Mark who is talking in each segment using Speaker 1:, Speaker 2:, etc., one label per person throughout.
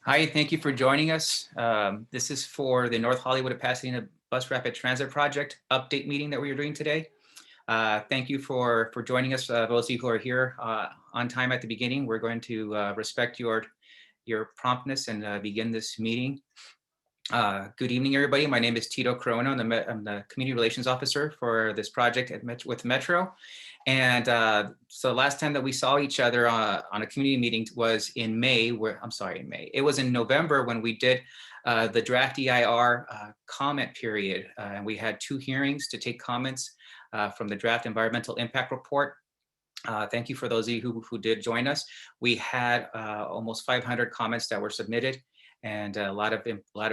Speaker 1: Hi, thank you for joining us. This is for the North Hollywood to Pasadena Bus Rapid Transit Project update meeting that we are doing today. Thank you for joining us, those of you who are here on time at the beginning. We're going to respect your promptness and begin this meeting. Good evening, everybody. My name is Tito Corona. I'm the Community Relations Officer for this project with Metro. And so last time that we saw each other on a community meeting was in May, it was in November when we did the draft EIR comment period. And we had 2 hearings to take comments from the draft environmental impact report. Thank you for those of you who did join us. We had almost 500 comments that were submitted, and a lot of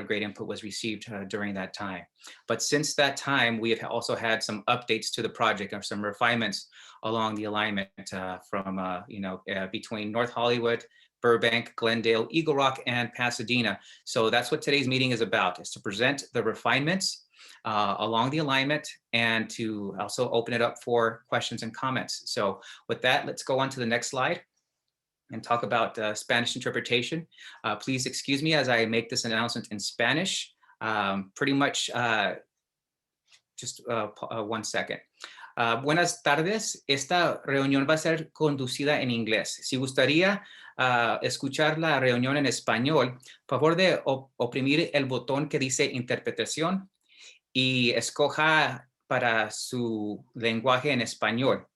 Speaker 1: great input was received during that time. But since that time, we have also had some updates to the project or some refinements along the alignment from between North Hollywood, Burbank, Glendale, Eagle Rock, and Pasadena. So that's what today's meeting is about, is to present the refinements along the alignment and to also open it up for questions and comments. So with that, let's go on to the next slide and talk about Spanish interpretation. Please excuse me as I make this announcement in Spanish. Pretty much, just 1 second. Buenas tardes, esta reunión va a ser conducida en inglés. Si gustaría escuchar la reunión en español, favor de oprimir el botón que dice interpretación y escoja para su lenguaje en español.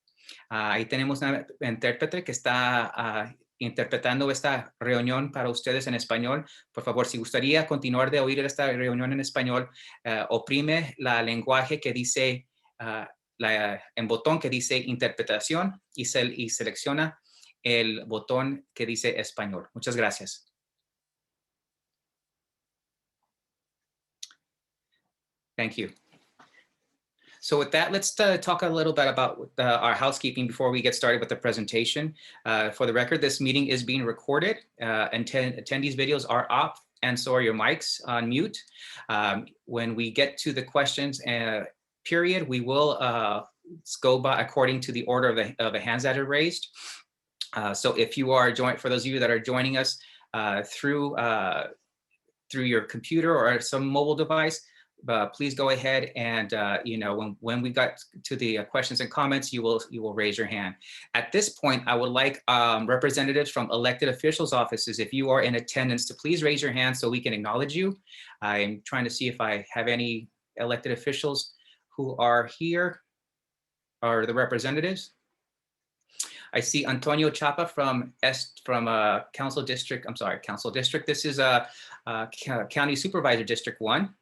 Speaker 1: Ahí tenemos una intérprete que está interpretando esta reunión para ustedes en español. Por favor, si gustaría continuar de oír esta reunión en español, oprime la lenguaje que dice, en botón que dice interpretación y selecciona el botón que dice español. Muchas gracias. Thank you. So with that, let's talk a little bit about our housekeeping before we get started with the presentation. For the record, this meeting is being recorded. Attendees' videos are off, and so are your mics on mute. When we get to the questions period, we will go by according to the order of the hands that are raised. So if you are for those of you that are joining us through your computer or some mobile device, please go ahead and when we got to the questions and comments, you will raise your hand. At this point, I would like representatives from elected officials' offices, if you are in attendance, to please raise your hand so we can acknowledge you. I'm trying to see if I have any elected officials who are here, or the representatives. I see Antonio Chapa from Council District. Council District. This is County Supervisor District 1.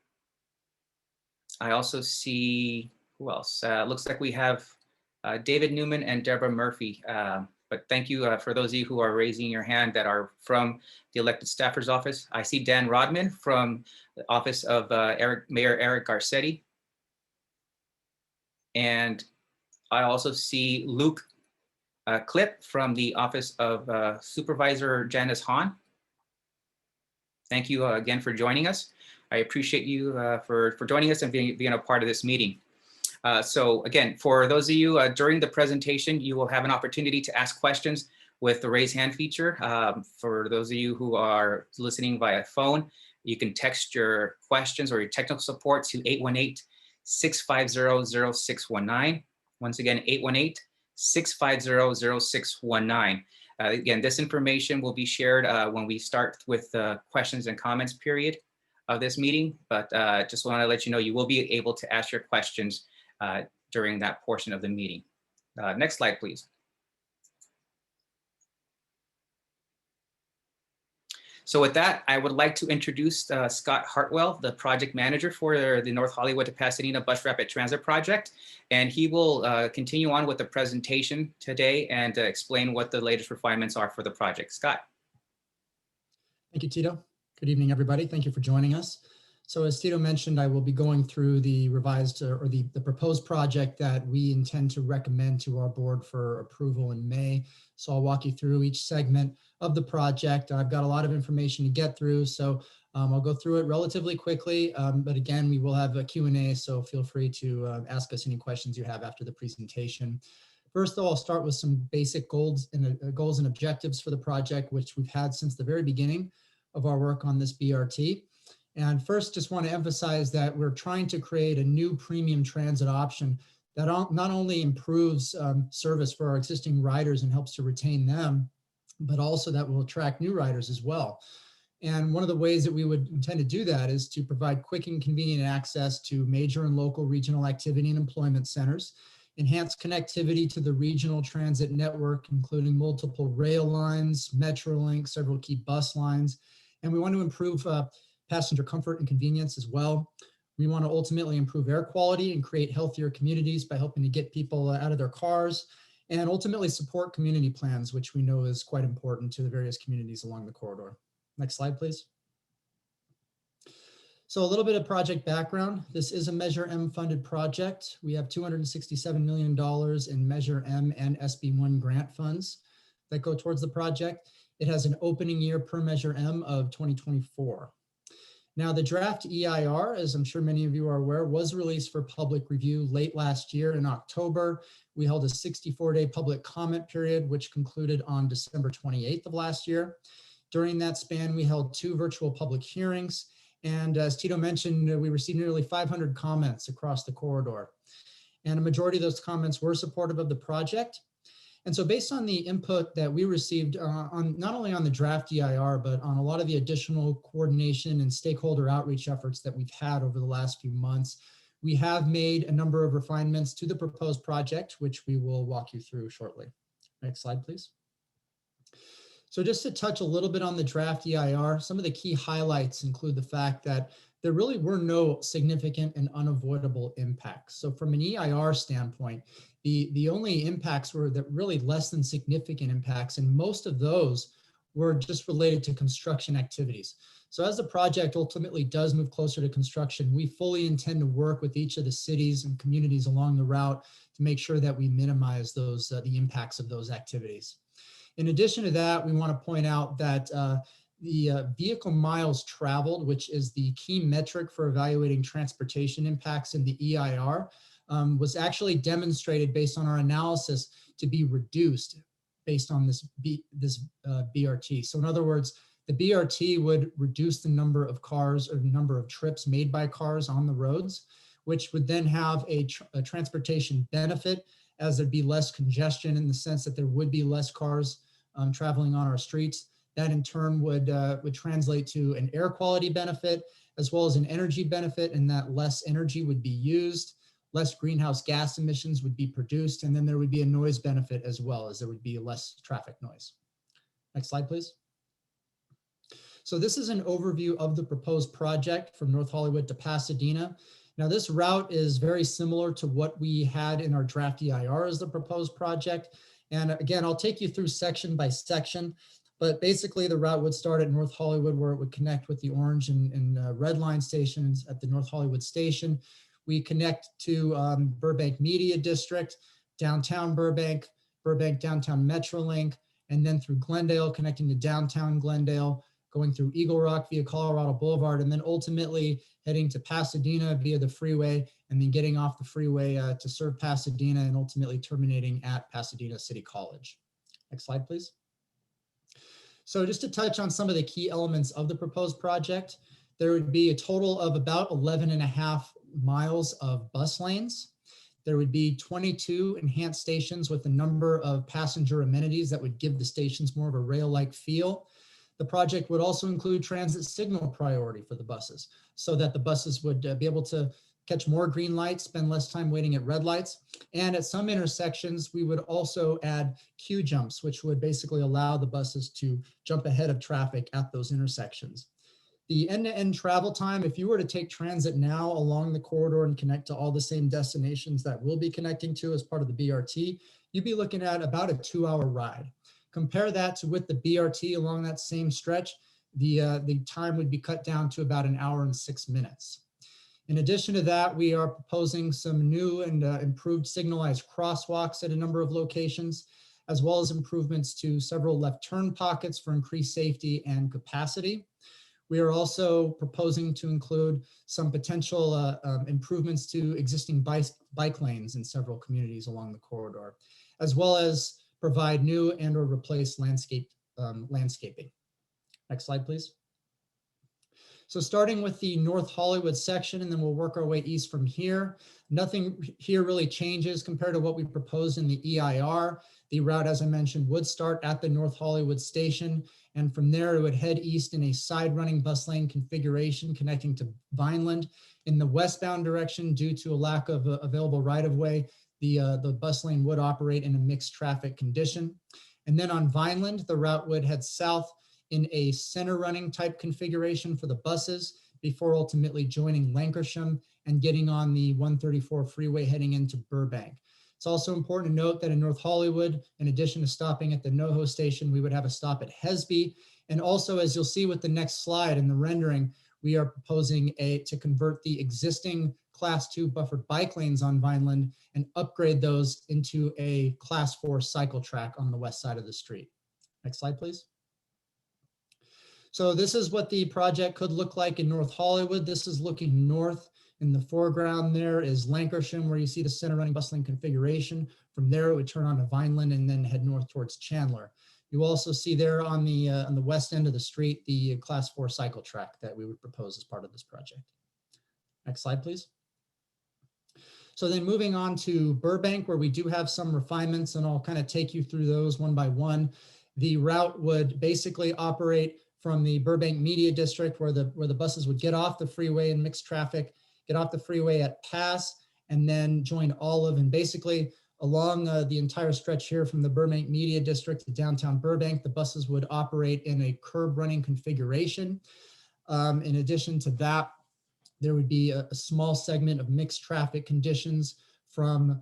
Speaker 1: I also see, who else? Looks like we have David Newman and Deborah Murphy. But thank you for those of you who are raising your hand that are from the elected staffer's office. I see Dan Rodman from the office of Mayor Eric Garcetti. And I also see Luke Klipp from the office of Supervisor Janice Hahn. Thank you again for joining us. I appreciate you for joining us and being a part of this meeting. So again, for those of you during the presentation, you will have an opportunity to ask questions with the raise hand feature. For those of you who are listening via phone, you can text your questions or your technical support to 818-650-0619. Once again, 818-650-0619. Again, this information will be shared when we start with the questions and comments period of this meeting, but just want to let you know you will be able to ask your questions during that portion of the meeting. Next slide, please. So with that, I would like to introduce Scott Hartwell, the project manager for the North Hollywood to Pasadena Bus Rapid Transit Project, and he will continue on with the presentation today and explain what the latest refinements are for the project. Scott.
Speaker 2: Thank you, Tito. Good evening, everybody. Thank you for joining us. So as Tito mentioned, I will be going through the revised or the proposed project that we intend to recommend to our board for approval in May. So I'll walk you through each segment of the project. I've got a lot of information to get through, so I'll go through it relatively quickly. But again, we will have a Q&A, so feel free to ask us any questions you have after the presentation. First, though, I'll start with some basic goals and objectives for the project, which we've had since the very beginning of our work on this BRT. And first, just want to emphasize that we're trying to create a new premium transit option that not only improves service for our existing riders and helps to retain them, but also that will attract new riders as well. And one of the ways that we would intend to do that is to provide quick and convenient access to major and local regional activity and employment centers, enhance connectivity to the regional transit network, including multiple rail lines, Metrolink, several key bus lines. And we want to improve passenger comfort and convenience as well. We want to ultimately improve air quality and create healthier communities by helping to get people out of their cars, and ultimately support community plans, which we know is quite important to the various communities along the corridor. Next slide, please. So a little bit of project background. This is a Measure M funded project. We have $267 million in Measure M and SB1 grant funds that go towards the project. It has an opening year per Measure M of 2024. Now, the draft EIR, as I'm sure many of you are aware, was released for public review late last year in October. We held a 64-day public comment period, which concluded on December 28th of last year. During that span, we held 2 virtual public hearings. And as Tito mentioned, we received nearly 500 comments across the corridor. And a majority of those comments were supportive of the project. And so based on the input that we received on not only on the draft EIR, but on a lot of the additional coordination and stakeholder outreach efforts that we've had over the last few months, we have made a number of refinements to the proposed project, which we will walk you through shortly. Next slide, please. So just to touch a little bit on the draft EIR, some of the key highlights include the fact that there really were no significant and unavoidable impacts. So from an EIR standpoint, the only impacts were that really less than significant impacts, and most of those were just related to construction activities. So as the project ultimately does move closer to construction, we fully intend to work with each of the cities and communities along the route to make sure that we minimize those the impacts of those activities. In addition to that, we want to point out that the vehicle miles traveled, which is the key metric for evaluating transportation impacts in the EIR, was actually demonstrated based on our analysis to be reduced based on this BRT. So in other words, the BRT would reduce the number of cars or number of trips made by cars on the roads, which would then have a transportation benefit, as there'd be less congestion in the sense that there would be less cars traveling on our streets. That in turn would translate to an air quality benefit, as well as an energy benefit, in that less energy would be used, less greenhouse gas emissions would be produced, and then there would be a noise benefit as well, as there would be less traffic noise. Next slide, please. So this is an overview of the proposed project from North Hollywood to Pasadena. Now this route is very similar to what we had in our draft EIR as the proposed project. And again, I'll take you through section by section, but basically the route would start at North Hollywood, where it would connect with the orange and red line stations at the North Hollywood station. We connect to Burbank Media District, downtown Burbank, Burbank Downtown Metrolink, and then through Glendale, connecting to downtown Glendale, going through Eagle Rock via Colorado Boulevard, and then ultimately heading to Pasadena via the freeway, and then getting off the freeway to serve Pasadena, and ultimately terminating at Pasadena City College. Next slide, please. So just to touch on some of the key elements of the proposed project, there would be a total of about 11.5 miles of bus lanes. There would be 22 enhanced stations with a number of passenger amenities that would give the stations more of a rail-like feel. The project would also include transit signal priority for the buses, so that the buses would be able to catch more green lights, spend less time waiting at red lights. And at some intersections, we would also add queue jumps, which would basically allow the buses to jump ahead of traffic at those intersections. The end-to-end travel time, if you were to take transit now along the corridor and connect to all the same destinations that we'll be connecting to as part of the BRT, you'd be looking at about a 2-hour ride. Compare that to with the BRT along that same stretch, the time would be cut down to about 1 hour and 6 minutes. In addition to that, we are proposing some new and improved signalized crosswalks at a number of locations, as well as improvements to several left turn pockets for increased safety and capacity. We are also proposing to include some potential improvements to existing bike lanes in several communities along the corridor, as well as provide new and or replace landscaping. Next slide, please. So starting with the North Hollywood section, and then we'll work our way east from here. Nothing here really changes compared to what we proposed in the EIR. The route, as I mentioned, would start at the North Hollywood station, and from there it would head east in a side running bus lane configuration connecting to Vineland. In the westbound direction, due to a lack of available right-of-way, the bus lane would operate in a mixed traffic condition. And then on Vineland, the route would head south in a center running type configuration for the buses before ultimately joining Lankershim and getting on the 134 freeway heading into Burbank. It's also important to note that in North Hollywood, in addition to stopping at the NoHo station, we would have a stop at Hesby. And also, as you'll see with the next slide in the rendering, we are proposing to convert the existing Class 2 buffered bike lanes on Vineland and upgrade those into a Class 4 cycle track on the west side of the street. Next slide, please. So this is what the project could look like in North Hollywood. This is looking north. In the foreground there is Lankershim, where you see the center running bus lane configuration. From there, it would turn on to Vineland and then head north towards Chandler. You also see there on the west end of the street, the Class 4 cycle track that we would propose as part of this project. Next slide, please. So then moving on to Burbank, where we do have some refinements, and I'll kind of take you through those one by one. The route would basically operate from the Burbank Media District, where the buses would get off the freeway in mixed traffic, get off the freeway at Pass, and then join Olive. And basically along the entire stretch here from the Burbank Media District to downtown Burbank, the buses would operate in a curb running configuration. In addition to that, there would be a small segment of mixed traffic conditions from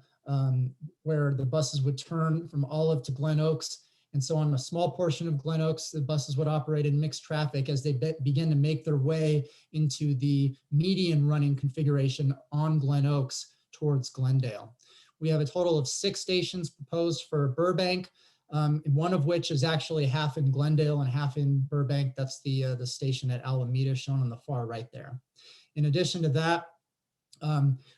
Speaker 2: where the buses would turn from Olive to Glen Oaks. And so on a small portion of Glen Oaks, the buses would operate in mixed traffic as they begin to make their way into the median running configuration on Glen Oaks towards Glendale. We have a total of 6 stations proposed for Burbank, one of which is actually half in Glendale and half in Burbank. That's the station at Alameda shown on the far right there. In addition to that,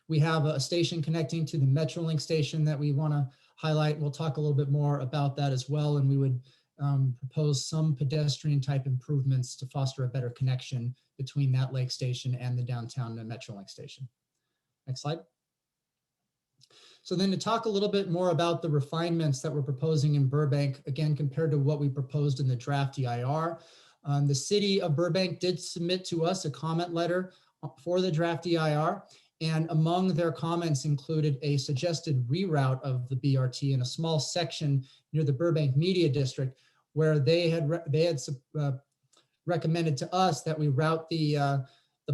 Speaker 2: we have a station connecting to the Metrolink station that we want to highlight. We'll talk a little bit more about that as well, and we would propose some pedestrian type improvements to foster a better connection between that lake station and the downtown Metrolink station. Next slide. So then to talk a little bit more about the refinements that we're proposing in Burbank, again, compared to what we proposed in the draft EIR, the city of Burbank did submit to us a comment letter for the draft EIR. And among their comments included a suggested reroute of the BRT in a small section near the Burbank Media District, where they had recommended to us that we route the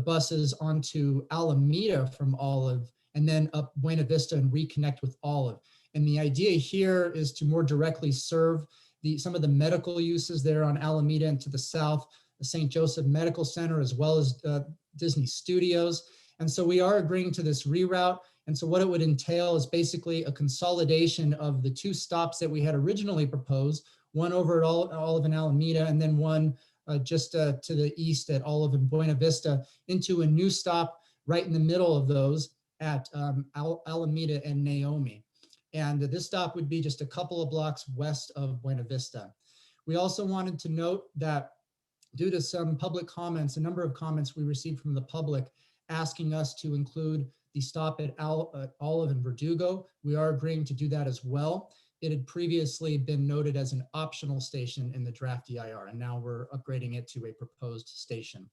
Speaker 2: buses onto Alameda from Olive and then up Buena Vista and reconnect with Olive. And the idea here is to more directly serve some of the medical uses there on Alameda and to the south, the St. Joseph Medical Center, as well as Disney Studios. And so we are agreeing to this reroute. And so what it would entail is basically a consolidation of the 2 stops that we had originally proposed, one over at Olive and Alameda, and then one just to the east at Olive and Buena Vista, into a new stop right in the middle of those at Alameda and Naomi. And this stop would be just a couple of blocks west of Buena Vista. We also wanted to note that due to some public comments, a number of comments we received from the public asking us to include the stop at Olive and Verdugo, we are agreeing to do that as well. It had previously been noted as an optional station in the draft EIR, and now we're upgrading it to a proposed station.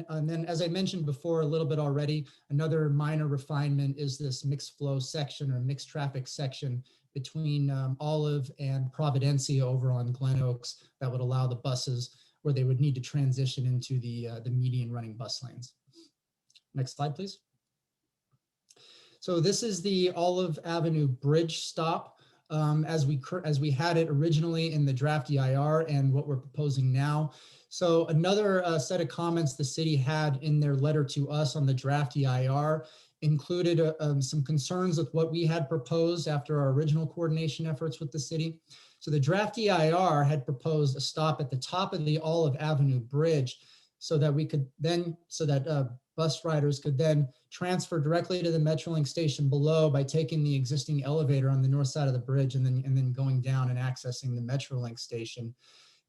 Speaker 2: And then, as I mentioned before a little bit already, another minor refinement is this mixed flow section or mixed traffic section between Olive and Providencia over on Glen Oaks that would allow the buses where they would need to transition into the median running bus lanes. Next slide, please. So this is the Olive Avenue Bridge stop as we had it originally in the draft EIR and what we're proposing now. So another set of comments the city had in their letter to us on the draft EIR included some concerns with what we had proposed after our original coordination efforts with the city. So the draft EIR had proposed a stop at the top of the Olive Avenue Bridge so that bus riders could then transfer directly to the Metrolink station below by taking the existing elevator on the north side of the bridge and then going down and accessing the Metrolink station.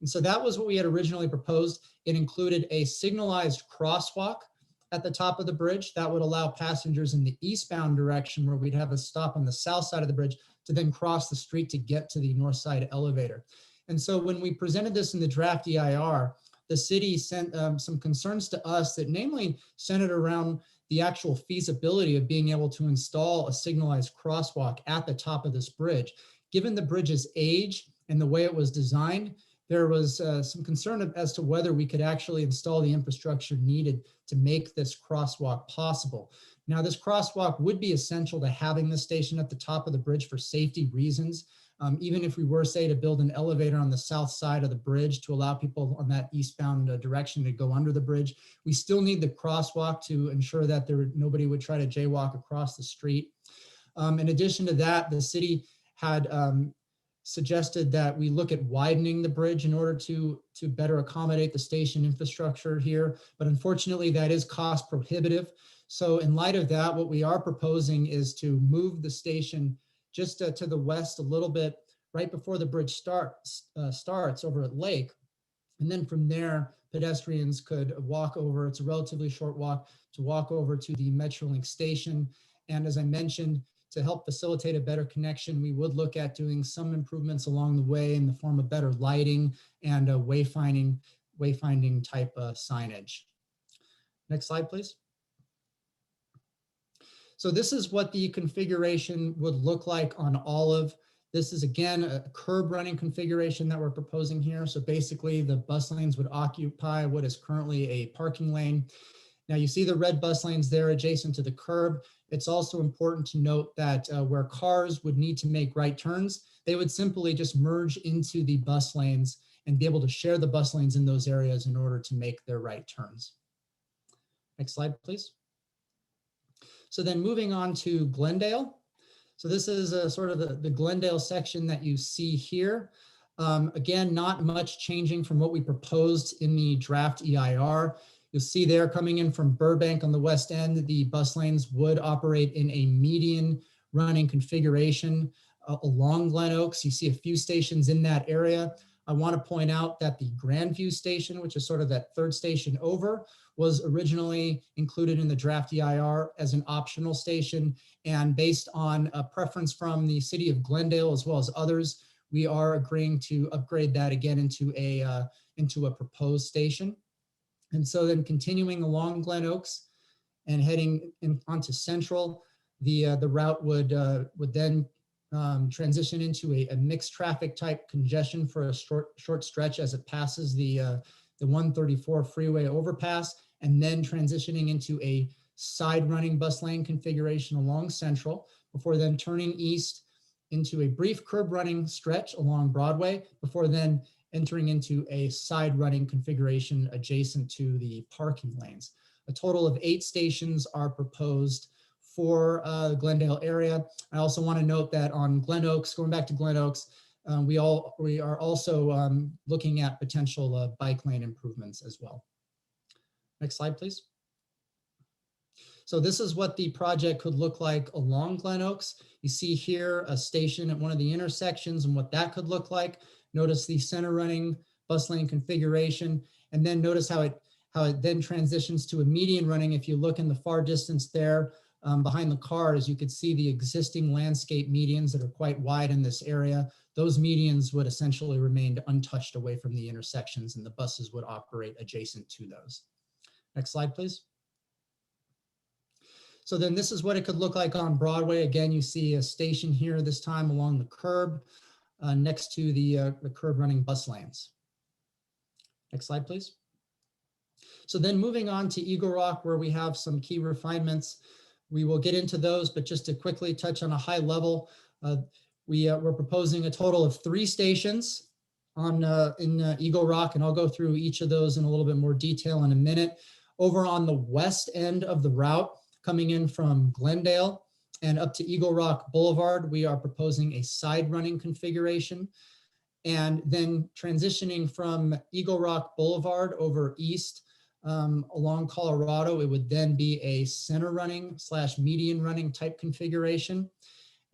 Speaker 2: And so that was what we had originally proposed. It included a signalized crosswalk at the top of the bridge that would allow passengers in the eastbound direction, where we'd have a stop on the south side of the bridge, to then cross the street to get to the north side elevator. And so when we presented this in the draft EIR, the city sent some concerns to us that namely centered around the actual feasibility of being able to install a signalized crosswalk at the top of this bridge. Given the bridge's age and the way it was designed, there was some concern as to whether we could actually install the infrastructure needed to make this crosswalk possible. Now, this crosswalk would be essential to having the station at the top of the bridge for safety reasons. Even if we were, say, to build an elevator on the south side of the bridge to allow people on that eastbound direction to go under the bridge, we still need the crosswalk to ensure that nobody would try to jaywalk across the street. In addition to that, the city had suggested that we look at widening the bridge in order to better accommodate the station infrastructure here. But unfortunately, that is cost prohibitive. So in light of that, what we are proposing is to move the station just to the west a little bit, right before the bridge starts over at Lake. And then from there, pedestrians could walk over. It's a relatively short walk to walk over to the Metrolink station. And as I mentioned, to help facilitate a better connection, we would look at doing some improvements along the way in the form of better lighting and wayfinding type signage. Next slide, please. So this is what the configuration would look like on Olive. This is, again, a curb running configuration that we're proposing here. So basically the bus lanes would occupy what is currently a parking lane. Now you see the red bus lanes there adjacent to the curb. It's also important to note that where cars would need to make right turns, they would simply just merge into the bus lanes and be able to share the bus lanes in those areas in order to make their right turns. Next slide, please. So then moving on to Glendale. So this is sort of the Glendale section that you see here. Again, not much changing from what we proposed in the draft EIR. You'll see there coming in from Burbank on the west end, the bus lanes would operate in a median running configuration along Glen Oaks. You see a few stations in that area. I want to point out that the Grandview station, which is sort of that third station over, was originally included in the draft EIR as an optional station. And based on a preference from the city of Glendale as well as others, we are agreeing to upgrade that again into a proposed station. And so then continuing along Glen Oaks and heading onto Central, the route would then transition into a mixed traffic type congestion for a short stretch as it passes the 134 freeway overpass, and then transitioning into a side running bus lane configuration along Central before then turning east into a brief curb running stretch along Broadway before then entering into a side running configuration adjacent to the parking lanes. A total of 8 stations are proposed for the Glendale area. I also want to note that on Glen Oaks, going back to Glen Oaks, we are also looking at potential bike lane improvements as well. Next slide, please. So this is what the project could look like along Glen Oaks. You see here a station at one of the intersections and what that could look like. Notice the center running bus lane configuration, and then notice how it then transitions to a median running. If you look in the far distance there behind the cars, you could see the existing landscape medians that are quite wide in this area. Those medians would essentially remain untouched away from the intersections, and the buses would operate adjacent to those. Next slide, please. So then this is what it could look like on Broadway. Again, you see a station here, this time along the curb next to the curb running bus lanes. Next slide, please. So then moving on to Eagle Rock, where we have some key refinements. We will get into those, but just to quickly touch on a high level, we're proposing a total of 3 stations in Eagle Rock, and I'll go through each of those in a little bit more detail in a minute. Over on the west end of the route, coming in from Glendale and up to Eagle Rock Boulevard, we are proposing a side running configuration. And then transitioning from Eagle Rock Boulevard over east along Colorado, it would then be a center running / median running type configuration.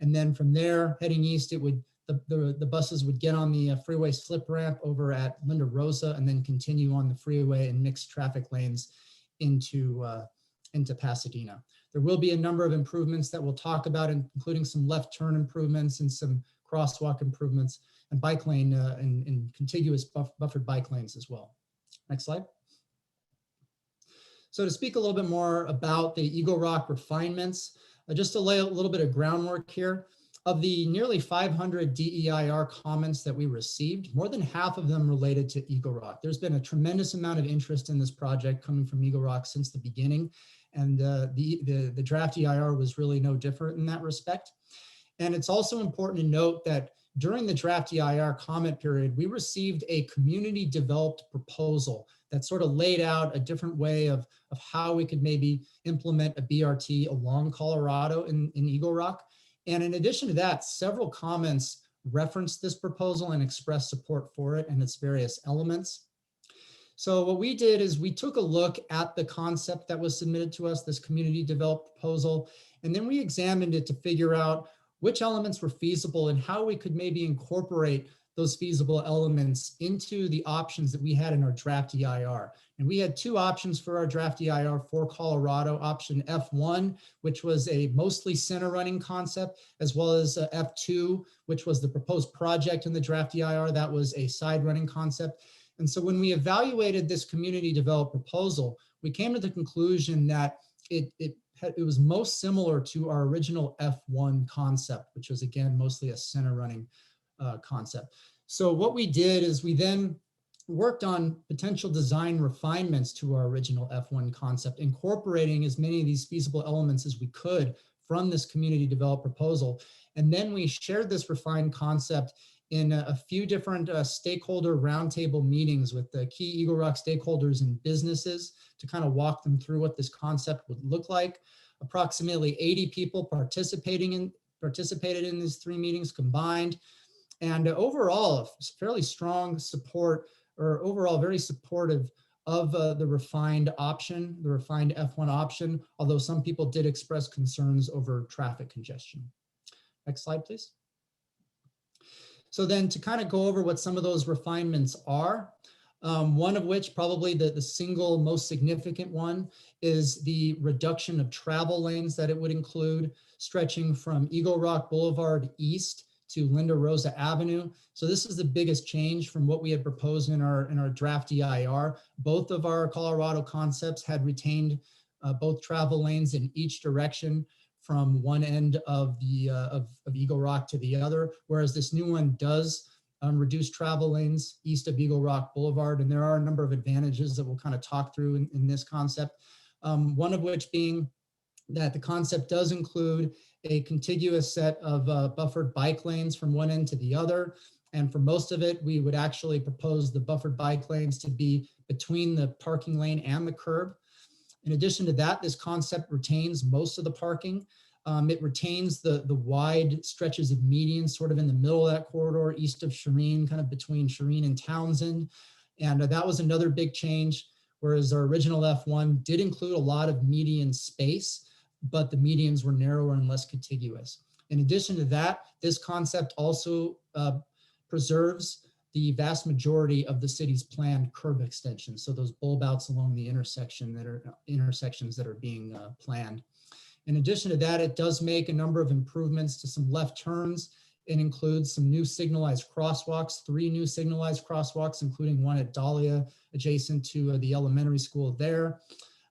Speaker 2: And then from there heading east, it would the buses would get on the freeway slip ramp over at Linda Rosa and then continue on the freeway in mixed traffic lanes into Pasadena. There will be a number of improvements that we'll talk about, including some left turn improvements and some crosswalk improvements and bike lane and contiguous buffered bike lanes as well. Next slide. So to speak a little bit more about the Eagle Rock refinements, just to lay a little bit of groundwork here, of the nearly 500 DEIR comments that we received, more than half of them related to Eagle Rock. There's been a tremendous amount of interest in this project coming from Eagle Rock since the beginning, and the draft EIR was really no different in that respect. And it's also important to note that during the draft EIR comment period, we received a community developed proposal that sort of laid out a different way of how we could maybe implement a BRT along Colorado in Eagle Rock. And in addition to that, several comments referenced this proposal and expressed support for it and its various elements. So what we did is we took a look at the concept that was submitted to us, this community developed proposal, and then we examined it to figure out which elements were feasible and how we could maybe incorporate those feasible elements into the options that we had in our draft EIR. And we had two options for our draft EIR for Colorado, option F1, which was a mostly center running concept, as well as F2, which was the proposed project in the draft EIR, that was a side running concept. And so when we evaluated this community developed proposal, we came to the conclusion that it was most similar to our original F1 concept, which was again, mostly a center running concept. So what we did is we then worked on potential design refinements to our original F1 concept, incorporating as many of these feasible elements as we could from this community developed proposal. And then we shared this refined concept in a few different stakeholder roundtable meetings with the key Eagle Rock stakeholders and businesses to kind of walk them through what this concept would look like. Approximately 80 people participated in these three meetings combined. And overall, fairly strong support, or overall very supportive of the refined option, the refined F1 option, although some people did express concerns over traffic congestion. Next slide, please. So then to kind of go over what some of those refinements are, one of which, probably the single most significant one, is the reduction of travel lanes that it would include, stretching from Eagle Rock Boulevard east to Linda Rosa Avenue. So this is the biggest change from what we had proposed in our draft EIR. Both of our Colorado concepts had retained both travel lanes in each direction from one end of Eagle Rock to the other, whereas this new one does reduce travel lanes east of Eagle Rock Boulevard. And there are a number of advantages that we'll kind of talk through in this concept. One of which being that the concept does include a contiguous set of buffered bike lanes from one end to the other. And for most of it, we would actually propose the buffered bike lanes to be between the parking lane and the curb. In addition to that, this concept retains most of the parking. It retains the wide stretches of median sort of in the middle of that corridor, east of Shereen, kind of between Shereen and Townsend. And that was another big change, whereas our original F1 did include a lot of median space, but the medians were narrower and less contiguous. In addition to that, this concept also preserves the vast majority of the city's planned curb extensions. So those bulb outs along the intersections that are being planned. In addition to that, it does make a number of improvements to some left turns. It includes some new signalized crosswalks, 3 new signalized crosswalks, including one at Dahlia, adjacent to the elementary school there.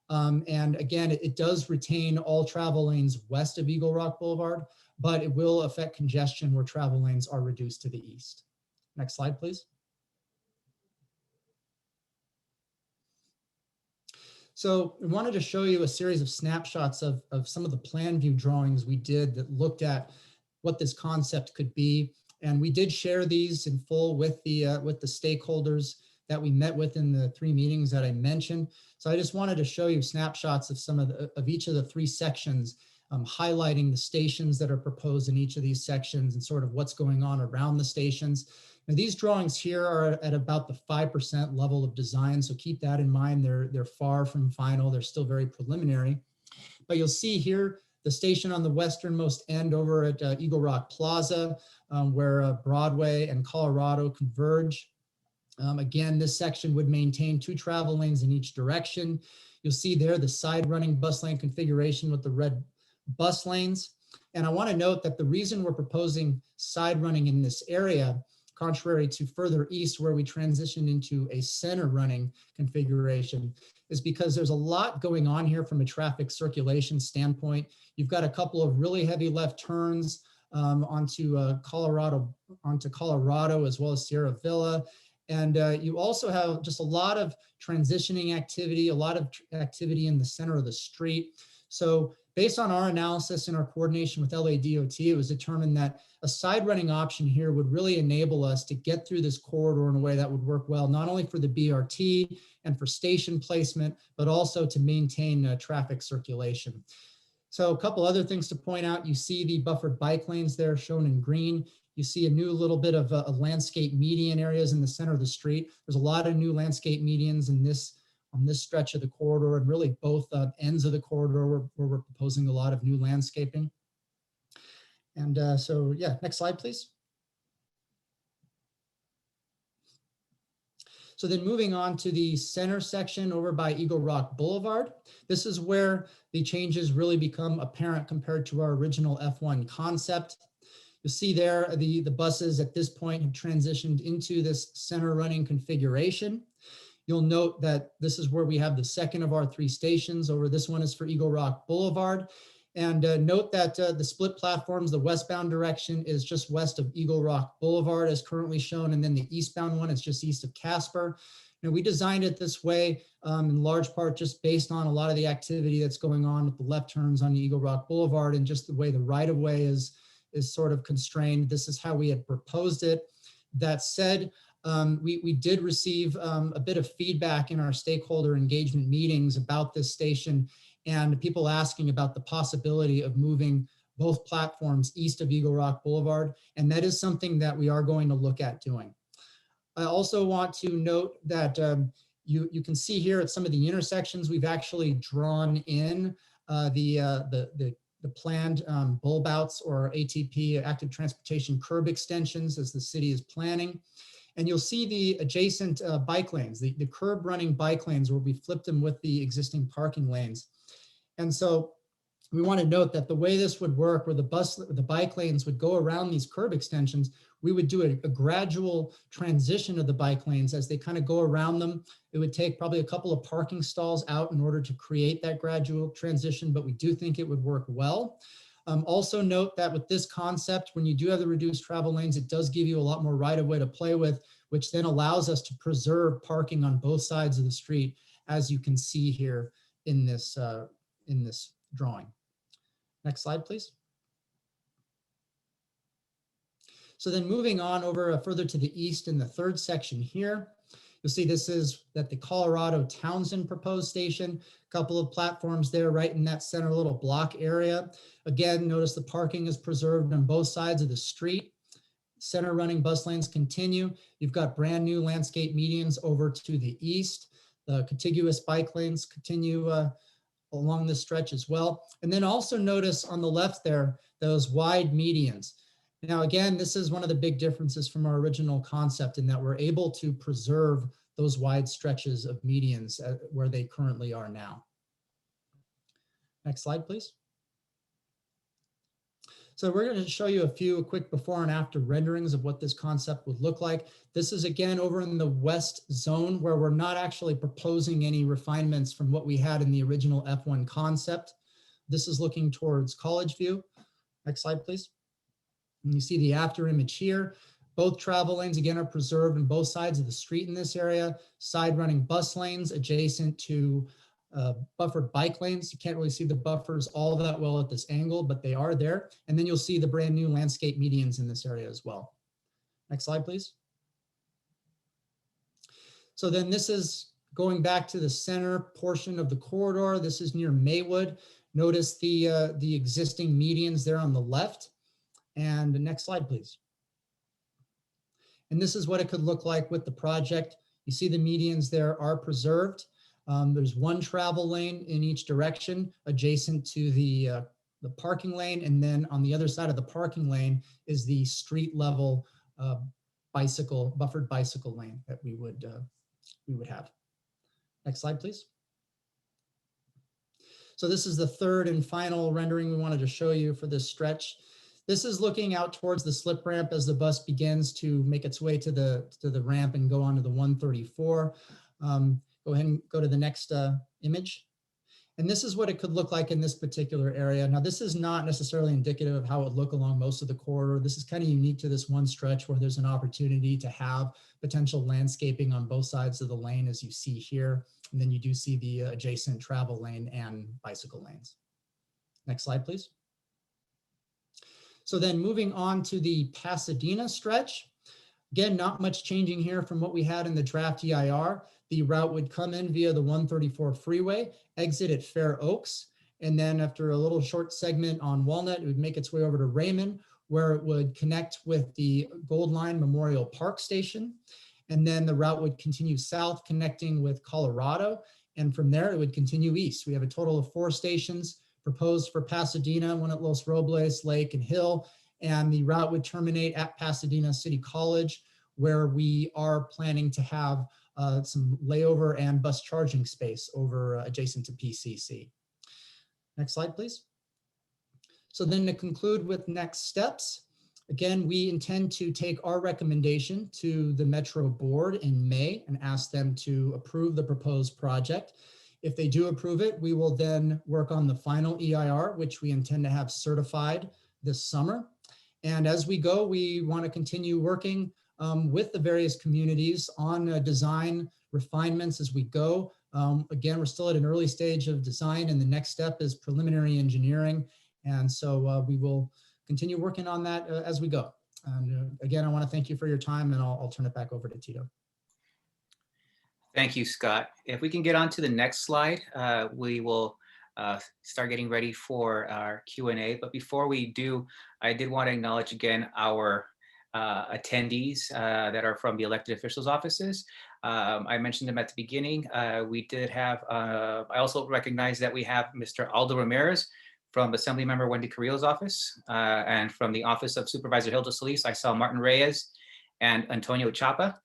Speaker 2: And again, it does retain all travel lanes west of Eagle Rock Boulevard, but it will affect congestion where travel lanes are reduced to the east. Next slide, please. So I wanted to show you a series of snapshots of some of the plan view drawings we did that looked at what this concept could be. And we did share these in full with the stakeholders that we met with in the 3 meetings that I mentioned. So I just wanted to show you snapshots of some of each of the 3 sections, highlighting the stations that are proposed in each of these sections and sort of what's going on around the stations. Now, these drawings here are at about the 5% level of design, so keep that in mind. They're far from final. They're still very preliminary. But you'll see here The station on the westernmost end over at Eagle Rock Plaza, where Broadway and Colorado converge. Again, this section would maintain 2 travel lanes in each direction. You'll see there the side running bus lane configuration with the red bus lanes. And I want to note that the reason we're proposing side running in this area, contrary to further east where we transition into a center running configuration, is because there's a lot going on here from a traffic circulation standpoint. You've got a couple of really heavy left turns onto Colorado, as well as Sierra Villa. And you also have just a lot of transitioning activity, a lot of activity in the center of the street. So based on our analysis and our coordination with LADOT, it was determined that a side running option here would really enable us to get through this corridor in a way that would work well, not only for the BRT and for station placement, but also to maintain traffic circulation. So a couple other things to point out. You see the buffered bike lanes there shown in green. You see a new little bit of landscape median areas in the center of the street. There's a lot of new landscape medians in on this stretch of the corridor, and really both ends of the corridor where we're proposing a lot of new landscaping. And so, yeah, next slide, please. So then moving on to the center section over by Eagle Rock Boulevard. This is where the changes really become apparent compared to our original F1 concept. You'll see there the buses at this point have transitioned into this center running configuration. You'll note that this is where we have the second of our 3 stations. Over this one is for Eagle Rock Boulevard. And note that the split platforms, the westbound direction is just west of Eagle Rock Boulevard as currently shown. And then the eastbound one is just east of Casper. And we designed it this way in large part just based on a lot of the activity that's going on with the left turns on Eagle Rock Boulevard and just the way the right of way is sort of constrained. This is how we had proposed it. That said, we did receive a bit of feedback in our stakeholder engagement meetings about this station and people asking about the possibility of moving both platforms east of Eagle Rock Boulevard. And that is something that we are going to look at doing. I also want to note that you can see here at some of the intersections, we've actually drawn in the planned bulb outs or ATP, active transportation curb extensions, as the city is planning. And you'll see the adjacent bike lanes, the curb running bike lanes where we flipped them with the existing parking lanes. And so we want to note that the way this would work, where the bike lanes would go around these curb extensions, we would do a gradual transition of the bike lanes as they kind of go around them. It would take probably a couple of parking stalls out in order to create that gradual transition, but we do think it would work well. Also note that with this concept, when you do have the reduced travel lanes, it does give you a lot more right of way to play with, which then allows us to preserve parking on both sides of the street, as you can see here in this drawing. Next slide, please. So then moving on over further to the east in the third section here, you'll see this is that the Colorado Townsend proposed station, a couple of platforms there right in that center little block area. Again, notice the parking is preserved on both sides of the street. Center running bus lanes continue. You've got brand new landscape medians over to the east. The contiguous bike lanes continue along this stretch as well. And then also notice on the left there, those wide medians. Now, again, this is one of the big differences from our original concept in that we're able to preserve those wide stretches of medians where they currently are now. Next slide, please. So we're going to show you a few quick before and after renderings of what this concept would look like. This is again over in the west zone where we're not actually proposing any refinements from what we had in the original F1 concept. This is looking towards College View. Next slide, please. And you see the after image here. Both travel lanes again are preserved on both sides of the street in this area. Side running bus lanes adjacent to buffered bike lanes. You can't really see the buffers all that well at this angle, but they are there. And then you'll see the brand new landscape medians in this area as well. Next slide, please. So then this is going back to the center portion of the corridor. This is near Maywood. Notice the existing medians there on the left. And the next slide, please. And this is what it could look like with the project. You see the medians there are preserved. There's one travel lane in each direction adjacent to the the parking lane, and then on the other side of the parking lane is the street level buffered bicycle lane that we would have. Next slide, please. So this is the third and final rendering we wanted to show you for this stretch. This is looking out towards the slip ramp as the bus begins to make its way to the ramp and go onto the 134. Go ahead and go to the next image. And this is what it could look like in this particular area. Now, this is not necessarily indicative of how it would look along most of the corridor. This is kind of unique to this one stretch where there's an opportunity to have potential landscaping on both sides of the lane, as you see here. And then you do see the adjacent travel lane and bicycle lanes. Next slide, please. So then moving on to the Pasadena stretch. Again, not much changing here from what we had in the draft EIR. The route would come in via the 134 freeway, exit at Fair Oaks, and then after a little short segment on Walnut, it would make its way over to Raymond, where it would connect with the Gold Line Memorial Park Station. And then the route would continue south, connecting with Colorado. And from there, it would continue east. We have a total of 4 stations proposed for Pasadena, one at Los Robles, Lake, and Hill. And the route would terminate at Pasadena City College, where we are planning to have some layover and bus charging space over adjacent to PCC. Next slide, please. So then to conclude with next steps, again, we intend to take our recommendation to the Metro Board in May and ask them to approve the proposed project. If they do approve it, we will then work on the final EIR, which we intend to have certified this summer. And as we go, we want to continue working with the various communities on design refinements as we go. Again, we're still at an early stage of design, and the next step is preliminary engineering. And so we will continue working on that as we go. And again, I want to thank you for your time, and I'll turn it back over to Tito.
Speaker 1: Thank you, Scott. If we can get on to the next slide, we will start getting ready for our Q&A. But before we do, I did want to acknowledge again our attendees that are from the elected officials' offices. I mentioned them at the beginning. We did have, I also recognize that we have Mr. Aldo Ramirez from Assemblymember Wendy Carrillo's office, and from the Office of Supervisor Hilda Solis, I saw Martin Reyes and Antonio Chapa.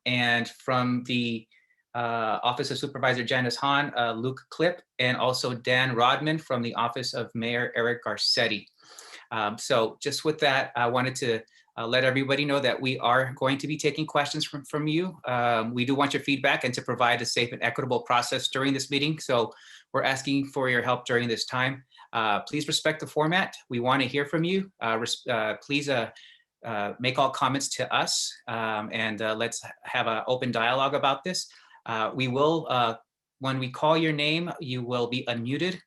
Speaker 1: And from the Office of Supervisor Janice Hahn, Luke Klipp, and also Dan Rodman from the Office of Mayor Eric Garcetti. So just with that, I wanted to let everybody know that we are going to be taking questions from you. We do want your feedback and to provide a safe and equitable process during this meeting. So we're asking for your help during this time. Please respect the format. We want to hear from you. Please make all comments to us, and let's have an open dialogue about this. We will, when we call your name, you will be unmuted,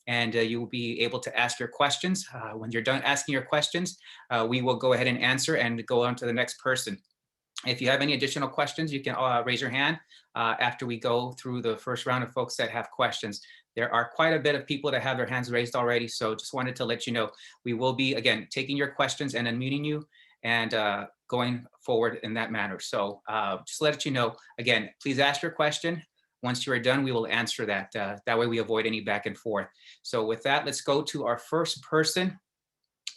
Speaker 1: and you will be able to ask your questions. When you're done asking your questions, we will go ahead and answer and go on to the next person. If you have any additional questions, you can raise your hand after we go through the first round of folks that have questions. There are quite a bit of people that have their hands raised already, so just wanted to let you know, we will be, again, taking your questions and unmuting you and going forward in that manner. So just let you know, again, please ask your question. Once you are done, we will answer that. That way we avoid any back and forth. So with that, let's go to our first person.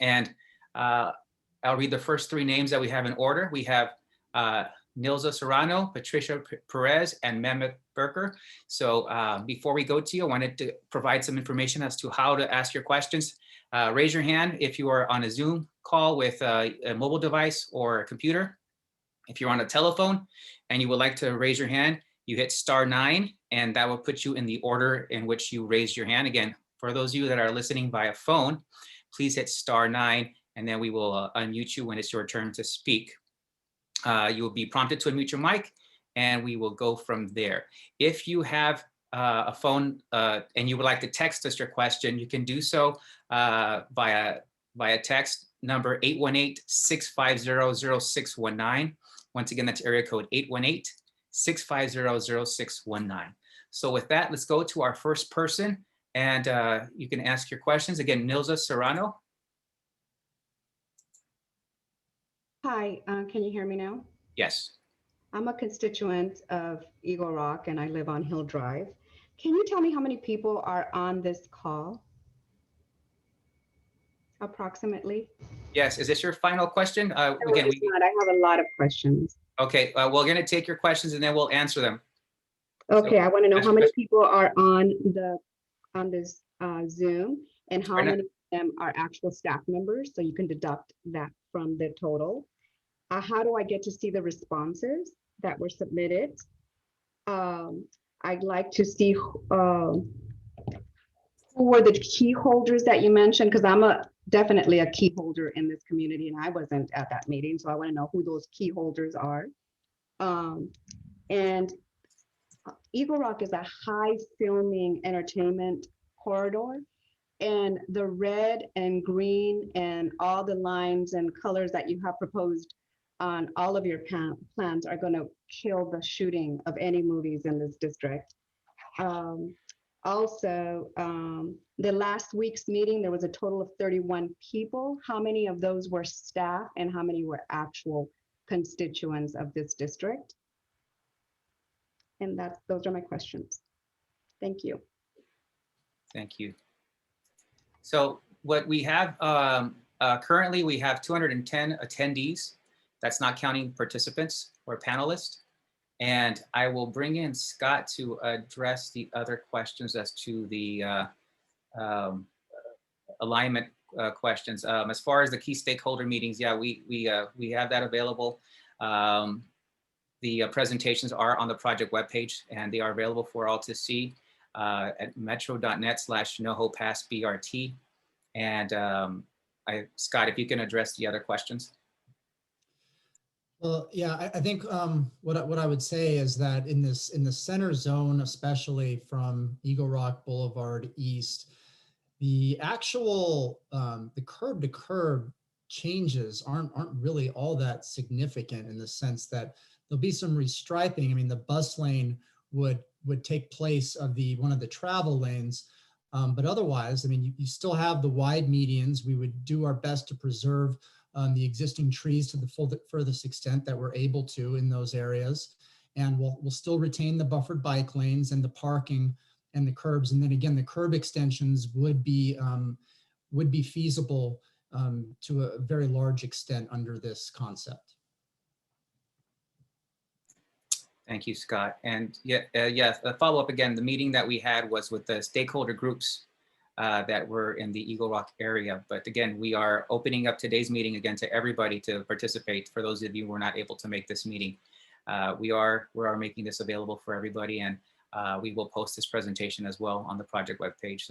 Speaker 1: And I'll read the first 3 names that we have in order. We have Nilza Serrano, Patricia Perez, and Mehmet Berker. So before we go to you, I wanted to provide some information as to how to ask your questions. Raise your hand if you are on a Zoom call with a mobile device or a computer. If you're on a telephone and you would like to raise your hand, you hit *9, and that will put you in the order in which you raised your hand. Again, for those of you that are listening via phone, please hit *9, and then we will unmute you when it's your turn to speak. You will be prompted to unmute your mic, and we will go from there. If you have a phone and you would like to text us your question, you can do so via text number 818-650-0619. Once again, that's area code 818-650-0619. So with that, let's go to our first person, and you can ask your questions. Again, Nilza Serrano.
Speaker 3: Hi, can you hear me now?
Speaker 1: Yes.
Speaker 3: I'm a constituent of Eagle Rock, and I live on Hill Drive. Can you tell me how many people are on this call? approximately.
Speaker 1: Yes, is this your final question?
Speaker 3: No,
Speaker 1: Again,
Speaker 3: it's not. I have a lot of questions.
Speaker 1: okay, we're going to take your questions and then we'll answer them. So,
Speaker 3: Okay, I want to know
Speaker 1: ask
Speaker 3: how
Speaker 1: your
Speaker 3: many
Speaker 1: question.
Speaker 3: people are on this Zoom, and how
Speaker 1: Right now-
Speaker 3: many of them are actual staff members, so you can deduct that from the total. How do I get to see the responses that were submitted? I'd like to see who were the key holders that you mentioned, because I'm definitely a key holder in this community, and I wasn't at that meeting, so I want to know who those key holders are. And Eagle Rock is a high filming entertainment corridor, and the red and green and all the lines and colors that you have proposed on all of your plans are going to kill the shooting of any movies in this district. Also, the last week's meeting, there was a total of 31 people. How many of those were staff and how many were actual constituents of this district? And those are my questions. Thank you.
Speaker 1: Thank you. So what we have currently, we have 210 attendees. That's not counting participants or panelists. And I will bring in Scott to address the other questions as to the alignment questions. As far as the key stakeholder meetings, yeah, we have that available. The presentations are on the project webpage and they are available for all to see at metro.net/NoHo-BRT. And Scott, if you can address the other questions.
Speaker 2: Well, yeah, I think what I would say is that in the center zone, especially from Eagle Rock Boulevard East, the actual the curb to curb changes aren't really all that significant, in the sense that there'll be some restriping. I mean, the bus lane would take place of one of the travel lanes, but otherwise, I mean, you still have the wide medians. We would do our best to preserve the existing trees to the furthest extent that we're able to in those areas. And we'll still retain the buffered bike lanes and the parking and the curbs. And then again, the curb extensions would be feasible to a very large extent under this concept.
Speaker 1: Thank you, Scott. And yes, the follow-up again, the meeting that we had was with the stakeholder groups that were in the Eagle Rock area. But again, we are opening up today's meeting again to everybody to participate. For those of you who were not able to make this meeting, we are making this available for everybody, and we will post this presentation as well on the project webpage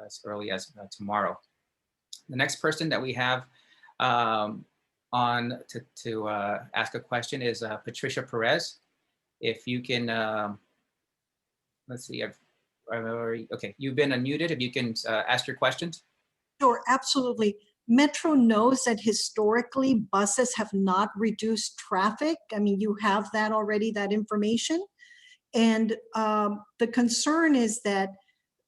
Speaker 1: as early as tomorrow. The next person that we have on to ask a question is Patricia Perez. If you can, let's see, okay, you've been unmuted. If you can ask your questions.
Speaker 4: Sure, absolutely. Metro knows that historically buses have not reduced traffic. I mean, you have that already, that information. And the concern is that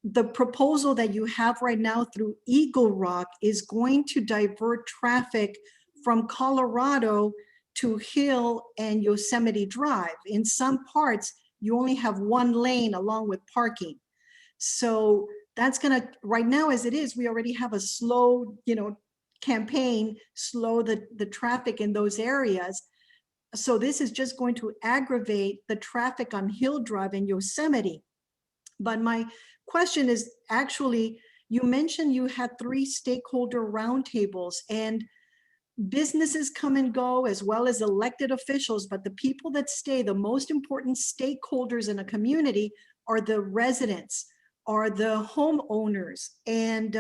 Speaker 4: the proposal that you have right now through Eagle Rock is going to divert traffic from Colorado to Hill and Yosemite Drive. In some parts, you only have one lane along with parking. So that's gonna, right now as it is, we already have a slow, campaign, slow the traffic in those areas. So this is just going to aggravate the traffic on Hill Drive and Yosemite. But my question is, actually, you mentioned you had 3 stakeholder roundtables, and businesses come and go as well as elected officials, but the people that stay, the most important stakeholders in a community are the residents, are the homeowners. And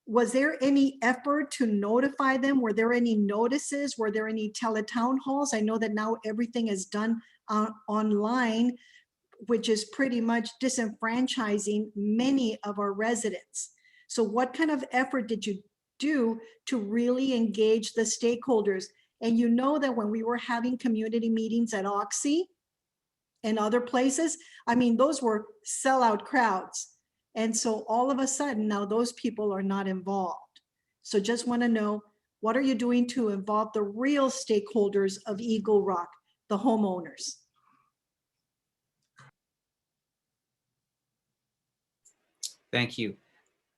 Speaker 4: was there any effort to notify them? Were there any notices? Were there any teletown halls? I know that now everything is done online, which is pretty much disenfranchising many of our residents. So what kind of effort did you do to really engage the stakeholders? And you know that when we were having community meetings at Oxy and other places, I mean, those were sellout crowds. And so all of a sudden now those people are not involved. So just want to know, what are you doing to involve the real stakeholders of Eagle Rock, the homeowners?
Speaker 1: Thank you.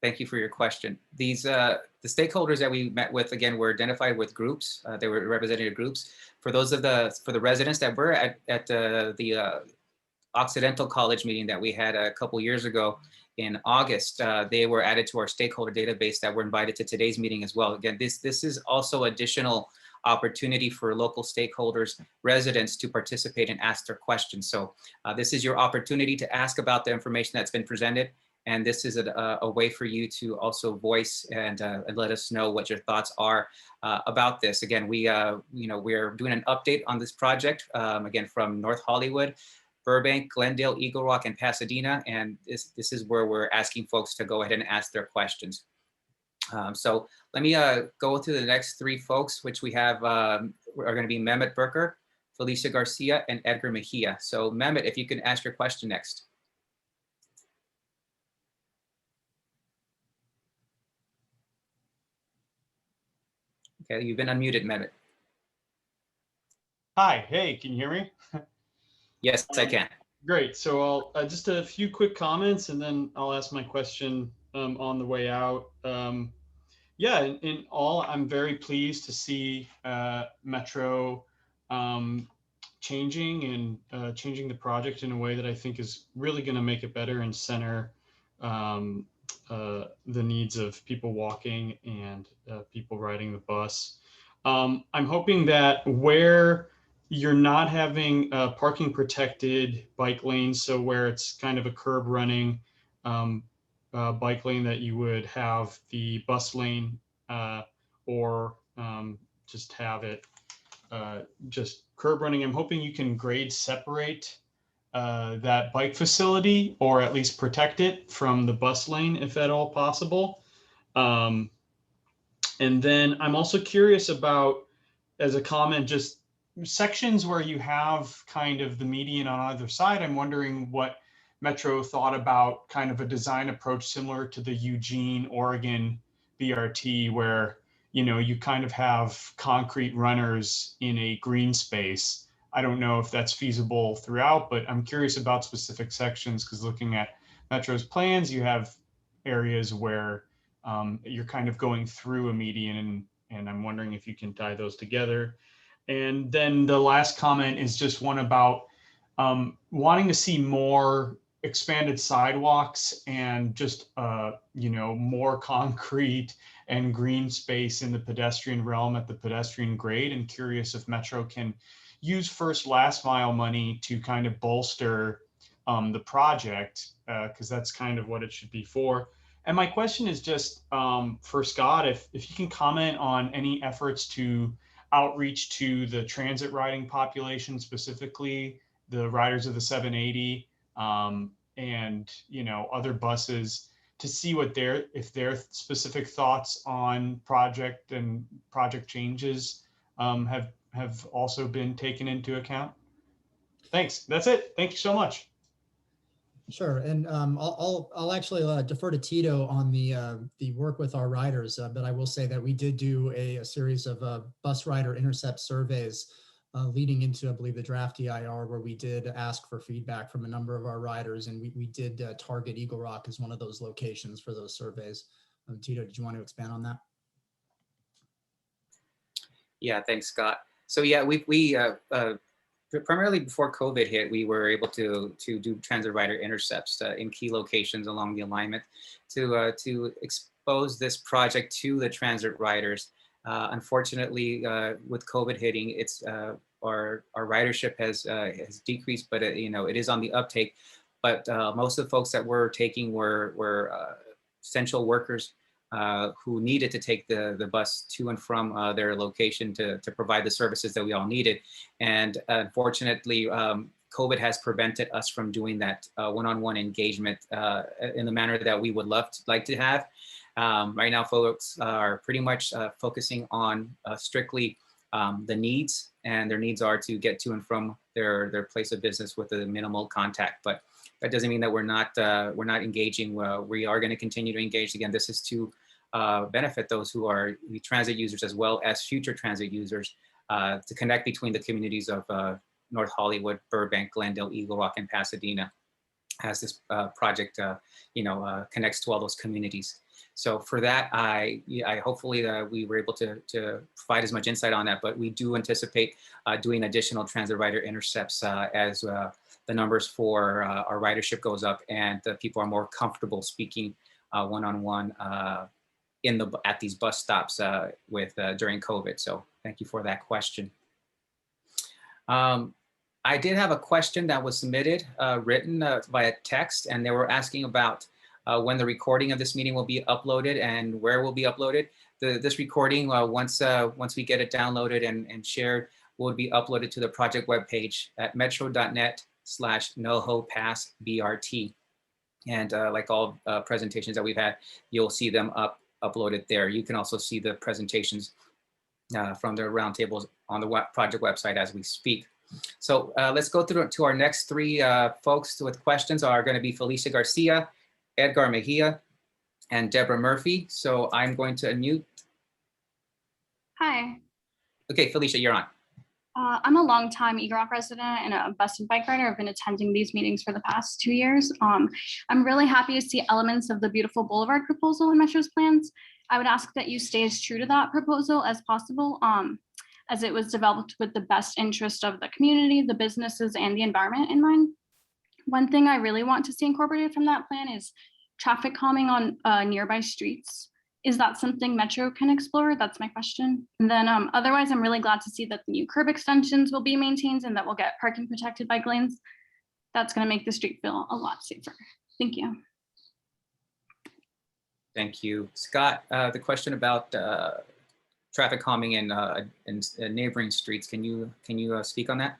Speaker 1: Thank you for your question. These the stakeholders that we met with, again, were identified with groups. They were representative groups. For the residents that were at the Occidental College meeting that we had a couple years ago in August, they were added to our stakeholder database that were invited to today's meeting as well. Again, this is also additional opportunity for local stakeholders, residents to participate and ask their questions. So this is your opportunity to ask about the information that's been presented. And this is a way for you to also voice and let us know what your thoughts are about this. Again, we're doing an update on this project, again, from North Hollywood, Burbank, Glendale, Eagle Rock, and Pasadena. And this is where we're asking folks to go ahead and ask their questions. So let me go to the next three folks, which we have are going to be Mehmet Burker, Felicia Garcia, and Edgar Mejia. So Mehmet, if you can ask your question next. Okay, you've been unmuted, Mehmet.
Speaker 5: Hi, hey, can you hear me?
Speaker 1: Yes, I can.
Speaker 5: Great. So I'll just a few quick comments, and then I'll ask my question on the way out. Yeah, in all, I'm very pleased to see Metro changing and changing the project in a way that I think is really going to make it better and center the needs of people walking and people riding the bus. I'm hoping that where you're not having parking protected bike lanes, so where it's kind of a curb running bike lane, that you would have the bus lane or just have it just curb running. I'm hoping you can grade separate that bike facility, or at least protect it from the bus lane if at all possible. And then I'm also curious about, as a comment, just sections where you have kind of the median on either side. I'm wondering what Metro thought about kind of a design approach similar to the Eugene, Oregon BRT, where you kind of have concrete runners in a green space. I don't know if that's feasible throughout, but I'm curious about specific sections, because looking at Metro's plans, you have areas where you're kind of going through a median, and I'm wondering if you can tie those together. And then the last comment is just one about wanting to see more expanded sidewalks and just more concrete and green space in the pedestrian realm at the pedestrian grade, and curious if Metro can use first last mile money to kind of bolster the project, because that's kind of what it should be for. And my question is just for Scott, if you can comment on any efforts to outreach to the transit riding population, specifically the riders of the 780 and other buses, to see what their specific thoughts on project and project changes have also been taken into account. Thanks. That's it. Thank you so much.
Speaker 2: Sure, and I'll actually defer to Tito on the work with our riders, but I will say that we did do a series of bus rider intercept surveys leading into, I believe, the draft EIR, where we did ask for feedback from a number of our riders, and we did target Eagle Rock as one of those locations for those surveys. Tito, did you want to expand on that?
Speaker 1: Yeah, thanks, Scott. So yeah, we primarily before COVID hit, we were able to do transit rider intercepts in key locations along the alignment to expose this project to the transit riders. Unfortunately, with COVID hitting, it's our ridership has decreased, but it is on the uptake. But most of the folks that we're taking were essential workers who needed to take the bus to and from their location to provide the services that we all needed. And unfortunately, COVID has prevented us from doing that one-on-one engagement in the manner that we would like to have. Right now, folks are pretty much focusing on strictly the needs, and their needs are to get to and from their place of business with a minimal contact. But that doesn't mean that we're not engaging. We are going to continue to engage. Again, this is to benefit those who are the transit users as well as future transit users, to connect between the communities of North Hollywood, Burbank, Glendale, Eagle Rock, and Pasadena. as this project, connects to all those communities. So for that, I hopefully we were able to provide as much insight on that, but we do anticipate doing additional transit rider intercepts as the numbers for our ridership goes up and the people are more comfortable speaking one-on-one at these bus stops during COVID. So thank you for that question. I did have a question that was submitted written via text, and they were asking about when the recording of this meeting will be uploaded and where it will be uploaded. This recording, once we get it downloaded and shared, will be uploaded to the project webpage at metro.net/NoHo Pass BRT. And like all presentations that we've had, you'll see them uploaded there. You can also see the presentations from the roundtables on the project website as we speak. So let's go through to our next three folks with questions are going to be Felicia Garcia, Edgar Mejia, and Deborah Murphy. So I'm going to unmute.
Speaker 6: Hi.
Speaker 1: Okay, Felicia, you're on.
Speaker 6: I'm a longtime Eagle Rock resident and a bus and bike rider. I've been attending these meetings for the past 2 years. I'm really happy to see elements of the beautiful boulevard proposal in Metro's plans. I would ask that you stay as true to that proposal as possible, as it was developed with the best interest of the community, the businesses, and the environment in mind. One thing I really want to see incorporated from that plan is traffic calming on nearby streets. Is that something Metro can explore? That's my question. And then otherwise, I'm really glad to see that the new curb extensions will be maintained and that we'll get parking protected bike lanes. That's going to make the street feel a lot safer. Thank you.
Speaker 1: Thank you. Scott, the question about traffic calming in neighboring streets, can you speak on that?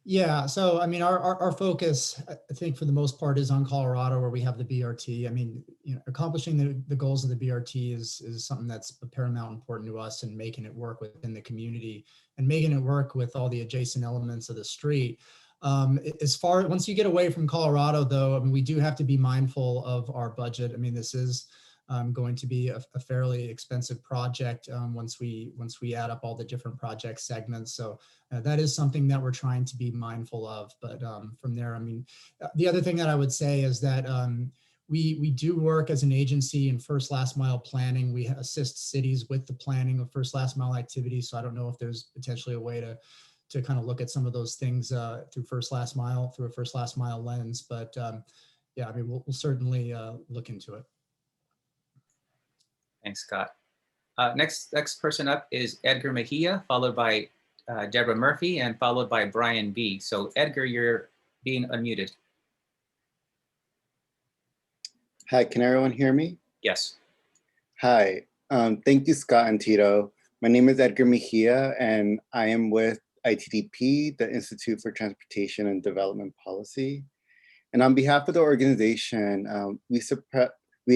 Speaker 2: Yeah, so I mean, our focus, I think for the most part, is on Colorado, where we have the BRT. I mean, accomplishing the goals of the BRT is something that's paramount important to us, and making it work within the community and making it work with all the adjacent elements of the street. Once you get away from Colorado, though, I mean, we do have to be mindful of our budget. I mean, this is going to be a fairly expensive project once we add up all the different project segments. So that is something that we're trying to be mindful of. But from there, I mean, the other thing that I would say is that we do work as an agency in first last mile planning. We assist cities with the planning of first last mile activities. So I don't know if there's potentially a way to kind of look at some of those things through a first last mile lens. But yeah, I mean, we'll certainly look into it.
Speaker 1: Thanks, Scott. Next person up is Edgar Mejia, followed by Deborah Murphy, and followed by Brian B. So Edgar, you're being unmuted.
Speaker 7: Hi, can everyone hear me?
Speaker 1: Yes.
Speaker 7: Hi, thank you, Scott and Tito. My name is Edgar Mejia, and I am with ITDP, the Institute for Transportation and Development Policy. And on behalf of the organization, we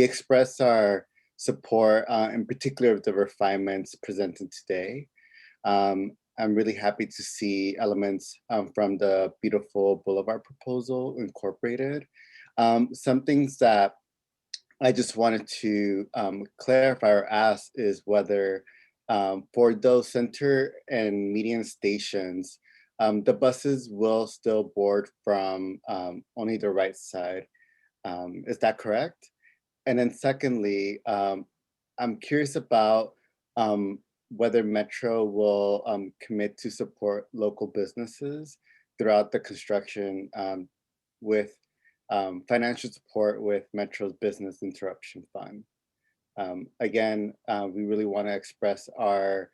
Speaker 7: express our support, in particular of the refinements presented today. I'm really happy to see elements from the beautiful Boulevard proposal incorporated. Some things that I just wanted to clarify or ask is whether for those center and median stations, the buses will still board from only the right side. Is that correct? And then secondly, I'm curious about whether Metro will commit to support local businesses throughout the construction with financial support with Metro's Business Interruption Fund. Again, we really want to express our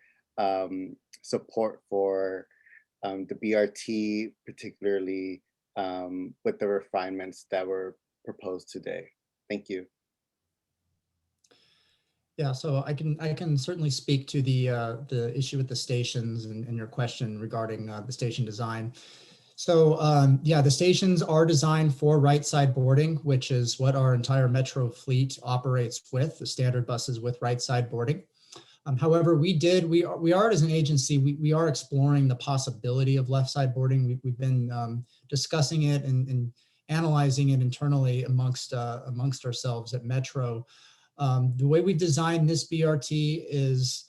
Speaker 7: support for the BRT, particularly with the refinements that were proposed today. Thank you.
Speaker 2: Yeah, so I can certainly speak to the issue with the stations and your question regarding the station design. So yeah, the stations are designed for right side boarding, which is what our entire Metro fleet operates with, the standard buses with right side boarding. However, we are as an agency, we are exploring the possibility of left side boarding. We've been discussing it and analyzing it internally amongst ourselves at Metro. The way we designed this BRT is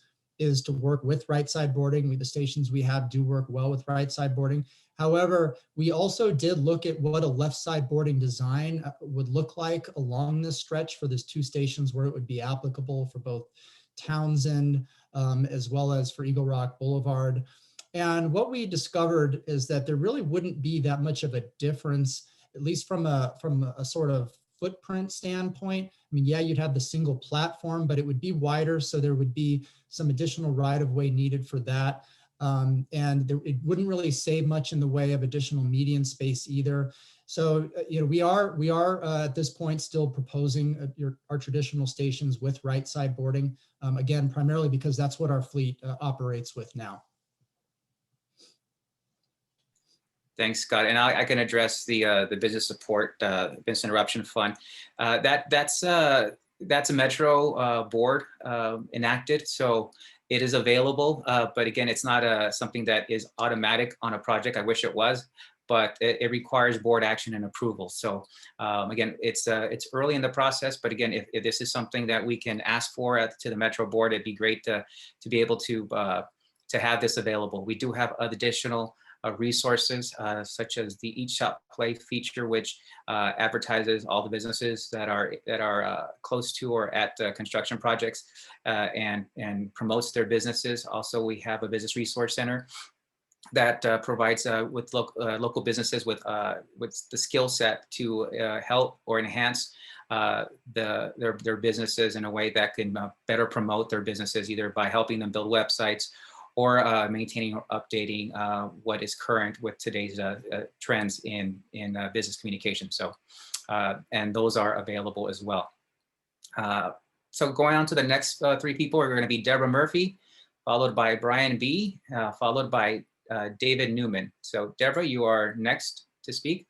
Speaker 2: to work with right side boarding. The stations we have do work well with right side boarding. However, we also did look at what a left side boarding design would look like along this stretch for these two stations where it would be applicable for both Townsend as well as for Eagle Rock Boulevard. And what we discovered is that there really wouldn't be that much of a difference, at least from a sort of footprint standpoint. I mean, yeah, you'd have the single platform, but it would be wider, so there would be some additional right-of-way needed for that. It wouldn't really save much in the way of additional median space either. So, we are at this point still proposing our traditional stations with right side boarding, again, primarily because that's what our fleet operates with now.
Speaker 1: Thanks, Scott. And I can address the business support, business interruption fund. That's a Metro board enacted, so it is available. But again, it's not something that is automatic on a project. I wish it was, but it requires board action and approval. So again, it's early in the process. But again, if this is something that we can ask for to the Metro board, it'd be great to be able to have this available. We do have additional resources such as the Eat Shop Play feature, which advertises all the businesses that are close to or at construction projects and promotes their businesses. Also, we have a business resource center that provides with local businesses with the skill set to help or enhance their businesses in a way that can better promote their businesses, either by helping them build websites or maintaining or updating what is current with today's trends in business communication. So, and those are available as well. So going on to the next three people are going to be Deborah Murphy, followed by Brian B., followed by David Newman. So Deborah, you are next to speak.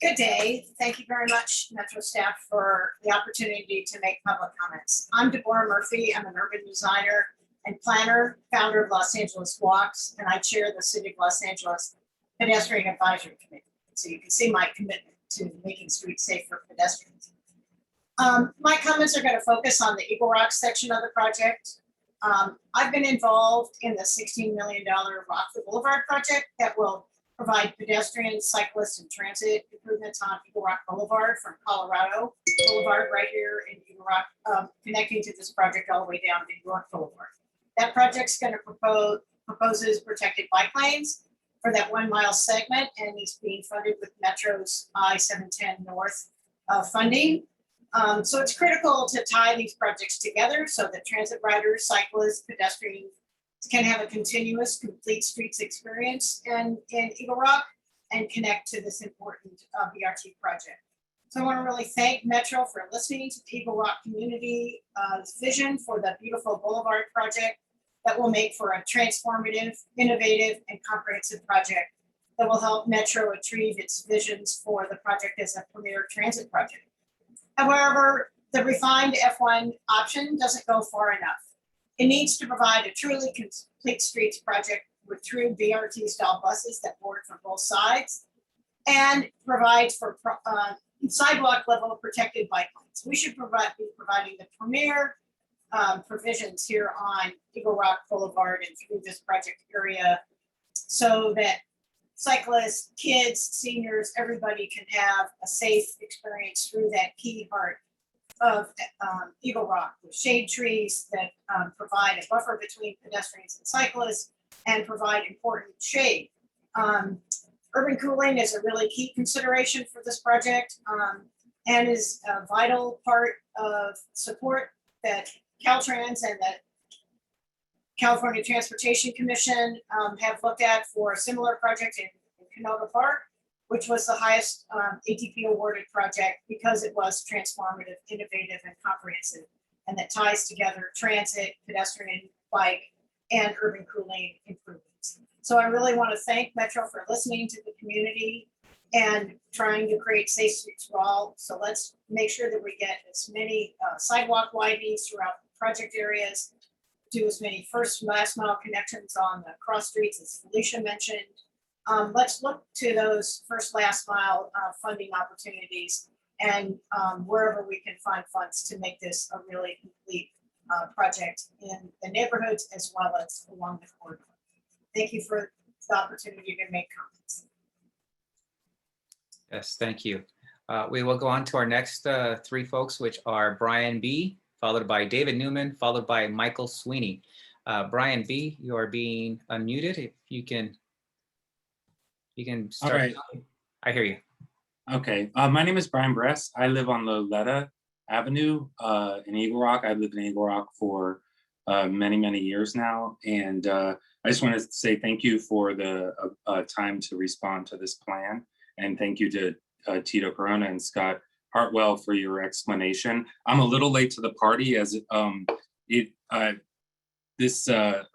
Speaker 8: Good day. Thank you very much, Metro staff, for the opportunity to make public comments. I'm Deborah Murphy. I'm an urban designer and planner, founder of Los Angeles Walks, and I chair the City of Los Angeles Pedestrian Advisory Committee. So you can see my commitment to making streets safe for pedestrians. My comments are going to focus on the Eagle Rock section of the project. I've been involved in the $16 million Rockville Boulevard project that will provide pedestrian, cyclist, and transit improvements on Eagle Rock Boulevard from Colorado Boulevard right here in Eagle Rock, connecting to this project all the way down to York Boulevard. That project's going to proposes protected bike lanes for that 1 mile segment, and is being funded with Metro's I-710 North funding. So it's critical to tie these projects together so that transit riders, cyclists, pedestrians can have a continuous, complete streets experience in Eagle Rock and connect to this important BRT project. So I want to really thank Metro for listening to the Eagle Rock community's vision for the beautiful Boulevard project that will make for a transformative, innovative, and comprehensive project that will help Metro achieve its visions for the project as a premier transit project. However, the refined F1 option doesn't go far enough. It needs to provide a truly complete streets project with true BRT style buses that board from both sides and provides for sidewalk level protected bike lanes. We should be providing the premier provisions here on Eagle Rock Boulevard and through this project area so that cyclists, kids, seniors, everybody can have a safe experience through that key part of Eagle Rock with shade trees that provide a buffer between pedestrians and cyclists and provide important shade. Urban cooling is a really key consideration for this project and is a vital part of support that Caltrans and the California Transportation Commission have looked at for a similar project in Canoga Park, which was the highest ATP awarded project because it was transformative, innovative, and comprehensive, and that ties together transit, pedestrian, bike, and urban cooling improvements. So I really want to thank Metro for listening to the community and trying to create safe streets for all. So let's make sure that we get as many sidewalk widenings throughout the project areas, do as many first and last mile connections on the cross streets as Felicia mentioned. Let's look to those first last mile funding opportunities and wherever we can find funds to make this a really complete project in the neighborhoods as well as along the corridor. Thank you for the opportunity to make comments.
Speaker 1: Yes, thank you. We will go on to our next three folks, which are Brian B., followed by David Newman, followed by Michael Sweeney. Brian B., you are being unmuted. If you can
Speaker 9: All
Speaker 1: start.
Speaker 9: right.
Speaker 1: I hear you.
Speaker 9: Okay. My name is Brian Bress. I live on Loletta Avenue in Eagle Rock. I've lived in Eagle Rock for many, many years now. And I just wanted to say thank you for the time to respond to this plan. And thank you to Tito Corona and Scott Hartwell for your explanation. I'm a little late to the party as this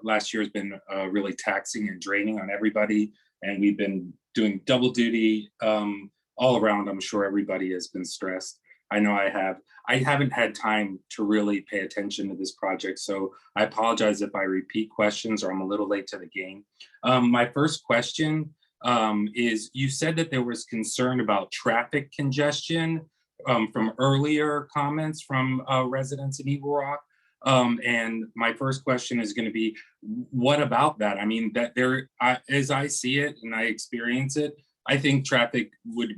Speaker 9: last year has been really taxing and draining on everybody. And we've been doing double duty all around. I'm sure everybody has been stressed. I know I have. I haven't had time to really pay attention to this project, so I apologize if I repeat questions or I'm a little late to the game. My first question is, you said that there was concern about traffic congestion from earlier comments from residents in Eagle Rock. And my first question is going to be, what about that? I mean, that as I see it and I experience it, I think traffic would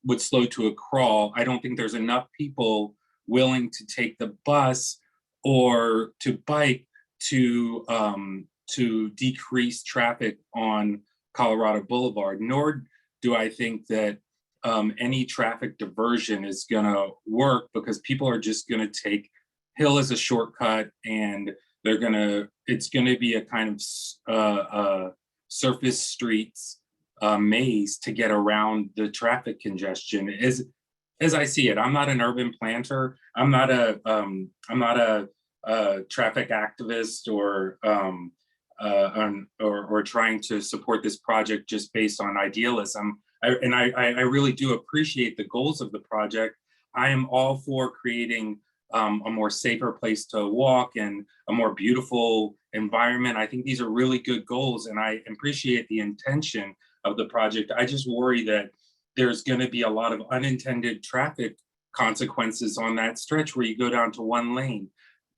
Speaker 9: would slow to a crawl. I don't think there's enough people willing to take the bus or to bike to decrease traffic on Colorado Boulevard, nor do I think that any traffic diversion is gonna work, because people are just gonna take Hill as a shortcut, and it's gonna be a kind of surface streets maze to get around the traffic congestion. As I see it, I'm not an urban planter. I'm not a traffic activist or trying to support this project just based on idealism. I really do appreciate the goals of the project. I am all for creating a more safer place to walk and a more beautiful environment. I think these are really good goals, and I appreciate the intention of the project. I just worry that there's going to be a lot of unintended traffic consequences on that stretch where you go down to one lane.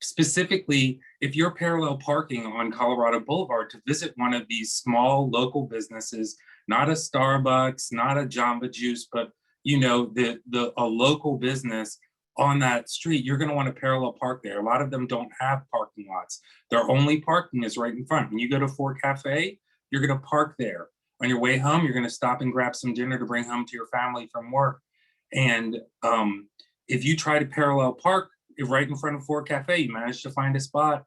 Speaker 9: Specifically, if you're parallel parking on Colorado Boulevard to visit one of these small local businesses, not a Starbucks, not a Jamba Juice, but a local business on that street, you're going to want to parallel park there. A lot of them don't have parking lots. Their only parking is right in front. When you go to Fort Cafe, you're going to park there. On your way home, you're going to stop and grab some dinner to bring home to your family from work. And if you try to parallel park right in front of Fort Cafe, you manage to find a spot,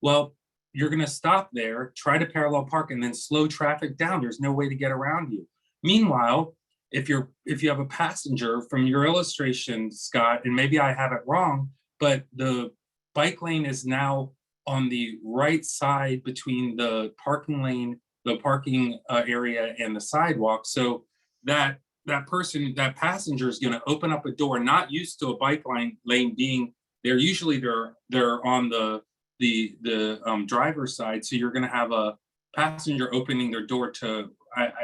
Speaker 9: well, you're going to stop there, try to parallel park, and then slow traffic down. There's no way to get around you. Meanwhile, if you have a passenger, from your illustration, Scott, and maybe I have it wrong, but the bike lane is now on the right side between the parking lane, the parking area, and the sidewalk. So that passenger is going to open up a door, not used to a bike lane being there. Usually they're on the driver's side. So you're going to have a passenger opening their door to,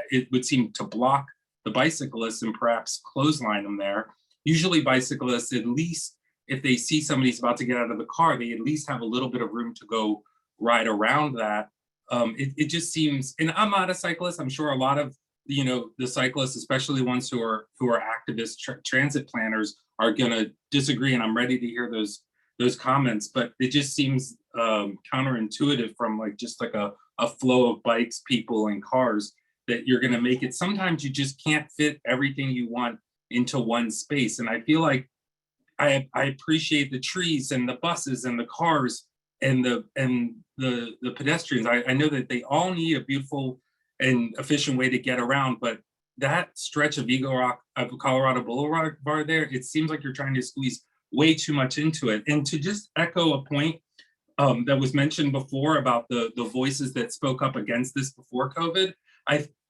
Speaker 9: it would seem, to block the bicyclists and perhaps clothesline them there. Usually bicyclists, at least if they see somebody's about to get out of the car, they at least have a little bit of room to go ride around that. It just seems, and I'm not a cyclist. I'm sure a lot of the cyclists, especially ones who are activist transit planners, are going to disagree, and I'm ready to hear those comments. But it just seems counterintuitive from just a flow of bikes, people, and cars, that you're going to make it. Sometimes you just can't fit everything you want into one space, and I feel like I appreciate the trees and the buses and the cars and the pedestrians. I know that they all need a beautiful and efficient way to get around, but that stretch of Eagle Rock, of Colorado Boulevard there, it seems like you're trying to squeeze way too much into it. And to just echo a point that was mentioned before about the voices that spoke up against this before COVID,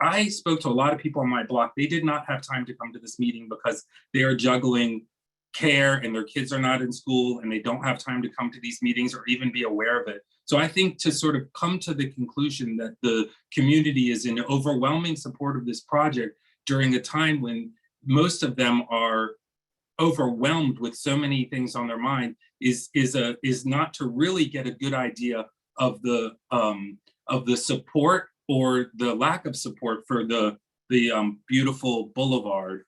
Speaker 9: I spoke to a lot of people on my block. They did not have time to come to this meeting because they are juggling care and their kids are not in school and they don't have time to come to these meetings or even be aware of it. So I think to sort of come to the conclusion that the community is in overwhelming support of this project during a time when most of them are overwhelmed with so many things on their mind is not to really get a good idea of the the support or the lack of support for the beautiful boulevard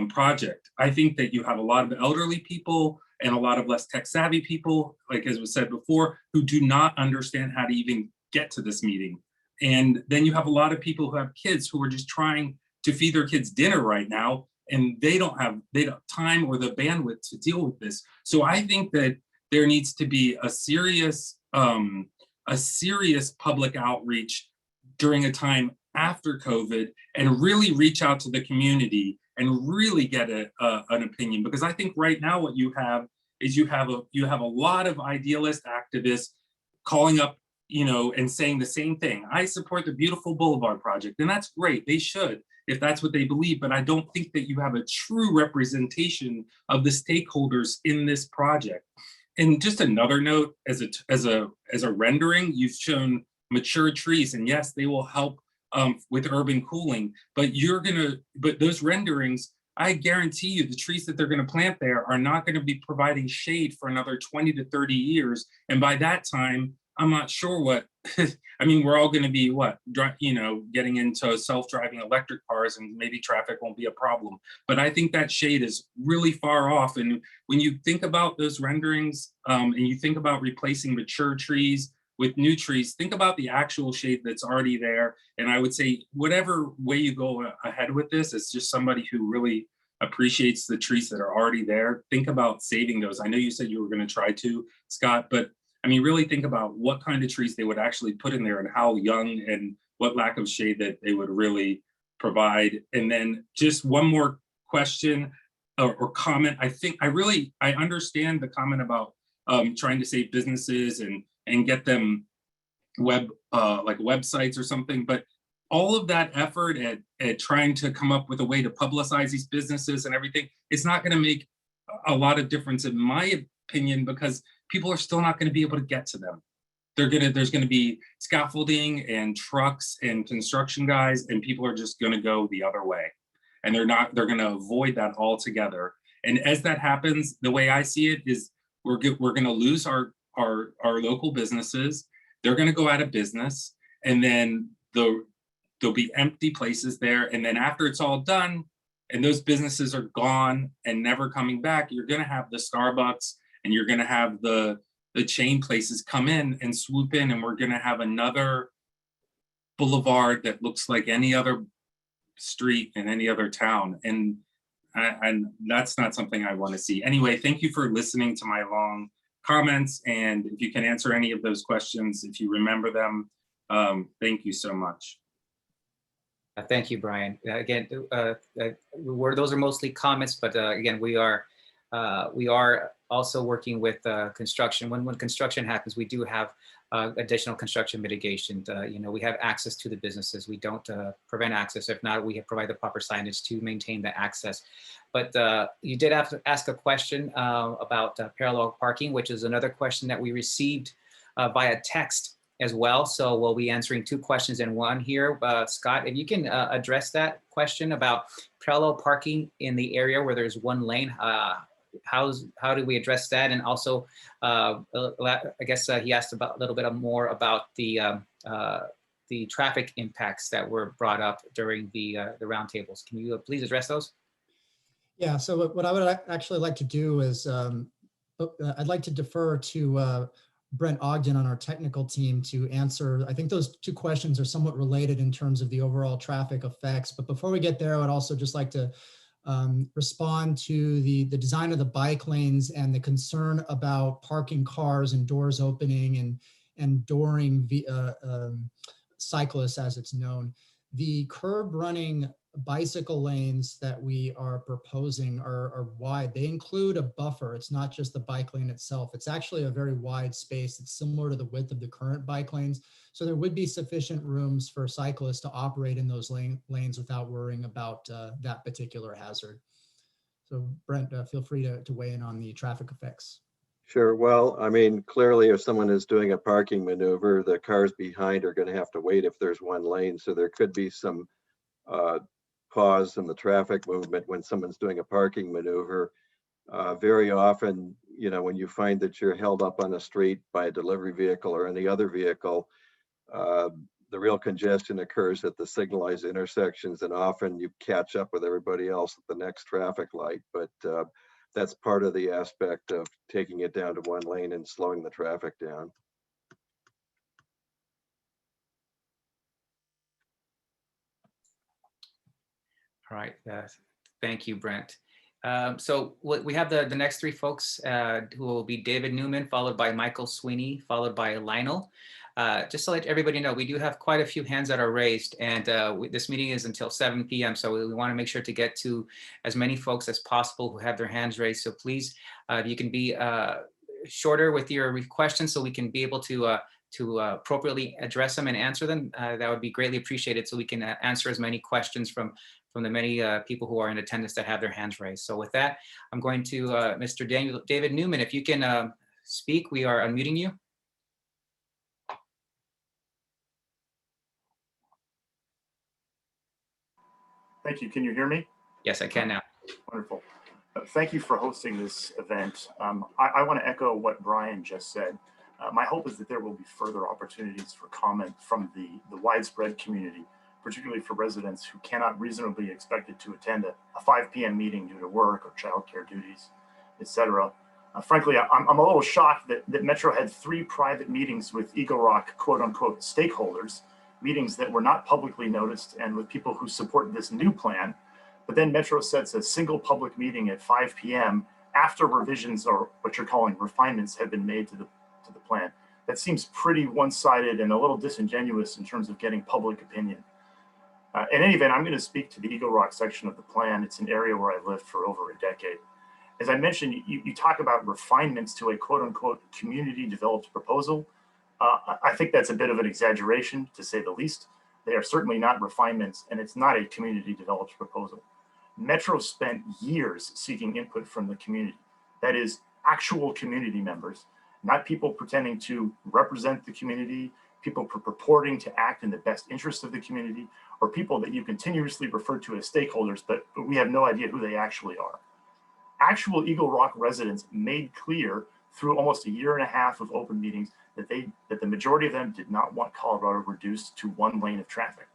Speaker 9: project. I think that you have a lot of elderly people and a lot of less tech savvy people, like as was said before, who do not understand how to even get to this meeting. And then you have a lot of people who have kids who are just trying to feed their kids dinner right now, and they don't have time or the bandwidth to deal with this. So I think that there needs to be a serious public outreach during a time after COVID, and really reach out to the community and really get an opinion. Because I think right now what you have is you have a lot of idealist activists calling up, and saying the same thing. I support the beautiful boulevard project, and that's great. They should, if that's what they believe. But I don't think that you have a true representation of the stakeholders in this project. And just another note, as a rendering, you've shown mature trees, and yes, they will help with urban cooling. But those renderings, I guarantee you, the trees that they're going to plant there are not going to be providing shade for another 20 to 30 years. And by that time, I'm not sure what, I mean, we're all going to be getting into self-driving electric cars, and maybe traffic won't be a problem. But I think that shade is really far off. And when you think about those renderings and you think about replacing mature trees with new trees, think about the actual shade that's already there. And I would say whatever way you go ahead with this, it's just somebody who really appreciates the trees that are already there. Think about saving those. I know you said you were going to try to, Scott, but I mean, really think about what kind of trees they would actually put in there and how young and what lack of shade that they would really provide. And then just one more question or comment. I understand the comment about trying to save businesses and get them like websites or something, but all of that effort at trying to come up with a way to publicize these businesses and everything, it's not going to make a lot of difference in my opinion, because people are still not going to be able to get to them. There's going to be scaffolding and trucks and construction guys, and people are just going to go the other way. And they're going to avoid that altogether. And as that happens, the way I see it is we're going to lose our local businesses. They're going to go out of business, and then there'll be empty places there. And then after it's all done and those businesses are gone and never coming back, you're going to have the Starbucks and you're going to have the chain places come in and swoop in, and we're going to have another boulevard that looks like any other street in any other town. And that's not something I want to see. Anyway, thank you for listening to my long comments. And if you can answer any of those questions, if you remember them, thank you so much.
Speaker 1: Thank you, Brian. Again, those are mostly comments, but again, we are also working with construction. When construction happens, we do have additional construction mitigation. We have access to the businesses. We don't prevent access. If not, we provide the proper signage to maintain the access. But you did have to ask a question about parallel parking, which is another question that we received via text as well. So we'll be answering two questions in one here. Scott, if you can address that question about parallel parking in the area where there's one lane, how do we address that? And also, I guess he asked about a little bit more about the traffic impacts that were brought up during the roundtables. Can you please address those?
Speaker 2: Yeah, so what I would actually like to do is I'd like to defer to Brent Ogden on our technical team to answer. I think those two questions are somewhat related in terms of the overall traffic effects. But before we get there, I would also just like to respond to the design of the bike lanes and the concern about parking cars and doors opening and dooring cyclists, as it's known. The curb running bicycle lanes that we are proposing are wide. They include a buffer. It's not just the bike lane itself. It's actually a very wide space. It's similar to the width of the current bike lanes. So there would be sufficient rooms for cyclists to operate in those lanes without worrying about that particular hazard. So Brent, feel free to weigh in on the traffic effects.
Speaker 10: Sure. Well, I mean, clearly if someone is doing a parking maneuver, the cars behind are going to have to wait if there's one lane. So there could be some pause in the traffic movement when someone's doing a parking maneuver. Very often, when you find that you're held up on the street by a delivery vehicle or any other vehicle, The real congestion occurs at the signalized intersections, and often you catch up with everybody else at the next traffic light. But that's part of the aspect of taking it down to one lane and slowing the traffic down.
Speaker 1: All right. Thank you, Brent. So we have the next three folks who will be David Newman, followed by Michael Sweeney, followed by Lionel. Just to let everybody know, we do have quite a few hands that are raised, and this meeting is until 7 p.m. So we want to make sure to get to as many folks as possible who have their hands raised. So please, you can be shorter with your questions so we can be able to appropriately address them and answer them. That would be greatly appreciated, so we can answer as many questions from the many people who are in attendance that have their hands raised. So with that, I'm going to Mr. David Newman. If you can speak, we are unmuting you.
Speaker 11: Thank you. Can you hear me?
Speaker 1: Yes, I can now.
Speaker 11: Wonderful. Thank you for hosting this event. I want to echo what Brian just said. My hope is that there will be further opportunities for comment from the widespread community, particularly for residents who cannot reasonably be expected to attend a 5 p.m. meeting due to work or childcare duties, etc. Frankly, I'm a little shocked that Metro had 3 private meetings with Eagle Rock, quote unquote, stakeholders, meetings that were not publicly noticed and with people who support this new plan. But then Metro sets a single public meeting at 5 p.m. after revisions, or what you're calling refinements, have been made to the plan. That seems pretty one-sided and a little disingenuous in terms of getting public opinion. In any event, I'm going to speak to the Eagle Rock section of the plan. It's an area where I've lived for over a decade. As I mentioned, you talk about refinements to a quote-unquote community developed proposal. I think that's a bit of an exaggeration, to say the least. They are certainly not refinements, and it's not a community developed proposal. Metro spent years seeking input from the community. That is, actual community members, not people pretending to represent the community, people purporting to act in the best interest of the community, or people that you continuously refer to as stakeholders, but we have no idea who they actually are. Actual Eagle Rock residents made clear through almost a year and a half of open meetings that the majority of them did not want Colorado reduced to 1 lane of traffic.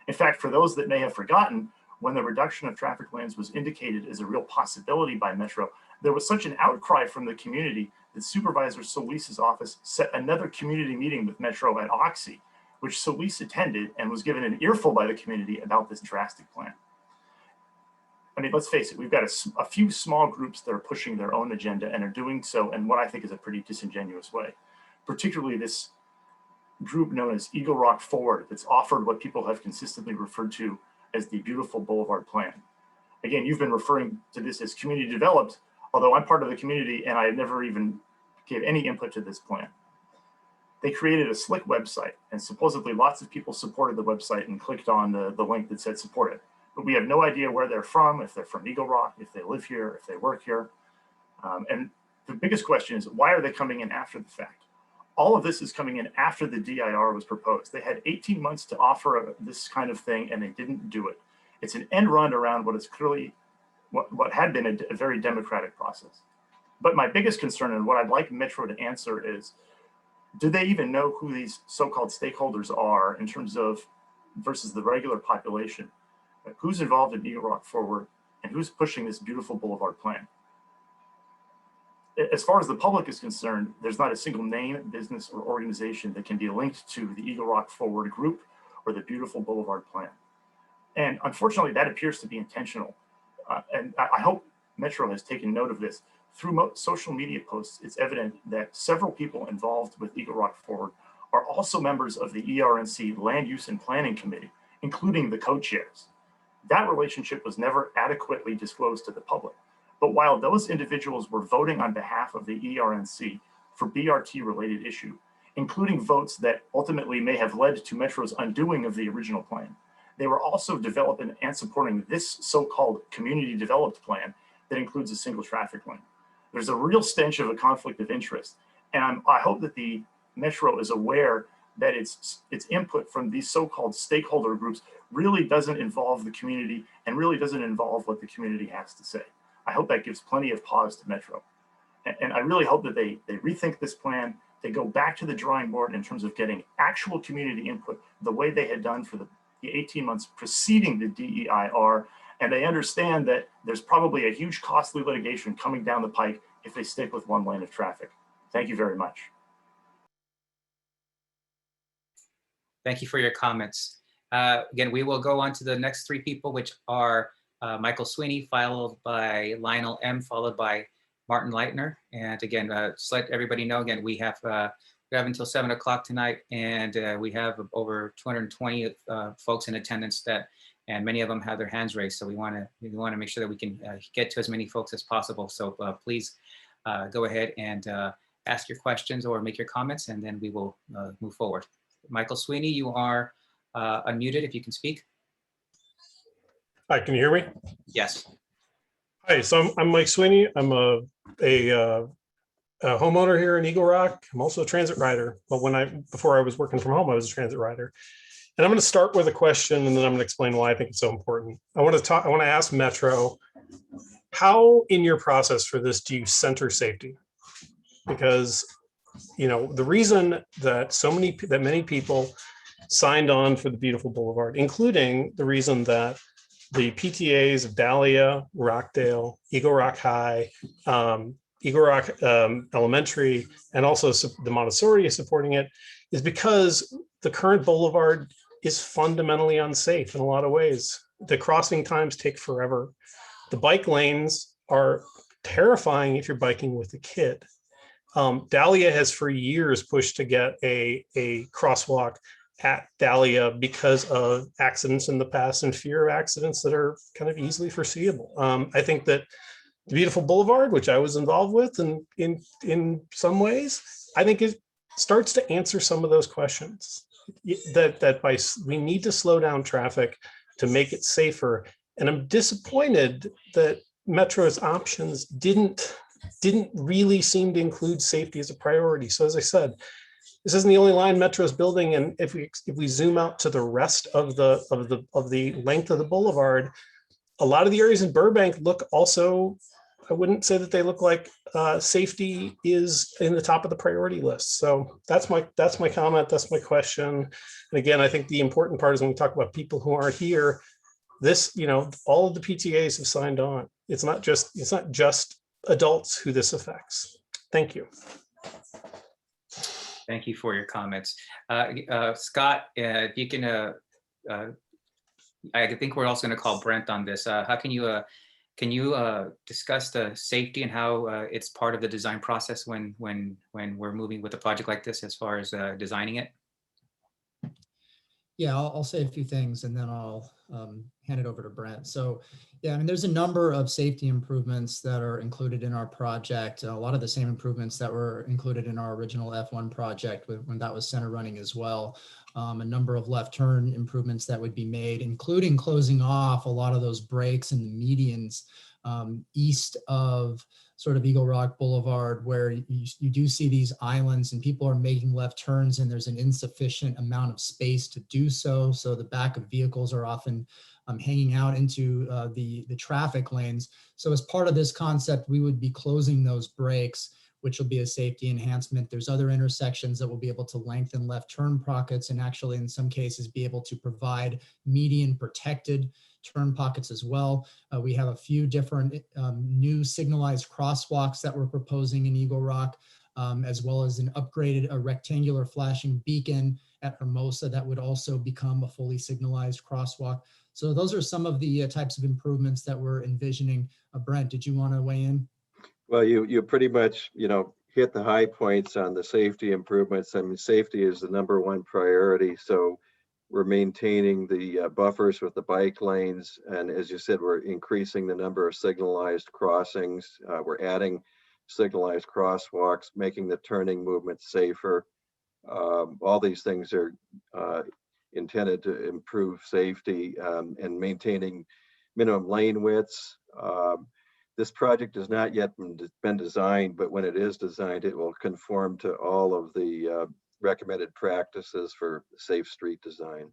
Speaker 11: In fact, for those that may have forgotten, when the reduction of traffic lanes was indicated as a real possibility by Metro, there was such an outcry from the community that Supervisor Solis's office set another community meeting with Metro at Oxy, which Solis attended and was given an earful by the community about this drastic plan. I mean, let's face it, we've got a few small groups that are pushing their own agenda and are doing so in what I think is a pretty disingenuous way, particularly this group known as Eagle Rock Forward that's offered what people have consistently referred to as the Beautiful Boulevard Plan. Again, you've been referring to this as community developed, although I'm part of the community and I never even gave any input to this plan. They created a slick website, and supposedly lots of people supported the website and clicked on the link that said support it. But we have no idea where they're from, if they're from Eagle Rock, if they live here, if they work here. And the biggest question is, why are they coming in after the fact? All of this is coming in after the DIR was proposed. They had 18 months to offer this kind of thing, and they didn't do it. It's an end run around what is clearly what had been a very democratic process. But my biggest concern, and what I'd like Metro to answer, is, do they even know who these so-called stakeholders are in terms of versus the regular population? Who's involved in Eagle Rock Forward, and who's pushing this Beautiful Boulevard Plan? As far as the public is concerned, there's not a single name, business, or organization that can be linked to the Eagle Rock Forward group or the Beautiful Boulevard Plan. And unfortunately, that appears to be intentional. And I hope Metro has taken note of this. Through social media posts, it's evident that several people involved with Eagle Rock Forward are also members of the ERNC Land Use and Planning Committee, including the co-chairs. That relationship was never adequately disclosed to the public. But while those individuals were voting on behalf of the ERNC for BRT-related issue, including votes that ultimately may have led to Metro's undoing of the original plan, they were also developing and supporting this so-called community developed plan that includes a single traffic lane. There's a real stench of a conflict of interest. And I hope that the Metro is aware that its input from these so-called stakeholder groups really doesn't involve the community and really doesn't involve what the community has to say. I hope that gives plenty of pause to Metro. And I really hope that they rethink this plan, They go back to the drawing board in terms of getting actual community input the way they had done for the 18 months preceding the DEIR. And they understand that there's probably a huge costly litigation coming down the pike if they stick with one lane of traffic. Thank you very much.
Speaker 1: Thank you for your comments. Again, we will go on to the next three people, which are Michael Sweeney, followed by Lionel M., followed by Martin Leitner. And again, just let everybody know, again, we have until 7 o'clock tonight, and we have over 220 folks in attendance and many of them have their hands raised. So we want to make sure that we can get to as many folks as possible. So please go ahead and ask your questions or make your comments, and then we will move forward. Michael Sweeney, you are unmuted if you can speak.
Speaker 12: Hi, can you hear me?
Speaker 1: Yes.
Speaker 12: Hi, so I'm Mike Sweeney. I'm a homeowner here in Eagle Rock. I'm also a transit rider. But before I was working from home, I was a transit rider. And I'm going to start with a question, and then I'm going to explain why I think it's so important. I want to ask Metro, how in your process for this do you center safety? Because the reason that many people signed on for the beautiful boulevard, including the reason that the PTAs of Dahlia, Rockdale, Eagle Rock High, Eagle Rock Elementary, and also the Montessori is supporting it, is because the current boulevard is fundamentally unsafe in a lot of ways. The crossing times take forever. The bike lanes are terrifying if you're biking with a kid. Dahlia has for years pushed to get a crosswalk at Dahlia because of accidents in the past and fear of accidents that are kind of easily foreseeable. I think that the beautiful boulevard, which I was involved with and in some ways, I think it starts to answer some of those questions. We need to slow down traffic to make it safer. And I'm disappointed that Metro's options didn't really seem to include safety as a priority. So as I said, this isn't the only line Metro's building, and if we zoom out to the rest of the length of the boulevard, a lot of the areas in Burbank look also, I wouldn't say that they look like safety is in the top of the priority list. So that's my comment, that's my question. And again, I think the important part is when we talk about people who aren't here, this, all of the PTAs have signed on. It's not just adults who this affects. Thank you.
Speaker 1: Thank you for your comments. Scott, if you can, I think we're also going to call Brent on this. How can you discuss the safety and how it's part of the design process when we're moving with a project like this as far as designing it?
Speaker 2: Yeah, I'll say a few things and then I'll hand it over to Brent. So yeah, there's a number of safety improvements that are included in our project. A lot of the same improvements that were included in our original F1 project when that was center running as well. A number of left turn improvements that would be made, including closing off a lot of those breaks and the medians east of sort of Eagle Rock Boulevard, where you do see these islands and people are making left turns and there's an insufficient amount of space to do so. So the back of vehicles are often hanging out into the traffic lanes. So as part of this concept, we would be closing those breaks, which will be a safety enhancement. There's other intersections that will be able to lengthen left turn pockets and actually in some cases be able to provide median protected turn pockets as well. We have a few different new signalized crosswalks that we're proposing in Eagle Rock, as well as a rectangular flashing beacon at Hermosa that would also become a fully signalized crosswalk. So those are some of the types of improvements that we're envisioning. Brent, did you want to weigh in?
Speaker 10: Well, you pretty much, hit the high points on the safety improvements. I mean, safety is the #1 priority. So we're maintaining the buffers with the bike lanes. And as you said, we're increasing the number of signalized crossings. We're adding signalized crosswalks, making the turning movement safer. All these things are intended to improve safety and maintaining minimum lane widths. This project has not yet been designed, but when it is designed, it will conform to all of the recommended practices for safe street design.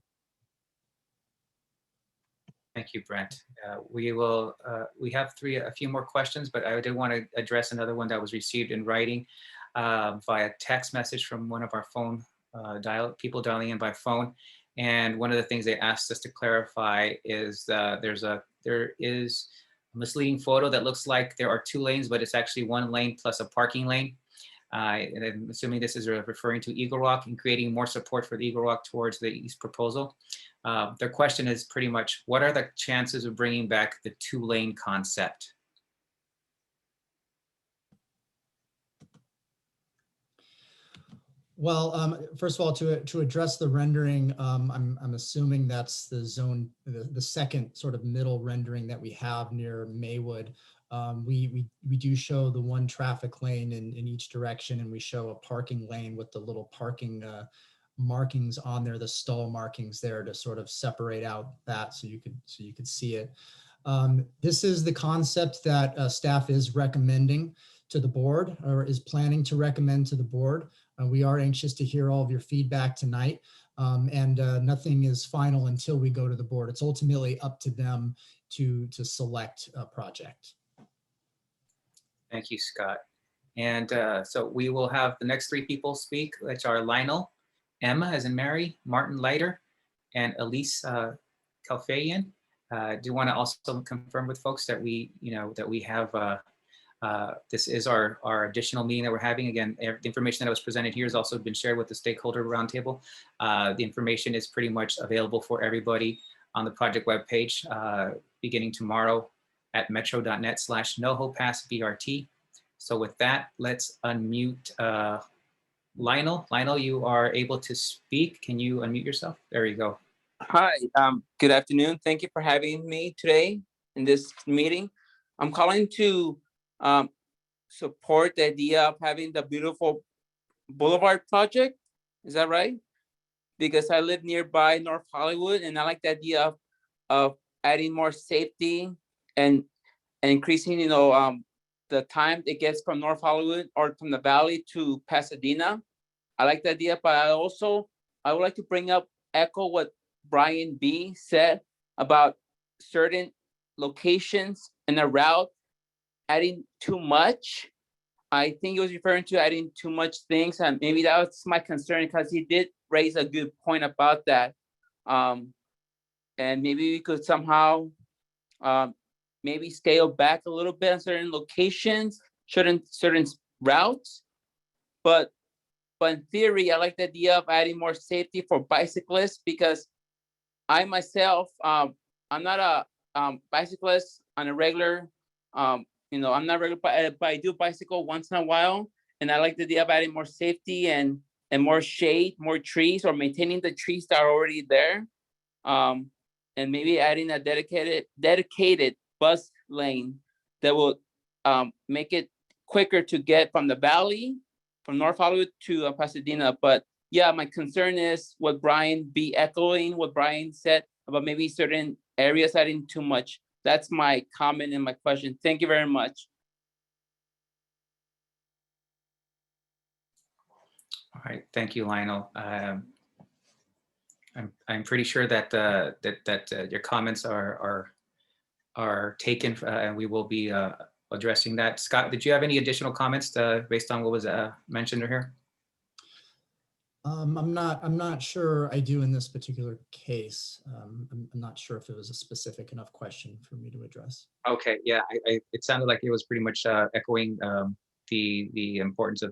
Speaker 1: Thank you, Brent. We have a few more questions, but I did want to address another one that was received in writing. via text message from one of our phone people dialing in by phone. And one of the things they asked us to clarify is there is a misleading photo that looks like there are 2 lanes, but it's actually 1 lane plus a parking lane. And I'm assuming this is referring to Eagle Rock and creating more support for the Eagle Rock towards the east proposal. Their question is pretty much, what are the chances of bringing back the 2-lane concept?
Speaker 2: Well, first of all, to address the rendering, I'm assuming that's the zone, the second sort of middle rendering that we have near Maywood. We do show the 1 traffic lane in each direction, and we show a parking lane with the little parking markings on there, the stall markings there to sort of separate out that so you could see it. This is the concept that staff is recommending to the board, or is planning to recommend to the board. We are anxious to hear all of your feedback tonight, and nothing is final until we go to the board. It's ultimately up to them to select a project.
Speaker 1: Thank you, Scott. And so we will have the next 3 people speak, which are Lionel, Emma as in Mary, Martin Leiter, and Elise Kalfayan. Do you want to also confirm with folks that we have this is our additional meeting that we're having. Again, the information that was presented here has also been shared with the stakeholder roundtable. The information is pretty much available for everybody on the project webpage beginning tomorrow at metro.net/NoHo-BRT. So with that, let's unmute Lionel. Lionel, you are able to speak. Can you unmute yourself? There you go.
Speaker 13: Hi, good afternoon. Thank you for having me today in this meeting. I'm calling to support the idea of having the beautiful Boulevard project. Is that right? Because I live nearby North Hollywood, and I like the idea of adding more safety and increasing, the time it gets from North Hollywood or from the valley to Pasadena. I like the idea, but I would like to echo what Brian B said about certain locations in a route adding too much. I think he was referring to adding too much things, and maybe that was my concern, because he did raise a good point about that. And maybe we could somehow maybe scale back a little bit on certain locations, certain routes. But in theory, I like the idea of adding more safety for bicyclists, because I myself, I'm not a bicyclist on a regular, I'm not regular, but I do bicycle once in a while. And I like the idea of adding more safety and more shade, more trees, or maintaining the trees that are already there. And maybe adding a dedicated bus lane that will make it quicker to get from the valley, from North Hollywood to Pasadena. But yeah, my concern is what Brian B echoing what Brian said about maybe certain areas adding too much. That's my comment and my question. Thank you very much.
Speaker 1: All right, thank you, Lionel. I'm pretty sure that your comments are taken, and we will be addressing that. Scott, did you have any additional comments based on what was mentioned here?
Speaker 2: I'm not sure I do in this particular case. I'm not sure if it was a specific enough question for me to address.
Speaker 1: Okay, yeah, it sounded like it was pretty much echoing the importance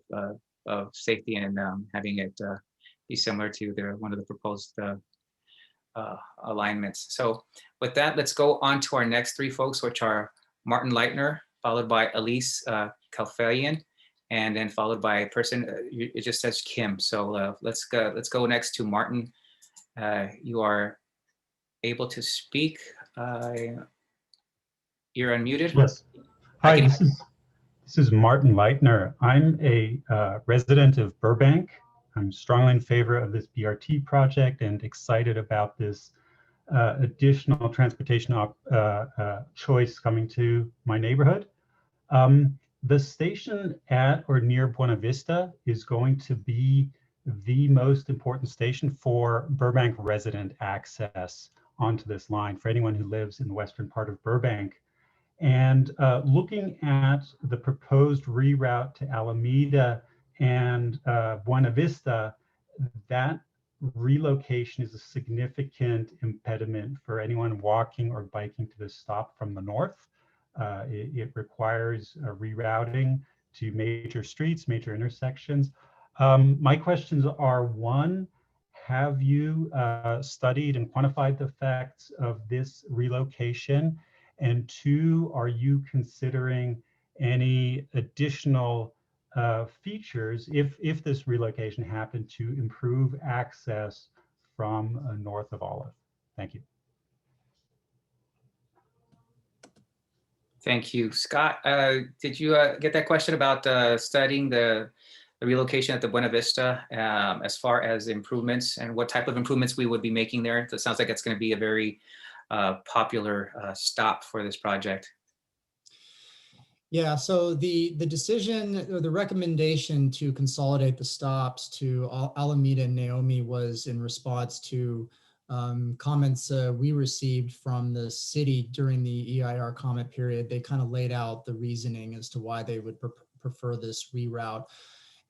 Speaker 1: of safety and having it be similar to one of the proposed alignments. So with that, let's go on to our next 3 folks, which are Martin Leitner, followed by Elise Kalfayan, and then followed by a person, it just says Kim. So let's go next to Martin. You are able to speak. You're unmuted.
Speaker 14: Yes. Hi, this is Martin Leitner. I'm a resident of Burbank. I'm strongly in favor of this BRT project and excited about this additional transportation choice coming to my neighborhood. The station at or near Buena Vista is going to be the most important station for Burbank resident access onto this line for anyone who lives in the western part of Burbank. And looking at the proposed reroute to Alameda and Buena Vista, that relocation is a significant impediment for anyone walking or biking to the stop from the north. It requires a rerouting to major streets, major intersections. My questions are, one, have you studied and quantified the effects of this relocation? And two, are you considering any additional features if this relocation happened to improve access from north of Olive? Thank you.
Speaker 1: Thank you. Scott, did you get that question about studying the relocation at the Buena Vista as far as improvements and what type of improvements we would be making there? It sounds like it's going to be a very popular stop for this project.
Speaker 2: Yeah, so the decision or the recommendation to consolidate the stops to Alameda and Naomi was in response to comments we received from the city during the EIR comment period. They kind of laid out the reasoning as to why they would prefer this reroute.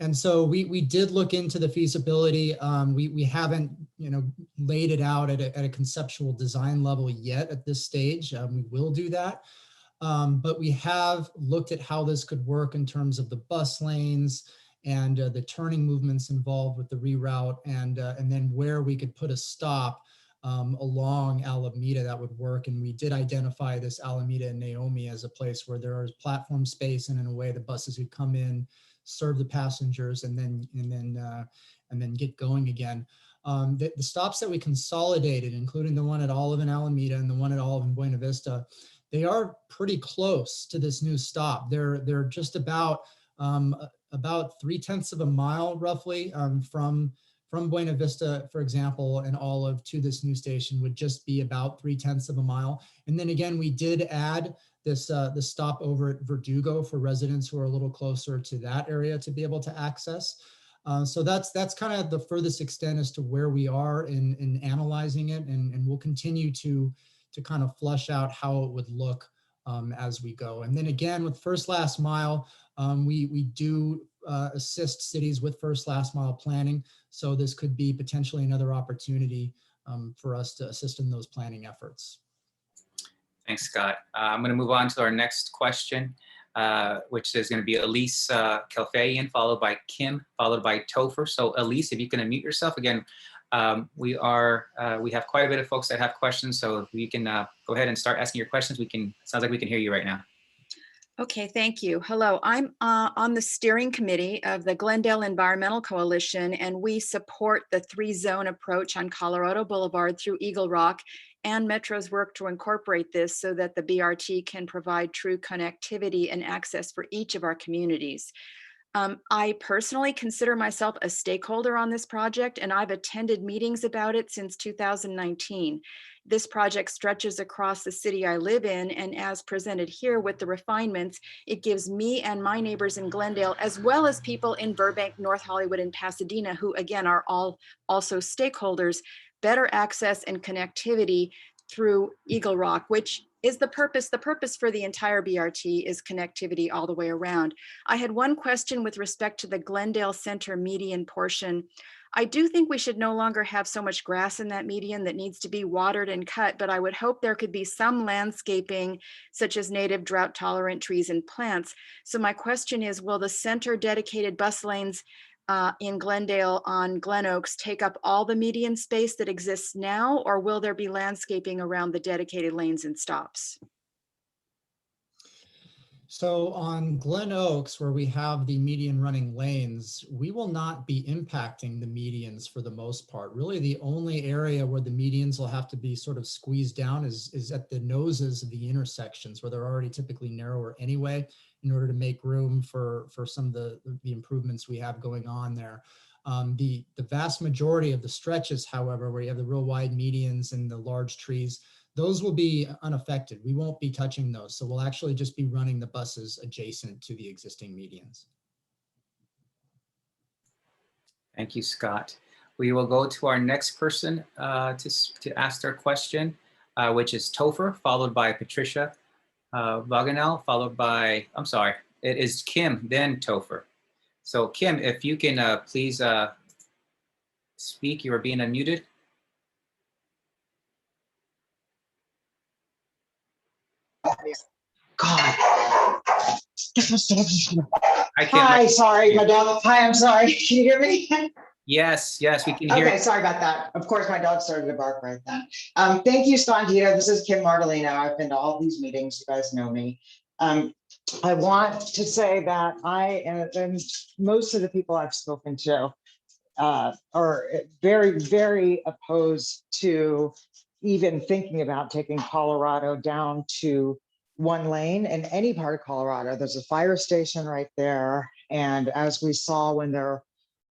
Speaker 2: And so we did look into the feasibility. We haven't, laid it out at a conceptual design level yet at this stage. We will do that. But we have looked at how this could work in terms of the bus lanes and the turning movements involved with the reroute, and then where we could put a stop along Alameda that would work. And we did identify this Alameda and Naomi as a place where there is platform space, and in a way the buses would come in, serve the passengers, and then get going again. The stops that we consolidated, including the one at Olive and Alameda and the one at Olive and Buena Vista, they are pretty close to this new stop. They're just about 3/10 of a mile roughly from Buena Vista, for example, and Olive to this new station would just be about 3/10 of a mile. And then again, we did add this the stop over at Verdugo for residents who are a little closer to that area to be able to access. So that's kind of the furthest extent as to where we are in analyzing it, and we'll continue to kind of flush out how it would look as we go. And then again, with first last mile, we do assist cities with first last mile planning. So this could be potentially another opportunity for us to assist in those planning efforts.
Speaker 1: Thanks, Scott. I'm going to move on to our next question, which is going to be Elise Kelfayan, followed by Kim, followed by Topher. So Elise, if you can unmute yourself again. We have quite a bit of folks that have questions, so if you can go ahead and start asking your questions. Sounds like we can hear you right now.
Speaker 15: Okay, thank you. Hello, I'm on the steering committee of the Glendale Environmental Coalition, and we support the 3-zone approach on Colorado Boulevard through Eagle Rock and Metro's work to incorporate this so that the BRT can provide true connectivity and access for each of our communities. I personally consider myself a stakeholder on this project, and I've attended meetings about it since 2019. This project stretches across the city I live in, and as presented here with the refinements, it gives me and my neighbors in Glendale, as well as people in Burbank, North Hollywood, and Pasadena, who again are all also stakeholders, better access and connectivity through Eagle Rock, which is the purpose. The purpose for the entire BRT is connectivity all the way around. I had one question with respect to the Glendale Center median portion. I do think we should no longer have so much grass in that median that needs to be watered and cut, but I would hope there could be some landscaping, such as native drought tolerant trees and plants. So my question is, will the center dedicated bus lanes in Glendale on Glen Oaks take up all the median space that exists now, or will there be landscaping around the dedicated lanes and stops?
Speaker 2: So on Glen Oaks, where we have the median running lanes, we will not be impacting the medians for the most part. Really, the only area where the medians will have to be sort of squeezed down is at the noses of the intersections, where they're already typically narrower anyway, in order to make room for some of the improvements we have going on there. The vast majority of the stretches, however, where you have the real wide medians and the large trees, those will be unaffected. We won't be touching those. So we'll actually just be running the buses adjacent to the existing medians.
Speaker 1: Thank you, Scott. We will go to our next person to ask their question, which is Topher, followed by Patricia Vaganel, followed by, I'm sorry, it is Kim, then Topher. So Kim, if you can please speak, you are being unmuted.
Speaker 16: God.
Speaker 1: Hi, Kim.
Speaker 16: Hi, sorry, my dog. Hi, I'm sorry. Can you hear me?
Speaker 1: Yes, yes, we can hear.
Speaker 16: Okay, sorry about that. Of course, my dog started to bark right then. Thank you, Scott and Tito. This is Kim Martellino. I've been to all these meetings. You guys know me. I want to say that I and most of the people I've spoken to are very, very opposed to even thinking about taking Colorado down to one lane in any part of Colorado. There's a fire station right there. And as we saw when there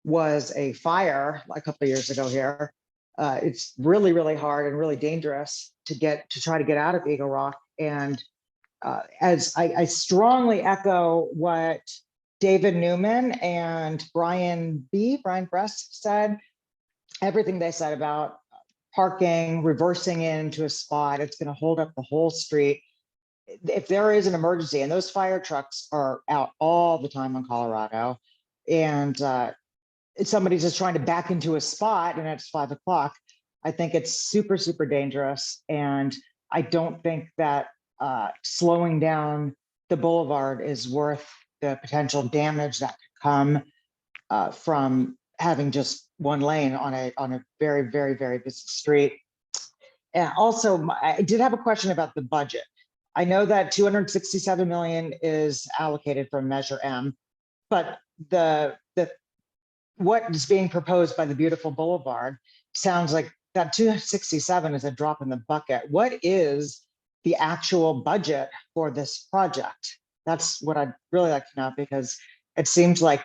Speaker 16: was a fire a couple of years ago here, it's really, really hard and really dangerous to try to get out of Eagle Rock. And as I strongly echo what David Newman and Brian Brest said, everything they said about parking, reversing into a spot, it's going to hold up the whole street. If there is an emergency, and those fire trucks are out all the time in Colorado, and somebody's just trying to back into a spot and it's 5 o'clock, I think it's super, super dangerous. And I don't think that slowing down the boulevard is worth the potential damage that could come from having just one lane on a very, very, very busy street. And also, I did have a question about the budget. I know that 267 million is allocated from Measure M, but what is being proposed by the beautiful boulevard sounds like that 267 is a drop in the bucket. What is the actual budget for this project? That's what I'd really like to know, because it seems like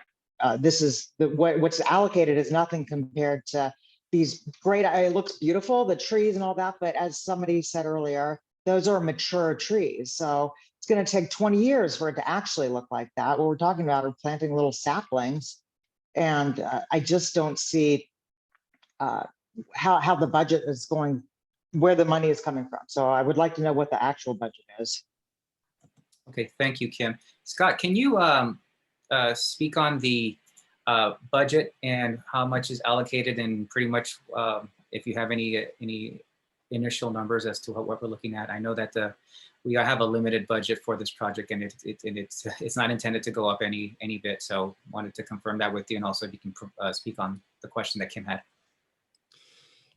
Speaker 16: this is what's allocated is nothing compared to these great, it looks beautiful, the trees and all that, but as somebody said earlier, those are mature trees. So it's going to take 20 years for it to actually look like that. What we're talking about are planting little saplings. And I just don't see how the budget is going, where the money is coming from. So I would like to know what the actual budget is.
Speaker 1: Okay, thank you, Kim. Scott, can you speak on the budget and how much is allocated, and pretty much if you have any initial numbers as to what we're looking at? I know that we have a limited budget for this project, and it's not intended to go up any bit. So wanted to confirm that with you, and also if you can speak on the question that Kim had.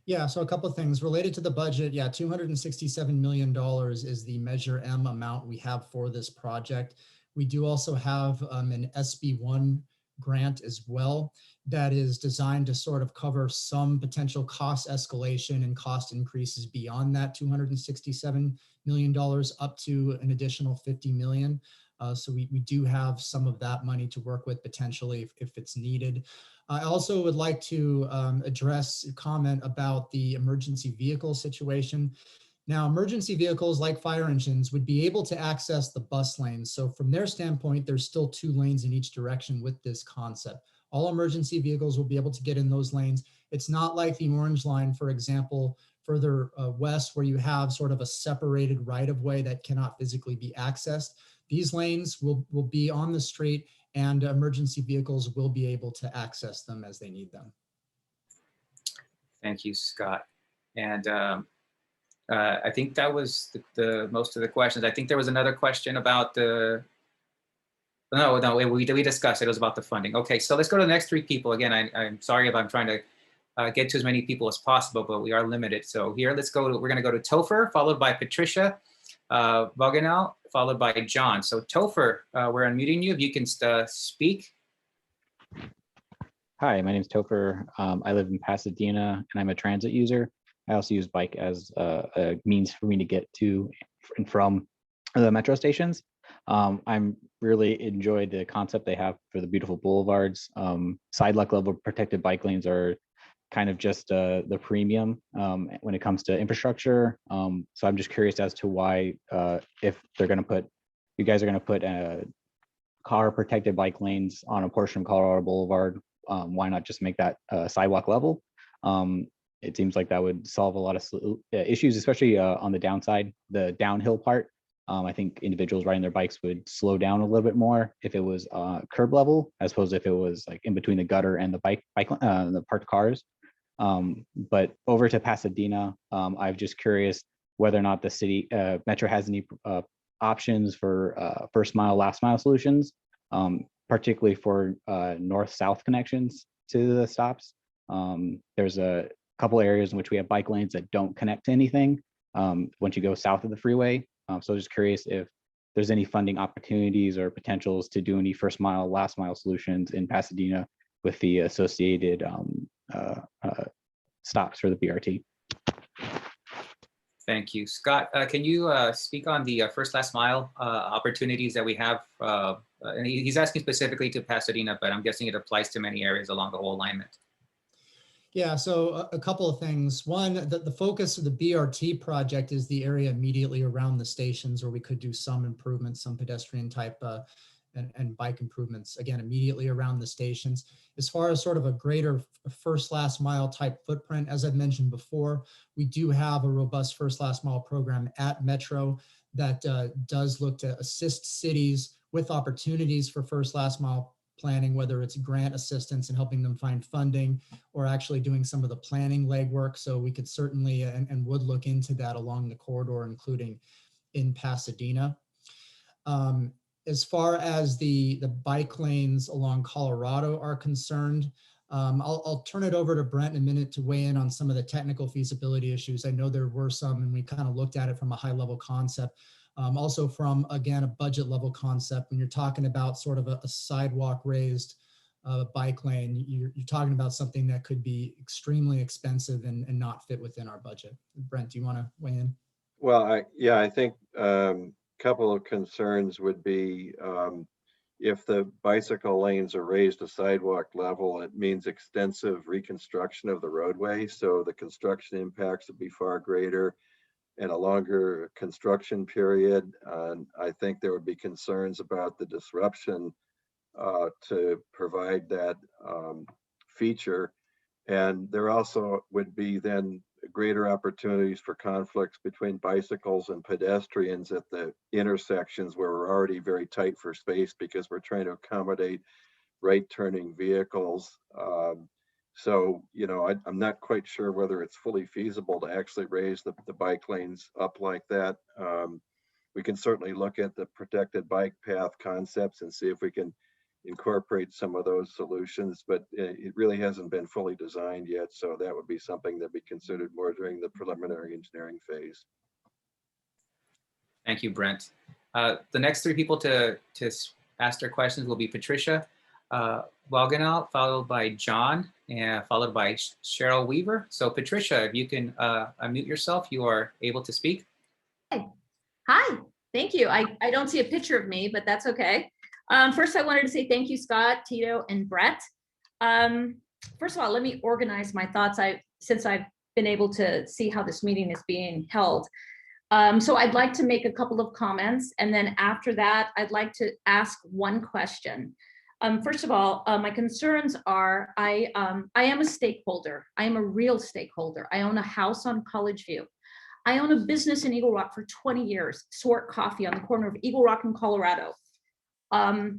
Speaker 2: Yeah, so a couple of things related to the budget. Yeah, $267 million is the Measure M amount we have for this project. We do also have an SB1 grant as well that is designed to sort of cover some potential cost escalation and cost increases beyond that $267 million up to an additional 50 million. So we do have some of that money to work with potentially if it's needed. I also would like to address a comment about the emergency vehicle situation. Now, emergency vehicles like fire engines would be able to access the bus lanes. So from their standpoint, there's still 2 lanes in each direction with this concept. All emergency vehicles will be able to get in those lanes. It's not like the Orange Line, for example, further west, where you have sort of a separated right-of-way that cannot physically be accessed. These lanes will be on the street, and emergency vehicles will be able to access them as they need them.
Speaker 1: Thank you, Scott. And I think that was the most of the questions. I think there was another question about the, no, we discussed it. It was about the funding. Okay, so let's go to the next 3 people. Again, I'm sorry if I'm trying to get to as many people as possible, but we are limited. So here, we're gonna go to Topher, followed by Patricia Vaganel, followed by John. So Topher, we're unmuting you. If you can speak.
Speaker 17: Hi, my name is Topher. I live in Pasadena, and I'm a transit user. I also use bike as a means for me to get to and from the metro stations. I'm really enjoyed the concept they have for the beautiful boulevards. Sidewalk level protected bike lanes are kind of just the premium when it comes to infrastructure. So I'm just curious as to why, if they're going to put, you guys are going to put car protected bike lanes on a portion of Colorado Boulevard. Why not just make that sidewalk level? It seems like that would solve a lot of issues, especially on the downside, the downhill part. I think individuals riding their bikes would slow down a little bit more if it was curb level, as opposed to if it was like in between the gutter and the the parked cars. But over to Pasadena, I'm just curious whether or not the city Metro has any options for first mile, last mile solutions, particularly for north-south connections to the stops. There's a couple areas in which we have bike lanes that don't connect to anything once you go south of the freeway. So just curious if there's any funding opportunities or potentials to do any first mile, last mile solutions in Pasadena with the associated stops for the BRT.
Speaker 1: Thank you. Scott, can you speak on the first last mile opportunities that we have? And he's asking specifically to Pasadena, but I'm guessing it applies to many areas along the whole alignment.
Speaker 2: Yeah, so a couple of things. One, the focus of the BRT project is the area immediately around the stations where we could do some improvements, some pedestrian type and bike improvements, again, immediately around the stations. As far as sort of a greater first last mile type footprint, as I've mentioned before, we do have a robust first last mile program at Metro that does look to assist cities with opportunities for first last mile planning, whether it's grant assistance and helping them find funding or actually doing some of the planning legwork. So we could certainly and would look into that along the corridor, including in Pasadena. As far as the bike lanes along Colorado are concerned, I'll turn it over to Brent in a minute to weigh in on some of the technical feasibility issues. I know there were some, and we kind of looked at it from a high level concept. Also from, again, a budget level concept, when you're talking about sort of a sidewalk raised bike lane, you're talking about something that could be extremely expensive and not fit within our budget. Brent, do you want to weigh in?
Speaker 10: Well, I think couple of concerns would be if the bicycle lanes are raised to sidewalk level, it means extensive reconstruction of the roadway. So the construction impacts would be far greater and a longer construction period. I think there would be concerns about the disruption to provide that feature. And there also would be then greater opportunities for conflicts between bicycles and pedestrians at the intersections where we're already very tight for space because we're trying to accommodate right turning vehicles. So, you know, I'm not quite sure whether it's fully feasible to actually raise the bike lanes up like that. We can certainly look at the protected bike path concepts and see if we can incorporate some of those solutions, but it really hasn't been fully designed yet. So that would be something that be considered more during the preliminary engineering phase.
Speaker 1: Thank you, Brent. The next three people to ask their questions will be Patricia Walgenau, followed by John, and followed by Cheryl Weaver. So Patricia, if you can unmute yourself, you are able to speak.
Speaker 18: Hi, thank you. I don't see a picture of me, but that's okay. First, I wanted to say thank you, Scott, Tito, and Brett. First of all, let me organize my thoughts since I've been able to see how this meeting is being held. So I'd like to make a couple of comments, and then after that, I'd like to ask one question. First of all, my concerns are I am a stakeholder. I am a real stakeholder. I own a house on College View. I own a business in Eagle Rock for 20 years, Swart Coffee on the corner of Eagle Rock and Colorado. I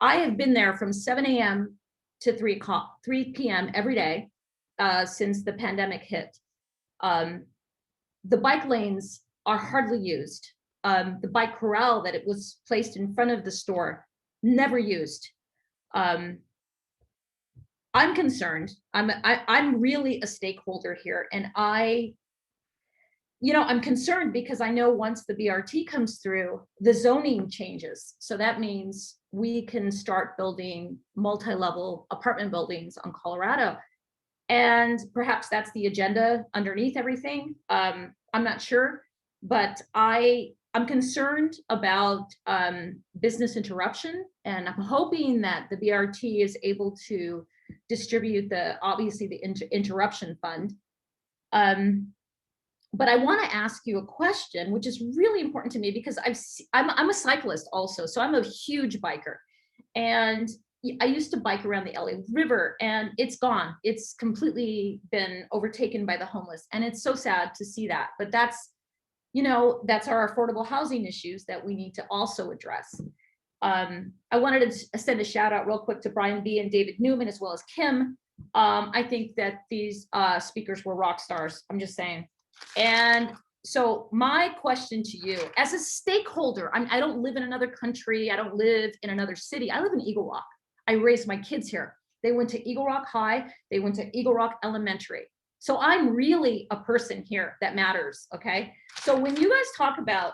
Speaker 18: have been there from 7 a.m. to 3 p.m. every day since the pandemic hit. The bike lanes are hardly used. The bike corral that it was placed in front of the store, never used. I'm concerned. I'm really a stakeholder here, and I'm concerned because I know once the BRT comes through, the zoning changes. So that means we can start building multi-level apartment buildings on Colorado. And perhaps that's the agenda underneath everything. I'm not sure, but I'm concerned about business interruption, and I'm hoping that the BRT is able to distribute obviously the interruption fund. But I want to ask you a question, which is really important to me because I'm a cyclist also, so I'm a huge biker, and I used to bike around the LA River, and it's gone. It's completely been overtaken by the homeless, and it's so sad to see that. But that's that's our affordable housing issues that we need to also address. I wanted to send a shout out real quick to Brian B. and David Newman, as well as Kim. I think that these speakers were rock stars. I'm just saying. And so my question to you, as a stakeholder, I don't live in another country. I don't live in another city. I live in Eagle Rock. I raised my kids here. They went to Eagle Rock High. They went to Eagle Rock Elementary. So I'm really a person here that matters, okay? So when you guys talk about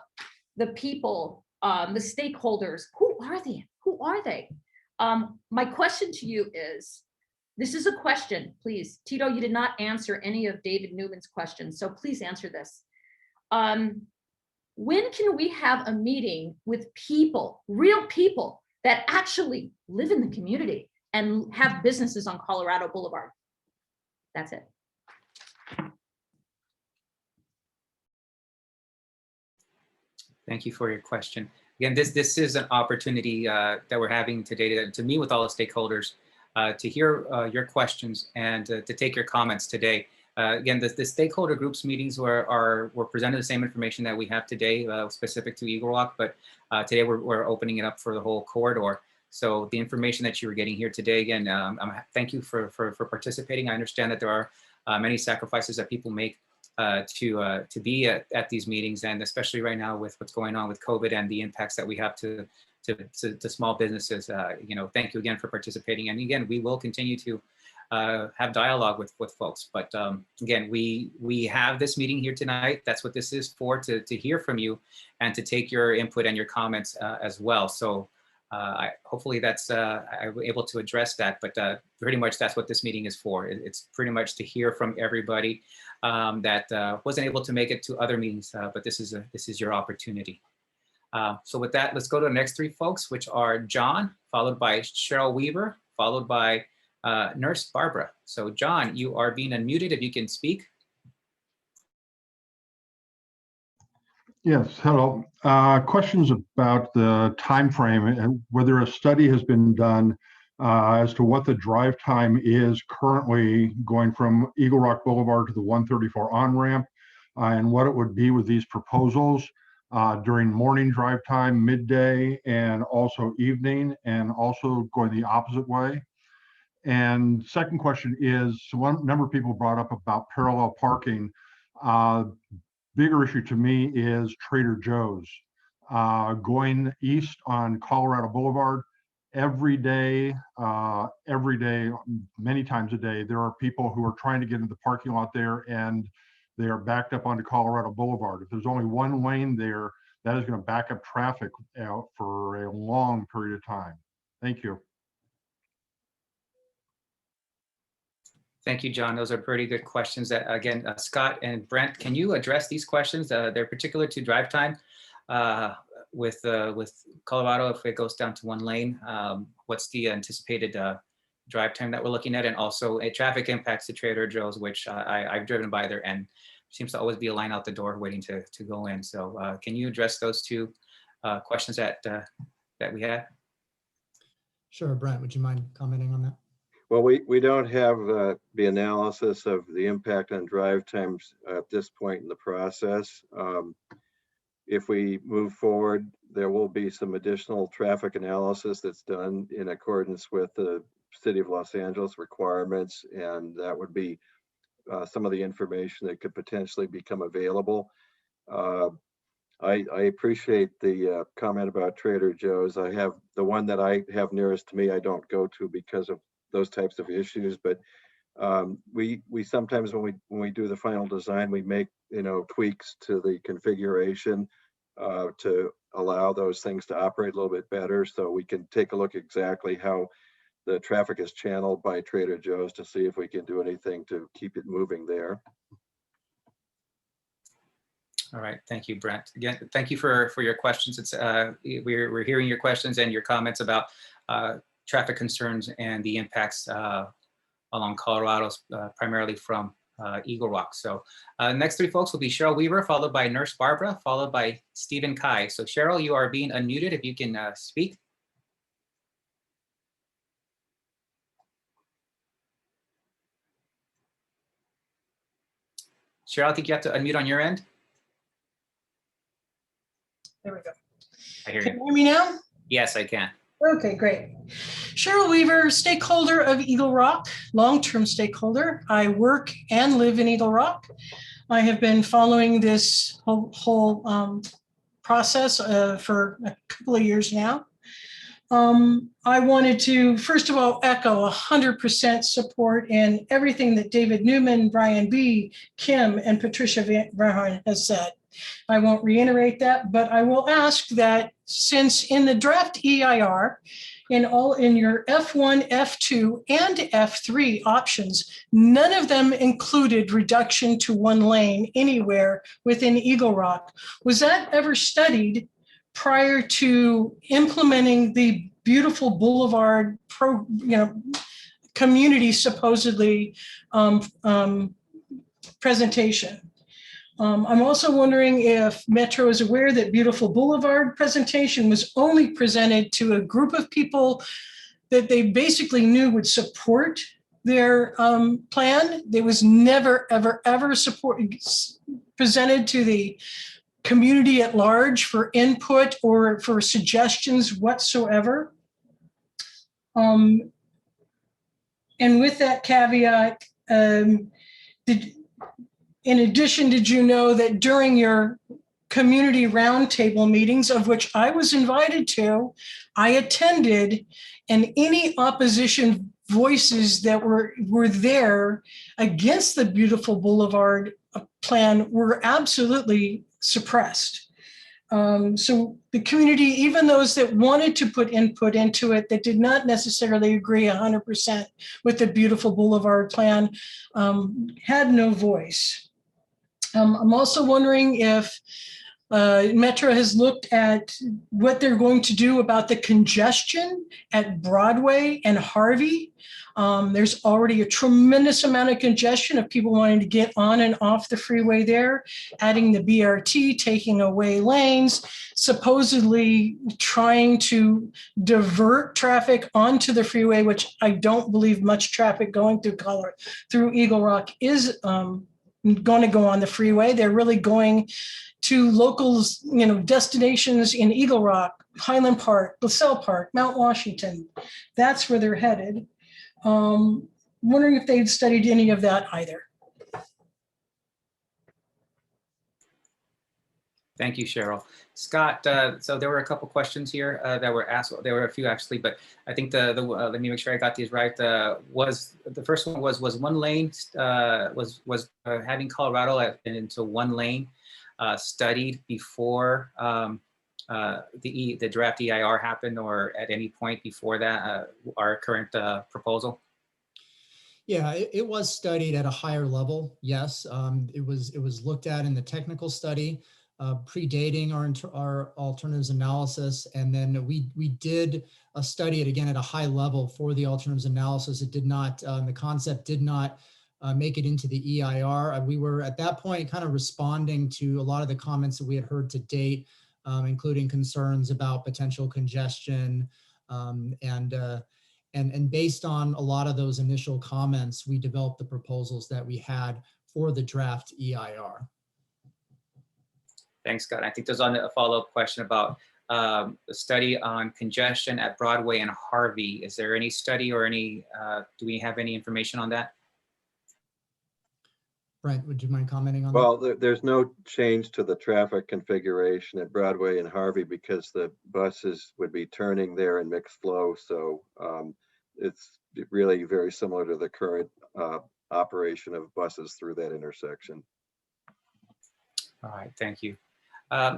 Speaker 18: the people, the stakeholders, who are they? Who are they? My question to you is, this is a question, please. Tito, you did not answer any of David Newman's questions, so please answer this. When can we have a meeting with people, real people that actually live in the community and have businesses on Colorado Boulevard? That's it.
Speaker 1: Thank you for your question. Again, this is an opportunity that we're having today to meet with all the stakeholders, to hear your questions and to take your comments today. Again, the stakeholder groups meetings were presented the same information that we have today, specific to Eagle Rock, but today we're opening it up for the whole corridor. So the information that you were getting here today, again, thank you for participating. I understand that there are many sacrifices that people make to be at these meetings, and especially right now with what's going on with COVID and the impacts that we have to small businesses. Thank you again for participating. And again, we will continue to have dialogue with folks. But again, we have this meeting here tonight. That's what this is for, to hear from you and to take your input and your comments as well. So hopefully that's I'm able to address that, but pretty much that's what this meeting is for. It's pretty much to hear from everybody that wasn't able to make it to other meetings, but this is your opportunity. So with that, let's go to the next three folks, which are John, followed by Cheryl Weaver, followed by Nurse Barbara. So John, you are being unmuted if you can speak.
Speaker 19: Yes, hello. Questions about the time frame and whether a study has been done as to what the drive time is currently going from Eagle Rock Boulevard to the 134 on-ramp, and what it would be with these proposals during morning drive time, midday, and also evening, and also going the opposite way. And second question is, one number of people brought up about parallel parking. Bigger issue to me is Trader Joe's. Going east on Colorado Boulevard, every day, many times a day, there are people who are trying to get into the parking lot there, and they are backed up onto Colorado Boulevard. If there's only one lane there, that is going to back up traffic for a long period of time. Thank you.
Speaker 1: Thank you, John. Those are pretty good questions. That again, Scott and Brent, can you address these questions? They're particular to drive time with Colorado. If it goes down to one lane, what's the anticipated drive time that we're looking at, and also traffic impacts to Trader Joe's, which I've driven by there and seems to always be a line out the door waiting to go in. So can you address those two questions that we had?
Speaker 2: Sure, Brent, would you mind commenting on that?
Speaker 10: Well, we don't have the analysis of the impact on drive times at this point in the process. If we move forward, there will be some additional traffic analysis that's done in accordance with the City of Los Angeles requirements, and that would be some of the information that could potentially become available. I appreciate the comment about Trader Joe's. I have the one that I have nearest to me, I don't go to because of those types of issues, but we sometimes when we do the final design, we make tweaks to the configuration to allow those things to operate a little bit better, so we can take a look exactly how the traffic is channeled by Trader Joe's to see if we can do anything to keep it moving there.
Speaker 1: All right, thank you, Brent. Again, thank you for your questions. It's we're hearing your questions and your comments about traffic concerns and the impacts along Colorado, primarily from Eagle Rock. So next three folks will be Cheryl Weaver, followed by Nurse Barbara, followed by Stephen Kai. So Cheryl, you are being unmuted if you can speak. Cheryl, I think you have to unmute on your end.
Speaker 20: There we go.
Speaker 1: I hear
Speaker 20: Can
Speaker 1: you.
Speaker 20: you hear me now?
Speaker 1: Yes, I can.
Speaker 20: Okay, great. Cheryl Weaver, stakeholder of Eagle Rock, long-term stakeholder. I work and live in Eagle Rock. I have been following this whole process for a couple of years now. I wanted to, first of all, echo 100% support in everything that David Newman, Brian B., Kim, and Patricia Verheyen has said. I won't reiterate that, but I will ask that since in the draft EIR, in your F1, F2, and F3 options, none of them included reduction to one lane anywhere within Eagle Rock. Was that ever studied prior to implementing the beautiful boulevard community supposedly presentation? I'm also wondering if Metro is aware that Beautiful Boulevard presentation was only presented to a group of people that they basically knew would support their plan. It was never, ever, ever presented to the community at large for input or for suggestions whatsoever. And with that caveat, in addition, did you know that during your community roundtable meetings, of which I was invited to, I attended, and any opposition voices that were there against the Beautiful Boulevard plan were absolutely suppressed. So the community, even those that wanted to put input into it, that did not necessarily agree 100% with the Beautiful Boulevard plan, had no voice. I'm also wondering if Metro has looked at what they're going to do about the congestion at Broadway and Harvey. There's already a tremendous amount of congestion of people wanting to get on and off the freeway there, adding the BRT, taking away lanes, supposedly trying to divert traffic onto the freeway, which I don't believe much traffic going through Eagle Rock is going to go on the freeway. They're really going to locals, destinations in Eagle Rock, Highland Park, LaSalle Park, Mount Washington. That's where they're headed. Wondering if they'd studied any of that either.
Speaker 1: Thank you, Cheryl. Scott, so there were a couple questions here that were asked. There were a few actually, but I think let me make sure I got these right. Was the first one was one lane was having Colorado into one lane studied before the draft EIR happened, or at any point before that, our current proposal?
Speaker 2: Yeah, it was studied at a higher level. Yes, it was looked at in the technical study, predating our alternatives analysis, and then we did study it again at a high level for the alternatives analysis. It did not, the concept did not make it into the EIR. We were at that point kind of responding to a lot of the comments that we had heard to date, including concerns about potential congestion, and based on a lot of those initial comments, we developed the proposals that we had for the draft EIR.
Speaker 1: Thanks, Scott. I think there's a follow-up question about the study on congestion at Broadway and Harvey. Is there any study or any, do we have any information on that?
Speaker 2: Brent, would you mind commenting on that?
Speaker 10: Well, there's no change to the traffic configuration at Broadway and Harvey because the buses would be turning there in mixed flow. So it's really very similar to the current operation of buses through that intersection.
Speaker 1: All right, thank you.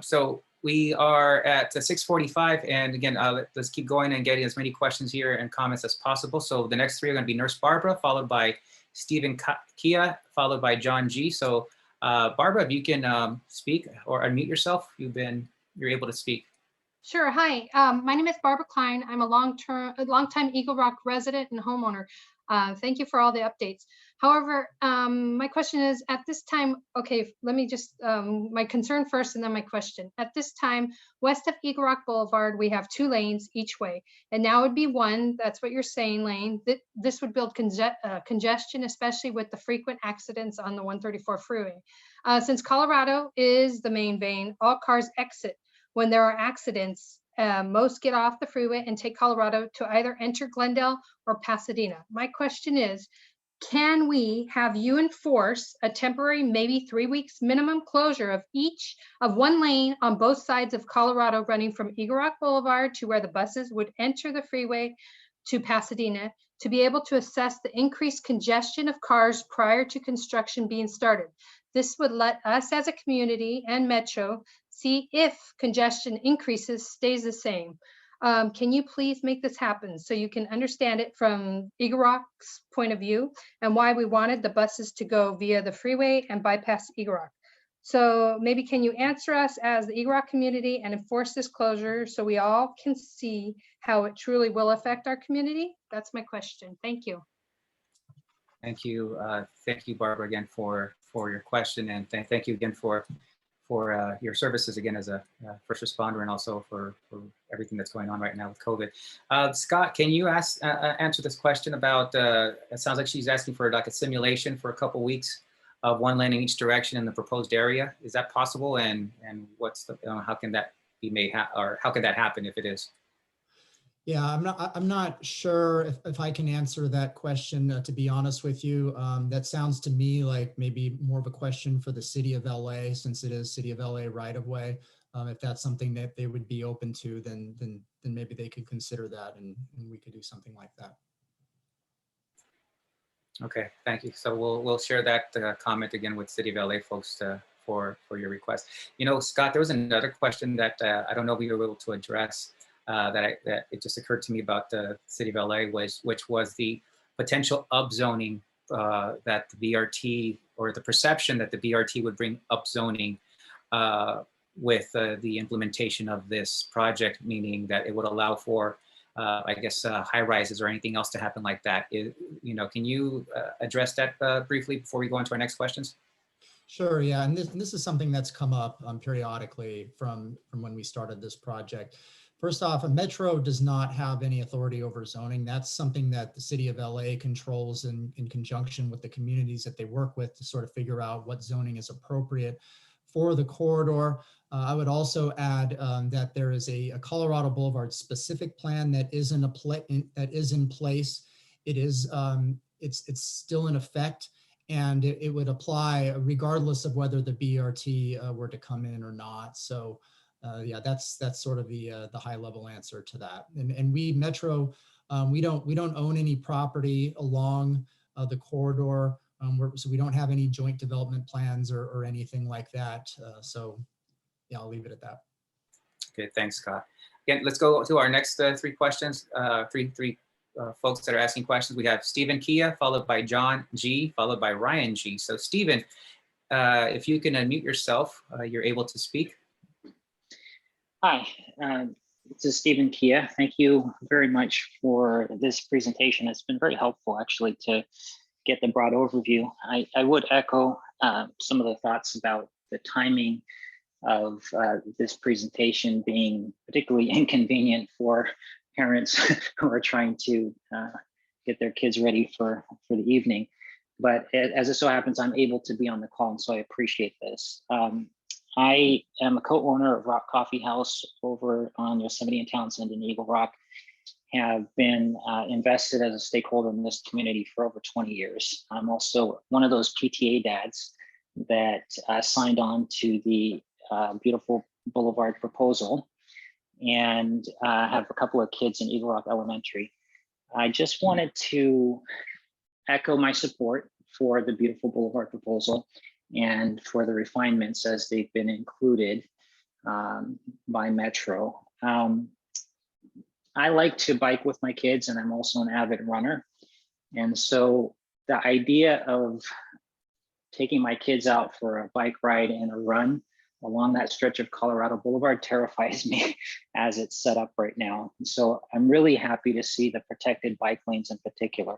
Speaker 1: So we are at 6:45, and again, let's keep going and getting as many questions here and comments as possible. So the next three are going to be Nurse Barbara, followed by Stephen Kia, followed by John G. So Barbara, if you can speak or unmute yourself, you're able to speak.
Speaker 21: Sure. Hi, my name is Barbara Klein. I'm a longtime Eagle Rock resident and homeowner. Thank you for all the updates. However, my question is at this time, okay, let me just, my concern first and then my question. At this time, west of Eagle Rock Boulevard, we have 2 lanes each way, and now it'd be 1, that's what you're saying, lane. This would build congestion, especially with the frequent accidents on the 134 freeway. Since Colorado is the main vein, all cars exit when there are accidents, most get off the freeway and take Colorado to either enter Glendale or Pasadena. My question is, can we have you enforce a temporary, maybe 3 weeks minimum closure of one lane on both sides of Colorado, running from Eagle Rock Boulevard to where the buses would enter the freeway to Pasadena, to be able to assess the increased congestion of cars prior to construction being started? This would let us as a community and Metro see if congestion increases, stays the same. Can you please make this happen so you can understand it from Eagle Rock's point of view and why we wanted the buses to go via the freeway and bypass Eagle Rock? So maybe can you answer us as the Eagle Rock community and enforce this closure so we all can see how it truly will affect our community? That's my question. Thank you.
Speaker 1: Thank you. Thank you, Barbara, again for your question, and thank you again for your services again as a first responder, and also for everything that's going on right now with COVID. Scott, can you answer this question about, it sounds like she's asking for like a simulation for a couple weeks of one lane in each direction in the proposed area. Is that possible? And what's the, how can that be made, or how can that happen if it is?
Speaker 2: Yeah, I'm not sure if I can answer that question, to be honest with you. That sounds to me like maybe more of a question for the city of LA, since it is city of LA right of way. If that's something that they would be open to, then maybe they could consider that, and we could do something like that.
Speaker 1: Okay, thank you. So we'll share that comment again with City of LA folks for your request. You know, Scott, there was another question that I don't know if we were able to address. That it just occurred to me about the City of LA, which was the potential upzoning that the BRT, or the perception that the BRT would bring upzoning with the implementation of this project, meaning that it would allow for, I guess, high rises or anything else to happen like that. You know, can you address that briefly before we go on to our next questions?
Speaker 2: Sure, yeah, and this is something that's come up periodically from when we started this project. First off, Metro does not have any authority over zoning. That's something that the city of LA controls in conjunction with the communities that they work with to sort of figure out what zoning is appropriate for the corridor. I would also add that there is a Colorado Boulevard specific plan that is in place. It is it's still in effect, and it would apply regardless of whether the BRT were to come in or not. So. Yeah, that's sort of the high level answer to that. And we Metro, we don't own any property along the corridor, so we don't have any joint development plans or anything like that. So yeah, I'll leave it at that.
Speaker 1: Okay, thanks, Scott. Again, let's go to our next three questions. Three folks that are asking questions. We have Stephen Kia, followed by John G, followed by Ryan G. So Stephen, if you can unmute yourself, you're able to speak.
Speaker 3: Hi, this is Stephen Kia. Thank you very much for this presentation. It's been very helpful actually to get the broad overview. I would echo some of the thoughts about the timing of this presentation being particularly inconvenient for parents who are trying to get their kids ready for the evening. But as it so happens, I'm able to be on the call, and so I appreciate this. I am a co-owner of Rock Coffee House over on Yosemite and Townsend in Eagle Rock. Have been invested as a stakeholder in this community for over 20 years. I'm also one of those PTA dads that signed on to the beautiful Boulevard proposal, and have a couple of kids in Eagle Rock Elementary. I just wanted to echo my support for the beautiful Boulevard proposal and for the refinements as they've been included by Metro. I like to bike with my kids, and I'm also an avid runner. And so the idea of taking my kids out for a bike ride and a run along that stretch of Colorado Boulevard terrifies me as it's set up right now. And so I'm really happy to see the protected bike lanes in particular.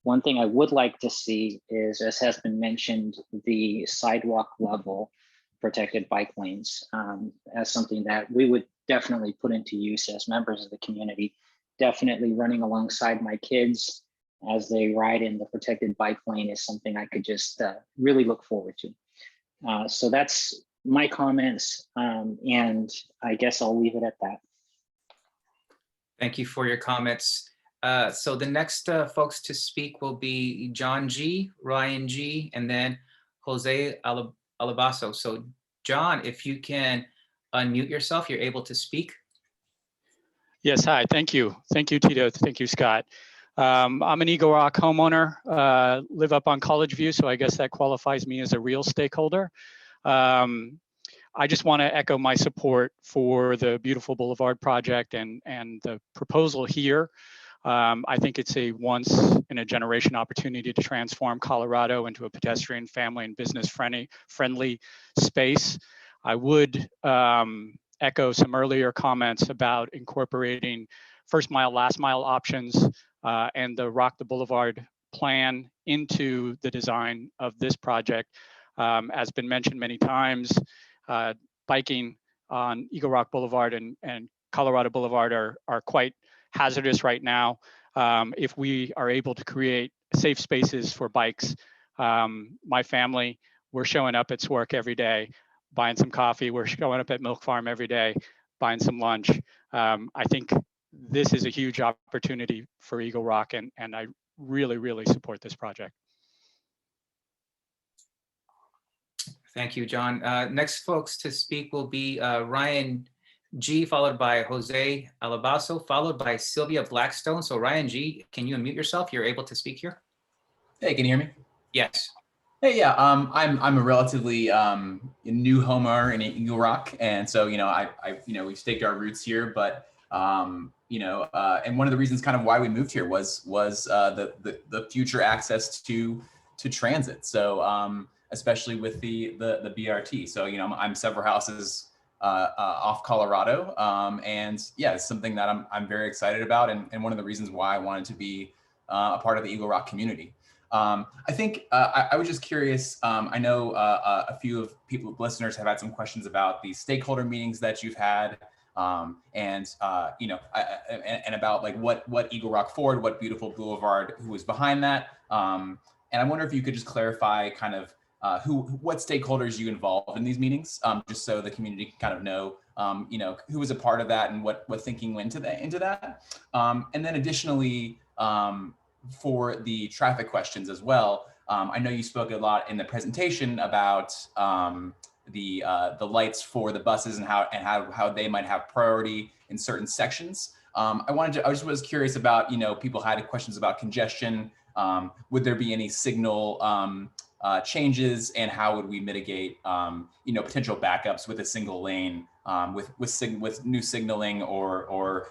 Speaker 3: One thing I would like to see is, as has been mentioned, the sidewalk level protected bike lanes as something that we would definitely put into use as members of the community. Definitely running alongside my kids as they ride in the protected bike lane is something I could just really look forward to. So that's my comments, and I guess I'll leave it at that.
Speaker 1: Thank you for your comments. So the next folks to speak will be John G, Ryan G, and then Jose Alabaso. So John, if you can unmute yourself, you're able to speak.
Speaker 4: Yes, hi, thank you. Thank you, Tito. Thank you, Scott. I'm an Eagle Rock homeowner, live up on College View, so I guess that qualifies me as a real stakeholder. I just want to echo my support for the beautiful Boulevard project and the proposal here. I think it's a once in a generation opportunity to transform Colorado into a pedestrian, family, and business friendly space. I would echo some earlier comments about incorporating first mile, last mile options and the Rock the Boulevard plan into the design of this project. As been mentioned many times, biking on Eagle Rock Boulevard and Colorado Boulevard are quite hazardous right now. If we are able to create safe spaces for bikes, my family, we're showing up at SWORK every day, buying some coffee. We're showing up at Milk Farm every day, buying some lunch. I think this is a huge opportunity for Eagle Rock, and I really, really support this project.
Speaker 1: Thank you, John. Next folks to speak will be Ryan G, followed by Jose Alabaso, followed by Sylvia Blackstone. So Ryan G, can you unmute yourself? You're able to speak here.
Speaker 22: Hey, can you hear me?
Speaker 1: Yes.
Speaker 22: Hey, yeah, I'm a relatively new homeowner in Eagle Rock, and so we've staked our roots here, but and one of the reasons kind of why we moved here was the future access to transit. So especially with the BRT. So I'm several houses off Colorado, and yeah, it's something that I'm very excited about, and one of the reasons why I wanted to be a part of the Eagle Rock community. I think I was just curious. I know a few of listeners have had some questions about the stakeholder meetings that you've had, and about like what Eagle Rock Forward, what Beautiful Boulevard, who was behind that, and I wonder if you could just clarify kind of what stakeholders you involved in these meetings, just so the community can kind of know, who was a part of that and what thinking went into that, and then additionally. For the traffic questions as well. I know you spoke a lot in the presentation about the lights for the buses and how they might have priority in certain sections. I just was curious about, people had questions about congestion. Would there be any signal changes, and how would we mitigate, potential backups with a single lane, with new signaling or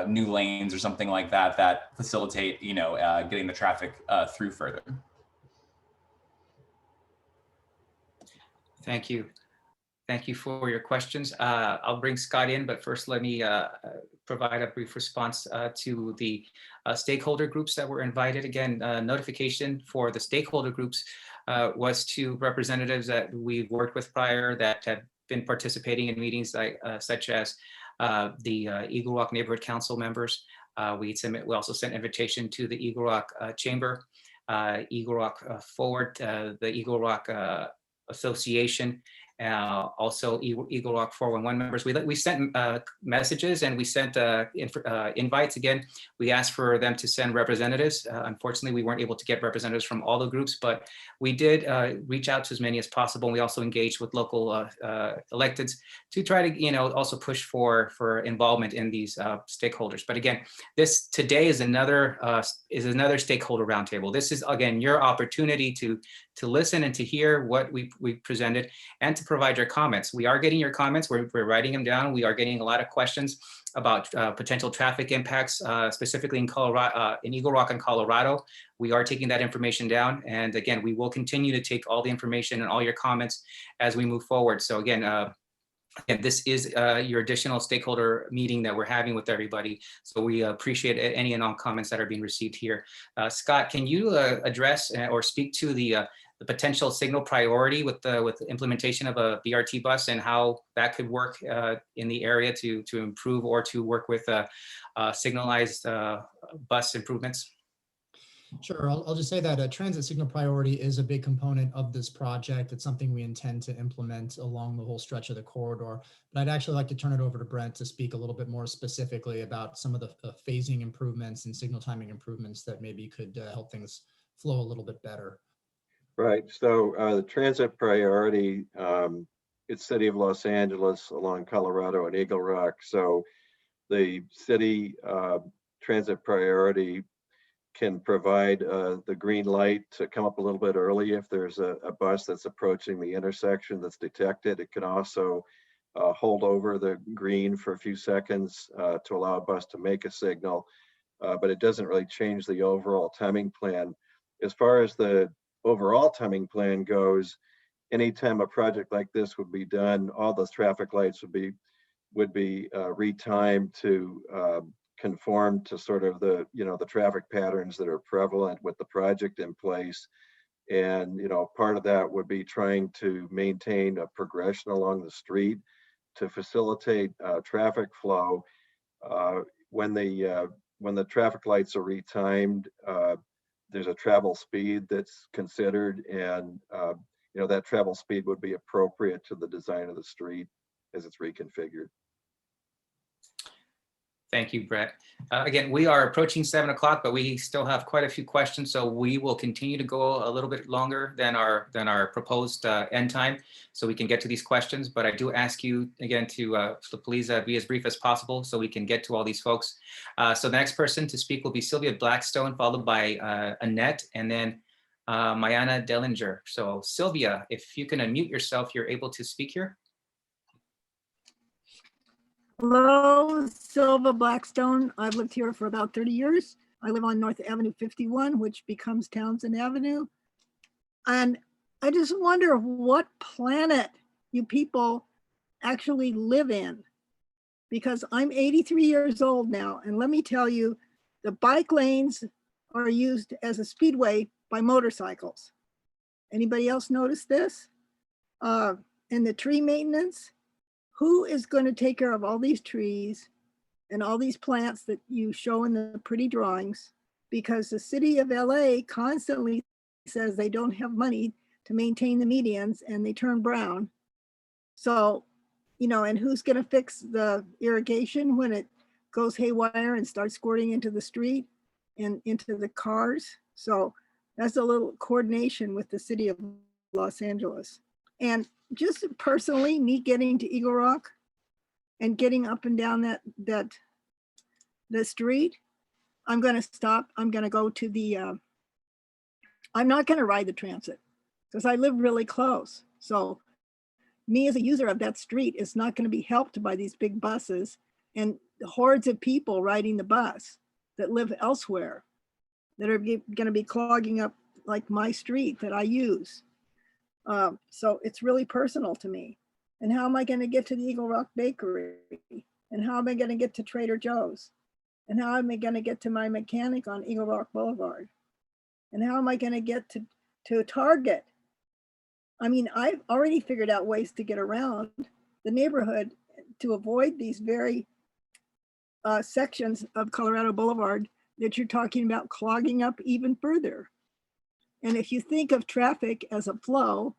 Speaker 22: new lanes or something like that facilitate, getting the traffic through further.
Speaker 1: Thank you. Thank you for your questions. I'll bring Scott in, but first let me provide a brief response to the stakeholder groups that were invited. Again, notification for the stakeholder groups was to representatives that we've worked with prior that have been participating in meetings such as the Eagle Rock Neighborhood Council members. We also sent invitation to the Eagle Rock Chamber, Eagle Rock Forward, the Eagle Rock Association, also Eagle Rock 411 members. We sent messages and we sent invites. Again, we asked for them to send representatives. Unfortunately, we weren't able to get representatives from all the groups, but we did reach out to as many as possible. And we also engaged with local electeds to try to, also push for involvement in these stakeholders. But again, this today is another stakeholder roundtable. This is, again, your opportunity to listen and to hear what we presented and to provide your comments. We are getting your comments. We're writing them down. We are getting a lot of questions about potential traffic impacts, specifically in Colorado, in Eagle Rock and Colorado. We are taking that information down. And again, we will continue to take all the information and all your comments as we move forward. So again, this is your additional stakeholder meeting that we're having with everybody. So we appreciate any and all comments that are being received here. Scott, can you address or speak to the potential signal priority with the implementation of a BRT bus and how that could work in the area to improve or to work with signalized bus improvements?
Speaker 2: Sure, I'll just say that a transit signal priority is a big component of this project. It's something we intend to implement along the whole stretch of the corridor. But I'd actually like to turn it over to Brent to speak a little bit more specifically about some of the phasing improvements and signal timing improvements that maybe could help things flow a little bit better.
Speaker 10: Right. So the transit priority, it's City of Los Angeles along Colorado and Eagle Rock. So the city transit priority can provide the green light to come up a little bit early if there's a bus that's approaching the intersection that's detected. It can also hold over the green for a few seconds to allow a bus to make a signal, but it doesn't really change the overall timing plan. As far as the overall timing plan goes, anytime a project like this would be done, all those traffic lights would be retimed to conform to sort of the the traffic patterns that are prevalent with the project in place. And part of that would be trying to maintain a progression along the street to facilitate traffic flow. When the traffic lights are retimed, there's a travel speed that's considered, and that travel speed would be appropriate to the design of the street as it's reconfigured.
Speaker 1: Thank you, Brett. Again, we are approaching 7 o'clock, but we still have quite a few questions, so we will continue to go a little bit longer than our proposed end time, so we can get to these questions. But I do ask you again to please be as brief as possible, so we can get to all these folks. So the next person to speak will be Sylvia Blackstone, followed by Annette, and then Mayana Dellinger. So Sylvia, if you can unmute yourself, you're able to speak here.
Speaker 5: Hello, Sylvia Blackstone. I've lived here for about 30 years. I live on North Avenue 51, which becomes Townsend Avenue. And I just wonder what planet you people actually live in, because I'm 83 years old now. And let me tell you, the bike lanes are used as a speedway by motorcycles. Anybody else notice this? And the tree maintenance, who is going to take care of all these trees and all these plants that you show in the pretty drawings? Because the city of LA constantly says they don't have money to maintain the medians and they turn brown. So, and who's going to fix the irrigation when it goes haywire and starts squirting into the street and into the cars? So that's a little coordination with the city of Los Angeles. And just personally, me getting to Eagle Rock and getting up and down the street, I'm going to stop. I'm going to go to the, I'm not going to ride the transit because I live really close. So me as a user of that street is not going to be helped by these big buses and hordes of people riding the bus that live elsewhere that are going to be clogging up like my street that I use. So it's really personal to me. And how am I going to get to the Eagle Rock Bakery? And how am I going to get to Trader Joe's? And how am I going to get to my mechanic on Eagle Rock Boulevard? And how am I going to get to Target? I mean, I've already figured out ways to get around the neighborhood to avoid these very sections of Colorado Boulevard that you're talking about clogging up even further. And if you think of traffic as a flow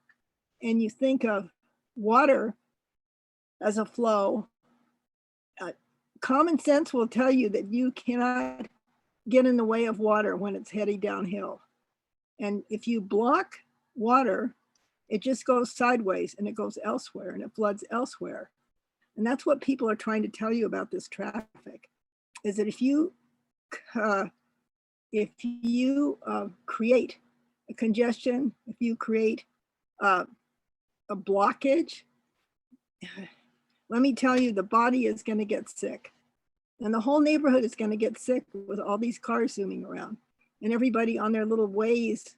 Speaker 5: and you think of water as a flow, common sense will tell you that you cannot get in the way of water when it's heading downhill. And if you block water, it just goes sideways and it goes elsewhere and it floods elsewhere. And that's what people are trying to tell you about this traffic, is that if you create a congestion, if you create a blockage, let me tell you, the body is going to get sick. And the whole neighborhood is going to get sick with all these cars zooming around and everybody on their little Waze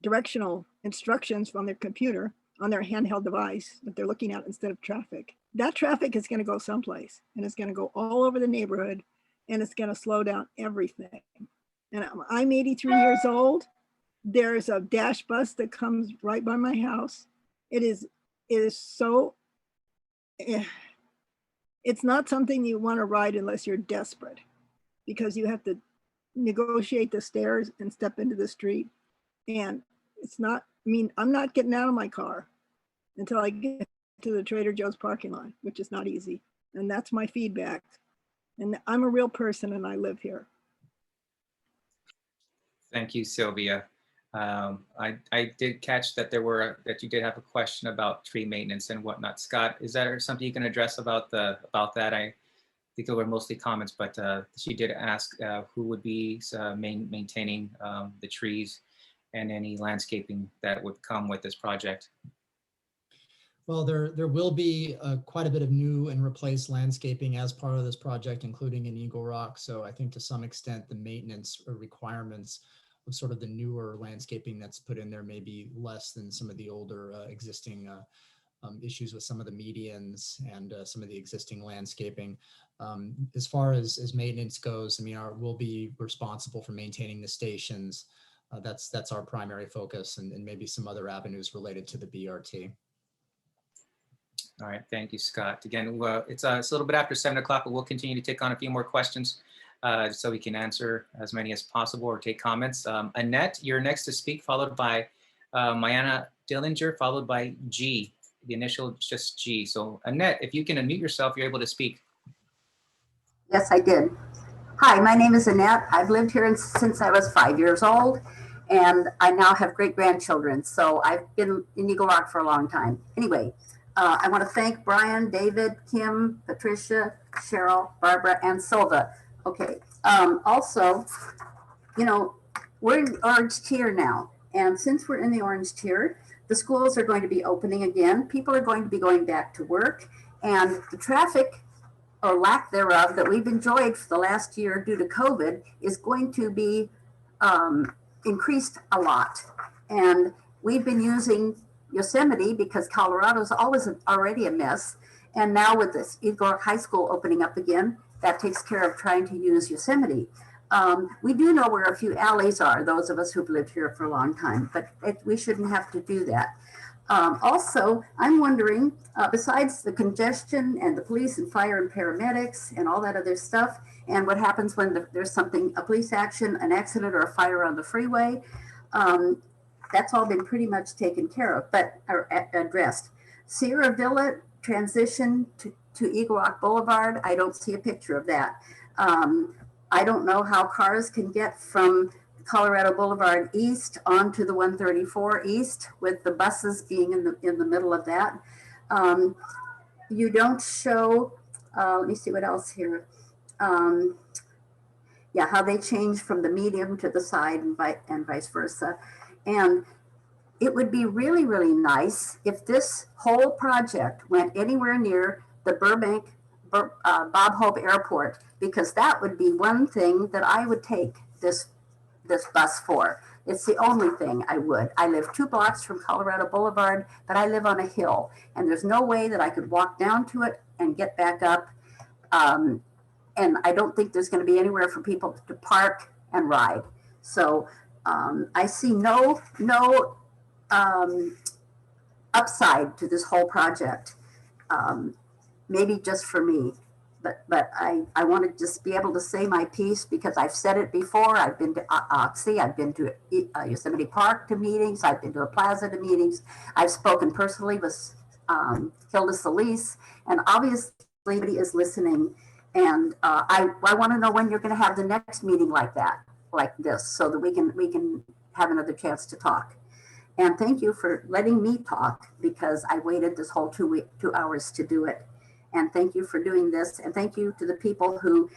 Speaker 5: directional instructions from their computer on their handheld device that they're looking at instead of traffic. That traffic is going to go someplace and it's going to go all over the neighborhood and it's going to slow down everything. And I'm 83 years old. There's a dash bus that comes right by my house. It is so, it's not something you want to ride unless you're desperate. because you have to negotiate the stairs and step into the street. And it's not, I mean, I'm not getting out of my car until I get to the Trader Joe's parking lot, which is not easy. And that's my feedback. And I'm a real person and I live here.
Speaker 1: Thank you, Sylvia. I did catch that that you did have a question about tree maintenance and whatnot. Scott, is that something you can address about that? I think they were mostly comments, but she did ask who would be maintaining the trees and any landscaping that would come with this project.
Speaker 2: Well, there will be quite a bit of new and replaced landscaping as part of this project, including in Eagle Rock. So I think to some extent the maintenance requirements of sort of the newer landscaping that's put in there may be less than some of the older existing issues with some of the medians and some of the existing landscaping. As far as maintenance goes, I mean, we'll be responsible for maintaining the stations. That's our primary focus, and maybe some other avenues related to the BRT.
Speaker 1: All right, thank you, Scott. Again, it's a little bit after 7 o'clock, but we'll continue to take on a few more questions so we can answer as many as possible or take comments. Annette, you're next to speak, followed by Mayana Dillinger, followed by G. The initial just G. So Annette, if you can unmute yourself, you're able to speak.
Speaker 6: Yes, I did. Hi, my name is Annette. I've lived here since I was 5 years old, and I now have great-grandchildren. So I've been in Eagle Rock for a long time. Anyway, I want to thank Brian, David, Kim, Patricia, Cheryl, Barbara, and Silva. Okay. Also, you know, we're in orange tier now. And since we're in the orange tier, the schools are going to be opening again. People are going to be going back to work. And the traffic or lack thereof that we've enjoyed for the last year due to COVID is going to be increased a lot. And we've been using Yosemite because Colorado's already a mess. And now with this Eagle Rock High School opening up again, that takes care of trying to use Yosemite. We do know where a few alleys are, those of us who've lived here for a long time, but we shouldn't have to do that. Also, I'm wondering, besides the congestion and the police and fire and paramedics and all that other stuff, and what happens when there's something, a police action, an accident, or a fire on the freeway, that's all been pretty much taken care of, but addressed. Sierra Villa transition to Eagle Rock Boulevard, I don't see a picture of that. I don't know how cars can get from Colorado Boulevard East onto the 134 East with the buses being in the middle of that. You don't show, let me see what else here. Yeah, how they change from the medium to the side and vice versa. And it would be really, really nice if this whole project went anywhere near the Burbank Bob Hope Airport, because that would be one thing that I would take this bus for. It's the only thing I would. I live 2 blocks from Colorado Boulevard, but I live on a hill, and there's no way that I could walk down to it and get back up. And I don't think there's going to be anywhere for people to park and ride. So I see no upside to this whole project. Maybe just for me, but I want to just be able to say my piece because I've said it before. I've been to Oxy, I've been to Yosemite Park to meetings, I've been to the Plaza to meetings. I've spoken personally with Hilda Solis, and obviously everybody is listening. And I want to know when you're going to have the next meeting like this, so that we can have another chance to talk. And thank you for letting me talk because I waited this whole 2 hours to do it. And thank you for doing this. And thank you to the people who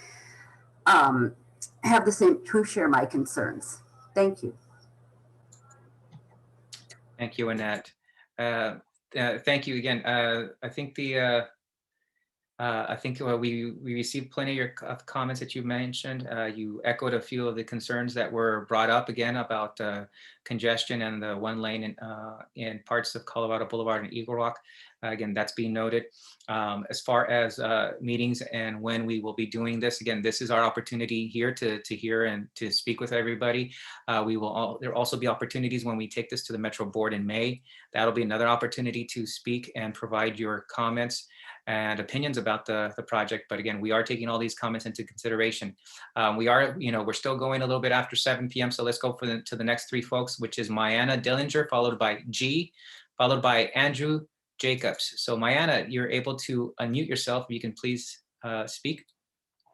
Speaker 6: have the same, who share my concerns. Thank you.
Speaker 1: Thank you, Annette. Thank you again. I think we received plenty of your comments that you mentioned. You echoed a few of the concerns that were brought up again about congestion and the one lane in parts of Colorado Boulevard and Eagle Rock. Again, that's being noted. As far as meetings and when we will be doing this, again, this is our opportunity here to hear and to speak with everybody. There will also be opportunities when we take this to the Metro Board in May. That'll be another opportunity to speak and provide your comments and opinions about the project. But again, we are taking all these comments into consideration. We're still going a little bit after 7 p.m. So let's go to the next three folks, which is Mayanna Dillinger, followed by G, followed by Andrew Jacobs. So Mayanna, you're able to unmute yourself. You can please speak.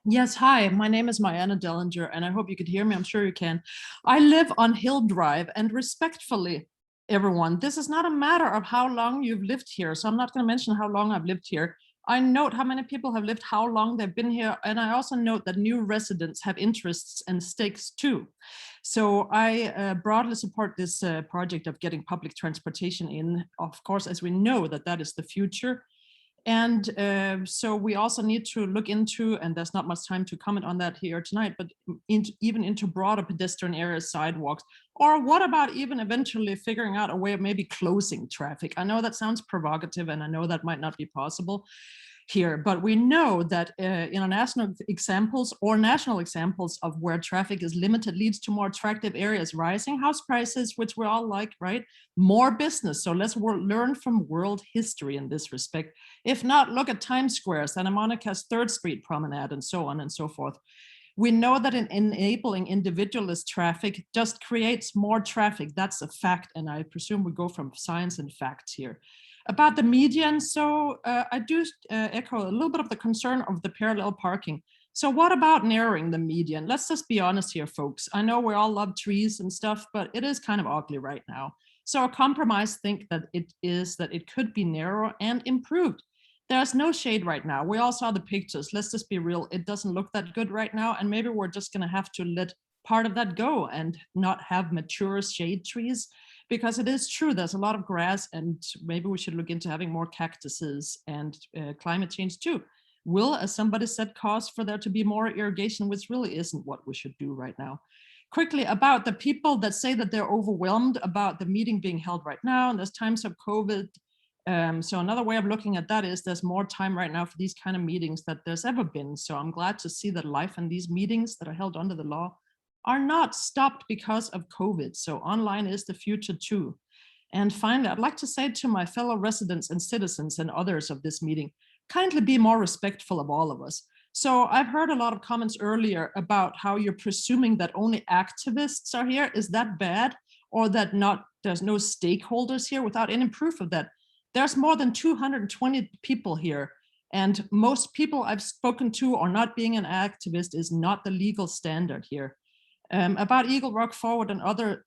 Speaker 7: Yes, hi, my name is Mayanna Dillinger, and I hope you could hear me. I'm sure you can. I live on Hill Drive, and respectfully, everyone, this is not a matter of how long you've lived here. So I'm not going to mention how long I've lived here. I note how many people have lived, how long they've been here, and I also note that new residents have interests and stakes too. So I broadly support this project of getting public transportation in, of course, as we know that that is the future. And so we also need to look into, and there's not much time to comment on that here tonight, but even into broader pedestrian areas, sidewalks, or what about even eventually figuring out a way of maybe closing traffic? I know that sounds provocative, and I know that might not be possible here, but we know that international examples or national examples of where traffic is limited leads to more attractive areas, rising house prices, which we all like, right? More business. So let's learn from world history in this respect. If not, look at Times Square, Santa Monica's 3rd Street Promenade, and so on and so forth. We know that enabling individualist traffic just creates more traffic. That's a fact, and I presume we go from science and facts here. About the median, so I do echo a little bit of the concern of the parallel parking. So what about narrowing the median? Let's just be honest here, folks. I know we all love trees and stuff, but it is kind of ugly right now. So a compromise think that it could be narrower and improved. There's no shade right now. We all saw the pictures. Let's just be real. It doesn't look that good right now. And maybe we're just gonna have to let part of that go and not have mature shade trees. Because it is true, there's a lot of grass, and maybe we should look into having more cactuses and climate change too. Will, as somebody said, cause for there to be more irrigation, which really isn't what we should do right now. Quickly, about the people that say that they're overwhelmed about the meeting being held right now, and there's times of COVID. So another way of looking at that is there's more time right now for these kind of meetings that there's ever been. So I'm glad to see that life in these meetings that are held under the law are not stopped because of COVID. So online is the future too. And finally, I'd like to say to my fellow residents and citizens and others of this meeting, kindly be more respectful of all of us. So I've heard a lot of comments earlier about how you're presuming that only activists are here. Is that bad? Or that there's no stakeholders here without any proof of that? There's more than 220 people here. And most people I've spoken to or not being an activist is not the legal standard here. About Eagle Rock Forward and other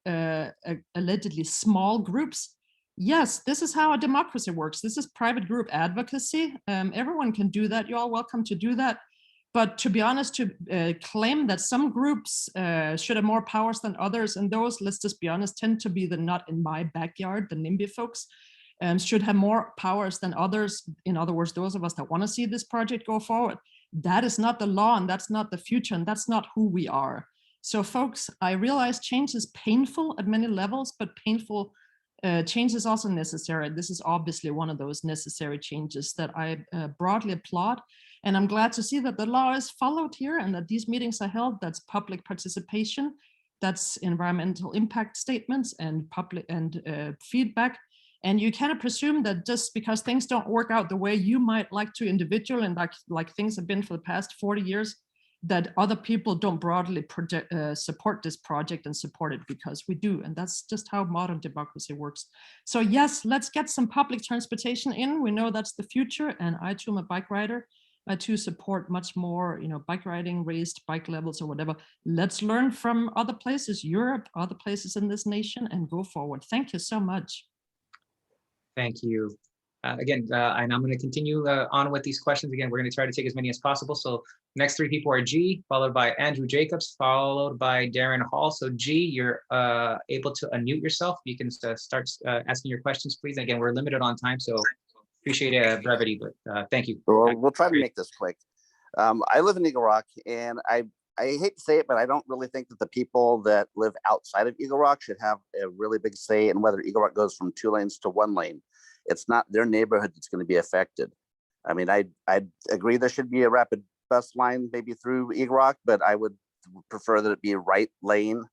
Speaker 7: allegedly small groups, yes, this is how a democracy works. This is private group advocacy. Everyone can do that. You're all welcome to do that. But to be honest, to claim that some groups should have more powers than others, and those, let's just be honest, tend to be the not in my backyard, the NIMBY folks, should have more powers than others. In other words, those of us that want to see this project go forward. That is not the law, and that's not the future, and that's not who we are. So folks, I realize change is painful at many levels, but painful change is also necessary. This is obviously one of those necessary changes that I broadly applaud. And I'm glad to see that the law is followed here and that these meetings are held. That's public participation, that's environmental impact statements and public and feedback. And you cannot presume that just because things don't work out the way you might like to individually and like things have been for the past 40 years, that other people don't broadly support this project and support it, because we do. And that's just how modern democracy works. So yes, let's get some public transportation in. We know that's the future. And I too am a bike rider. I too support much more, bike riding, raised bike levels or whatever. Let's learn from other places, Europe, other places in this nation, and go forward. Thank you so much.
Speaker 1: Thank you. And I'm going to continue on with these questions. Again, we're going to try to take as many as possible. So next three people are G, followed by Andrew Jacobs, followed by Darren Hall. So G, you're able to unmute yourself. You can start asking your questions, please. Again, we're limited on time, so appreciate brevity, but thank you.
Speaker 8: We'll try to make this quick. I live in Eagle Rock, and I I hate to say it, but I don't really think that the people that live outside of Eagle Rock should have a really big say in whether Eagle Rock goes from 2 lanes to 1 lane. It's not their neighborhood that's going to be affected. I mean, I'd agree there should be a rapid bus line maybe through Eagle Rock, but I would prefer that it be right lane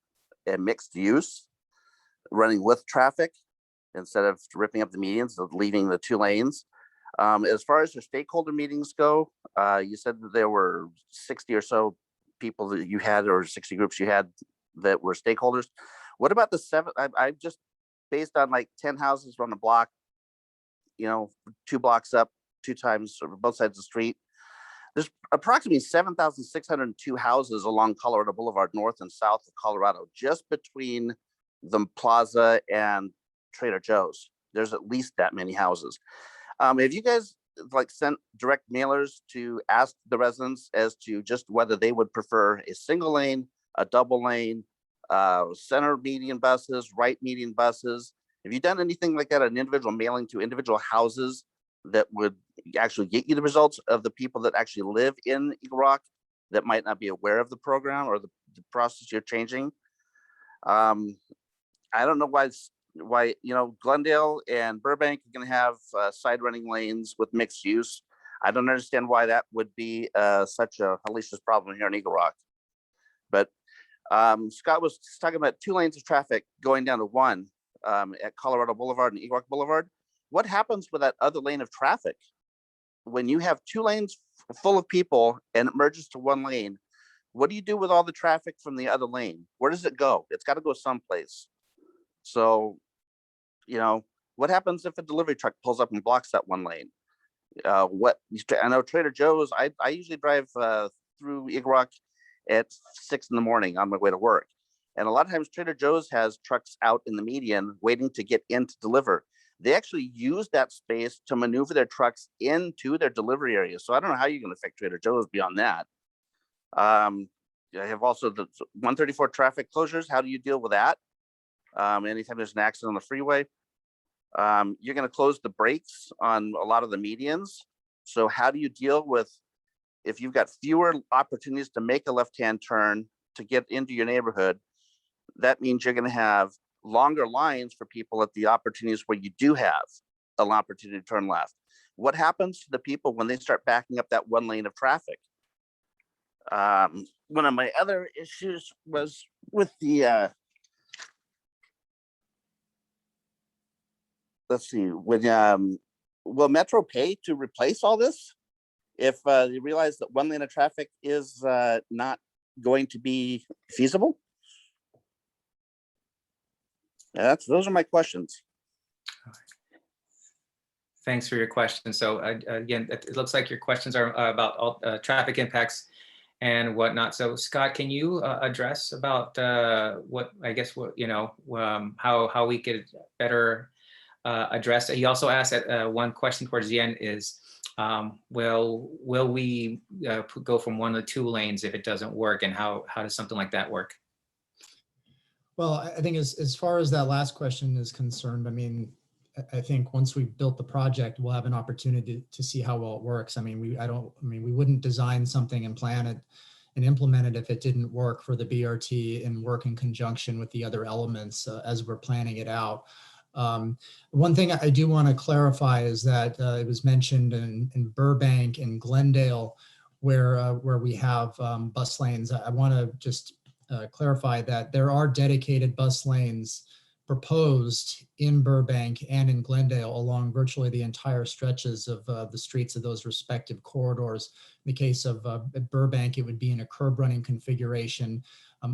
Speaker 8: and mixed use, running with traffic instead of ripping up the medians, of leaving the 2 lanes. As far as the stakeholder meetings go, you said that there were 60 or so people that you had, or 60 groups you had that were stakeholders. What about the 7? I've just, based on like 10 houses on the block, you know, 2 blocks up, 2 times, or both sides of the street. There's approximately 7,602 houses along Colorado Boulevard, north and south of Colorado, just between the plaza and Trader Joe's. There's at least that many houses. Have you guys like sent direct mailers to ask the residents as to just whether they would prefer a single lane, a double lane, center median buses, right median buses? Have you done anything like that, an individual mailing to individual houses that would actually get you the results of the people that actually live in Eagle Rock that might not be aware of the program or the process you're changing? I don't know why, you know, Glendale and Burbank are going to have side running lanes with mixed use. I don't understand why that would be such a hellacious problem here in Eagle Rock. But Scott was talking about 2 lanes of traffic going down to 1 at Colorado Boulevard and Eagle Rock Boulevard. What happens with that other lane of traffic when you have 2 lanes full of people and it merges to 1 lane? What do you do with all the traffic from the other lane? Where does it go? It's got to go someplace. So, you know, what happens if a delivery truck pulls up and blocks that 1 lane? I know Trader Joe's, I usually drive through Eagle Rock at 6 in the morning on my way to work. And a lot of times Trader Joe's has trucks out in the median waiting to get in to deliver. They actually use that space to maneuver their trucks into their delivery area. So I don't know how you're going to affect Trader Joe's beyond that. I have also the 134 traffic closures. How do you deal with that? Anytime there's an accident on the freeway, you're going to close the brakes on a lot of the medians. So how do you deal with, if you've got fewer opportunities to make a left-hand turn to get into your neighborhood, that means you're going to have longer lines for people at the opportunities where you do have an opportunity to turn left. What happens to the people when they start backing up that 1 lane of traffic? One of my other issues was with the, let's see, when will Metro pay to replace all this if they realize that 1 lane of traffic is not going to be feasible? Yeah, those are my questions.
Speaker 1: Thanks for your question. So again, it looks like your questions are about all traffic impacts and whatnot. So Scott, can you address about what, I guess, what, you know, how we could better address it? He also asked that one question towards the end is, will we go from 1 to 2 lanes if it doesn't work, and how does something like that work?
Speaker 2: Well, I think as far as that last question is concerned, I mean, I think once we've built the project, we'll have an opportunity to see how well it works. I mean, we wouldn't design something and plan it and implement it if it didn't work for the BRT and work in conjunction with the other elements as we're planning it out. One thing I do want to clarify is that it was mentioned in Burbank and Glendale where we have bus lanes. I want to just clarify that there are dedicated bus lanes proposed in Burbank and in Glendale along virtually the entire stretches of the streets of those respective corridors. In the case of Burbank, it would be in a curb running configuration,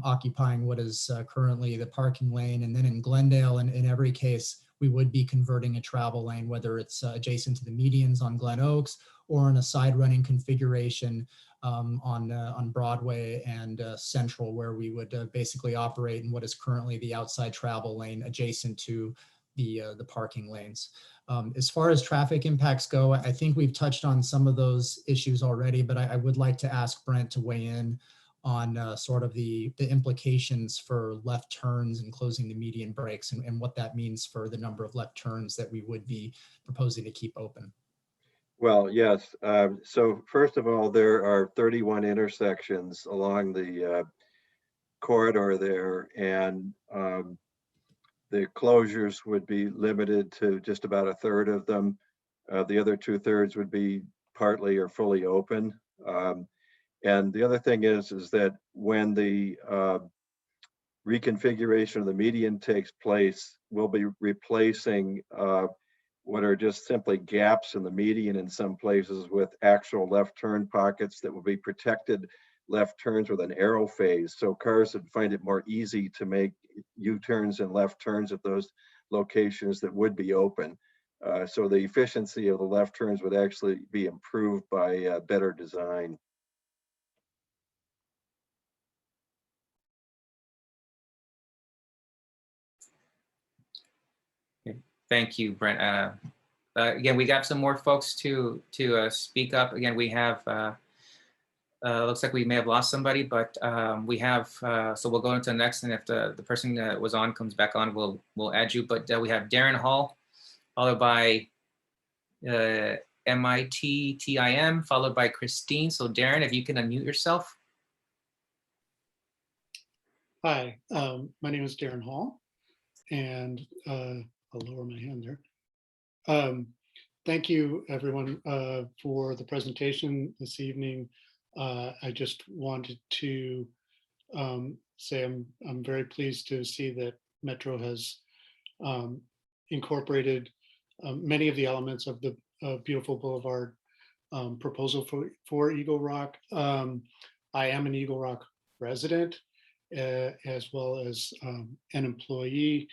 Speaker 2: occupying what is currently the parking lane. And then in Glendale, in every case, we would be converting a travel lane, whether it's adjacent to the medians on Glen Oaks or in a side running configuration on Broadway and Central, where we would basically operate in what is currently the outside travel lane adjacent to the parking lanes. As far as traffic impacts go, I think we've touched on some of those issues already, but I would like to ask Brent to weigh in on sort of the implications for left turns and closing the median breaks and what that means for the number of left turns that we would be proposing to keep open.
Speaker 10: Well, yes. So first of all, there are 31 intersections along the corridor there, and the closures would be limited to just about a third of them. The other 2/3 would be partly or fully open. And the other thing is that when the reconfiguration of the median takes place, we'll be replacing what are just simply gaps in the median in some places with actual left turn pockets that will be protected left turns with an arrow phase. So cars would find it more easy to make U-turns and left turns at those locations that would be open. So the efficiency of the left turns would actually be improved by better design.
Speaker 1: Thank you, Brent. Again, we got some more folks to speak up. Again, we have, looks like we may have lost somebody, but we have, so we'll go into the next, and if the person that was on comes back on, we'll add you. But we have Darren Hall, followed by MITTIM, followed by Christine. So Darren, if you can unmute yourself.
Speaker 9: Hi, my name is Darren Hall, and I'll lower my hand there. Thank you, everyone, for the presentation this evening. I just wanted to say I'm very pleased to see that Metro has incorporated many of the elements of the Beautiful Boulevard proposal for Eagle Rock. I am an Eagle Rock resident, as well as an employee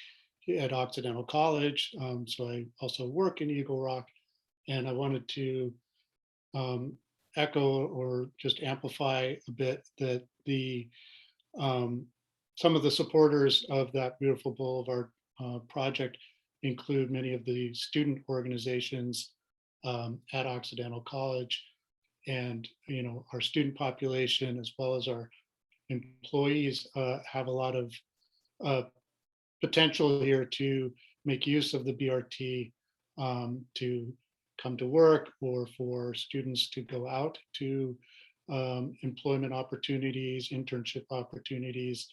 Speaker 9: at Occidental College. So I also work in Eagle Rock, and I wanted to echo or just amplify a bit that the some of the supporters of that Beautiful Boulevard project include many of the student organizations at Occidental College, and our student population as well as our employees have a lot of potential here to make use of the BRT to come to work, or for students to go out to employment opportunities, internship opportunities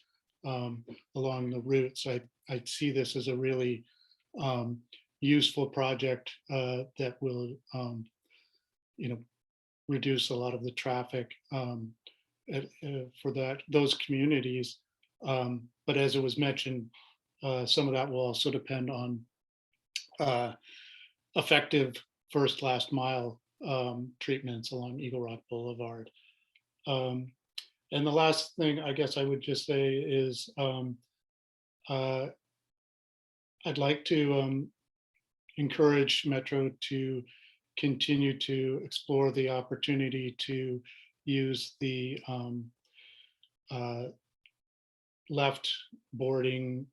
Speaker 9: along the route. So I see this as a really useful project that will reduce a lot of the traffic for those communities. But as it was mentioned, some of that will also depend on effective first last mile treatments along Eagle Rock Boulevard. And the last thing I guess I would just say is I'd like to encourage Metro to continue to explore the opportunity to use the left boarding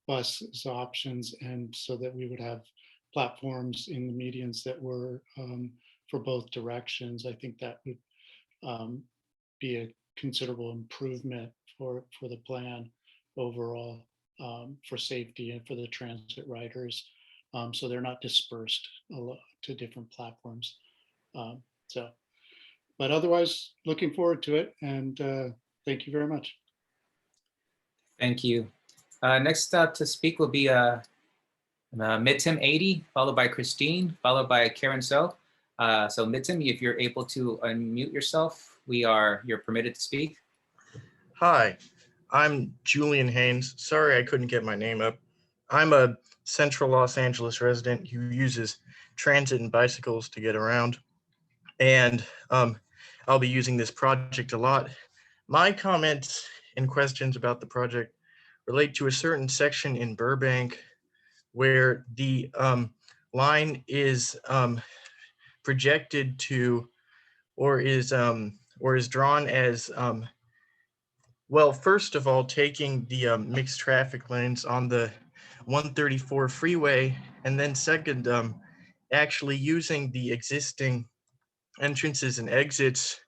Speaker 9: bus as options, and so that we would have platforms in the medians that were for both directions. I think that would be a considerable improvement for the plan overall, for safety and for the transit riders, so they're not dispersed to different platforms. But otherwise, looking forward to it, and thank you very much.
Speaker 1: Thank you. Next up to speak will be Mitim 80, followed by Christine, followed by Karen So. So Mitim, if you're able to unmute yourself, you're permitted to speak.
Speaker 11: Hi, I'm Julian Haynes. Sorry I couldn't get my name up. I'm a central Los Angeles resident who uses transit and bicycles to get around. And I'll be using this project a lot. My comments and questions about the project relate to a certain section in Burbank where the line is projected to, or is drawn as, well, first of all, taking the mixed traffic lanes on the 134 freeway, and then second, actually using the existing entrances and exits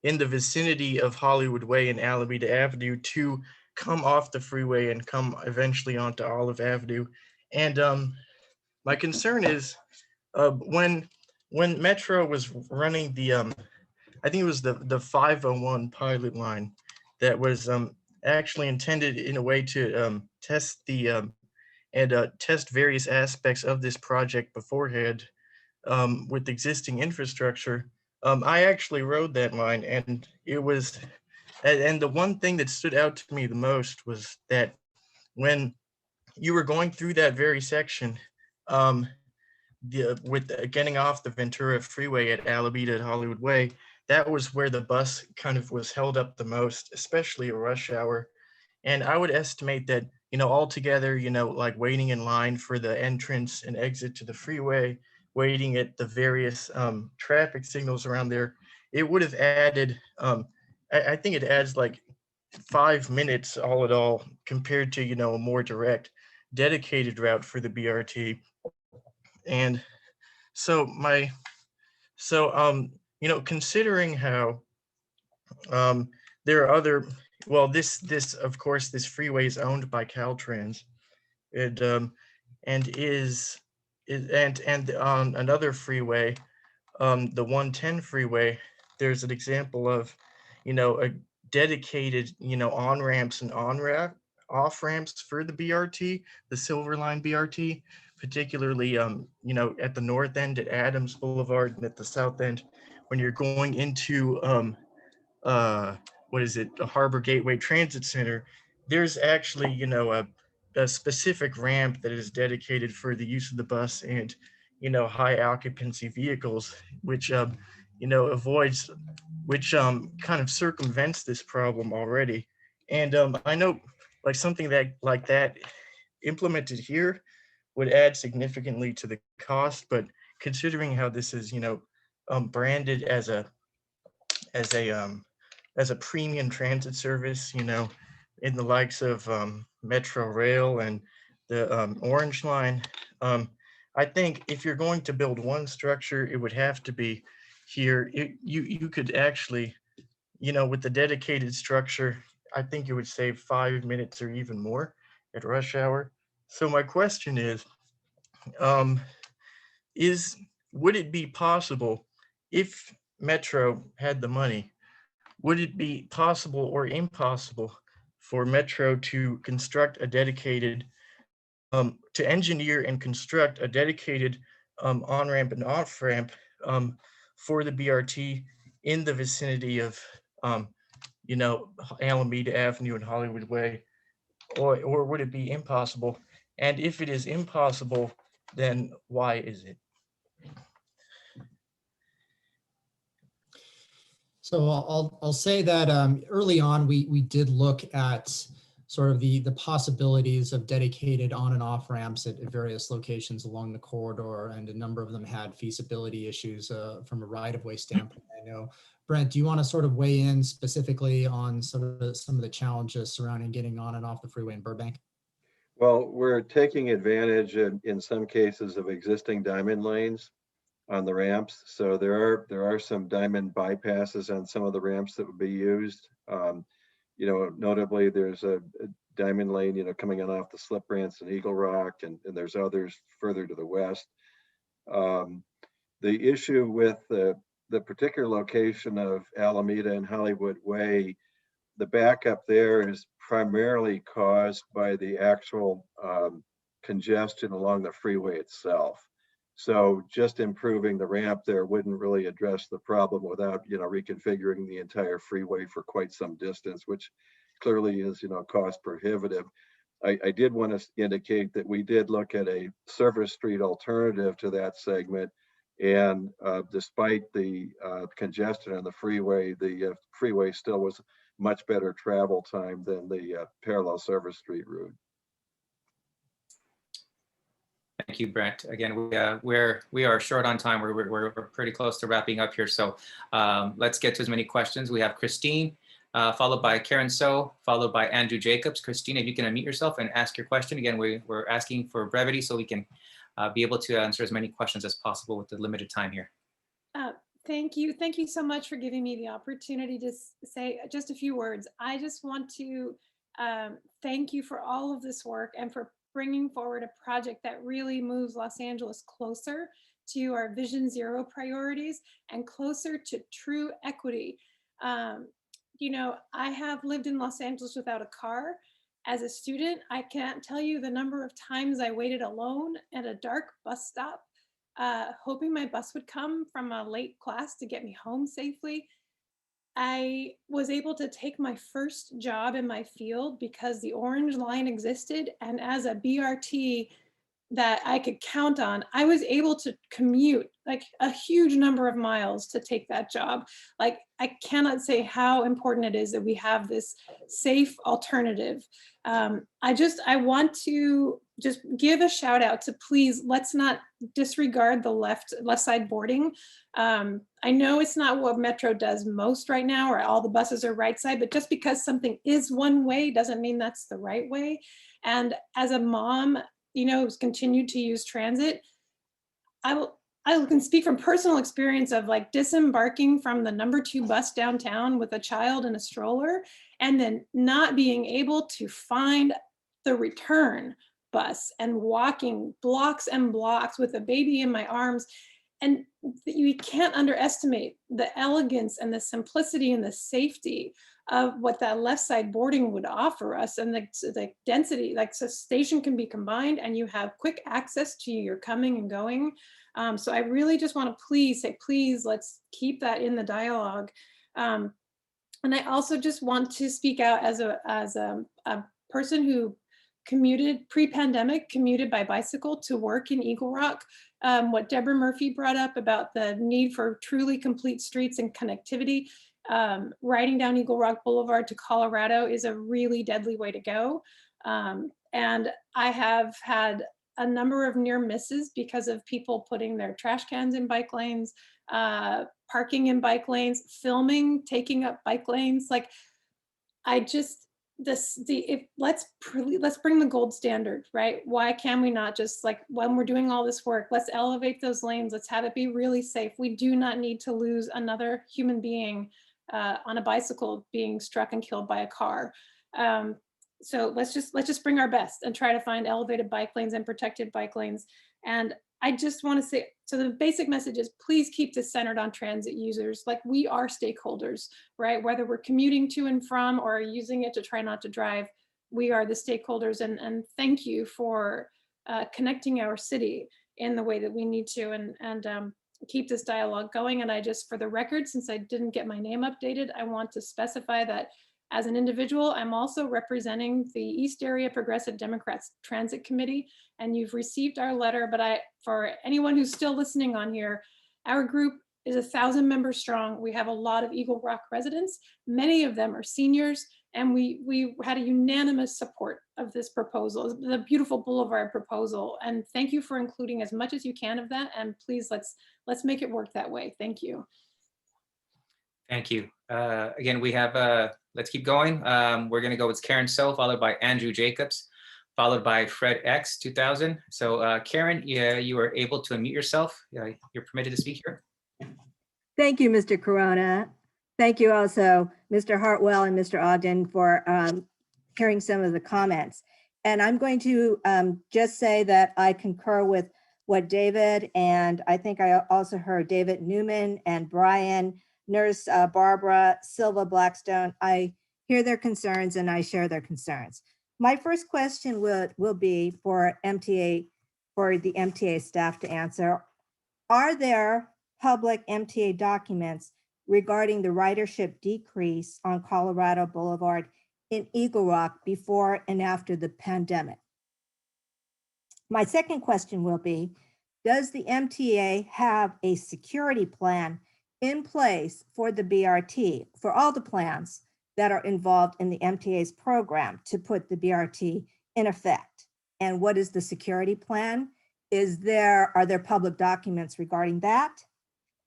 Speaker 11: in the vicinity of Hollywood Way and Alameda Avenue to come off the freeway and come eventually onto Olive Avenue. And my concern is when Metro was running the I think it was the 501 pilot line that was actually intended in a way to test the test various aspects of this project beforehand with existing infrastructure. I actually rode that line, and it was, and the one thing that stood out to me the most was that when you were going through that very section, getting off the Ventura Freeway at Alameda and Hollywood Way, that was where the bus kind of was held up the most, especially at rush hour. And I would estimate that, altogether, like waiting in line for the entrance and exit to the freeway, waiting at the various traffic signals around there, it would have added, I think it adds like 5 minutes all in all compared to, a more direct dedicated route for the BRT. And so considering how there are other, well, this of course, this freeway is owned by Caltrans, and on another freeway, the 110 freeway, there's an example of, a dedicated, on ramps and off ramps for the BRT, the Silver Line BRT, particularly, at the north end at Adams Boulevard, and at the south end when you're going into what is it, the Harbor Gateway Transit Center. There's actually, a specific ramp that is dedicated for the use of the bus and, high occupancy vehicles, which, avoids, which kind of circumvents this problem already. And I know like something like that implemented here would add significantly to the cost, but considering how this is, branded as a premium transit service, in the likes of Metro Rail and the Orange Line, I think if you're going to build one structure, it would have to be here. You could actually, with the dedicated structure, I think it would save 5 minutes or even more at rush hour. So my question is, would it be possible, if Metro had the money, would it be possible or impossible for Metro to construct a dedicated, to engineer and construct a dedicated on-ramp and off-ramp for the BRT in the vicinity of, Alameda Avenue and Hollywood Way, or would it be impossible? And if it is impossible, then why is it?
Speaker 2: So I'll say that early on, we did look at sort of the possibilities of dedicated on and off ramps at various locations along the corridor, and a number of them had feasibility issues from a right-of-way standpoint. I know, Brent, do you want to sort of weigh in specifically on some of the challenges surrounding getting on and off the freeway in Burbank?
Speaker 10: Well, we're taking advantage in some cases of existing diamond lanes on the ramps. So there are some diamond bypasses on some of the ramps that would be used. Notably there's a diamond lane, coming on off the slip ramps in Eagle Rock, and there's others further to the west. The issue with the particular location of Alameda and Hollywood Way, the backup there is primarily caused by the actual congestion along the freeway itself. So just improving the ramp there wouldn't really address the problem without, reconfiguring the entire freeway for quite some distance, which clearly is, cost prohibitive. I did want to indicate that we did look at a service street alternative to that segment. And despite the congestion on the freeway still was much better travel time than the parallel service street route.
Speaker 1: Thank you, Brent. Again, we are short on time. We're pretty close to wrapping up here. So let's get to as many questions. We have Christine, followed by Karen So, followed by Andrew Jacobs. Christine, if you can unmute yourself and ask your question. Again, we're asking for brevity so we can be able to answer as many questions as possible with the limited time here.
Speaker 12: Thank you. Thank you so much for giving me the opportunity to say just a few words. I just want to thank you for all of this work and for bringing forward a project that really moves Los Angeles closer to our Vision Zero priorities and closer to true equity. You know, I have lived in Los Angeles without a car. As a student, I can't tell you the number of times I waited alone at a dark bus stop, hoping my bus would come from a late class to get me home safely. I was able to take my first job in my field because the Orange Line existed, and as a BRT that I could count on, I was able to commute like a huge number of miles to take that job. Like, I cannot say how important it is that we have this safe alternative. I want to just give a shout out to, please, let's not disregard the left side boarding. I know it's not what Metro does most right now, or all the buses are right side, but just because something is one way doesn't mean that's the right way. And as a mom, you know, who's continued to use transit, I can speak from personal experience of like disembarking from the #2 bus downtown with a child in a stroller and then not being able to find the return bus and walking blocks and blocks with a baby in my arms. And you can't underestimate the elegance and the simplicity and the safety of what that left side boarding would offer us, and the density, like, so station can be combined and you have quick access to your coming and going. So I really just want to please say, please, let's keep that in the dialogue. And I also just want to speak out as a person who pre-pandemic commuted by bicycle to work in Eagle Rock. What Deborah Murphy brought up about the need for truly complete streets and connectivity. Riding down Eagle Rock Boulevard to Colorado is a really deadly way to go. And I have had a number of near misses because of people putting their trash cans in bike lanes, parking in bike lanes, filming, taking up bike lanes. Like, let's bring the gold standard, right? Why can we not just, like, when we're doing all this work, let's elevate those lanes, let's have it be really safe. We do not need to lose another human being on a bicycle being struck and killed by a car. So let's just bring our best and try to find elevated bike lanes and protected bike lanes. And I just want to say, so the basic message is, please keep this centered on transit users. Like, we are stakeholders, right? Whether we're commuting to and from or using it to try not to drive, we are the stakeholders. And thank you for connecting our city in the way that we need to, and keep this dialogue going. And I just, for the record, since I didn't get my name updated, I want to specify that as an individual, I'm also representing the East Area Progressive Democrats Transit Committee, and you've received our letter. But for anyone who's still listening on here, our group is 1,000 members strong. We have a lot of Eagle Rock residents. Many of them are seniors, and we had a unanimous support of this proposal, the beautiful Boulevard proposal. And thank you for including as much as you can of that. And please, let's make it work that way. Thank you.
Speaker 1: Thank you. Again, we have, let's keep going. We're going to go with Karen So, followed by Andrew Jacobs, followed by Fred X 2000. So Karen, you are able to unmute yourself. You're permitted to speak here.
Speaker 13: Thank you, Mr. Corona. Thank you also, Mr. Hartwell and Mr. Ogden, for hearing some of the comments. And I'm going to just say that I concur with what David, and I think I also heard David Newman and Brian, Nurse Barbara, Silva Blackstone. I hear their concerns and I share their concerns. My first question will be for MTA, for the MTA staff to answer. Are there public MTA documents regarding the ridership decrease on Colorado Boulevard in Eagle Rock before and after the pandemic? My second question will be, does the MTA have a security plan in place for the BRT, for all the plans that are involved in the MTA's program to put the BRT in effect? And what is the security plan? Are there public documents regarding that?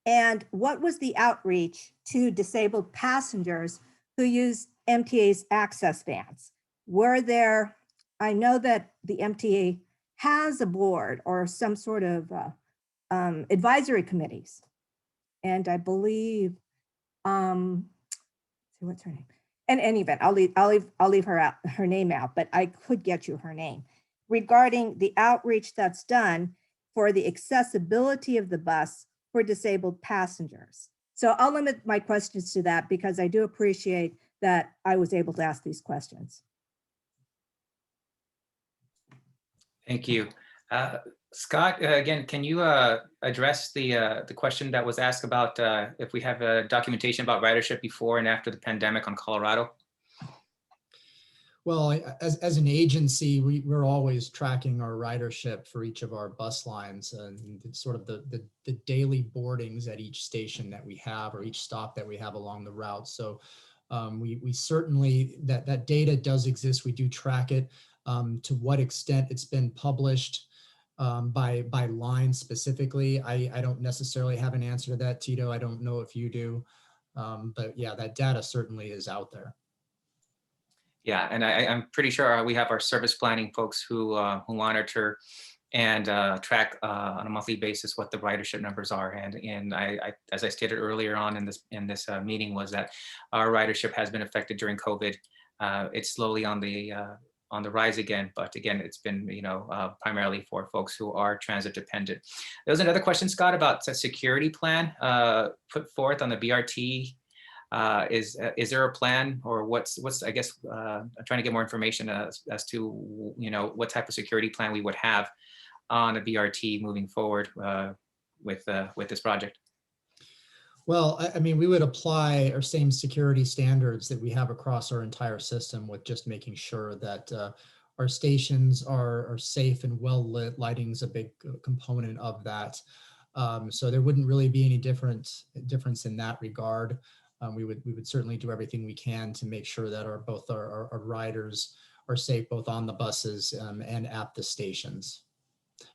Speaker 13: And what was the outreach to disabled passengers who use MTA's access vans? I know that the MTA has a board or some sort of advisory committees. And I believe, what's her name? In any event, I'll leave her name out, but I could get you her name. regarding the outreach that's done for the accessibility of the bus for disabled passengers. So I'll limit my questions to that because I do appreciate that I was able to ask these questions.
Speaker 1: Thank you. Scott, again, can you address the question that was asked about if we have documentation about ridership before and after the pandemic on Colorado?
Speaker 2: Well, as an agency, we're always tracking our ridership for each of our bus lines and it's sort of the daily boardings at each station that we have or each stop that we have along the route. So we certainly, that data does exist. We do track it. To what extent it's been published by line specifically, I don't necessarily have an answer to that, Tito. I don't know if you do, but yeah, that data certainly is out there.
Speaker 1: Yeah, and I'm pretty sure we have our service planning folks who monitor and track on a monthly basis what the ridership numbers are. And I as I stated earlier on in this meeting, was that our ridership has been affected during COVID. It's slowly on the rise again, but again, it's been primarily for folks who are transit dependent. There was another question, Scott, about the security plan put forth on the BRT. Is there a plan, or what's I guess I'm trying to get more information as to what type of security plan we would have on a BRT moving forward with this project?
Speaker 2: Well, I mean, we would apply our same security standards that we have across our entire system, with just making sure that our stations are safe and well lit. Lighting's a big component of that. So there wouldn't really be any difference in that regard. We would certainly do everything we can to make sure that both our riders are safe, both on the buses and at the stations.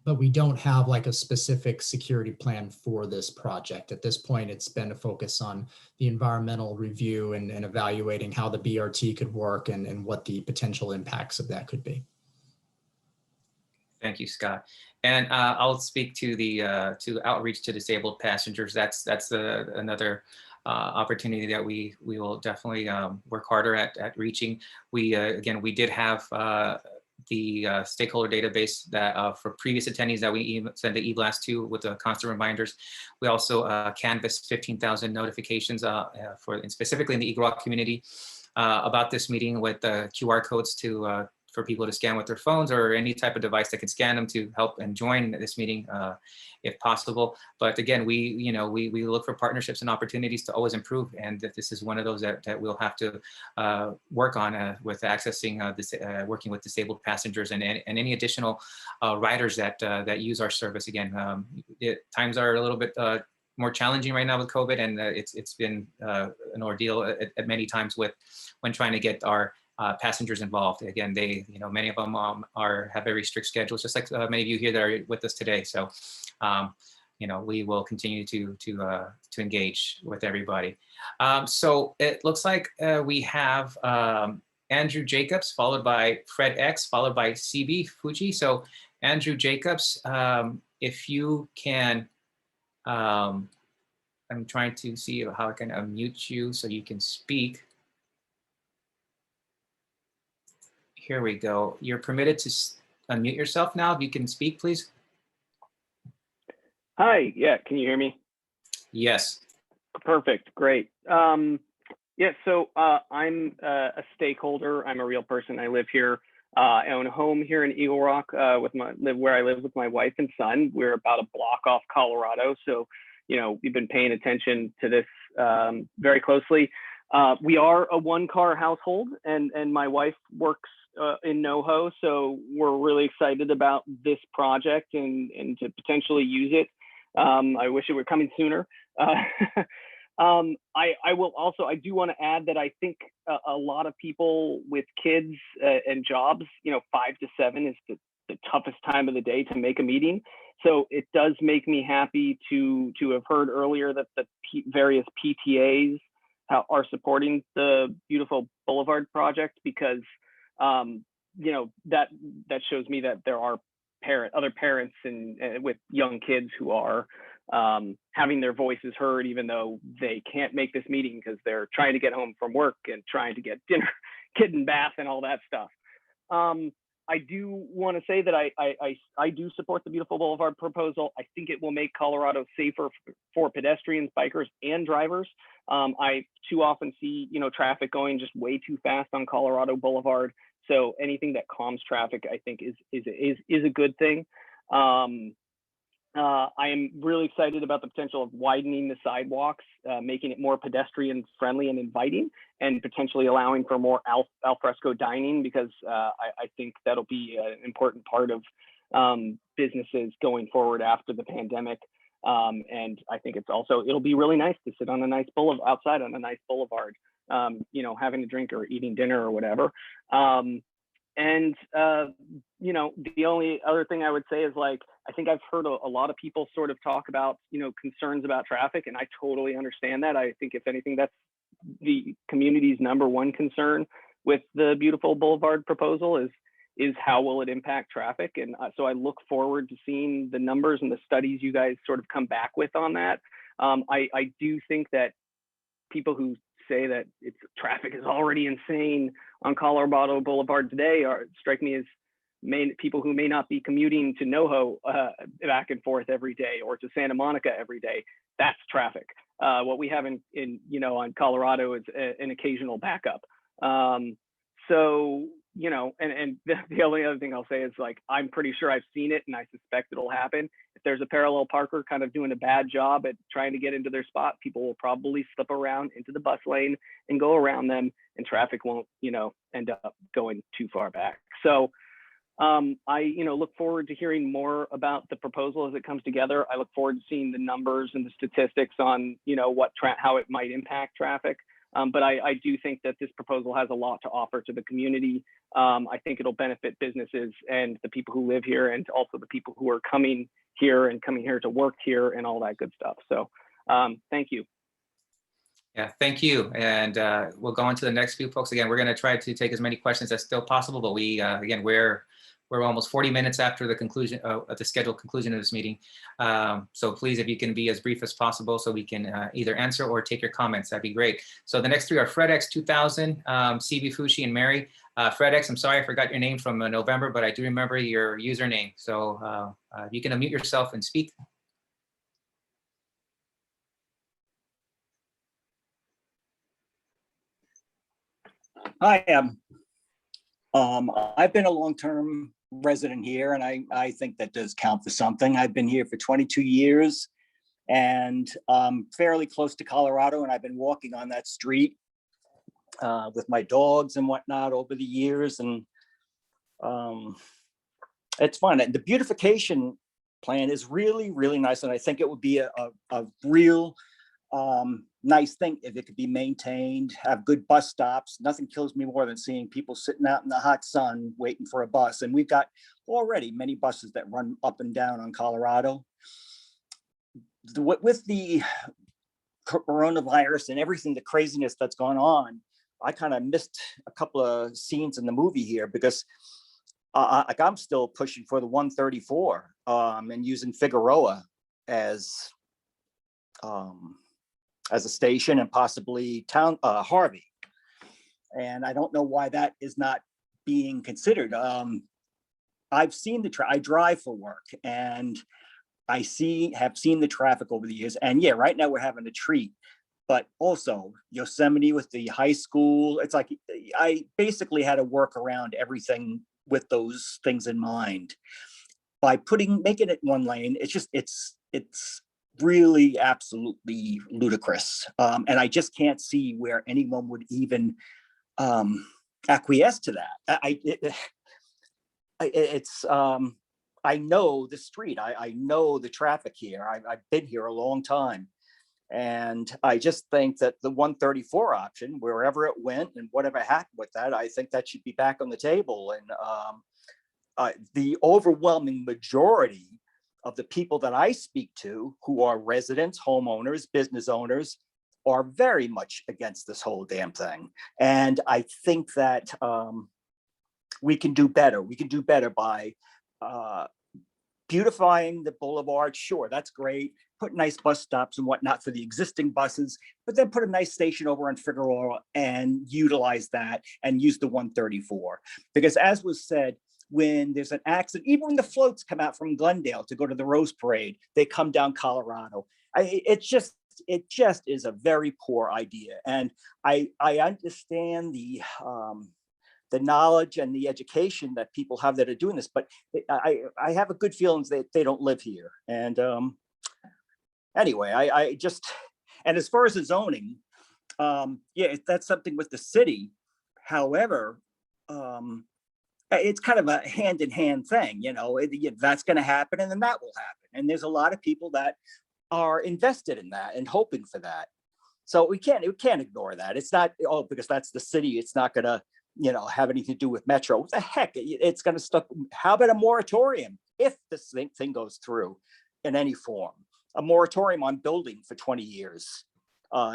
Speaker 2: But we don't have like a specific security plan for this project. At this point, it's been a focus on the environmental review and evaluating how the BRT could work and what the potential impacts of that could be.
Speaker 1: Thank you, Scott. And I'll speak to the to outreach to disabled passengers. That's another opportunity that we will definitely work harder at reaching. We again, we did have the stakeholder database that for previous attendees that we send the e-blast to with the constant reminders. We also canvassed 15,000 notifications and specifically in the EGROC community about this meeting with QR codes to for people to scan with their phones or any type of device that can scan them to help and join this meeting if possible. But again, we look for partnerships and opportunities to always improve, and that this is one of those that we'll have to work on with accessing working with disabled passengers and any additional riders that use our service. Again, times are a little bit more challenging right now with COVID, and it's been an ordeal at many times when trying to get our passengers involved. Again, many of them have very strict schedules, just like many of you here that are with us today. So, we will continue to engage with everybody. So it looks like we have Andrew Jacobs, followed by Fred X, followed by CB Fuji. So Andrew Jacobs, if you can, I'm trying to see how I can unmute you so you can speak. Here we go. You're permitted to unmute yourself now. If you can speak, please.
Speaker 14: Hi, yeah, can you hear me?
Speaker 1: Yes.
Speaker 14: Perfect, great. Yeah, so I'm a stakeholder. I'm a real person. I live here. I own a home here in Eagle Rock where I live with my wife and son. We're about a block off Colorado, so we've been paying attention to this very closely. We are a one-car household, and my wife works in NoHo, so we're really excited about this project and to potentially use it. I wish it were coming sooner. I do want to add that I think a lot of people with kids and jobs, 5 to 7 is the toughest time of the day to make a meeting. So it does make me happy to have heard earlier that the various PTAs are supporting the beautiful Boulevard project, because that shows me that there are other parents and with young kids who are having their voices heard, even though they can't make this meeting because they're trying to get home from work and trying to get dinner, kid and bath and all that stuff. I do want to say that I do support the Beautiful Boulevard proposal. I think it will make Colorado safer for pedestrians, bikers, and drivers. I too often see, traffic going just way too fast on Colorado Boulevard. So anything that calms traffic, I think, is a good thing. I am really excited about the potential of widening the sidewalks, making it more pedestrian friendly and inviting, and potentially allowing for more alfresco dining, because I think that'll be an important part of businesses going forward after the pandemic. And I think it'll be really nice to sit on a nice outside on a nice boulevard, having a drink or eating dinner or whatever. The only other thing I would say is, like, I think I've heard a lot of people sort of talk about, concerns about traffic, and I totally understand that. I think if anything, that's the community's #1 concern with the Beautiful Boulevard proposal is how will it impact traffic? And so I look forward to seeing the numbers and the studies you guys sort of come back with on that. I do think that people who say that traffic is already insane on Colorado Boulevard today strike me as people who may not be commuting to NoHo back and forth every day, or to Santa Monica every day. That's traffic. What we have on Colorado is an occasional backup. And the only other thing I'll say is, like, I'm pretty sure I've seen it, and I suspect it'll happen. If there's a parallel parker kind of doing a bad job at trying to get into their spot, people will probably slip around into the bus lane and go around them, and traffic won't, end up going too far back. So I look forward to hearing more about the proposal as it comes together. I look forward to seeing the numbers and the statistics on, how it might impact traffic. But I do think that this proposal has a lot to offer to the community. I think it'll benefit businesses and the people who live here, and also the people who are coming here to work here and all that good stuff. So thank you.
Speaker 1: Yeah, thank you. And we'll go on to the next few folks. Again, we're going to try to take as many questions as still possible, but we're almost 40 minutes after the conclusion of the scheduled conclusion of this meeting. So please, if you can be as brief as possible so we can either answer or take your comments, that'd be great. So the next three are FredX 2000, CB Fushi, and Mary. FredX, I'm sorry I forgot your name from November, but I do remember your username. So if you can unmute yourself and speak.
Speaker 15: Hi, I've been a long-term resident here, and I think that does count for something. I've been here for 22 years, and fairly close to Colorado, and I've been walking on that street with my dogs and whatnot over the years, and it's fun. And the beautification plan is really, really nice, and I think it would be a real nice thing if it could be maintained, have good bus stops. Nothing kills me more than seeing people sitting out in the hot sun waiting for a bus. And we've got already many buses that run up and down on Colorado. With the coronavirus and everything, the craziness that's gone on, I kind of missed a couple of scenes in the movie here, because I'm still pushing for the 134 and using Figueroa as a station, and possibly Harvey. And I don't know why that is not being considered. I've seen I drive for work, and I have seen the traffic over the years. And yeah, right now we're having a treat, but also Yosemite with the high school. It's like, I basically had to work around everything with those things in mind. By making it one lane, it's really absolutely ludicrous. And I just can't see where anyone would even acquiesce to that. I know the street, I know the traffic here. I've been here a long time. And I just think that the 134 option, wherever it went and whatever happened with that, I think that should be back on the table. And the overwhelming majority of the people that I speak to, who are residents, homeowners, business owners, are very much against this whole damn thing. And I think that we can do better. We can do better by beautifying the boulevard. Sure, that's great. Put nice bus stops and whatnot for the existing buses, but then put a nice station over on Figueroa and utilize that and use the 134. Because as was said, when there's an accident, even when the floats come out from Glendale to go to the Rose Parade, they come down Colorado. It just is a very poor idea. And I understand the knowledge and the education that people have that are doing this, but I have a good feeling that they don't live here. And anyway, and as far as the zoning, yeah, that's something with the city. However, it's kind of a hand-in-hand thing, you know, that's going to happen and then that will happen. And there's a lot of people that are invested in that and hoping for that. So we can't ignore that. It's not, oh, because that's the city, it's not going to, you know, have anything to do with Metro. What the heck, it's going to stop. How about a moratorium if this thing goes through in any form? A moratorium on building for 20 years.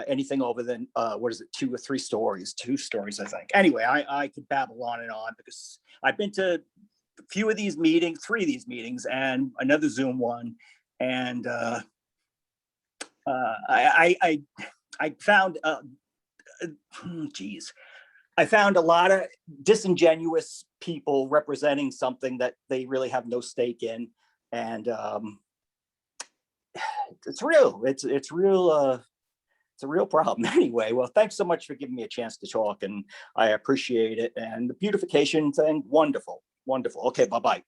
Speaker 15: Anything over than, what is it, 2 or 3 stories, 2 stories, I think. Anyway, I could babble on and on because I've been to a few of these meetings, 3 of these meetings and another Zoom one. And I found, I found a lot of disingenuous people representing something that they really have no stake in. And it's real, it's real, it's a real problem. Anyway, well, thanks so much for giving me a chance to talk, and I appreciate it. And the beautification thing, wonderful, wonderful. Okay, bye-bye.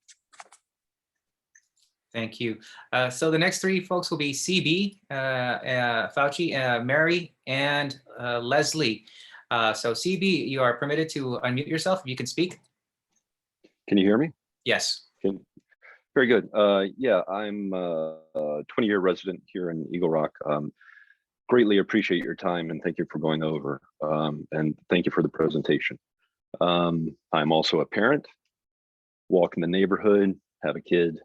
Speaker 1: Thank you. So the next 3 folks will be CB, Fauci, Mary, and Leslie. So CB, you are permitted to unmute yourself if you can speak.
Speaker 16: Can you hear me?
Speaker 1: Yes.
Speaker 16: Okay. Very good. Yeah, I'm a 20-year resident here in Eagle Rock. Greatly appreciate your time and thank you for going over, and thank you for the presentation. I'm also a parent, walk in the neighborhood, have a kid,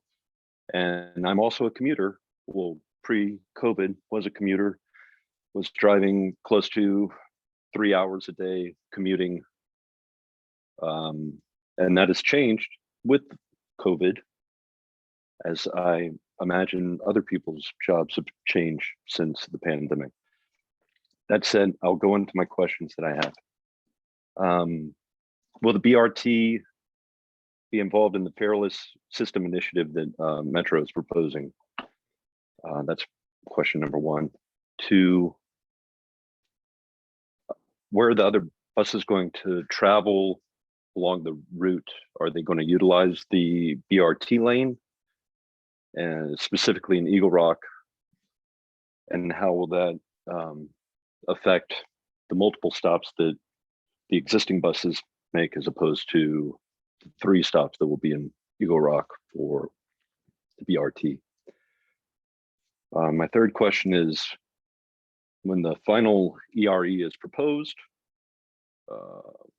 Speaker 16: and I'm also a commuter. Well, pre-COVID was a commuter, was driving close to 3 hours a day commuting. And that has changed with COVID, as I imagine other people's jobs have changed since the pandemic. That said, I'll go into my questions that I have. Will the BRT be involved in the Peerless System initiative that Metro is proposing? That's question number 1. 2, where are the other buses going to travel along the route? Are they going to utilize the BRT lane? And specifically in Eagle Rock, and how will that affect the multiple stops that the existing buses make, as opposed to 3 stops that will be in Eagle Rock for the BRT? My third question is, when the final ERE is proposed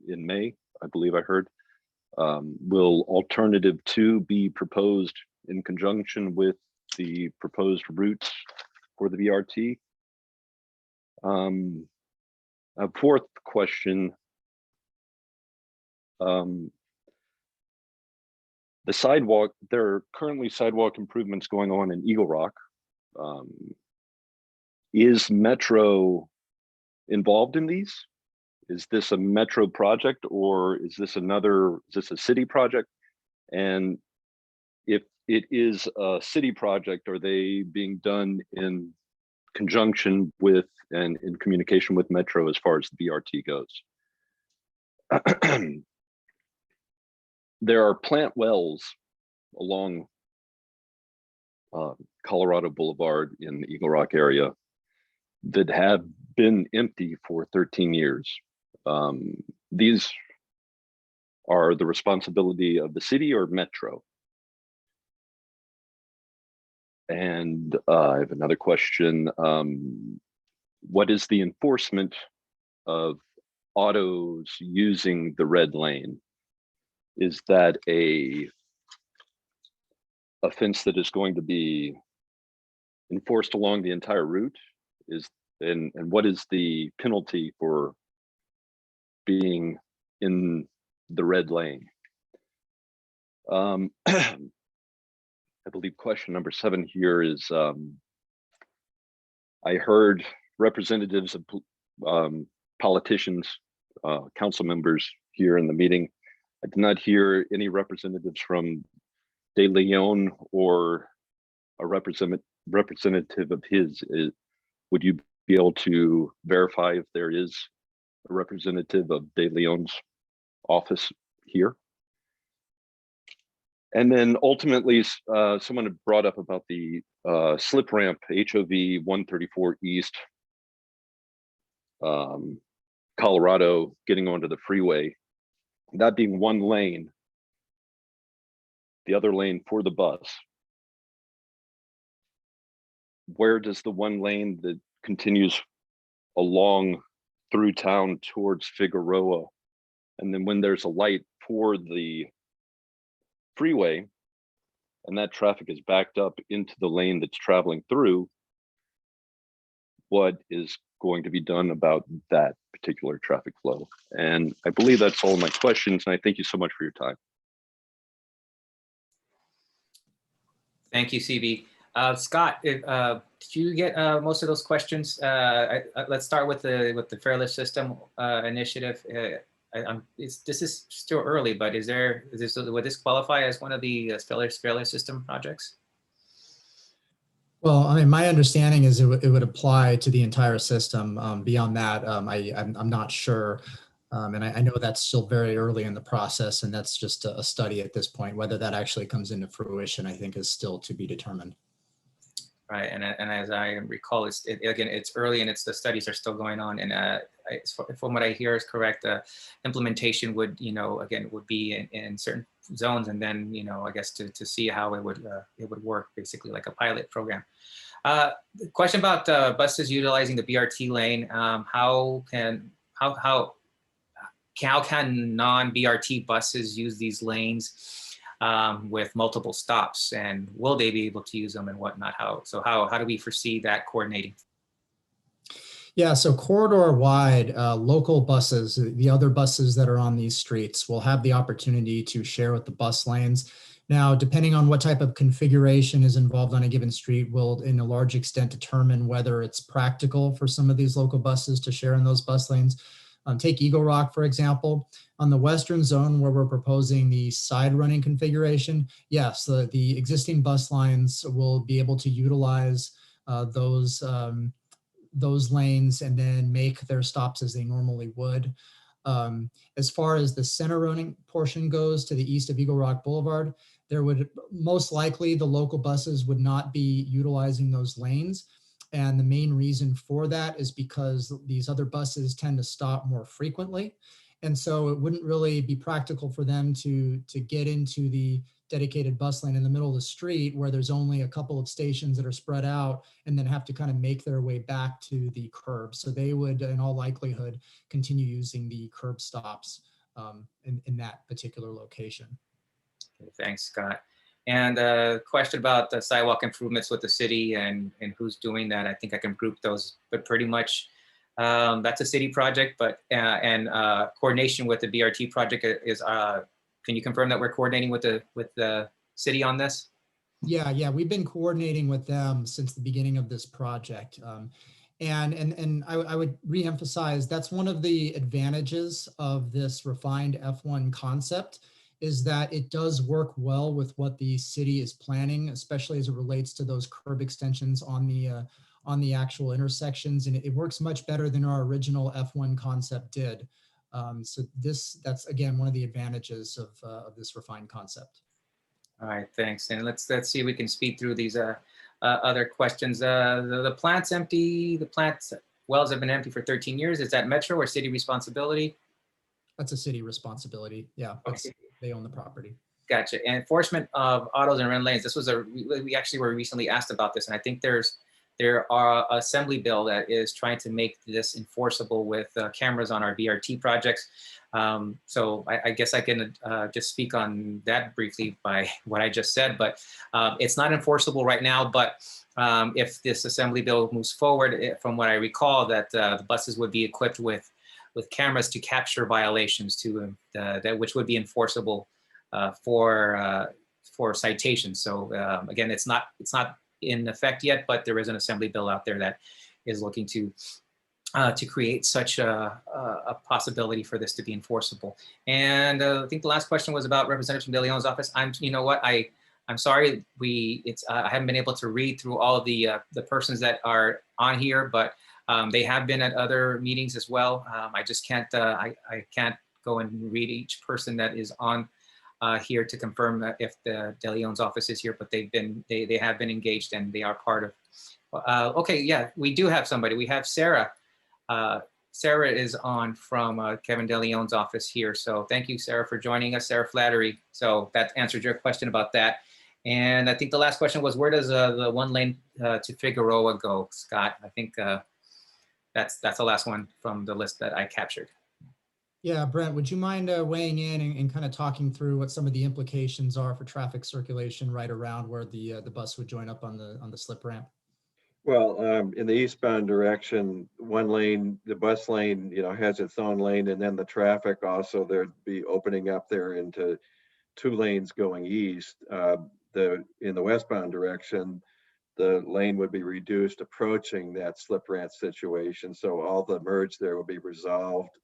Speaker 16: in May, I believe I heard, will alternative 2 be proposed in conjunction with the proposed routes for the BRT? A fourth question, the sidewalk, there are currently sidewalk improvements going on in Eagle Rock. Is Metro involved in these? Is this a Metro project, or is this a city project? And if it is a city project, are they being done in conjunction with and in communication with Metro as far as the BRT goes? There are plant wells along Colorado Boulevard in the Eagle Rock area that have been empty for 13 years. These are the responsibility of the city or Metro? And I have another question. What is the enforcement of autos using the red lane? Is that a offense that is going to be enforced along the entire route? And what is the penalty for being in the red lane? I believe question number 7 here is, I heard representatives of politicians, council members here in the meeting I did not hear any representatives from De Leon or a representative of his. Would you be able to verify if there is a representative of De Leon's office here? And then ultimately, someone had brought up about the slip ramp, HOV 134 East, Colorado, getting onto the freeway, that being one lane, the other lane for the bus. Where does the one lane that continues along through town towards Figueroa, and then when there's a light for the freeway and that traffic is backed up into the lane that's traveling through, what is going to be done about that particular traffic flow? And I believe that's all my questions, and I thank you so much for your time.
Speaker 1: Thank you, CB. Scott, did you get most of those questions? Let's start with the Fairless System initiative. This is still early, but would this qualify as one of the Fairless System projects?
Speaker 2: Well, I mean, my understanding is it would apply to the entire system. Beyond that, I'm not sure. And I know that's still very early in the process, and that's just a study at this point. Whether that actually comes into fruition, I think, is still to be determined.
Speaker 1: Right, and as I recall, again, it's early and the studies are still going on. And from what I hear is correct, implementation would, again, would be in certain zones, and then, I guess to see how it would work, basically like a pilot program. The question about buses utilizing the BRT lane. How can non-BRT buses use these lanes with multiple stops, and will they be able to use them and whatnot? How do we foresee that coordinating?
Speaker 2: Yeah, so corridor wide, local buses, the other buses that are on these streets, will have the opportunity to share with the bus lanes. Now, depending on what type of configuration is involved on a given street, will in a large extent determine whether it's practical for some of these local buses to share in those bus lanes. Take Eagle Rock, for example. On the western zone where we're proposing the side running configuration, yes, the existing bus lines will be able to utilize those lanes and then make their stops as they normally would. As far as the center running portion goes to the east of Eagle Rock Boulevard, there would most likely the local buses would not be utilizing those lanes. And the main reason for that is because these other buses tend to stop more frequently. And so it wouldn't really be practical for them to get into the dedicated bus lane in the middle of the street where there's only a couple of stations that are spread out and then have to kind of make their way back to the curb. So they would, in all likelihood, continue using the curb stops in that particular location.
Speaker 1: Okay, thanks, Scott. And a question about the sidewalk improvements with the city and who's doing that. I think I can group those, but pretty much that's a city project, but coordination with the BRT project is, can you confirm that we're coordinating with the city on this?
Speaker 2: Yeah, we've been coordinating with them since the beginning of this project. And I would reemphasize that's one of the advantages of this refined F1 concept, is that it does work well with what the city is planning, especially as it relates to those curb extensions on the actual intersections. And it works much better than our original F1 concept did. So that's again, one of the advantages of this refined concept.
Speaker 1: All right, thanks. And let's see if we can speed through these other questions. The plant's empty. The plant's wells have been empty for 13 years. Is that Metro or city responsibility?
Speaker 2: That's a city responsibility. Yeah,
Speaker 1: okay.
Speaker 2: They own the property.
Speaker 1: Gotcha. And enforcement of autos and run lanes. This was we actually were recently asked about this, and I think there are assembly bill that is trying to make this enforceable with cameras on our BRT projects. So I guess I can just speak on that briefly by what I just said, but it's not enforceable right now. But if this assembly bill moves forward, from what I recall, that the buses would be equipped with cameras to capture violations which would be enforceable for citations. So again, it's not in effect yet, but there is an assembly bill out there that is looking to to create such a possibility for this to be enforceable. And I think the last question was about Representative from De Leon's office. You know what, I'm sorry, I haven't been able to read through all of the persons that are on here, but they have been at other meetings as well. I just can't, I can't go and read each person that is on here to confirm that if the De Leon's office is here, but they have been engaged and they are part of. Okay, yeah, we do have somebody. We have Sarah. Sarah is on from Kevin De Leon's office here. So thank you, Sarah, for joining us, Sarah Flattery. So that answered your question about that. And I think the last question was, where does the 1 lane to Figueroa go, Scott? I think that's the last one from the list that I captured.
Speaker 2: Yeah, Brent, would you mind weighing in and kind of talking through what some of the implications are for traffic circulation right around where the bus would join up on the slip ramp?
Speaker 10: Well, in the eastbound direction, 1 lane, the bus lane, has its own lane, and then the traffic also, there'd be opening up there into 2 lanes going east. In the westbound direction, the lane would be reduced approaching that slip ramp situation. So all the merge there will be resolved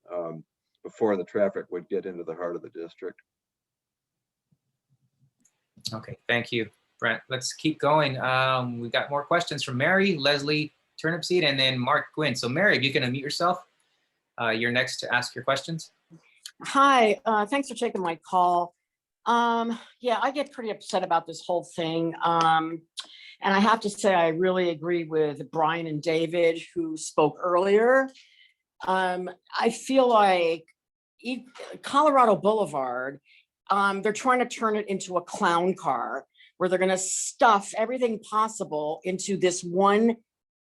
Speaker 10: before the traffic would get into the heart of the district.
Speaker 1: Okay, thank you, Brent. Let's keep going. We got more questions from Mary, Leslie Turnipseed, and then Mark Gwynn. So Mary, if you can unmute yourself, you're next to ask your questions.
Speaker 17: Hi, thanks for taking my call. Yeah, I get pretty upset about this whole thing. And I have to say, I really agree with Brian and David who spoke earlier. I feel like Colorado Boulevard, they're trying to turn it into a clown car where they're going to stuff everything possible into this one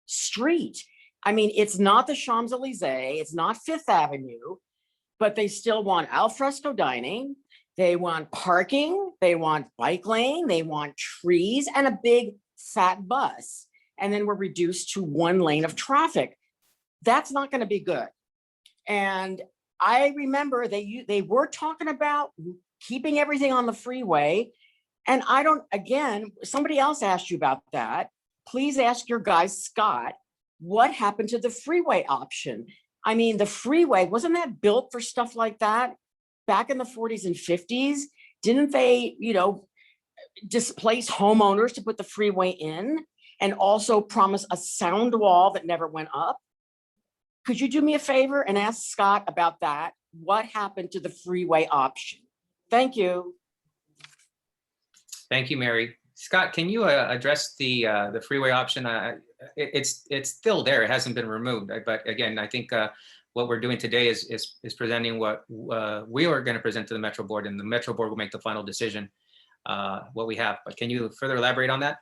Speaker 17: street. I mean, it's not the Champs-Elysees, it's not Fifth Avenue, but they still want al fresco dining. They want parking, they want bike lane, they want trees and a big fat bus. And then we're reduced to 1 lane of traffic. That's not going to be good. And I remember they were talking about keeping everything on the freeway. And I don't, again, somebody else asked you about that. Please ask your guy, Scott, what happened to the freeway option? I mean, the freeway, wasn't that built for stuff like that back in the 40s and 50s? Didn't they, displace homeowners to put the freeway in and also promise a sound wall that never went up? Could you do me a favor and ask Scott about that? What happened to the freeway option? Thank you.
Speaker 1: Thank you, Mary. Scott, can you address the freeway option? It's still there. It hasn't been removed. But again, I think what we're doing today is presenting what we are going to present to the Metro Board, and the Metro Board will make the final decision what we have. But can you further elaborate on that?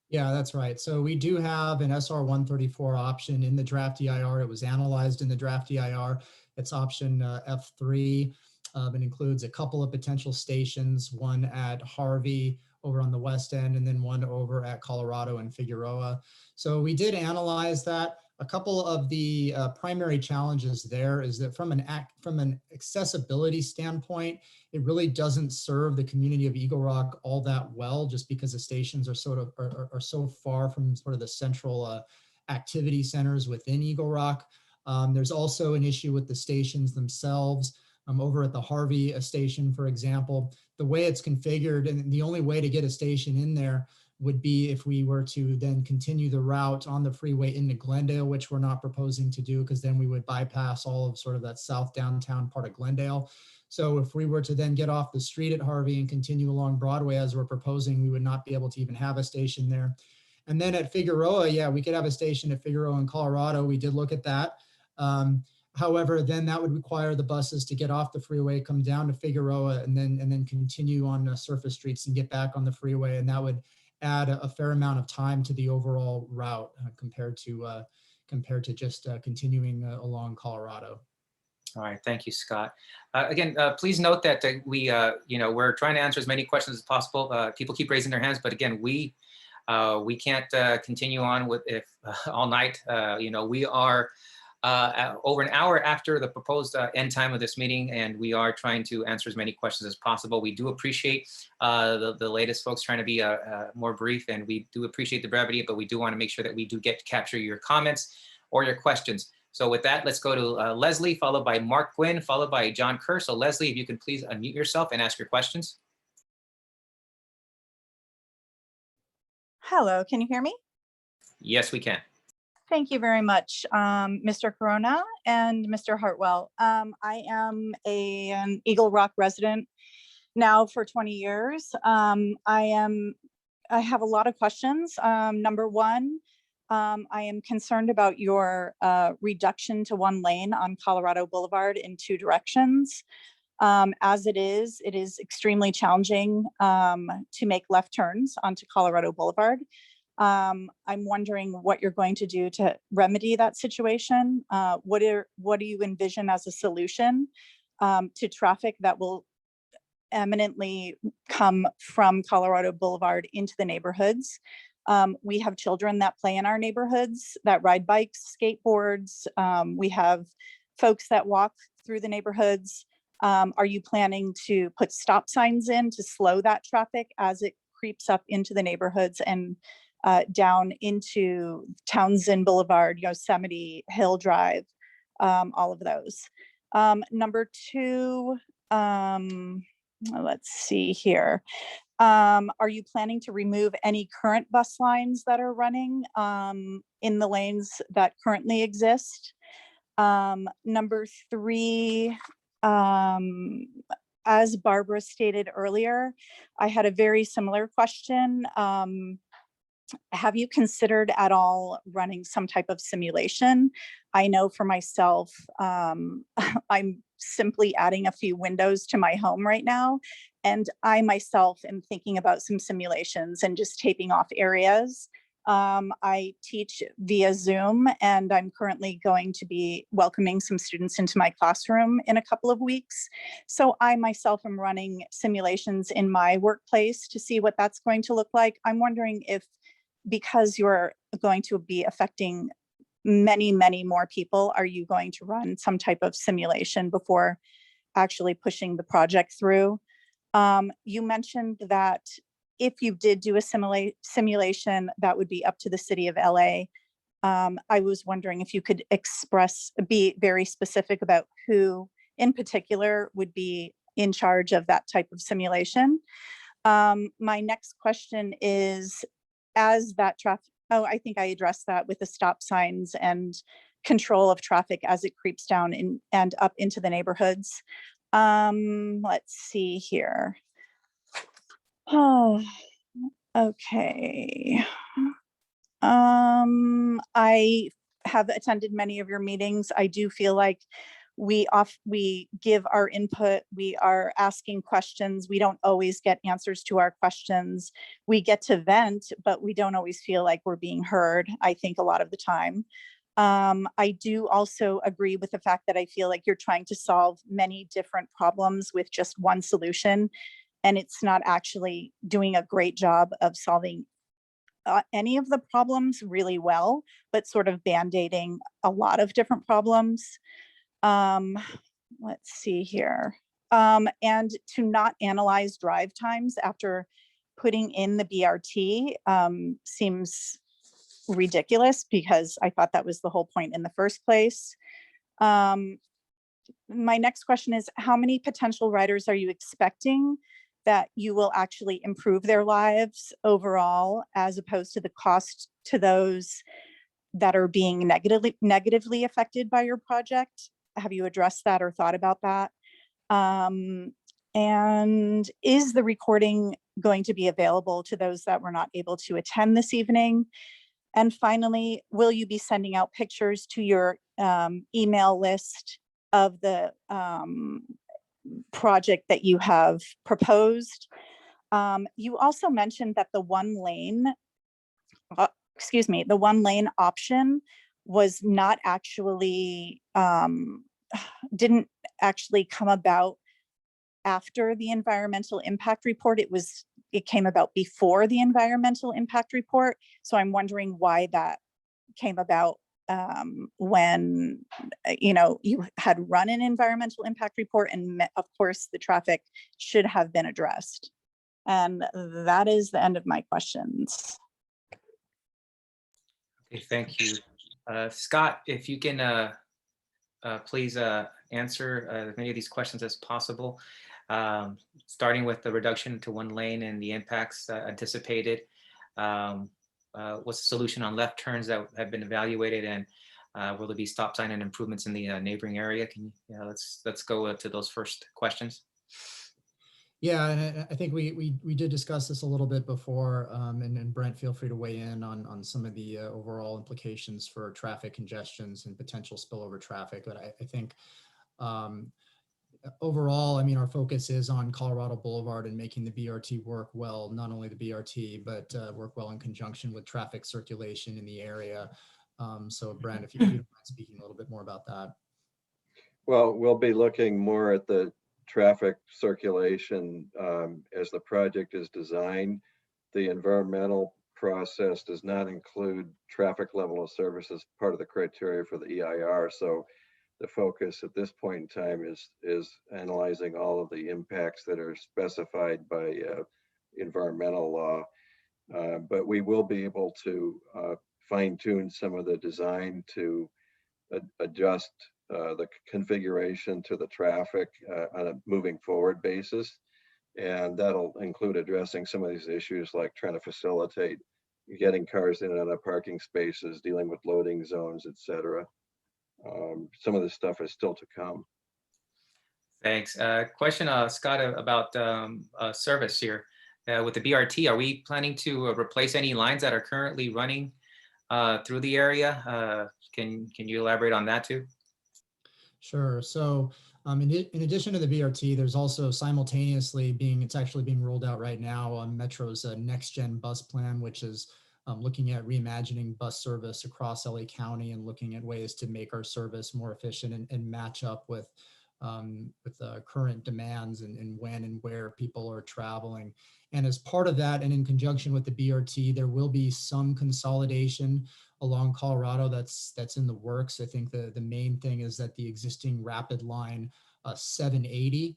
Speaker 2: Yeah, that's right. So we do have an SR 134 option in the draft EIR. It was analyzed in the draft EIR. It's option F3. It includes a couple of potential stations, one at Harvey over on the west end, and then one over at Colorado and Figueroa. So we did analyze that. A couple of the primary challenges there is that from an accessibility standpoint, it really doesn't serve the community of Eagle Rock all that well, just because the stations are are so far from sort of the central activity centers within Eagle Rock. There's also an issue with the stations themselves. Over at the Harvey station, for example, the way it's configured, and the only way to get a station in there would be if we were to then continue the route on the freeway into Glendale, which we're not proposing to do, because then we would bypass all of sort of that south downtown part of Glendale. So if we were to then get off the street at Harvey and continue along Broadway as we're proposing, we would not be able to even have a station there. And then at Figueroa, yeah, we could have a station at Figueroa in Colorado. We did look at that. However, then that would require the buses to get off the freeway, come down to Figueroa, and then continue on surface streets and get back on the freeway. And that would add a fair amount of time to the overall route compared to just continuing along Colorado.
Speaker 1: All right, thank you, Scott. Again, please note that we're trying to answer as many questions as possible. People keep raising their hands, but again, we can't continue on with all night. We are over an hour after the proposed end time of this meeting, and we are trying to answer as many questions as possible. We do appreciate the latest folks trying to be more brief, and we do appreciate the brevity, but we do want to make sure that we do get to capture your comments or your questions. So with that, let's go to Leslie, followed by Mark Gwynn, followed by John Kerr. So Leslie, if you can please unmute yourself and ask your questions.
Speaker 18: Hello, can you hear me?
Speaker 1: Yes, we can.
Speaker 18: Thank you very much, Mr. Corona and Mr. Hartwell. I am an Eagle Rock resident now for 20 years. I have a lot of questions. Number one, I am concerned about your reduction to one lane on Colorado Boulevard in two directions. As it is extremely challenging to make left turns onto Colorado Boulevard. I'm wondering what you're going to do to remedy that situation. What do you envision as a solution to traffic that will eminently come from Colorado Boulevard into the neighborhoods? We have children that play in our neighborhoods, that ride bikes, skateboards. We have folks that walk through the neighborhoods. Are you planning to put stop signs in to slow that traffic as it creeps up into the neighborhoods and down into Townsend Boulevard, Yosemite, Hill Drive, all of those? Number two, let's see here. Are you planning to remove any current bus lines that are running in the lanes that currently exist? Number three, as Barbara stated earlier, I had a very similar question. Have you considered at all running some type of simulation? I know for myself, I'm simply adding a few windows to my home right now. And I myself am thinking about some simulations and just taping off areas. I teach via Zoom, and I'm currently going to be welcoming some students into my classroom in a couple of weeks. So I myself am running simulations in my workplace to see what that's going to look like. I'm wondering if, because you're going to be affecting many, many more people, are you going to run some type of simulation before actually pushing the project through? You mentioned that if you did do a simulation, that would be up to the city of LA. I was wondering if you could be very specific about who in particular would be in charge of that type of simulation. My next question is, as that traffic, I think I addressed that with the stop signs and control of traffic as it creeps down and up into the neighborhoods. Let's see here. Oh, okay. I have attended many of your meetings. I do feel like we give our input, we are asking questions, we don't always get answers to our questions. We get to vent, but we don't always feel like we're being heard, I think, a lot of the time. I do also agree with the fact that I feel like you're trying to solve many different problems with just one solution, and it's not actually doing a great job of solving any of the problems really well, but sort of band-aiding a lot of different problems. Let's see here. And to not analyze drive times after putting in the BRT seems ridiculous, because I thought that was the whole point in the first place. My next question is, how many potential riders are you expecting that you will actually improve their lives overall, as opposed to the cost to those that are being negatively affected by your project? Have you addressed that or thought about that? And is the recording going to be available to those that were not able to attend this evening? And finally, will you be sending out pictures to your email list of the project that you have proposed? You also mentioned that the one lane option was not actually, didn't actually come about after the environmental impact report. It came about before the environmental impact report. So I'm wondering why that came about when you had run an environmental impact report, and of course the traffic should have been addressed. And that is the end of my questions.
Speaker 1: Okay, thank you. Scott, if you can please answer as many of these questions as possible, starting with the reduction to one lane and the impacts anticipated. What's the solution on left turns that have been evaluated, and will there be stop sign and improvements in the neighboring area? Can you, let's go to those first questions.
Speaker 2: Yeah, and I think we did discuss this a little bit before, and Brent, feel free to weigh in on some of the overall implications for traffic congestions and potential spillover traffic. But I think overall, I mean, our focus is on Colorado Boulevard and making the BRT work well, not only the BRT, but work well in conjunction with traffic circulation in the area. So Brent, if you don't mind speaking a little bit more about that.
Speaker 10: Well, we'll be looking more at the traffic circulation as the project is designed. The environmental process does not include traffic level of service as part of the criteria for the EIR. So the focus at this point in time is analyzing all of the impacts that are specified by environmental law. But we will be able to fine tune some of the design to adjust the configuration to the traffic on a moving forward basis. And that'll include addressing some of these issues like trying to facilitate getting cars in and out of parking spaces, dealing with loading zones, et cetera. Some of this stuff is still to come.
Speaker 1: Thanks. Question, Scott, about service here. With the BRT, are we planning to replace any lines that are currently running through the area? Can you elaborate on that too?
Speaker 2: Sure. So in addition to the BRT, there's also simultaneously it's actually being rolled out right now on Metro's next gen bus plan, which is looking at reimagining bus service across LA County and looking at ways to make our service more efficient and match up with current demands and when and where people are traveling. And as part of that, and in conjunction with the BRT, there will be some consolidation along Colorado that's in the works. I think the main thing is that the existing rapid line 780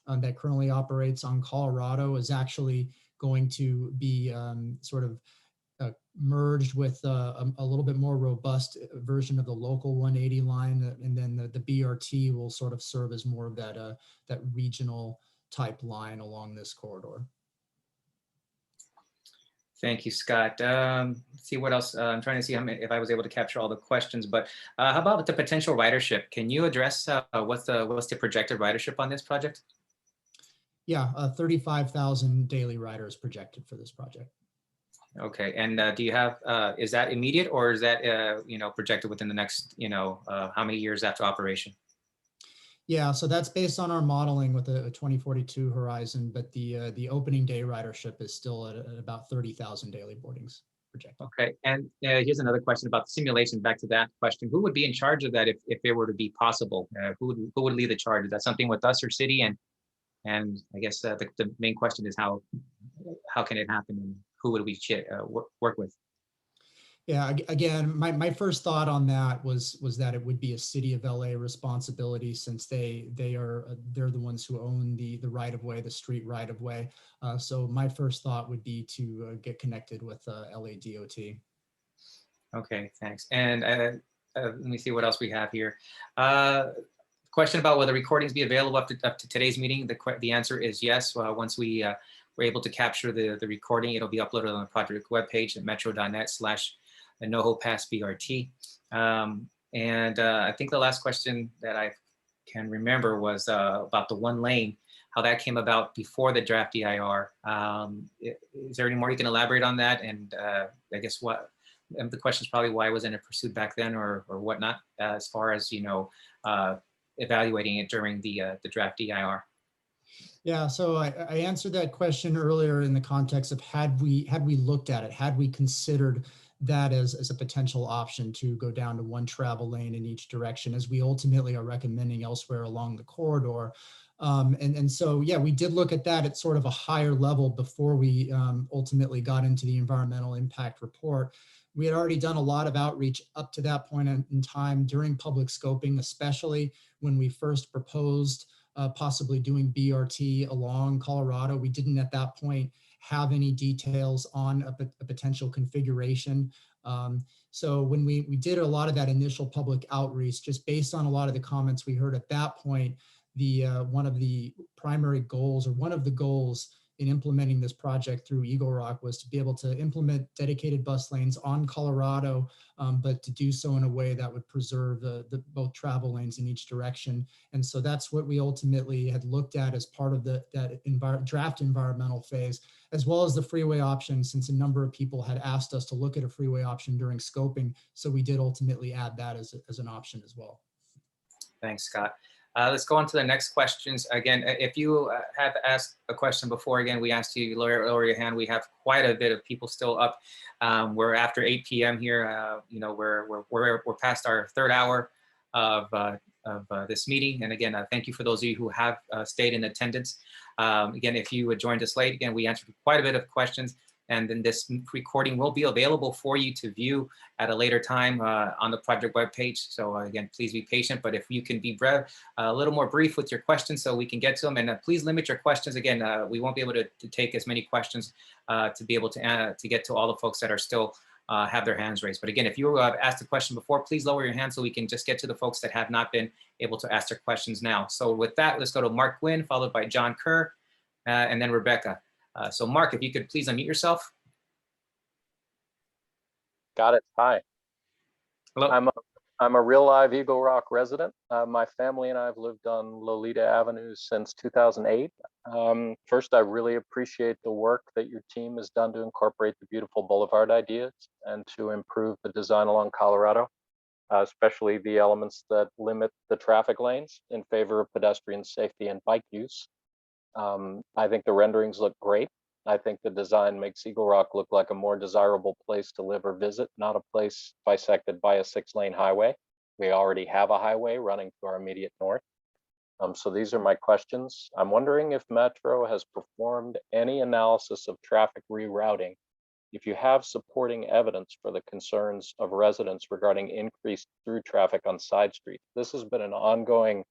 Speaker 2: that currently operates on Colorado is actually going to be sort of merged with a little bit more robust version of the local 180 line, and then the BRT will sort of serve as more of that regional type line along this corridor.
Speaker 1: Thank you, Scott. Let's see what else. I'm trying to see if I was able to capture all the questions, but how about the potential ridership? Can you address what's the projected ridership on this project?
Speaker 2: Yeah, 35,000 daily riders projected for this project.
Speaker 1: Okay, and do you have, is that immediate, or is that, projected within the next, how many years after operation?
Speaker 2: Yeah, so that's based on our modeling with a 2042 horizon, but the opening day ridership is still at about 30,000 daily boardings projected.
Speaker 1: Okay, and here's another question about the simulation. Back to that question, who would be in charge of that if it were to be possible? Who would lead the charge? Is that something with us or city? And I guess the main question is how can it happen, and who would we work with?
Speaker 2: Yeah, again, my first thought on that was that it would be a city of LA responsibility, since they're the ones who own the right of way, the street right of way. So my first thought would be to get connected with LA DOT.
Speaker 1: Okay, thanks. And let me see what else we have here. Question about whether recordings be available up to today's meeting. The answer is yes. Once we were able to capture the recording, it'll be uploaded on the project webpage at metro.net/NoHo Pass BRT. And I think the last question that I can remember was about the one lane, how that came about before the draft EIR. Is there any more you can elaborate on that? And I guess the question is probably why wasn't it pursued back then, or whatnot, as far as evaluating it during the draft EIR?
Speaker 2: Yeah, so I answered that question earlier in the context of had we looked at it, had we considered that as a potential option to go down to one travel lane in each direction, as we ultimately are recommending elsewhere along the corridor. And so, yeah, we did look at that at sort of a higher level before we ultimately got into the environmental impact report. We had already done a lot of outreach up to that point in time during public scoping, especially when we first proposed possibly doing BRT along Colorado. We didn't at that point have any details on a potential configuration So when we did a lot of that initial public outreach, just based on a lot of the comments we heard at that point, one of the primary goals, or one of the goals in implementing this project through Eagle Rock, was to be able to implement dedicated bus lanes on Colorado, but to do so in a way that would preserve the both travel lanes in each direction. And so that's what we ultimately had looked at as part of that draft environmental phase, as well as the freeway option, since a number of people had asked us to look at a freeway option during scoping. So we did ultimately add that as an option as well.
Speaker 1: Thanks, Scott. Let's go on to the next questions. Again, if you have asked a question before, again, we asked you to lower your hand. We have quite a bit of people still up. We're after 8 p.m. here. You know, we're past our third hour of this meeting. And again, thank you for those of you who have stayed in attendance. Again, if you joined us late, again, we answered quite a bit of questions. And then this recording will be available for you to view at a later time on the project webpage. So again, please be patient, but if you can be a little more brief with your questions so we can get to them, and please limit your questions. Again, we won't be able to take as many questions to be able to get to all the folks that are still have their hands raised. But again, if you have asked a question before, please lower your hand so we can just get to the folks that have not been able to ask their questions now. So with that, let's go to Mark Gwynn, followed by John Kerr, and then Rebecca. So Mark, if you could please unmute yourself.
Speaker 19: Got it. Hi.
Speaker 1: Hello.
Speaker 19: I'm a real live Eagle Rock resident. My family and I have lived on Lolita Avenue since 2008. First, I really appreciate the work that your team has done to incorporate the beautiful boulevard ideas and to improve the design along Colorado, especially the elements that limit the traffic lanes in favor of pedestrian safety and bike use. I think the renderings look great. I think the design makes Eagle Rock look like a more desirable place to live or visit, not a place bisected by a 6-lane highway. We already have a highway running to our immediate north. So these are my questions. I'm wondering if Metro has performed any analysis of traffic rerouting, if you have supporting evidence for the concerns of residents regarding increased through traffic on side streets. This has been an ongoing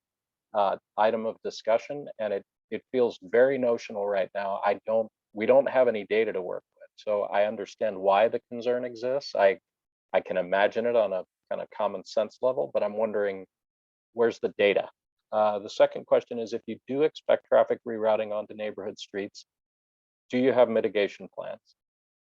Speaker 19: item of discussion, and it feels very notional right now. We don't have any data to work with. So I understand why the concern exists. I can imagine it on a kind of common sense level, but I'm wondering, where's the data? The second question is, if you do expect traffic rerouting onto neighborhood streets, do you have mitigation plans?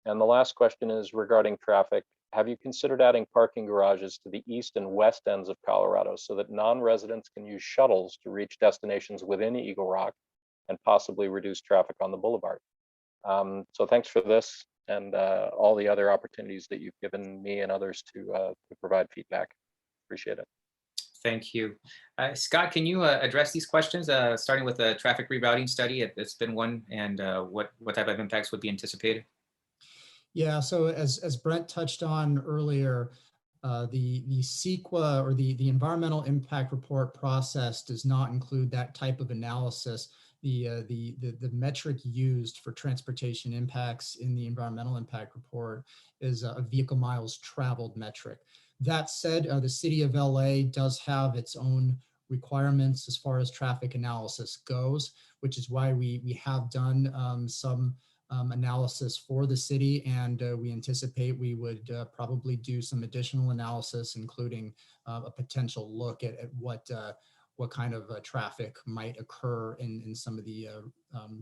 Speaker 19: And the last question is regarding traffic. Have you considered adding parking garages to the east and west ends of Colorado so that non-residents can use shuttles to reach destinations within Eagle Rock and possibly reduce traffic on the boulevard? So thanks for this and all the other opportunities that you've given me and others to provide feedback. Appreciate it.
Speaker 1: Thank you. Scott, can you address these questions, starting with the traffic rerouting study? It's been one, and what type of impacts would be anticipated?
Speaker 2: Yeah, so as Brent touched on earlier, the CEQA, or the environmental impact report process, does not include that type of analysis. The metric used for transportation impacts in the environmental impact report is a vehicle miles traveled metric. That said, the city of LA does have its own requirements as far as traffic analysis goes, which is why we have done some analysis for the city, and we anticipate we would probably do some additional analysis, including a potential look at what kind of traffic might occur in some of the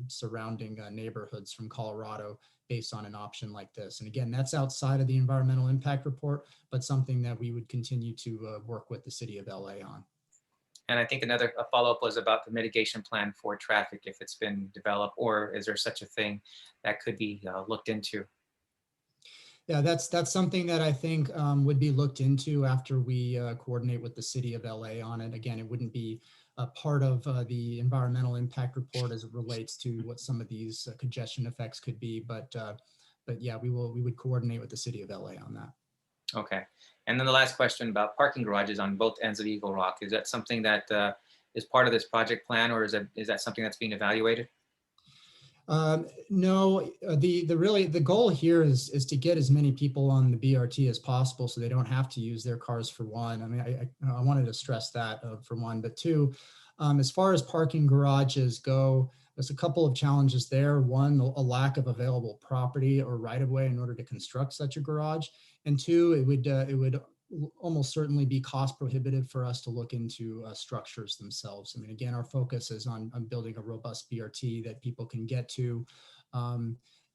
Speaker 2: surrounding neighborhoods from Colorado based on an option like this. And again, that's outside of the environmental impact report, but something that we would continue to work with the city of LA on.
Speaker 1: And I think a follow-up was about the mitigation plan for traffic, if it's been developed, or is there such a thing that could be looked into?
Speaker 2: Yeah, that's something that I think would be looked into after we coordinate with the city of LA on it. Again, it wouldn't be a part of the environmental impact report as it relates to what some of these congestion effects could be, but yeah, we would coordinate with the city of LA on that.
Speaker 1: Okay. And then the last question about parking garages on both ends of Eagle Rock. Is that something that is part of this project plan, or is that something that's being evaluated?
Speaker 2: No, the goal here is to get as many people on the BRT as possible so they don't have to use their cars, for one. I mean, I wanted to stress that for one, but two, as far as parking garages go, there's a couple of challenges there. One, a lack of available property or right of way in order to construct such a garage. And two, it would almost certainly be cost prohibitive for us to look into structures themselves. I mean, again, our focus is on building a robust BRT that people can get to,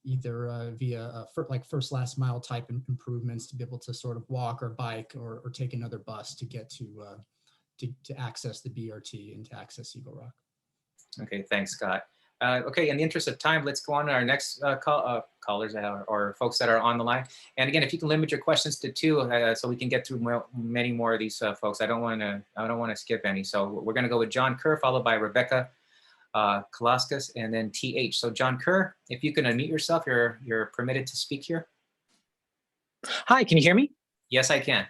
Speaker 2: either via like first last mile type improvements to be able to sort of walk or bike or take another bus to get to access the BRT and to access Eagle Rock.
Speaker 1: Okay, thanks, Scott. Okay, in the interest of time, let's go on to our next callers or folks that are on the line. And again, if you can limit your questions to 2, so we can get through many more of these folks. I don't want to skip any. So we're going to go with John Kerr, followed by Rebecca Kalaskis, and then TH. So John Kerr, if you can unmute yourself, you're permitted to speak here.
Speaker 20: Hi, can you hear me?
Speaker 1: Yes, I can.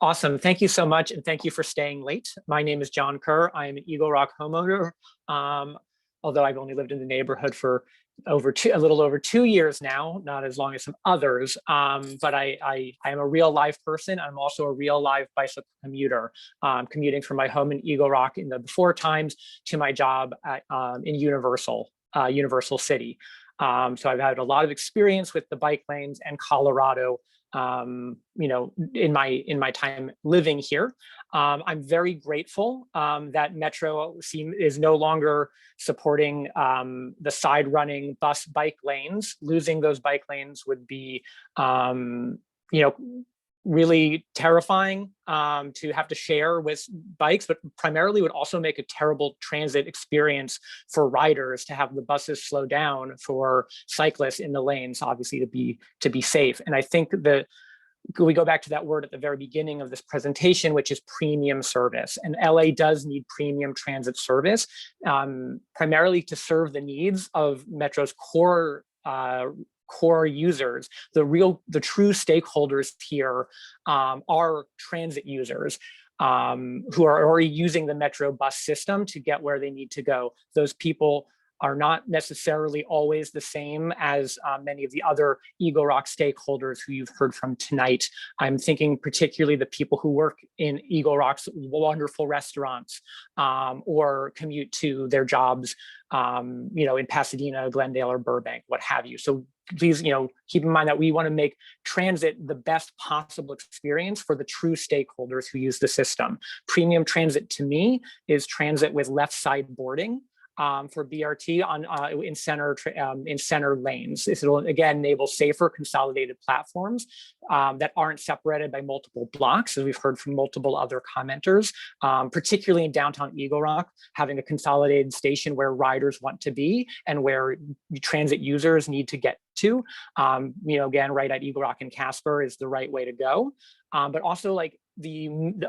Speaker 20: Awesome. Thank you so much. And thank you for staying late. My name is John Kerr. I am an Eagle Rock homeowner. Although I've only lived in the neighborhood for a little over 2 years now, not as long as some others. But I am a real live person. I'm also a real live bicycle commuter, commuting from my home in Eagle Rock in the before times to my job at, in Universal City. So I've had a lot of experience with the bike lanes and Colorado, in my time living here. I'm very grateful that Metro is no longer supporting the side running bus bike lanes. Losing those bike lanes would be, really terrifying to have to share with bikes, but primarily would also make a terrible transit experience for riders to have the buses slow down for cyclists in the lanes, obviously to be safe. And I think that we go back to that word at the very beginning of this presentation, which is premium service. And LA does need premium transit service, primarily to serve the needs of Metro's core users. The true stakeholders here are transit users who are already using the Metro bus system to get where they need to go. Those people are not necessarily always the same as many of the other Eagle Rock stakeholders who you've heard from tonight. I'm thinking particularly the people who work in Eagle Rock's wonderful restaurants or commute to their jobs, in Pasadena, Glendale, or Burbank, what have you. So please, keep in mind that we want to make transit the best possible experience for the true stakeholders who use the system. Premium transit to me is transit with left side boarding. For BRT in center lanes. This will again enable safer consolidated platforms that aren't separated by multiple blocks, as we've heard from multiple other commenters, particularly in downtown Eagle Rock, having a consolidated station where riders want to be and where transit users need to get to. Again, right at Eagle Rock and Casper is the right way to go. But also like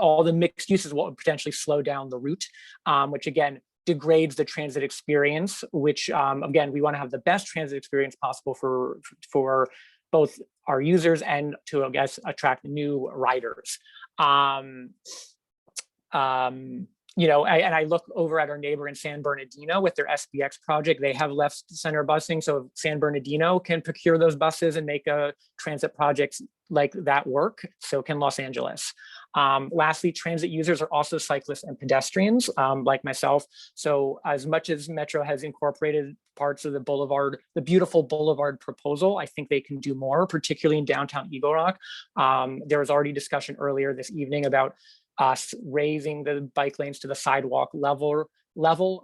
Speaker 20: all the mixed uses will potentially slow down the route, which again, degrades the transit experience, which again, we want to have the best transit experience possible for both our users and to, I guess, attract new riders. And I look over at our neighbor in San Bernardino with their SBX project. They have left center busing, so San Bernardino can procure those buses and make a transit projects like that work. So can Los Angeles. Lastly, transit users are also cyclists and pedestrians, like myself. So as much as Metro has incorporated parts of the beautiful boulevard proposal, I think they can do more, particularly in downtown Eagle Rock. There was already discussion earlier this evening about us raising the bike lanes to the sidewalk level,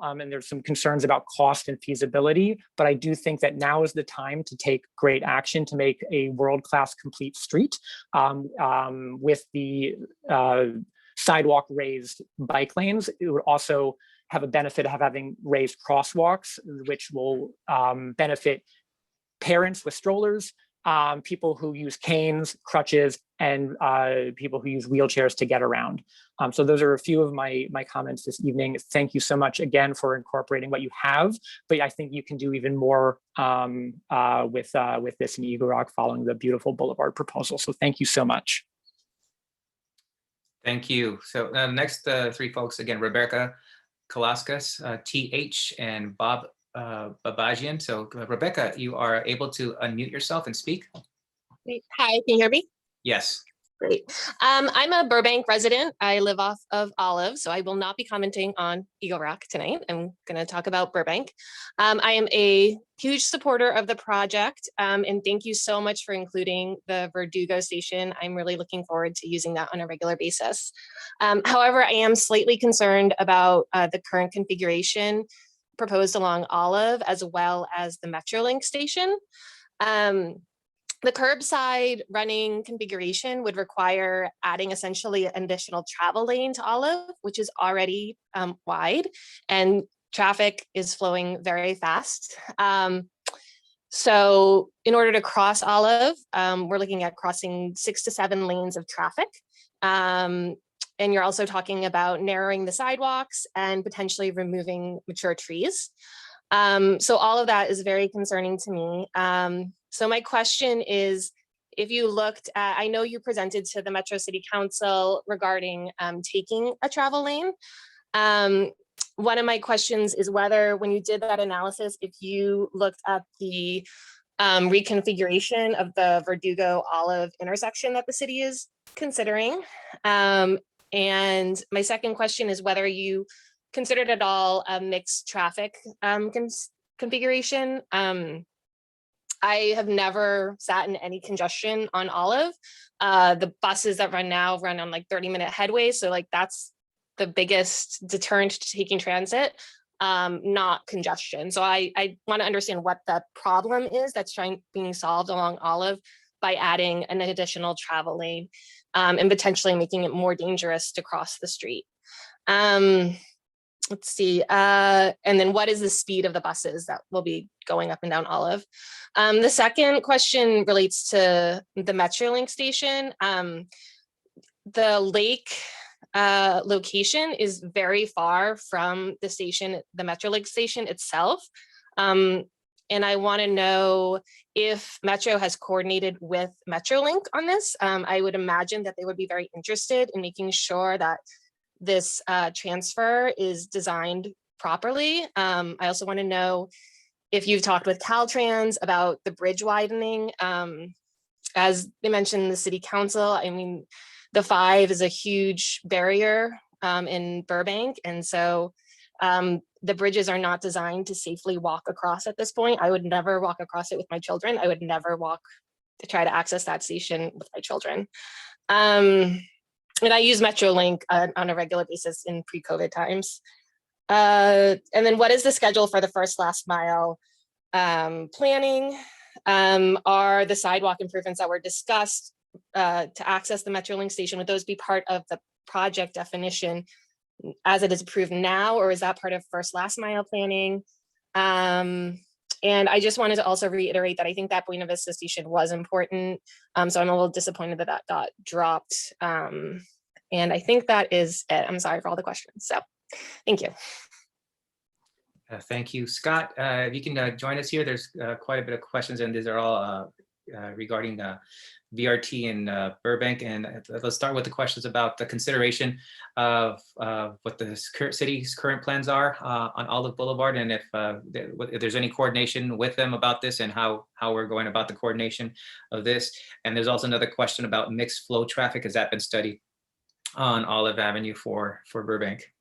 Speaker 20: and there's some concerns about cost and feasibility, but I do think that now is the time to take great action to make a world-class complete street with the sidewalk raised bike lanes. It would also have a benefit of having raised crosswalks, which will benefit parents with strollers, people who use canes, crutches, and people who use wheelchairs to get around. So those are a few of my comments this evening. Thank you so much again for incorporating what you have, but I think you can do even more with this in Eagle Rock following the beautiful boulevard proposal. So thank you so much.
Speaker 1: Thank you. So next 3 folks, again, Rebecca Kalaskis, TH, and Bob Babajian. So Rebecca, you are able to unmute yourself and speak.
Speaker 21: Hi, can you hear me?
Speaker 1: Yes.
Speaker 3: Great. I'm a Burbank resident. I live off of Olive, so I will not be commenting on Eagle Rock tonight. I'm going to talk about Burbank. I am a huge supporter of the project, and thank you so much for including the Verdugo station. I'm really looking forward to using that on a regular basis. However, I am slightly concerned about the current configuration proposed along Olive, as well as the Metrolink station. The curbside running configuration would require adding essentially an additional travel lane to Olive, which is already wide, and traffic is flowing very fast. So in order to cross Olive, we're looking at crossing 6 to 7 lanes of traffic. And you're also talking about narrowing the sidewalks and potentially removing mature trees. So all of that is very concerning to me. So my question is, if you looked at, I know you presented to the Metro City Council regarding taking a travel lane. One of my questions is whether, when you did that analysis, if you looked at the reconfiguration of the Verdugo Olive intersection that the city is considering. And my second question is whether you considered at all a mixed traffic configuration. I have never sat in any congestion on Olive. The buses that run now run on like 30-minute headways. So like that's the biggest deterrent to taking transit, not congestion. So I want to understand what the problem is that's being solved along Olive by adding an additional travel lane and potentially making it more dangerous to cross the street. Let's see, and then what is the speed of the buses that will be going up and down Olive? The second question relates to the Metrolink station. The lake location is very far from the station, the Metrolink station itself. And I want to know if Metro has coordinated with Metrolink on this. I would imagine that they would be very interested in making sure that this transfer is designed properly. I also want to know if you've talked with Caltrans about the bridge widening. As they mentioned in the city council, I mean, the 5 is a huge barrier in Burbank. And so the bridges are not designed to safely walk across at this point. I would never walk across it with my children. I would never walk to try to access that station with my children. And I use Metrolink on a regular basis in pre-COVID times. And then what is the schedule for the first last mile planning? Are the sidewalk improvements that were discussed to access the Metrolink station, would those be part of the project definition as it is approved now, or is that part of first last mile planning? And I just wanted to also reiterate that I think that Buena Vista station was important. So I'm a little disappointed that that got dropped. And I think that is it. I'm sorry for all the questions. So thank you.
Speaker 1: Thank you, Scott. If you can join us here, there's quite a bit of questions, and these are all regarding BRT in Burbank. And let's start with the questions about the consideration of what the city's current plans are on Olive Boulevard, and if there's any coordination with them about this, and how we're going about the coordination of this. And there's also another question about mixed flow traffic. Has that been studied on Olive Avenue for Burbank?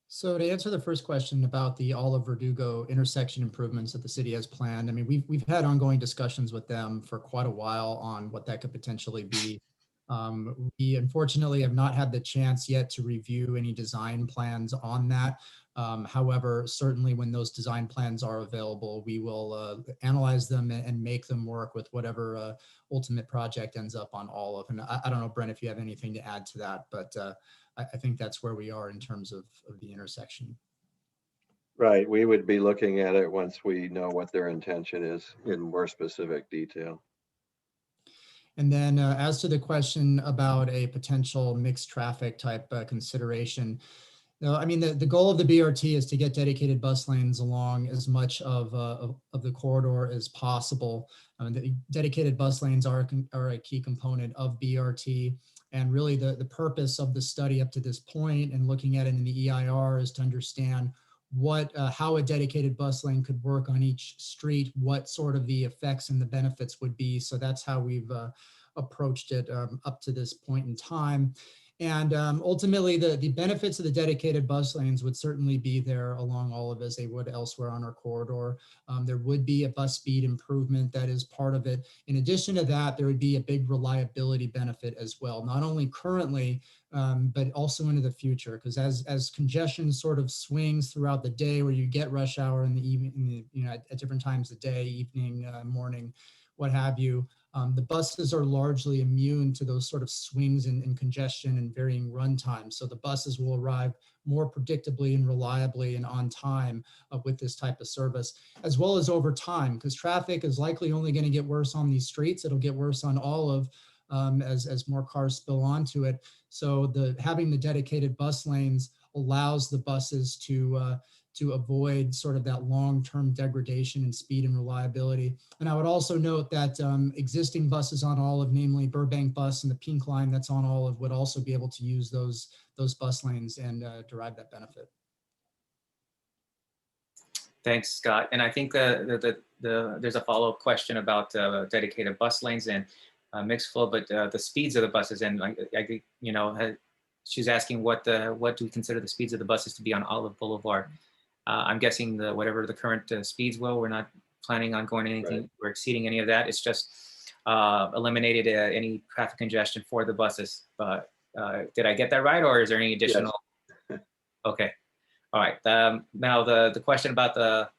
Speaker 2: So to answer the first question about the Olive Verdugo intersection improvements that the city has planned, I mean, we've had ongoing discussions with them for quite a while on what that could potentially be. We unfortunately have not had the chance yet to review any design plans on that. However, certainly when those design plans are available, we will analyze them and make them work with whatever ultimate project ends up on Olive. And I don't know, Brent, if you have anything to add to that, but I think that's where we are in terms of the intersection.
Speaker 10: Right. We would be looking at it once we know what their intention is in more specific detail.
Speaker 2: And then as to the question about a potential mixed traffic type consideration, I mean, the goal of the BRT is to get dedicated bus lanes along as much of the corridor as possible. The dedicated bus lanes are a key component of BRT. And really the purpose of the study up to this point and looking at it in the EIR is to understand how a dedicated bus lane could work on each street, what sort of the effects and the benefits would be. So that's how we've approached it up to this point in time. And ultimately, the benefits of the dedicated bus lanes would certainly be there along Olive as they would elsewhere on our corridor. There would be a bus speed improvement that is part of it. In addition to that, there would be a big reliability benefit as well, not only currently, but also into the future. Because as congestion sort of swings throughout the day, where you get rush hour in the evening, at different times of the day, evening, morning, what have you, the buses are largely immune to those sort of swings in congestion and varying run times. So the buses will arrive more predictably and reliably and on time with this type of service, as well as over time, because traffic is likely only going to get worse on these streets. It'll get worse on Olive as more cars spill onto it. So having the dedicated bus lanes allows the buses to avoid sort of that long-term degradation in speed and reliability. And I would also note that existing buses on Olive, namely Burbank Bus and the Pink Line that's on Olive, would also be able to use those bus lanes and derive that benefit.
Speaker 1: Thanks, Scott. And I think there's a follow-up question about dedicated bus lanes and mixed flow, but the speeds of the buses. And she's asking what do we consider the speeds of the buses to be on Olive Boulevard? I'm guessing whatever the current speeds will, we're not planning on going anything or exceeding any of that. It's just eliminated any traffic congestion for the buses. But did I get that right, or is there any additional? Yes. Okay, all right. Now the question about the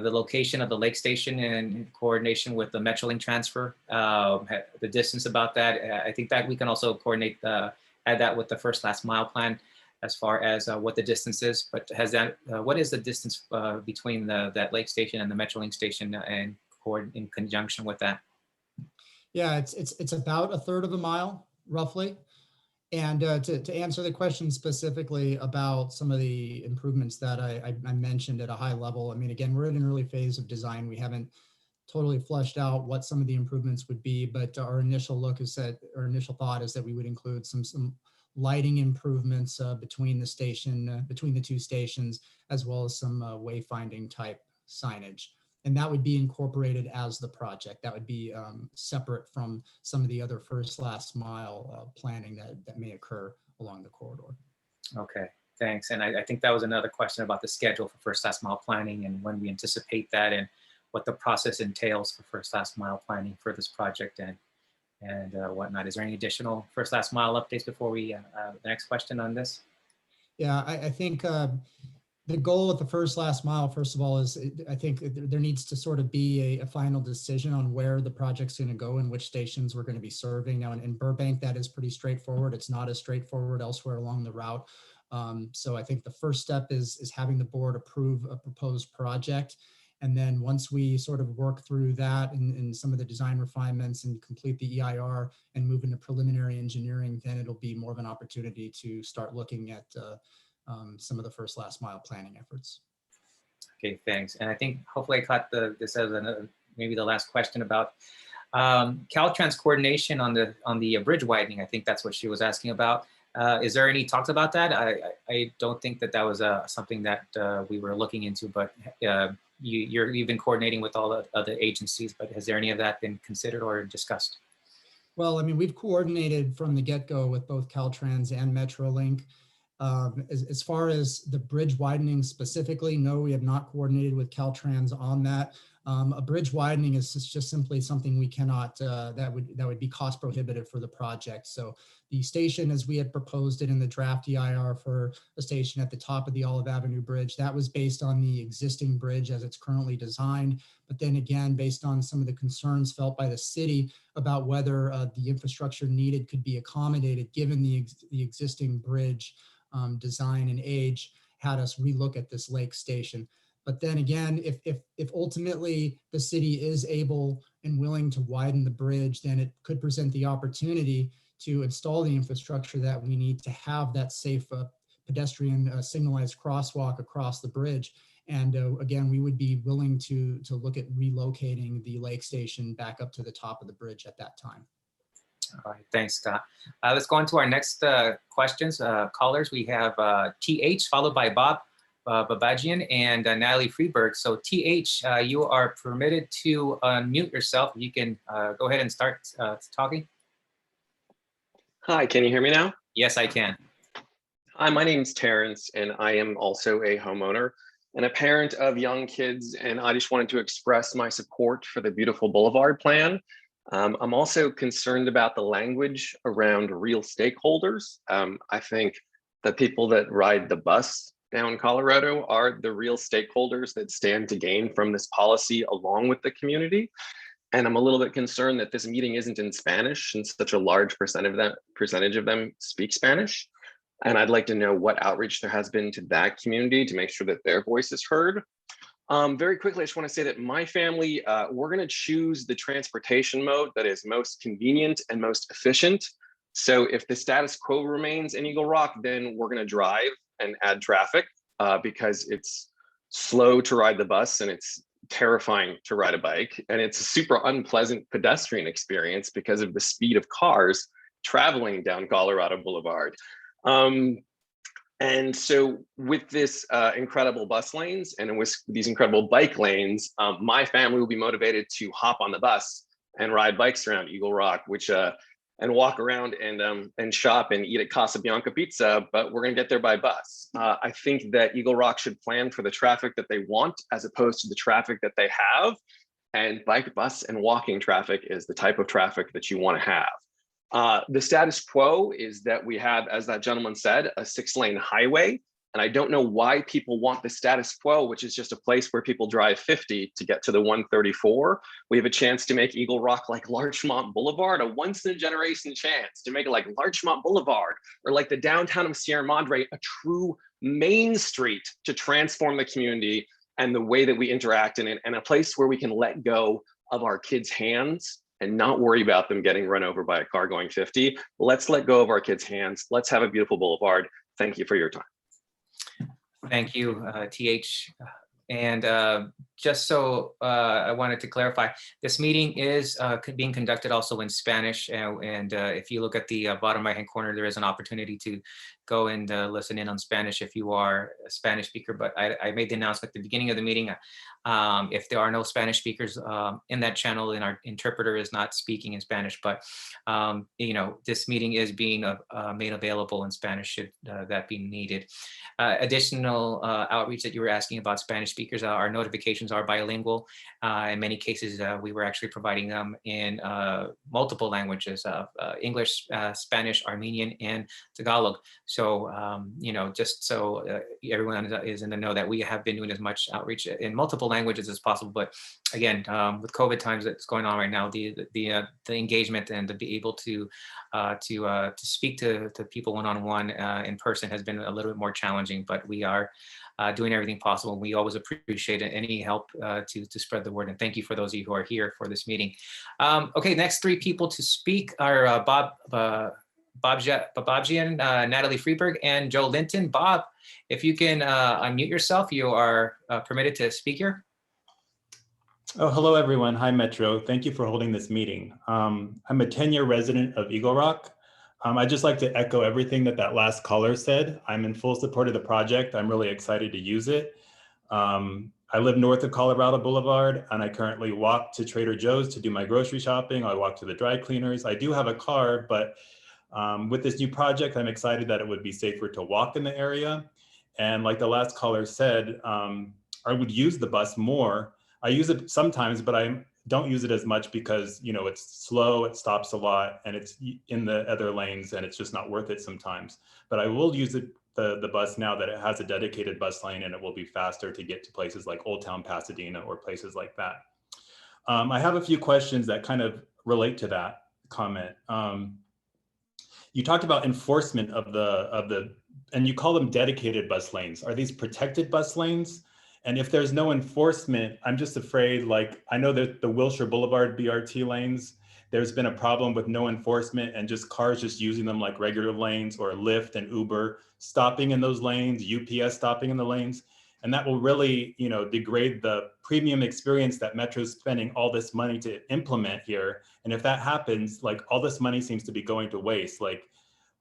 Speaker 1: location of the lake station in coordination with the Metrolink transfer, the distance about that. I think that we can also coordinate, add that with the first last mile plan, as far as what the distance is, but what is the distance between that lake station and the Metrolink station and in conjunction with that?
Speaker 2: Yeah, it's about 1/3 of a mile, roughly. And to answer the question specifically about some of the improvements that I mentioned at a high level, I mean, again, we're in an early phase of design. We haven't totally fleshed out what some of the improvements would be, but our initial thought is that we would include some lighting improvements between the two stations, as well as some wayfinding type signage. And that would be incorporated as the project. That would be separate from some of the other first last mile planning that may occur along the corridor.
Speaker 1: Okay, thanks. And I think that was another question about the schedule for first last mile planning and when we anticipate that and what the process entails for first last mile planning for this project and whatnot. Is there any additional first last mile updates before we the next question on this?
Speaker 2: Yeah, I think the goal with the first last mile, first of all, is I think there needs to sort of be a final decision on where the project's going to go and which stations we're going to be serving. Now in Burbank, that is pretty straightforward. It's not as straightforward elsewhere along the route. So I think the first step is having the board approve a proposed project. And then once we sort of work through that and some of the design refinements and complete the EIR and move into preliminary engineering, then it'll be more of an opportunity to start looking at some of the first last mile planning efforts.
Speaker 1: Okay, thanks. And I think hopefully I caught this as maybe the last question about Caltrans coordination on the bridge widening. I think that's what she was asking about. Is there any talks about that? I don't think that was something that we were looking into, but you've been coordinating with all the other agencies, but has there any of that been considered or discussed?
Speaker 2: Well, I mean, we've coordinated from the get-go with both Caltrans and Metrolink. As far as the bridge widening specifically, no, we have not coordinated with Caltrans on that. A bridge widening is just simply something we cannot, that would be cost prohibitive for the project. So the station, as we had proposed it in the draft EIR for a station at the top of the Olive Avenue Bridge, that was based on the existing bridge as it's currently designed. But then again, based on some of the concerns felt by the city about whether the infrastructure needed could be accommodated given the existing bridge design and age, had us relook at this lake station. But then again, if ultimately the city is able and willing to widen the bridge, then it could present the opportunity to install the infrastructure that we need to have that safe pedestrian signalized crosswalk across the bridge. And again, we would be willing to look at relocating the lake station back up to the top of the bridge at that time.
Speaker 1: All right, thanks, Scott. Let's go on to our next questions. Callers, we have TH followed by Bob. Babajian and Natalie Freeberg. So TH, you are permitted to unmute yourself. You can go ahead and start talking.
Speaker 4: Hi, can you hear me now?
Speaker 1: Yes, I can.
Speaker 4: Hi, my name's Terrence, and I am also a homeowner and a parent of young kids, and I just wanted to express my support for the Beautiful Boulevard plan. I'm also concerned about the language around real stakeholders. I think the people that ride the bus down Colorado are the real stakeholders that stand to gain from this policy along with the community. And I'm a little bit concerned that this meeting isn't in Spanish, since such a large percentage of them speak Spanish. And I'd like to know what outreach there has been to that community to make sure that their voice is heard. Very quickly, I just want to say that my family, we're going to choose the transportation mode that is most convenient and most efficient. So if the status quo remains in Eagle Rock, then we're going to drive and add traffic because it's slow to ride the bus and it's terrifying to ride a bike. And it's a super unpleasant pedestrian experience because of the speed of cars traveling down Colorado Boulevard. And so with this incredible bus lanes and with these incredible bike lanes, my family will be motivated to hop on the bus and ride bikes around Eagle Rock, which and walk around and shop and eat at Casabianca Pizza, but we're gonna get there by bus. I think that Eagle Rock should plan for the traffic that they want as opposed to the traffic that they have. And bike, bus, and walking traffic is the type of traffic that you wanna have. The status quo is that we have, as that gentleman said, a 6-lane highway. And I don't know why people want the status quo, which is just a place where people drive 50 to get to the 134. We have a chance to make Eagle Rock like Larchmont Boulevard, a once in a generation chance to make it like Larchmont Boulevard, or like the downtown of Sierra Madre, a true main street to transform the community and the way that we interact in it, and a place where we can let go of our kids' hands and not worry about them getting run over by a car going 50. Let's let go of our kids' hands. Let's have a beautiful boulevard. Thank you for your time.
Speaker 1: Thank you, TH. And just so I wanted to clarify, this meeting is being conducted also in Spanish. And if you look at the bottom right-hand corner, there is an opportunity to go and listen in on Spanish if you are a Spanish speaker. But I made the announcement at the beginning of the meeting. If there are no Spanish speakers in that channel, then our interpreter is not speaking in Spanish. But you know, this meeting is being made available in Spanish should that be needed. Additional outreach that you were asking about Spanish speakers, our notifications are bilingual. In many cases, we were actually providing them in multiple languages, English, Spanish, Armenian, and Tagalog. So, you know, just so everyone is in the know that we have been doing as much outreach in multiple languages as possible. But again, with COVID times that's going on right now, the engagement and to be able to speak to people one-on-one in person has been a little bit more challenging, but we are doing everything possible. We always appreciate any help to spread the word. And thank you for those of you who are here for this meeting. Okay, next 3 people to speak are Babajian, Natalie Freeberg, and Joe Linton. Bob, if you can unmute yourself, you are permitted to speak here.
Speaker 21: Oh, hello, everyone. Hi, Metro. Thank you for holding this meeting. I'm a 10-year resident of Eagle Rock. I'd just like to echo everything that last caller said. I'm in full support of the project. I'm really excited to use it. I live north of Colorado Boulevard, and I currently walk to Trader Joe's to do my grocery shopping. I walk to the dry cleaners. I do have a car, but with this new project, I'm excited that it would be safer to walk in the area. And like the last caller said, I would use the bus more. I use it sometimes, but I don't use it as much because, you know, it's slow, it stops a lot, and it's in the other lanes, and it's just not worth it sometimes. But I will use the bus now that it has a dedicated bus lane, and it will be faster to get to places like Old Town Pasadena or places like that. I have a few questions that kind of relate to that comment. You talked about enforcement of the, and you call them dedicated bus lanes. Are these protected bus lanes? And if there's no enforcement, I'm just afraid, like, I know that the Wilshire Boulevard BRT lanes, there's been a problem with no enforcement and just cars just using them like regular lanes, or Lyft and Uber stopping in those lanes, UPS stopping in the lanes. And that will really, you know, degrade the premium experience that Metro's spending all this money to implement here. And if that happens, like, all this money seems to be going to waste. Like,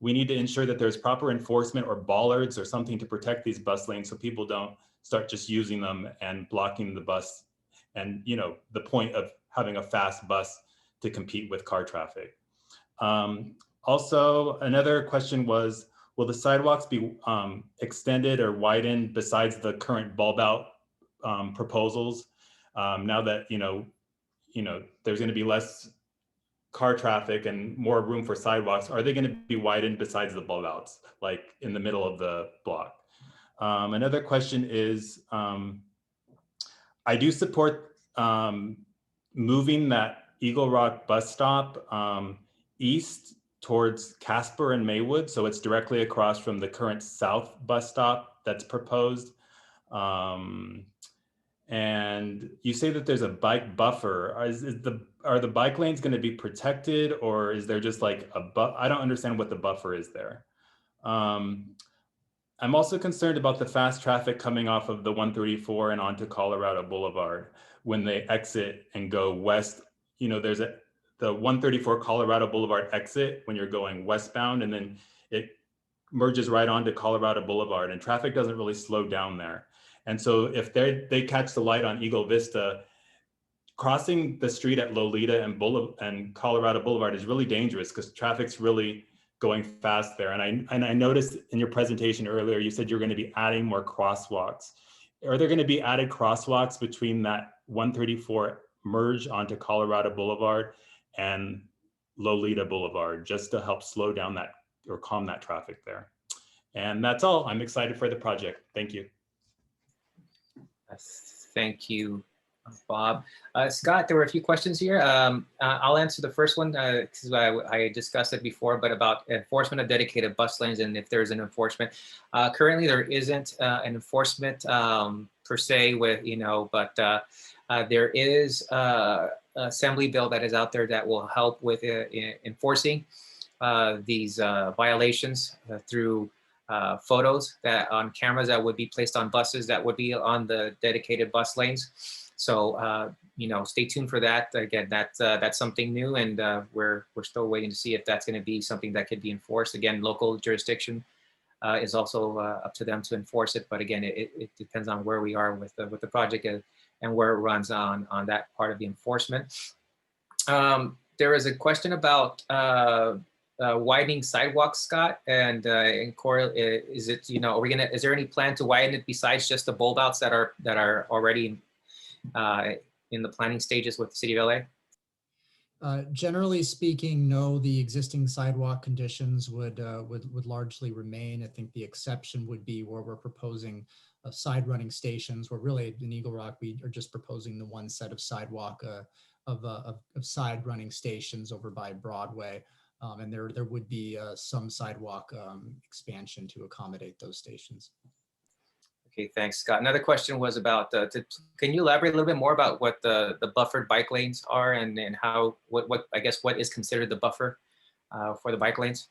Speaker 21: we need to ensure that there's proper enforcement or bollards or something to protect these bus lanes so people don't start just using them and blocking the bus and, you know, the point of having a fast bus to compete with car traffic. Also, another question was, will the sidewalks be extended or widened besides the current bulb out proposals? Now that, you know, there's going to be less car traffic and more room for sidewalks, are they going to be widened besides the bulb outs, like in the middle of the block? Another question is, I do support moving that Eagle Rock bus stop east towards Casper and Maywood, so it's directly across from the current south bus stop that's proposed. And you say that there's a bike buffer. Are the bike lanes going to be protected, or is there just like I don't understand what the buffer is there. I'm also concerned about the fast traffic coming off of the 134 and onto Colorado Boulevard when they exit and go west. You know, there's the 134 Colorado Boulevard exit when you're going westbound, and then it merges right onto Colorado Boulevard, and traffic doesn't really slow down there. And so if they catch the light on Eagle Vista, crossing the street at Lolita and Colorado Boulevard is really dangerous because traffic's really going fast there. And I noticed in your presentation earlier, you said you're going to be adding more crosswalks. Are there going to be added crosswalks between that 134 merge onto Colorado Boulevard and Lolita Boulevard just to help slow down that or calm that traffic there? And that's all. I'm excited for the project. Thank you.
Speaker 1: Thank you, Bob. Scott, there were a few questions here. I'll answer the first one because I discussed it before, but about enforcement of dedicated bus lanes and if there's an enforcement. Currently, there isn't an enforcement per se with, you know, but there is an assembly bill that is out there that will help with enforcing these violations through photos that on cameras that would be placed on buses that would be on the dedicated bus lanes. So, you know, stay tuned for that. Again, that's something new, and we're still waiting to see if that's going to be something that could be enforced. Again, local jurisdiction is also up to them to enforce it. But again, it depends on where we are with the project and where it runs on that part of the enforcement. There is a question about widening sidewalks, Scott, and Cora, is it, you know, is there any plan to widen it besides just the bulb outs that are already in the planning stages with the City of LA?
Speaker 2: Generally speaking, no. The existing sidewalk conditions would largely remain. I think the exception would be where we're proposing side running stations, where really in Eagle Rock we are just proposing the one set of sidewalk of side running stations over by Broadway. And there would be some sidewalk expansion to accommodate those stations.
Speaker 1: Okay, thanks, Scott. Another question was about, can you elaborate a little bit more about what the buffered bike lanes are and how, what I guess, what is considered the buffer for the bike lanes?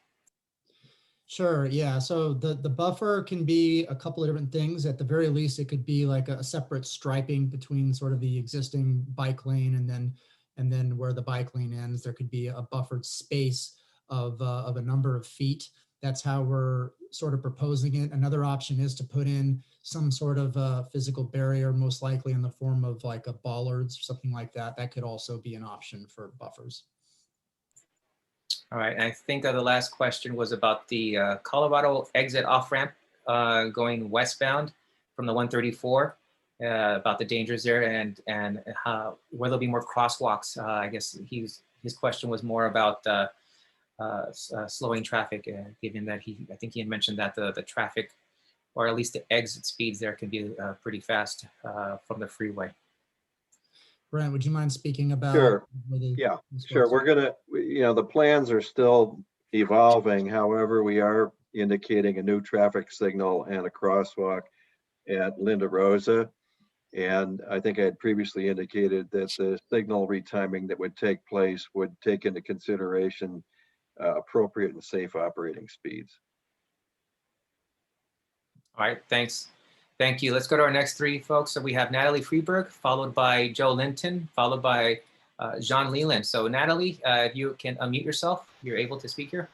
Speaker 2: Sure, yeah. So the buffer can be a couple of different things. At the very least, it could be like a separate striping between sort of the existing bike lane and then where the bike lane ends, there could be a buffered space of a number of feet. That's how we're sort of proposing it. Another option is to put in some sort of physical barrier, most likely in the form of like a bollards or something like that. That could also be an option for buffers.
Speaker 1: All right, and I think the last question was about the Colorado exit off-ramp going westbound from the 134, about the dangers there and how, where there'll be more crosswalks. I guess his question was more about slowing traffic, given that I think he had mentioned that the traffic, or at least the exit speeds there can be pretty fast from the freeway.
Speaker 2: Brent, would you mind speaking about?
Speaker 10: Sure. Yeah, sure. We're gonna, you know, the plans are still evolving. However, we are indicating a new traffic signal and a crosswalk at Linda Rosa. And I think I had previously indicated that the signal retiming that would take place would take into consideration appropriate and safe operating speeds.
Speaker 1: All right, thanks. Thank you. Let's go to our next three folks. So we have Natalie Freeberg, followed by Joe Linton, followed by Jean Leland. So Natalie, if you can unmute yourself, you're able to speak here.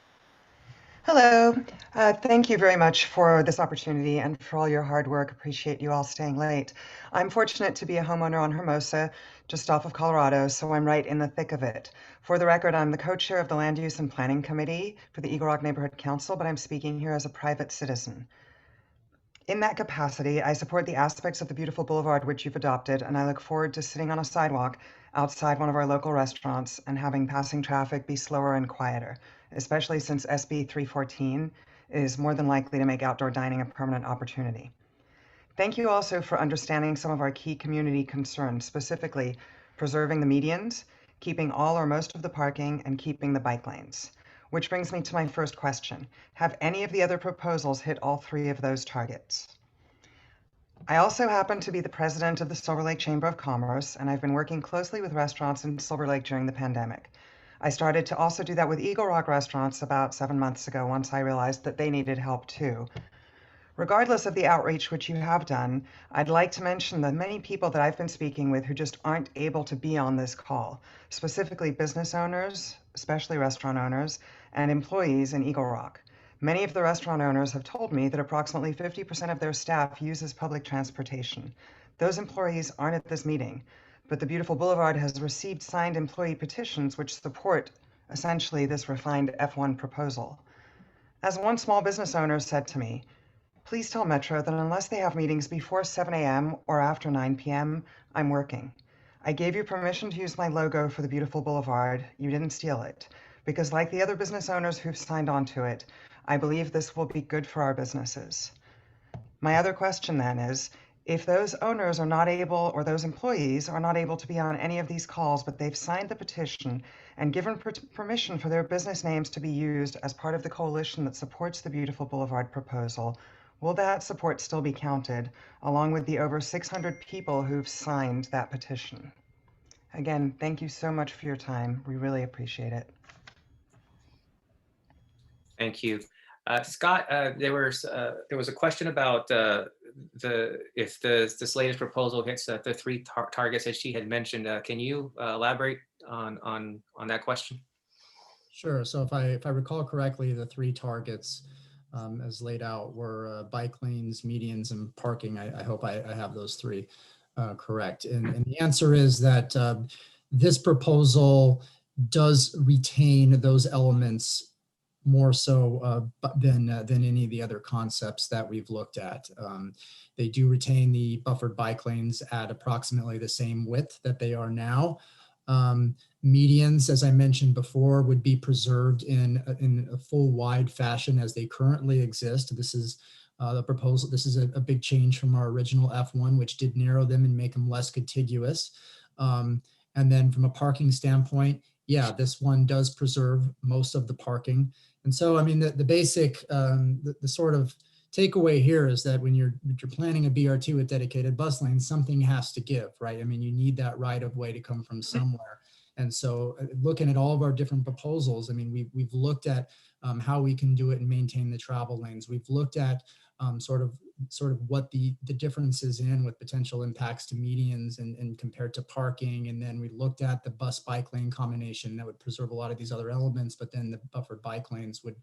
Speaker 5: Hello. Thank you very much for this opportunity and for all your hard work. Appreciate you all staying late. I'm fortunate to be a homeowner on Hermosa, just off of Colorado, so I'm right in the thick of it. For the record, I'm the co-chair of the Land Use and Planning Committee for the Eagle Rock Neighborhood Council, but I'm speaking here as a private citizen. In that capacity, I support the aspects of the beautiful boulevard which you've adopted, and I look forward to sitting on a sidewalk outside one of our local restaurants and having passing traffic be slower and quieter, especially since SB 314 is more than likely to make outdoor dining a permanent opportunity. Thank you also for understanding some of our key community concerns, specifically preserving the medians, keeping all or most of the parking, and keeping the bike lanes. Which brings me to my first question. Have any of the other proposals hit all three of those targets? I also happen to be the president of the Silver Lake Chamber of Commerce, and I've been working closely with restaurants in Silver Lake during the pandemic. I started to also do that with Eagle Rock restaurants about 7 months ago once I realized that they needed help too. Regardless of the outreach which you have done, I'd like to mention the many people that I've been speaking with who just aren't able to be on this call, specifically business owners, especially restaurant owners, and employees in Eagle Rock. Many of the restaurant owners have told me that approximately 50% of their staff uses public transportation. Those employees aren't at this meeting, but the beautiful boulevard has received signed employee petitions which support essentially this refined F1 proposal. As one small business owner said to me, please tell Metro that unless they have meetings before 7 a.m. or after 9 p.m., I'm working. I gave you permission to use my logo for the beautiful boulevard. You didn't steal it. Because like the other business owners who've signed on to it, I believe this will be good for our businesses. My other question then is, if those owners are not able, or those employees are not able to be on any of these calls, but they've signed the petition and given permission for their business names to be used as part of the coalition that supports the beautiful boulevard proposal, will that support still be counted, along with the over 600 people who've signed that petition? Again, thank you so much for your time. We really appreciate it.
Speaker 1: Thank you. Scott, there was a question about if this latest proposal hits the three targets that she had mentioned. Can you elaborate on that question?
Speaker 2: Sure. So if I recall correctly, the three targets as laid out were bike lanes, medians, and parking. I hope I have those three correct. And the answer is that this proposal does retain those elements more so than any of the other concepts that we've looked at. They do retain the buffered bike lanes at approximately the same width that they are now. Medians, as I mentioned before, would be preserved in a full wide fashion as they currently exist. This is the proposal. This is a big change from our original F1, which did narrow them and make them less contiguous. And then from a parking standpoint, yeah, this one does preserve most of the parking. And so, I mean, the basic, the sort of takeaway here is that when you're planning a BRT with dedicated bus lanes, something has to give, right? I mean, you need that right of way to come from somewhere. And so looking at all of our different proposals, I mean, we've looked at how we can do it and maintain the travel lanes. We've looked at sort of what the difference is in with potential impacts to medians and compared to parking. And then we looked at the bus bike lane combination that would preserve a lot of these other elements, but then the buffered bike lanes would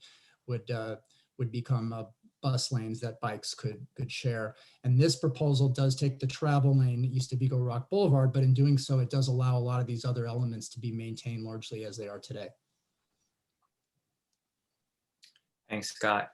Speaker 2: become bus lanes that bikes could share. And this proposal does take the travel lane that used to be Eagle Rock Boulevard, but in doing so, it does allow a lot of these other elements to be maintained largely as they are today.
Speaker 1: Thanks, Scott.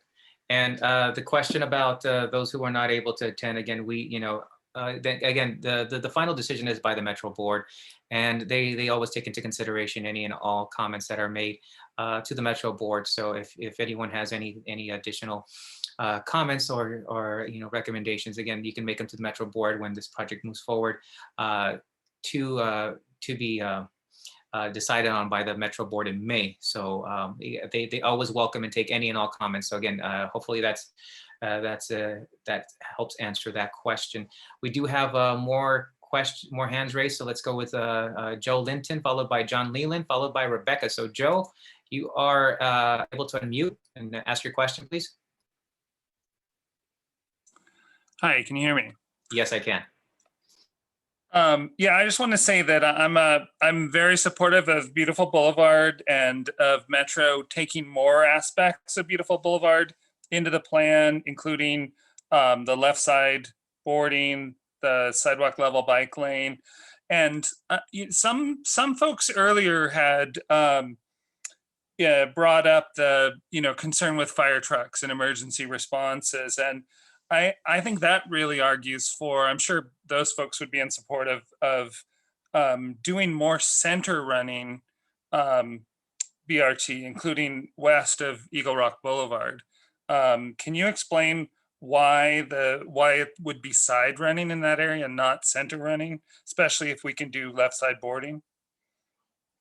Speaker 1: And the question about those who are not able to attend, again, the final decision is by the Metro Board, and they always take into consideration any and all comments that are made to the Metro Board. So if anyone has any additional comments or recommendations, again, you can make them to the Metro Board when this project moves forward to be decided on by the Metro Board in May. So they always welcome and take any and all comments. So again, hopefully that helps answer that question. We do have more hands raised. So let's go with Joe Linton, followed by John Leland, followed by Rebecca. So Joe, you are able to unmute and ask your question, please.
Speaker 22: Hi, can you hear me?
Speaker 1: Yes, I can.
Speaker 6: Yeah, I just want to say that I'm very supportive of Beautiful Boulevard and of Metro taking more aspects of Beautiful Boulevard into the plan, including the left side boarding, the sidewalk level bike lane, and some folks earlier had brought up the concern with fire trucks and emergency responses, and I think that really argues for, I'm sure those folks would be in support of doing more center running BRT, including west of Eagle Rock Boulevard. Can you explain why it would be side running in that area, not center running, especially if we can do left side boarding,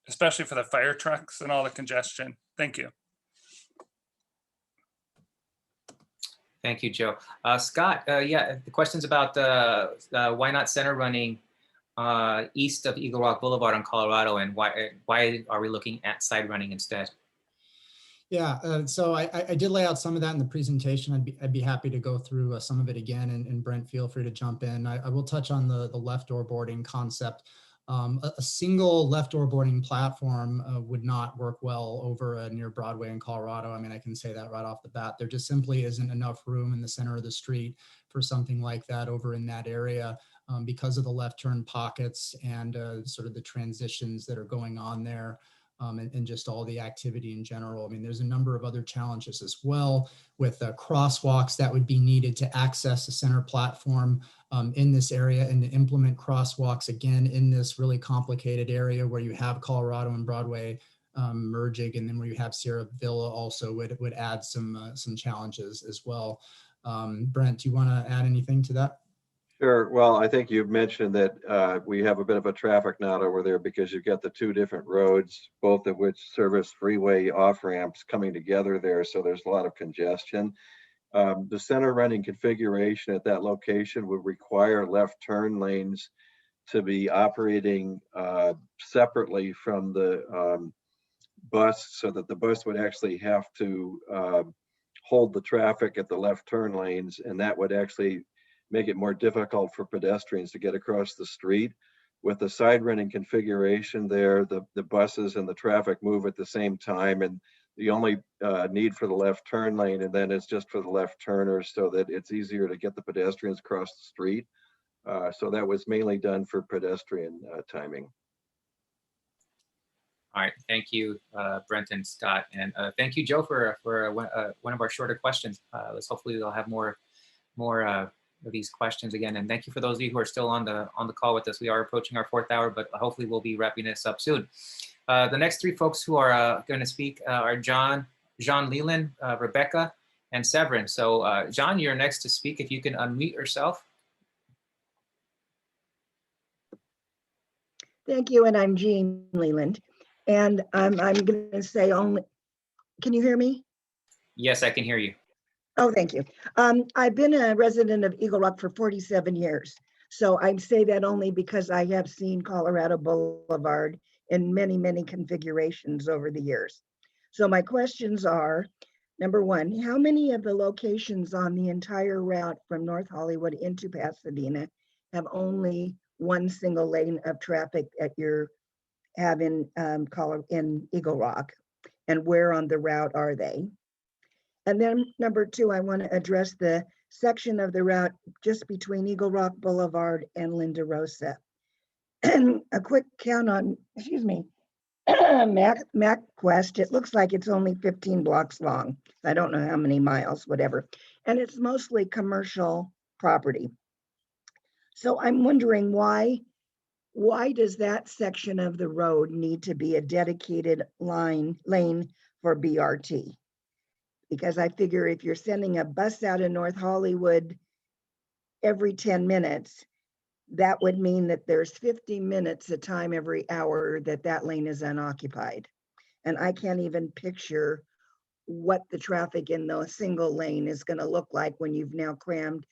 Speaker 6: especially for the fire trucks and all the congestion? Thank you.
Speaker 1: Thank you, Joe. Scott, yeah, the question's about why not center running east of Eagle Rock Boulevard on Colorado, and why are we looking at side running instead?
Speaker 2: Yeah, so I did lay out some of that in the presentation. I'd be happy to go through some of it again, and Brent, feel free to jump in. I will touch on the left door boarding concept. A single left door boarding platform would not work well over near Broadway in Colorado. I mean, I can say that right off the bat. There just simply isn't enough room in the center of the street for something like that over in that area because of the left turn pockets and sort of the transitions that are going on there. And just all the activity in general. I mean, there's a number of other challenges as well with crosswalks that would be needed to access the center platform in this area, and to implement crosswalks again in this really complicated area where you have Colorado and Broadway merging, and then where you have Sierra Villa also would add some challenges as well. Brent, do you want to add anything to that?
Speaker 10: Sure. Well, I think you've mentioned that we have a bit of a traffic knot over there because you've got the two different roads, both of which service freeway off-ramps coming together there. So there's a lot of congestion. The center running configuration at that location would require left turn lanes to be operating separately from the bus, so that the bus would actually have to hold the traffic at the left turn lanes, and that would actually make it more difficult for pedestrians to get across the street. With the side running configuration there, the buses and the traffic move at the same time, and the only need for the left turn lane, and then it's just for the left turners, so that it's easier to get the pedestrians across the street. So that was mainly done for pedestrian timing.
Speaker 1: All right, thank you, Brent and Scott, and thank you, Joe, for one of our shorter questions. Let's hopefully we'll have more of these questions again, and thank you for those of you who are still on the call with us. We are approaching our 4th hour, but hopefully we'll be wrapping this up soon. The next 3 folks who are going to speak are Jean Leland, Rebecca, and Severin. So John, you're next to speak. If you can unmute yourself.
Speaker 22: Thank you, and I'm Jean Leland, and I'm going to say only. Can you hear me?
Speaker 1: Yes, I can hear you.
Speaker 22: Oh, thank you. I've been a resident of Eagle Rock for 47 years. So I say that only because I have seen Colorado Boulevard in many, many configurations over the years. So my questions are, number 1, how many of the locations on the entire route from North Hollywood into Pasadena have only one single lane of traffic that you're having in Eagle Rock? And where on the route are they? And then number 2, I want to address the section of the route just between Eagle Rock Boulevard and Linda Rosa. And a quick count on, excuse me, MapQuest, it looks like it's only 15 blocks long. I don't know how many miles, whatever. And it's mostly commercial property. So I'm wondering why does that section of the road need to be a dedicated lane for BRT? Because I figure if you're sending a bus out of North Hollywood every 10 minutes, that would mean that there's 50 minutes of time every hour that lane is unoccupied. And I can't even picture what the traffic in the single lane is going to look like when you've now crammed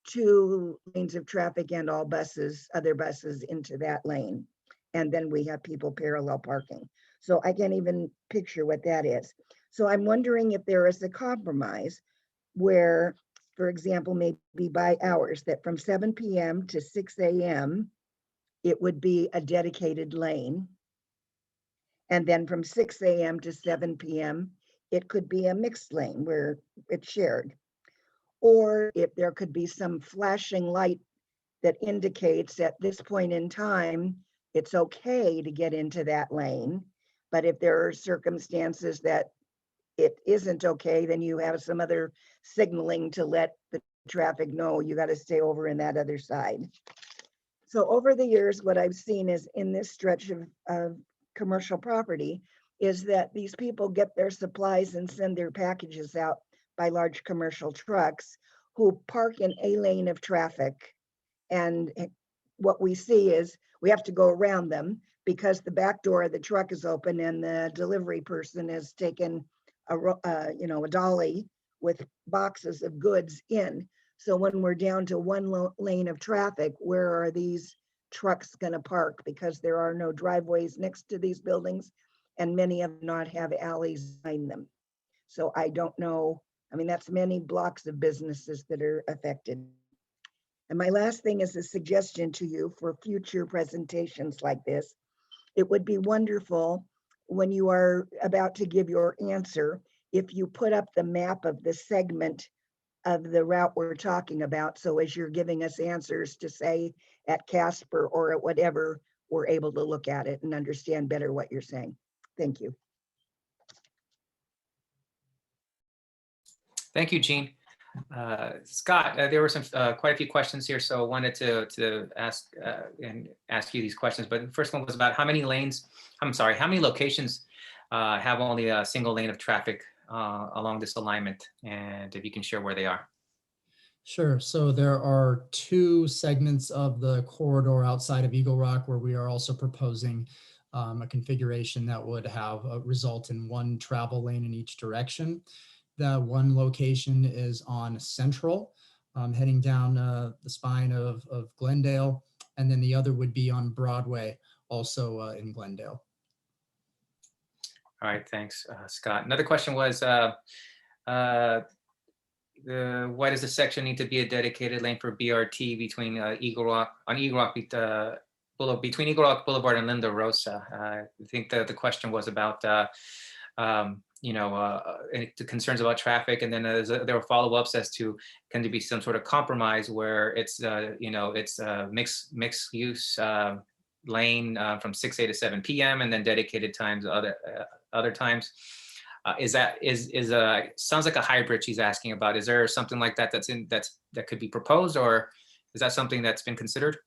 Speaker 22: 2 lanes of traffic and all buses, other buses into that lane. And then we have people parallel parking. So I can't even picture what that is. So I'm wondering if there is a compromise where, for example, maybe by hours, that from 7 p.m. to 6 a.m., it would be a dedicated lane. And then from 6 a.m. to 7 p.m., it could be a mixed lane where it's shared. Or if there could be some flashing light that indicates at this point in time, it's okay to get into that lane. But if there are circumstances that it isn't okay, then you have some other signaling to let the traffic know you got to stay over in that other side. So over the years, what I've seen is in this stretch of commercial property is that these people get their supplies and send their packages out by large commercial trucks who park in a lane of traffic. And what we see is we have to go around them because the back door of the truck is open and the delivery person has taken a dolly with boxes of goods in. So when we're down to one lane of traffic, where are these trucks going to park? Because there are no driveways next to these buildings and many of them not have alleys behind them. So I don't know. I mean, that's many blocks of businesses that are affected. And my last thing is a suggestion to you for future presentations like this. It would be wonderful when you are about to give your answer, if you put up the map of the segment of the route we're talking about. So as you're giving us answers to say at Casper or at whatever, we're able to look at it and understand better what you're saying. Thank you.
Speaker 1: Thank you, Jean. Scott, there were some quite a few questions here, so I wanted to ask you these questions. But the first one was about how many locations have only a single lane of traffic along this alignment, and if you can share where they are.
Speaker 2: Sure. So there are 2 segments of the corridor outside of Eagle Rock where we are also proposing a configuration that would have a result in 1 travel lane in each direction. The one location is on Central, heading down the spine of Glendale, and then the other would be on Broadway, also in Glendale.
Speaker 1: All right, thanks, Scott. Another question was, why does the section need to be a dedicated lane for BRT between Eagle Rock between Eagle Rock Boulevard and Linda Rosa? I think the question was about the concerns about traffic, and then there were follow-ups as to can there be some sort of compromise where it's it's a mixed use lane from 6 a to 7 p.m. and then dedicated times other times. Sounds like a hybrid she's asking about. Is there something like that that could be proposed, or is that something that's been considered?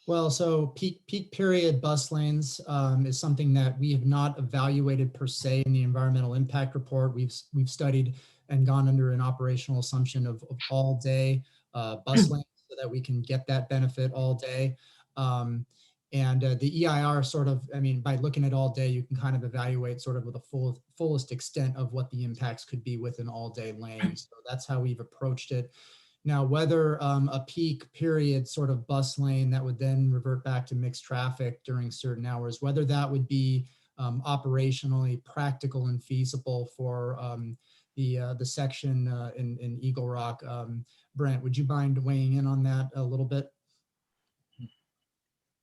Speaker 2: Well, so peak period bus lanes is something that we have not evaluated per se in the environmental impact report. We've studied and gone under an operational assumption of all day bus lanes so that we can get that benefit all day. And the EIR sort of, by looking at all day, you can kind of evaluate sort of with the fullest extent of what the impacts could be with an all day lane. So that's how we've approached it. Now, whether a peak period sort of bus lane that would then revert back to mixed traffic during certain hours, whether that would be operationally practical and feasible for the section in Eagle Rock. Brent, would you mind weighing in on that a little bit?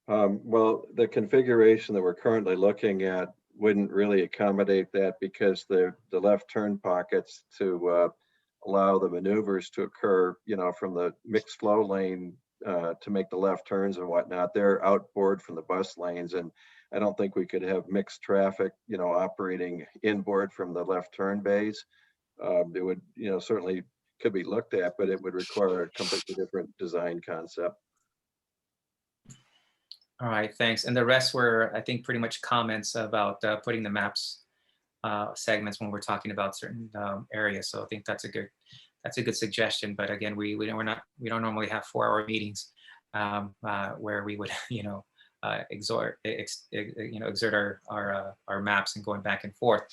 Speaker 10: Well, the configuration that we're currently looking at wouldn't really accommodate that because the left turn pockets to allow the maneuvers to occur, from the mixed flow lane to make the left turns and whatnot, they're outboard from the bus lanes. And I don't think we could have mixed traffic, operating inboard from the left turn bays. It would, certainly could be looked at, but it would require a completely different design concept.
Speaker 1: All right, thanks. And the rest were, I think, pretty much comments about putting the maps segments when we're talking about certain areas. So I think that's a good suggestion. But again, we don't normally have 4-hour meetings where we would exert our maps and going back and forth.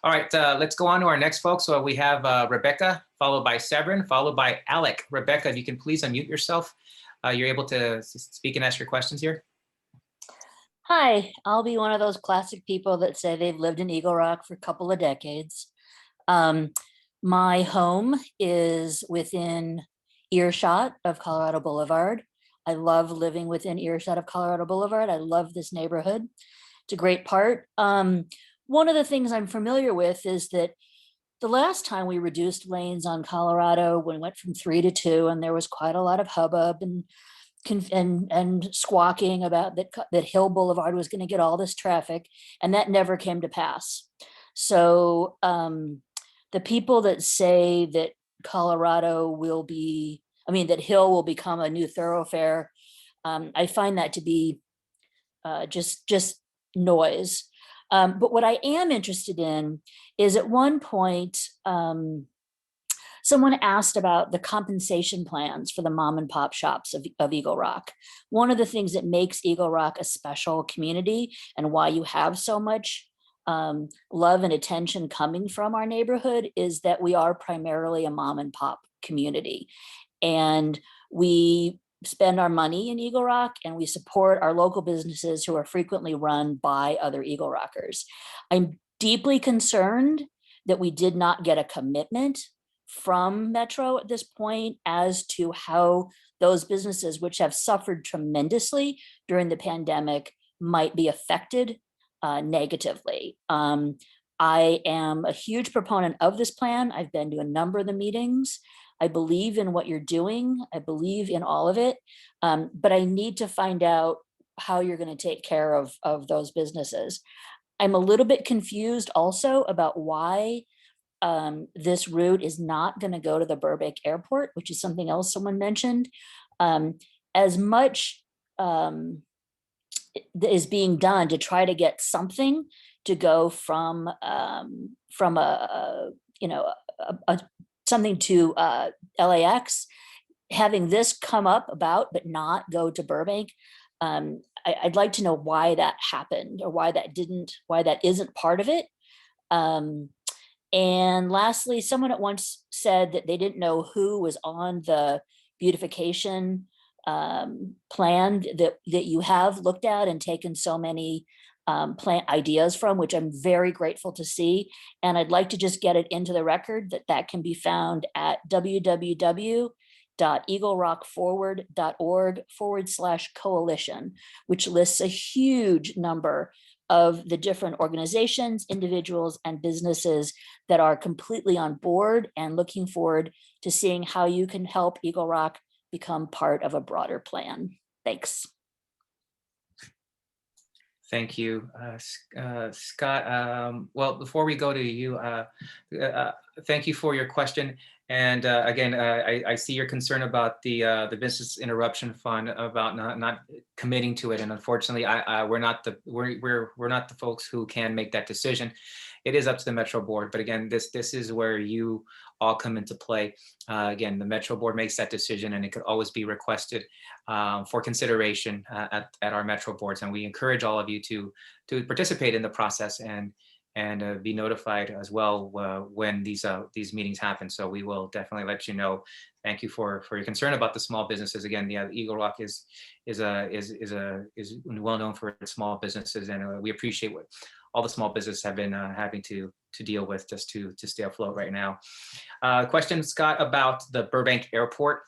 Speaker 1: All right, let's go on to our next folks. So we have Rebecca, followed by Severin, followed by Alec. Rebecca, if you can please unmute yourself. You're able to speak and ask your questions here.
Speaker 7: Hi, I'll be one of those classic people that say they've lived in Eagle Rock for a couple of decades. My home is within earshot of Colorado Boulevard. I love living within earshot of Colorado Boulevard. I love this neighborhood. It's a great part. One of the things I'm familiar with is that the last time we reduced lanes on Colorado, when it went from 3 to 2, and there was quite a lot of hubbub and squawking about that Hill Boulevard was going to get all this traffic, and that never came to pass. So the people that say that Colorado will be, that Hill will become a new thoroughfare, I find that to be just noise. But what I am interested in is, at one point, someone asked about the compensation plans for the mom and pop shops of Eagle Rock. One of the things that makes Eagle Rock a special community, and why you have so much love and attention coming from our neighborhood, is that we are primarily a mom and pop community. And we spend our money in Eagle Rock, and we support our local businesses who are frequently run by other Eagle Rockers. I'm deeply concerned that we did not get a commitment from Metro at this point as to how those businesses, which have suffered tremendously during the pandemic, might be affected negatively. I am a huge proponent of this plan. I've been to a number of the meetings. I believe in what you're doing. I believe in all of it, but I need to find out how you're going to take care of those businesses. I'm a little bit confused also about why this route is not going to go to the Burbank Airport, which is something else someone mentioned. As much is being done to try to get something to go from something to LAX, having this come up about but not go to Burbank. I'd like to know why that happened, or why that isn't part of it. And lastly, someone at once said that they didn't know who was on the beautification plan that you have looked at and taken so many plant ideas from, which I'm very grateful to see. And I'd like to just get it into the record that can be found at www.eaglerockforward.org/coalition, which lists a huge number of the different organizations, individuals, and businesses that are completely on board and looking forward to seeing how you can help Eagle Rock become part of a broader plan. Thanks.
Speaker 1: Thank you, Scott. Well, before we go to you, thank you for your question. And again, I see your concern about the business interruption fund, about not committing to it. And unfortunately, we're not the folks who can make that decision. It is up to the Metro Board. But again, this is where you all come into play. Again, the Metro Board makes that decision, and it could always be requested for consideration at our Metro Boards. And we encourage all of you to participate in the process and be notified as well when these meetings happen. So we will definitely let you know. Thank you for your concern about the small businesses. Again, the Eagle Rock is well known for its small businesses, and we appreciate what all the small businesses have been having to deal with just to stay afloat right now. Question, Scott, about the Burbank Airport.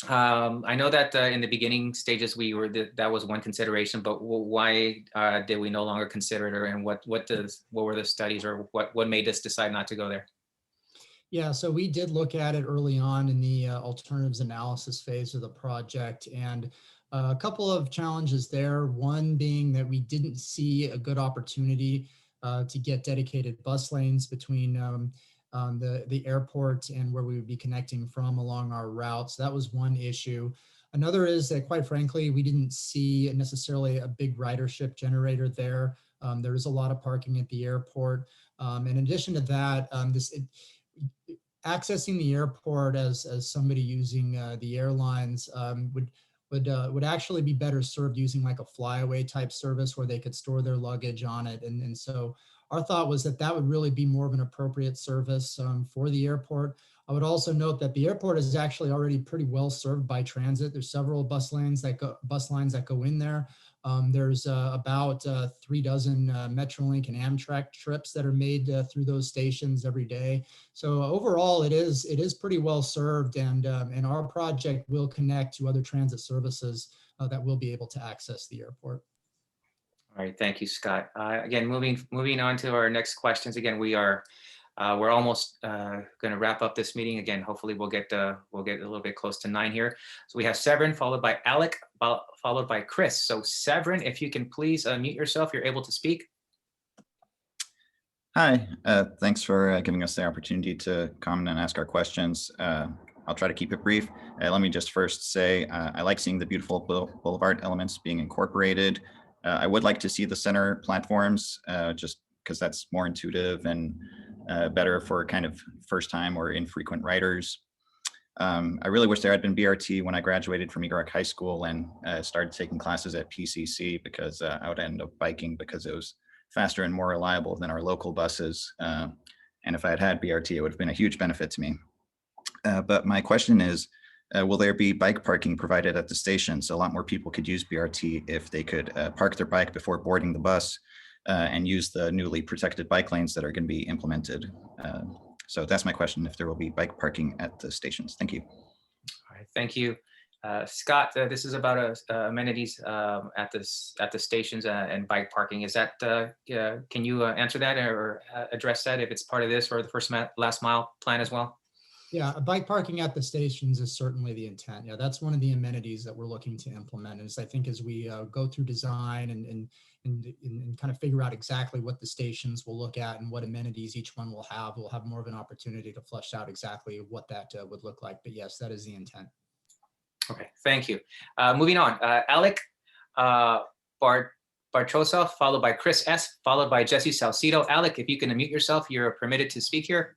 Speaker 1: I know that in the beginning stages that was one consideration, but why did we no longer consider it, and what were the studies, or what made us decide not to go there?
Speaker 2: Yeah, so we did look at it early on in the alternatives analysis phase of the project, and a couple of challenges there. One being that we didn't see a good opportunity to get dedicated bus lanes between the airport and where we would be connecting from along our route. So that was one issue. Another is that, quite frankly, we didn't see necessarily a big ridership generator there. There is a lot of parking at the airport. In addition to that, accessing the airport as somebody using the airlines would actually be better served using like a flyaway type service where they could store their luggage on it. And so our thought was that would really be more of an appropriate service for the airport. I would also note that the airport is actually already pretty well served by transit. There's several bus lines that go in there. There's about 3 dozen Metrolink and Amtrak trips that are made through those stations every day. So overall, it is pretty well served, and our project will connect to other transit services that will be able to access the airport.
Speaker 1: All right, thank you, Scott. Again, moving on to our next questions. Again, we're almost going to wrap up this meeting. Again, hopefully we'll get a little bit close to 9 here. So we have Severin, followed by Alec, followed by Chris. So Severin, if you can please mute yourself, you're able to speak.
Speaker 8: Hi, thanks for giving us the opportunity to comment and ask our questions. I'll try to keep it brief. Let me just first say I like seeing the beautiful boulevard elements being incorporated. I would like to see the center platforms just because that's more intuitive and better for kind of first time or infrequent riders. I really wish there had been BRT when I graduated from Eagle Rock High School and started taking classes at PCC, because I would end up biking because it was faster and more reliable than our local buses. And if I had had BRT, it would have been a huge benefit to me. But my question is, will there be bike parking provided at the stations? A lot more people could use BRT if they could park their bike before boarding the bus and use the newly protected bike lanes that are going to be implemented. So that's my question, if there will be bike parking at the stations. Thank you.
Speaker 1: All right, thank you. Scott, this is about amenities at the stations and bike parking. Is that, can you answer that or address that if it's part of this or the first last mile plan as well?
Speaker 2: Yeah, bike parking at the stations is certainly the intent. Yeah, that's one of the amenities that we're looking to implement. Is I think as we go through design and kind of figure out exactly what the stations will look at and what amenities each one will have, we'll have more of an opportunity to flesh out exactly what that would look like. But yes, that is the intent.
Speaker 1: Okay, thank you. Moving on, Alec Bartrosa, followed by Chris S., followed by Jesse Salcido. Alec, if you can unmute yourself, you're permitted to speak here.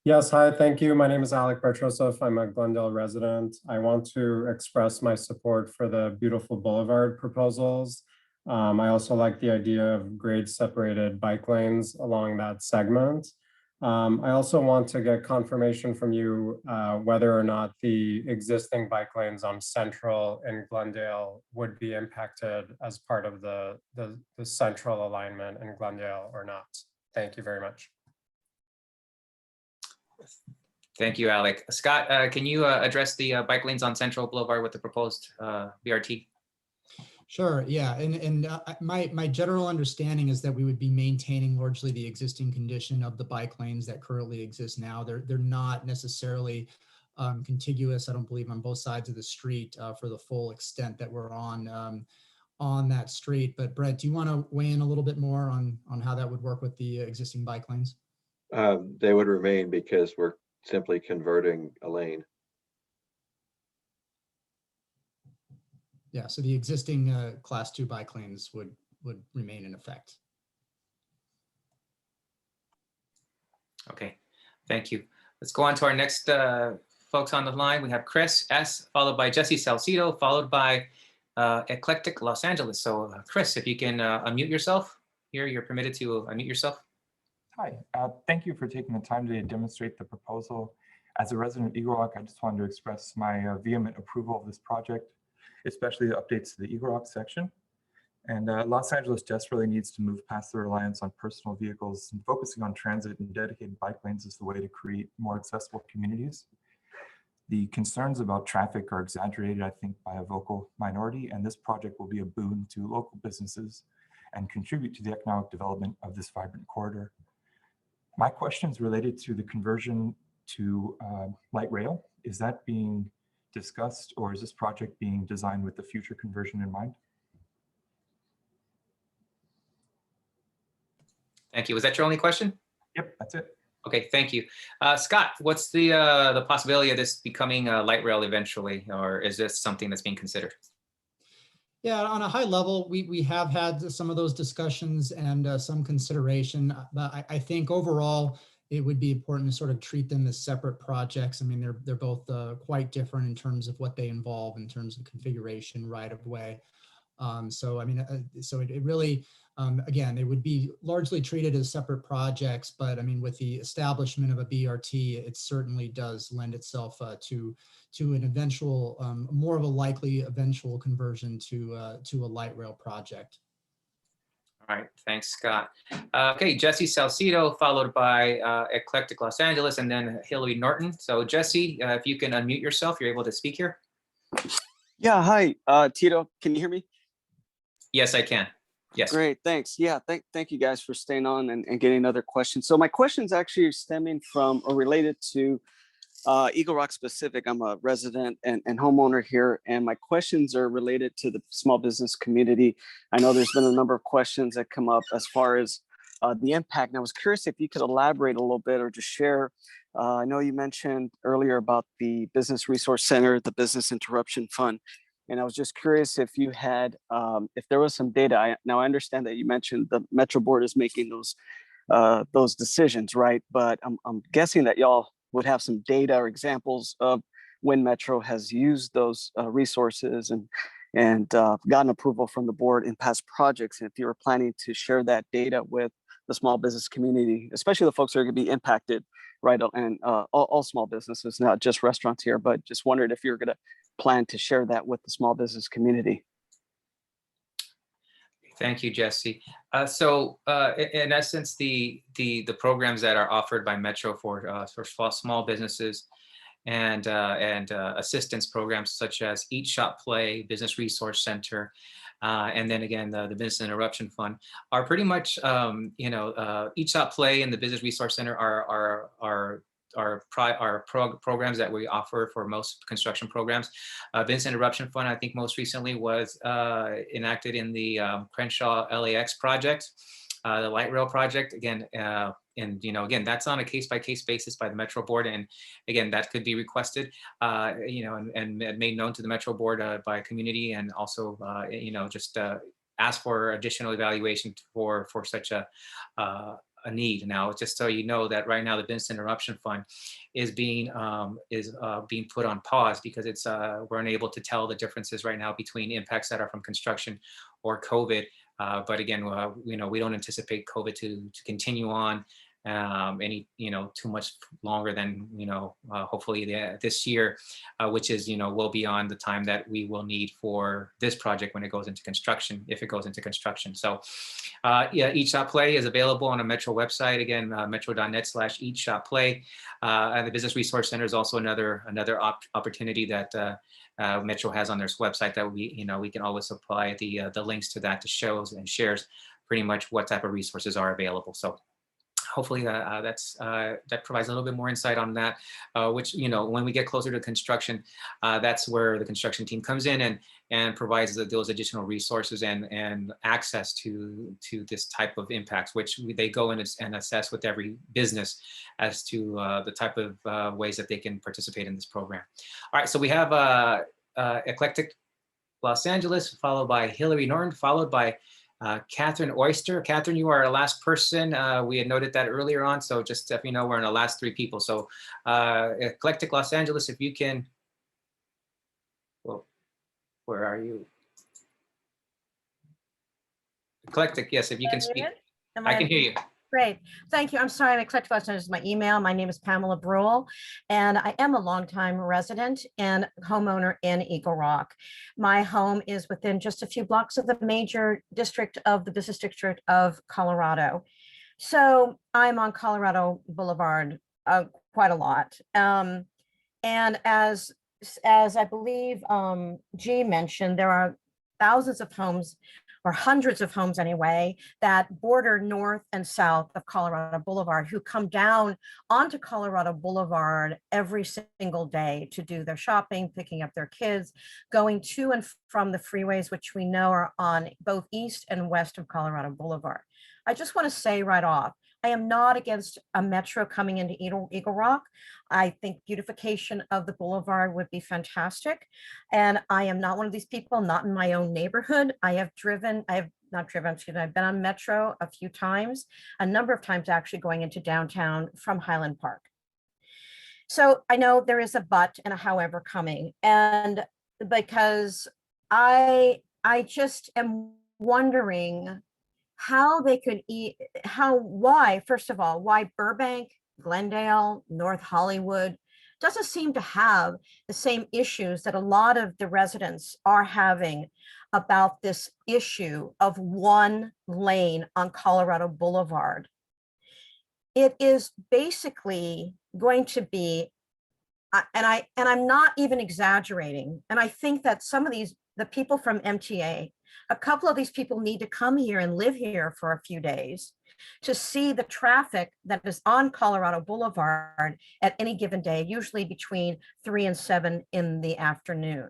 Speaker 9: Yes, hi, thank you. My name is Alec Bartrosov. I'm a Glendale resident. I want to express my support for the beautiful boulevard proposals. I also like the idea of grade separated bike lanes along that segment. I also want to get confirmation from you whether or not the existing bike lanes on Central and Glendale would be impacted as part of the central alignment in Glendale or not. Thank you very much.
Speaker 1: Thank you, Alec. Scott, can you address the bike lanes on Central Boulevard with the proposed BRT?
Speaker 2: Sure, yeah, and my general understanding is that we would be maintaining largely the existing condition of the bike lanes that currently exist now. They're not necessarily contiguous, I don't believe, on both sides of the street for the full extent that we're on that street. But Brett, do you want to weigh in a little bit more on how that would work with the existing bike lanes?
Speaker 10: They would remain because we're simply converting a lane.
Speaker 2: Yeah, so the existing class 2 bike lanes would remain in effect.
Speaker 1: Okay, thank you. Let's go on to our next folks on the line. We have Chris S., followed by Jesse Salcido, followed by Eclectic Los Angeles. So Chris, if you can unmute yourself here, you're permitted to unmute yourself.
Speaker 23: Hi, thank you for taking the time today to demonstrate the proposal. As a resident of Eagle Rock, I just wanted to express my vehement approval of this project, especially the updates to the Eagle Rock section. And Los Angeles desperately needs to move past the reliance on personal vehicles and focusing on transit and dedicated bike lanes is the way to create more accessible communities. The concerns about traffic are exaggerated, I think, by a vocal minority, and this project will be a boon to local businesses and contribute to the economic development of this vibrant corridor. My question is related to the conversion to light rail. Is that being discussed, or is this project being designed with the future conversion in mind?
Speaker 1: Thank you. Was that your only question?
Speaker 23: Yep, that's it.
Speaker 1: Okay, thank you. Scott, what's the possibility of this becoming light rail eventually, or is this something that's being considered?
Speaker 2: Yeah, on a high level, we have had some of those discussions and some consideration, but I think overall it would be important to sort of treat them as separate projects. I mean, they're both quite different in terms of what they involve in terms of configuration, right of way. So I mean, so it really Again, it would be largely treated as separate projects, but I mean, with the establishment of a BRT, it certainly does lend itself to an eventual, more of a likely eventual conversion to a light rail project.
Speaker 1: All right, thanks, Scott. Okay, Jesse Salcido, followed by Eclectic Los Angeles, and then Hillary Norton. So Jesse, if you can unmute yourself, you're able to speak here.
Speaker 11: Yeah, hi, Tito, can you hear me?
Speaker 1: Yes, I can. Yes.
Speaker 11: Great, thanks. Yeah, thank you guys for staying on and getting other questions. So my questions actually are stemming from or related to Eagle Rock specific. I'm a resident and homeowner here, and my questions are related to the small business community. I know there's been a number of questions that come up as far as the impact. And I was curious if you could elaborate a little bit or just share. I know you mentioned earlier about the Business Resource Center, the Business Interruption Fund. And I was just curious if you had, if there was some data. Now I understand that you mentioned the Metro Board is making those decisions, right? But I'm guessing that y'all would have some data or examples of when Metro has used those resources and gotten approval from the board in past projects. And if you were planning to share that data with the small business community, especially the folks that are going to be impacted, right? And all small businesses, not just restaurants here, but just wondered if you're going to plan to share that with the small business community.
Speaker 1: Thank you, Jesse. So in essence, the programs that are offered by Metro for small businesses and assistance programs such as Eat, Shop, Play, Business Resource Center, and then again, the Business Interruption Fund are pretty much, Eat, Shop, Play and the Business Resource Center are programs that we offer for most construction programs. Business Interruption Fund, I think most recently was enacted in the Crenshaw LAX project, the light rail project. Again, again, that's on a case-by-case basis by the Metro Board, and again, that could be requested, and made known to the Metro Board by community, and also, just ask for additional evaluation for such a need. Now, just so you know that right now the Business Interruption Fund is being put on pause because it's we're unable to tell the differences right now between impacts that are from construction or COVID. But again, we don't anticipate COVID to continue on too much longer than hopefully this year, which is well beyond the time that we will need for this project when it goes into construction, if it goes into construction. So yeah, Eat, Shop, Play is available on a Metro website, again, metro.net/Eat, Shop, Play. And the Business Resource Center is also another opportunity that Metro has on their website that we can always supply the links to that, to shows and shares pretty much what type of resources are available. So hopefully that provides a little bit more insight on that, which, when we get closer to construction, that's where the construction team comes in and provides those additional resources and access to this type of impacts, which they go in and assess with every business as to the type of ways that they can participate in this program. All right, so we have Eclectic Los Angeles, followed by Hillary Norton, followed by Catherine Oyster. Catherine, you are our last person. We had noted that earlier on, so just if you know, we're in the last 3 people. So Eclectic Los Angeles, if you can, well, where are you? Eclectic, yes, if you can speak. I can hear you.
Speaker 12: Great. Thank you. I'm sorry, I'm Eclectic Los Angeles is my email. My name is Pamela Brule, and I am a longtime resident and homeowner in Eagle Rock. My home is within just a few blocks of the major district of the business district of Colorado. So I'm on Colorado Boulevard quite a lot. And as I believe G mentioned, there are thousands of homes, or hundreds of homes anyway, that border north and south of Colorado Boulevard, who come down onto Colorado Boulevard every single day to do their shopping, picking up their kids, going to and from the freeways, which we know are on both east and west of Colorado Boulevard. I just want to say right off, I am not against a Metro coming into Eagle Rock. I think beautification of the boulevard would be fantastic. And I am not one of these people, not in my own neighborhood. I've been on Metro a few times, a number of times actually going into downtown from Highland Park. So I know there is a but and a however coming. And because I just am wondering how they could why, first of all, why Burbank, Glendale, North Hollywood doesn't seem to have the same issues that a lot of the residents are having about this issue of one lane on Colorado Boulevard. It is basically going to be, and I'm not even exaggerating, and I think that some of the people from MTA, a couple of these people need to come here and live here for a few days to see the traffic that is on Colorado Boulevard at any given day, usually between 3 and 7 in the afternoon.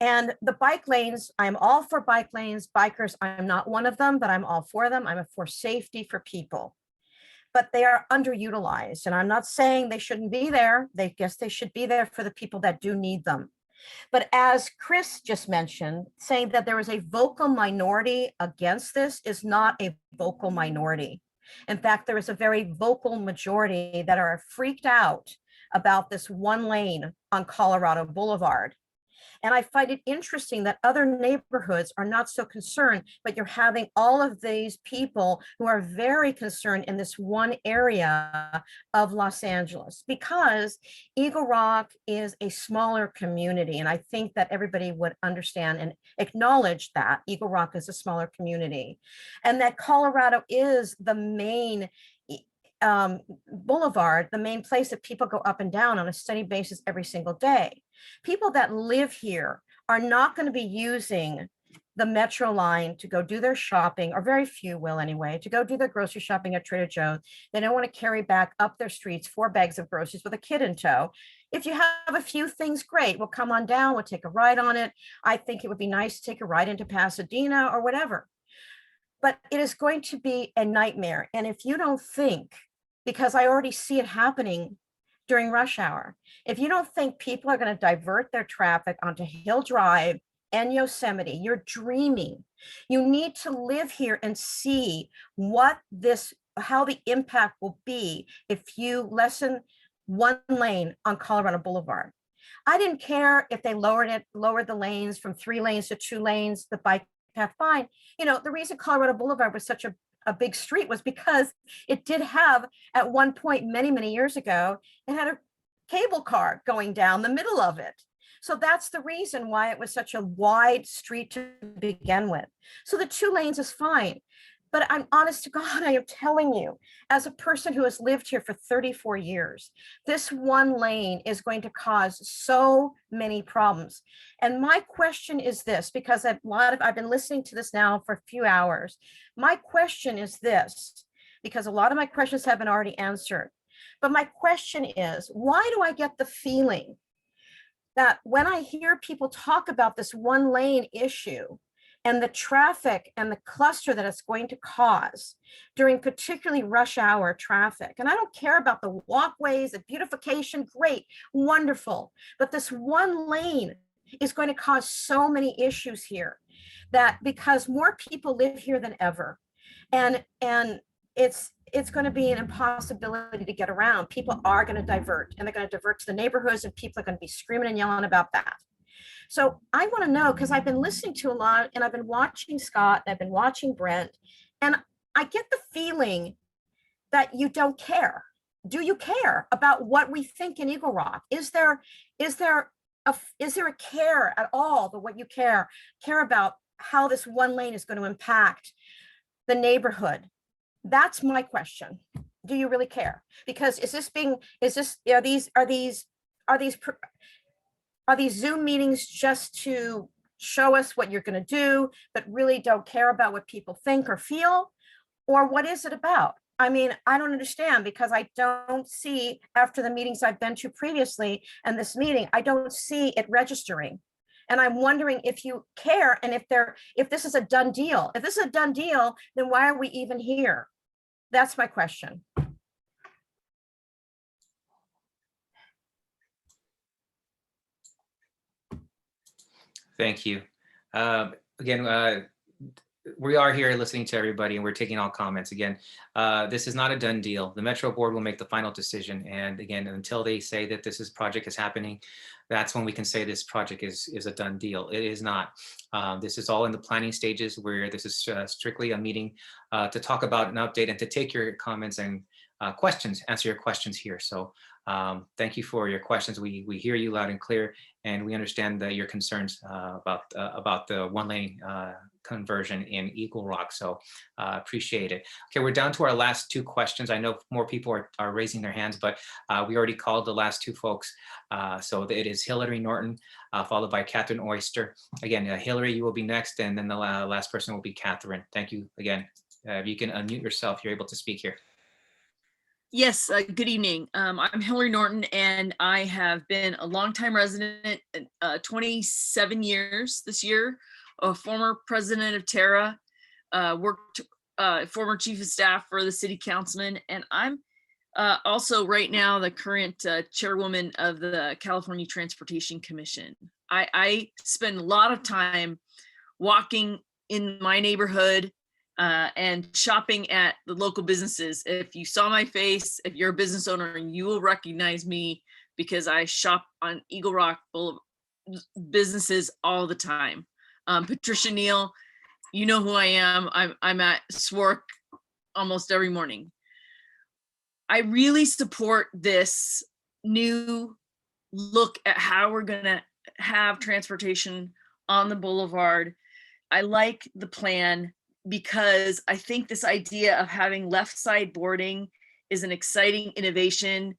Speaker 12: And the bike lanes, I'm all for bike lanes. Bikers, I'm not one of them, but I'm all for them. I'm for safety for people. But they are underutilized. And I'm not saying they shouldn't be there. They guess they should be there for the people that do need them. But as Chris just mentioned, saying that there is a vocal minority against this is not a vocal minority. In fact, there is a very vocal majority that are freaked out about this one lane on Colorado Boulevard. And I find it interesting that other neighborhoods are not so concerned, but you're having all of these people who are very concerned in this one area of Los Angeles, because Eagle Rock is a smaller community. And I think that everybody would understand and acknowledge that Eagle Rock is a smaller community, and that Colorado is the main boulevard, the main place that people go up and down on a steady basis every single day. People that live here are not going to be using the metro line to go do their shopping, or very few will anyway, to go do their grocery shopping at Trader Joe's. They don't want to carry back up their streets 4 bags of groceries with a kid in tow. If you have a few things, great, we'll come on down, we'll take a ride on it. I think it would be nice to take a ride into Pasadena or whatever. But it is going to be a nightmare. And if you don't think, because I already see it happening during rush hour, if you don't think people are going to divert their traffic onto Hill Drive and Yosemite, you're dreaming. You need to live here and see how the impact will be if you lessen one lane on Colorado Boulevard. I didn't care if they lowered the lanes from 3 lanes to 2 lanes, the bike path, fine. You know, the reason Colorado Boulevard was such a big street was because it did have, at one point many years ago, it had a cable car going down the middle of it. So that's the reason why it was such a wide street to begin with. So the 2 lanes is fine. But I'm honest to God, I am telling you, as a person who has lived here for 34 years, this one lane is going to cause so many problems. And my question is this, because I've been listening to this now for a few hours. My question is this, because a lot of my questions have been already answered. But my question is, why do I get the feeling that when I hear people talk about this one lane issue, and the traffic and the cluster that it's going to cause during particularly rush hour traffic. And I don't care about the walkways, the beautification, great, wonderful. But this one lane is going to cause so many issues here, that because more people live here than ever. And it's going to be an impossibility to get around. People are going to divert, and they're going to divert to the neighborhoods, and people are going to be screaming and yelling about that. So I want to know, because I've been listening to a lot, and I've been watching Scott, and I've been watching Brent, and I get the feeling that you don't care. Do you care about what we think in Eagle Rock? Is there a care at all, the what you care about how this one lane is going to impact the neighborhood? That's my question. Do you really care? Because are these Zoom meetings just to show us what you're going to do, but really don't care about what people think or feel? Or what is it about? I mean, I don't understand, because I don't see, after the meetings I've been to previously and this meeting, I don't see it registering. And I'm wondering if you care, and if this is a done deal. If this is a done deal, then why are we even here? That's my question.
Speaker 1: Thank you. Again, we are here listening to everybody and we're taking all comments. Again, this is not a done deal. The Metro Board will make the final decision. And again, until they say that project is happening, that's when we can say this project is a done deal. It is not. This is all in the planning stages where this is strictly a meeting to talk about an update and to take your comments and questions, answer your questions here. So thank you for your questions. We hear you loud and clear, and we understand your concerns about the one-lane conversion in Eagle Rock. So appreciate it. Okay, we're down to our last two questions. I know more people are raising their hands, but we already called the last two folks. So it is Hillary Norton, followed by Catherine Oyster. Again, Hillary, you will be next, and then the last person will be Catherine. Thank you again. If you can unmute yourself, you're able to speak here.
Speaker 13: Yes, good evening. I'm Hillary Norton, and I have been a longtime resident, 27 years this year, a former president of Terra, worked former chief of staff for the city councilman, and I'm also right now the current chairwoman of the California Transportation Commission. I spend a lot of time walking in my neighborhood and shopping at the local businesses. If you saw my face, if you're a business owner, you will recognize me because I shop on Eagle Rock Boulevard businesses all the time. Patricia Neal, you know who I am. I'm at Swark almost every morning. I really support this new look at how we're gonna have transportation on the boulevard. I like the plan because I think this idea of having left side boarding is an exciting innovation.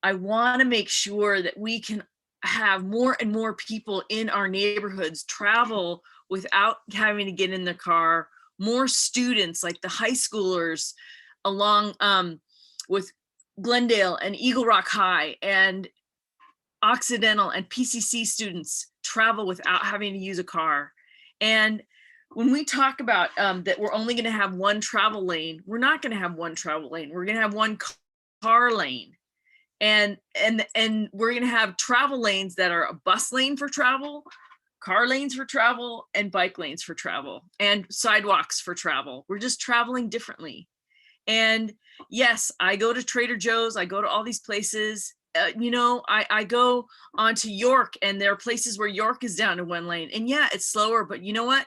Speaker 13: I want to make sure that we can have more and more people in our neighborhoods travel without having to get in the car. More students like the high schoolers along with Glendale and Eagle Rock High and Occidental and PCC students travel without having to use a car. And when we talk about that we're only going to have one travel lane, we're not going to have one travel lane. We're going to have one car lane. And we're going to have travel lanes that are a bus lane for travel, car lanes for travel, and bike lanes for travel, and sidewalks for travel. We're just traveling differently. And yes, I go to Trader Joe's, I go to all these places. You know, I go onto York, and there are places where York is down to one lane. And yeah, it's slower, but you know what?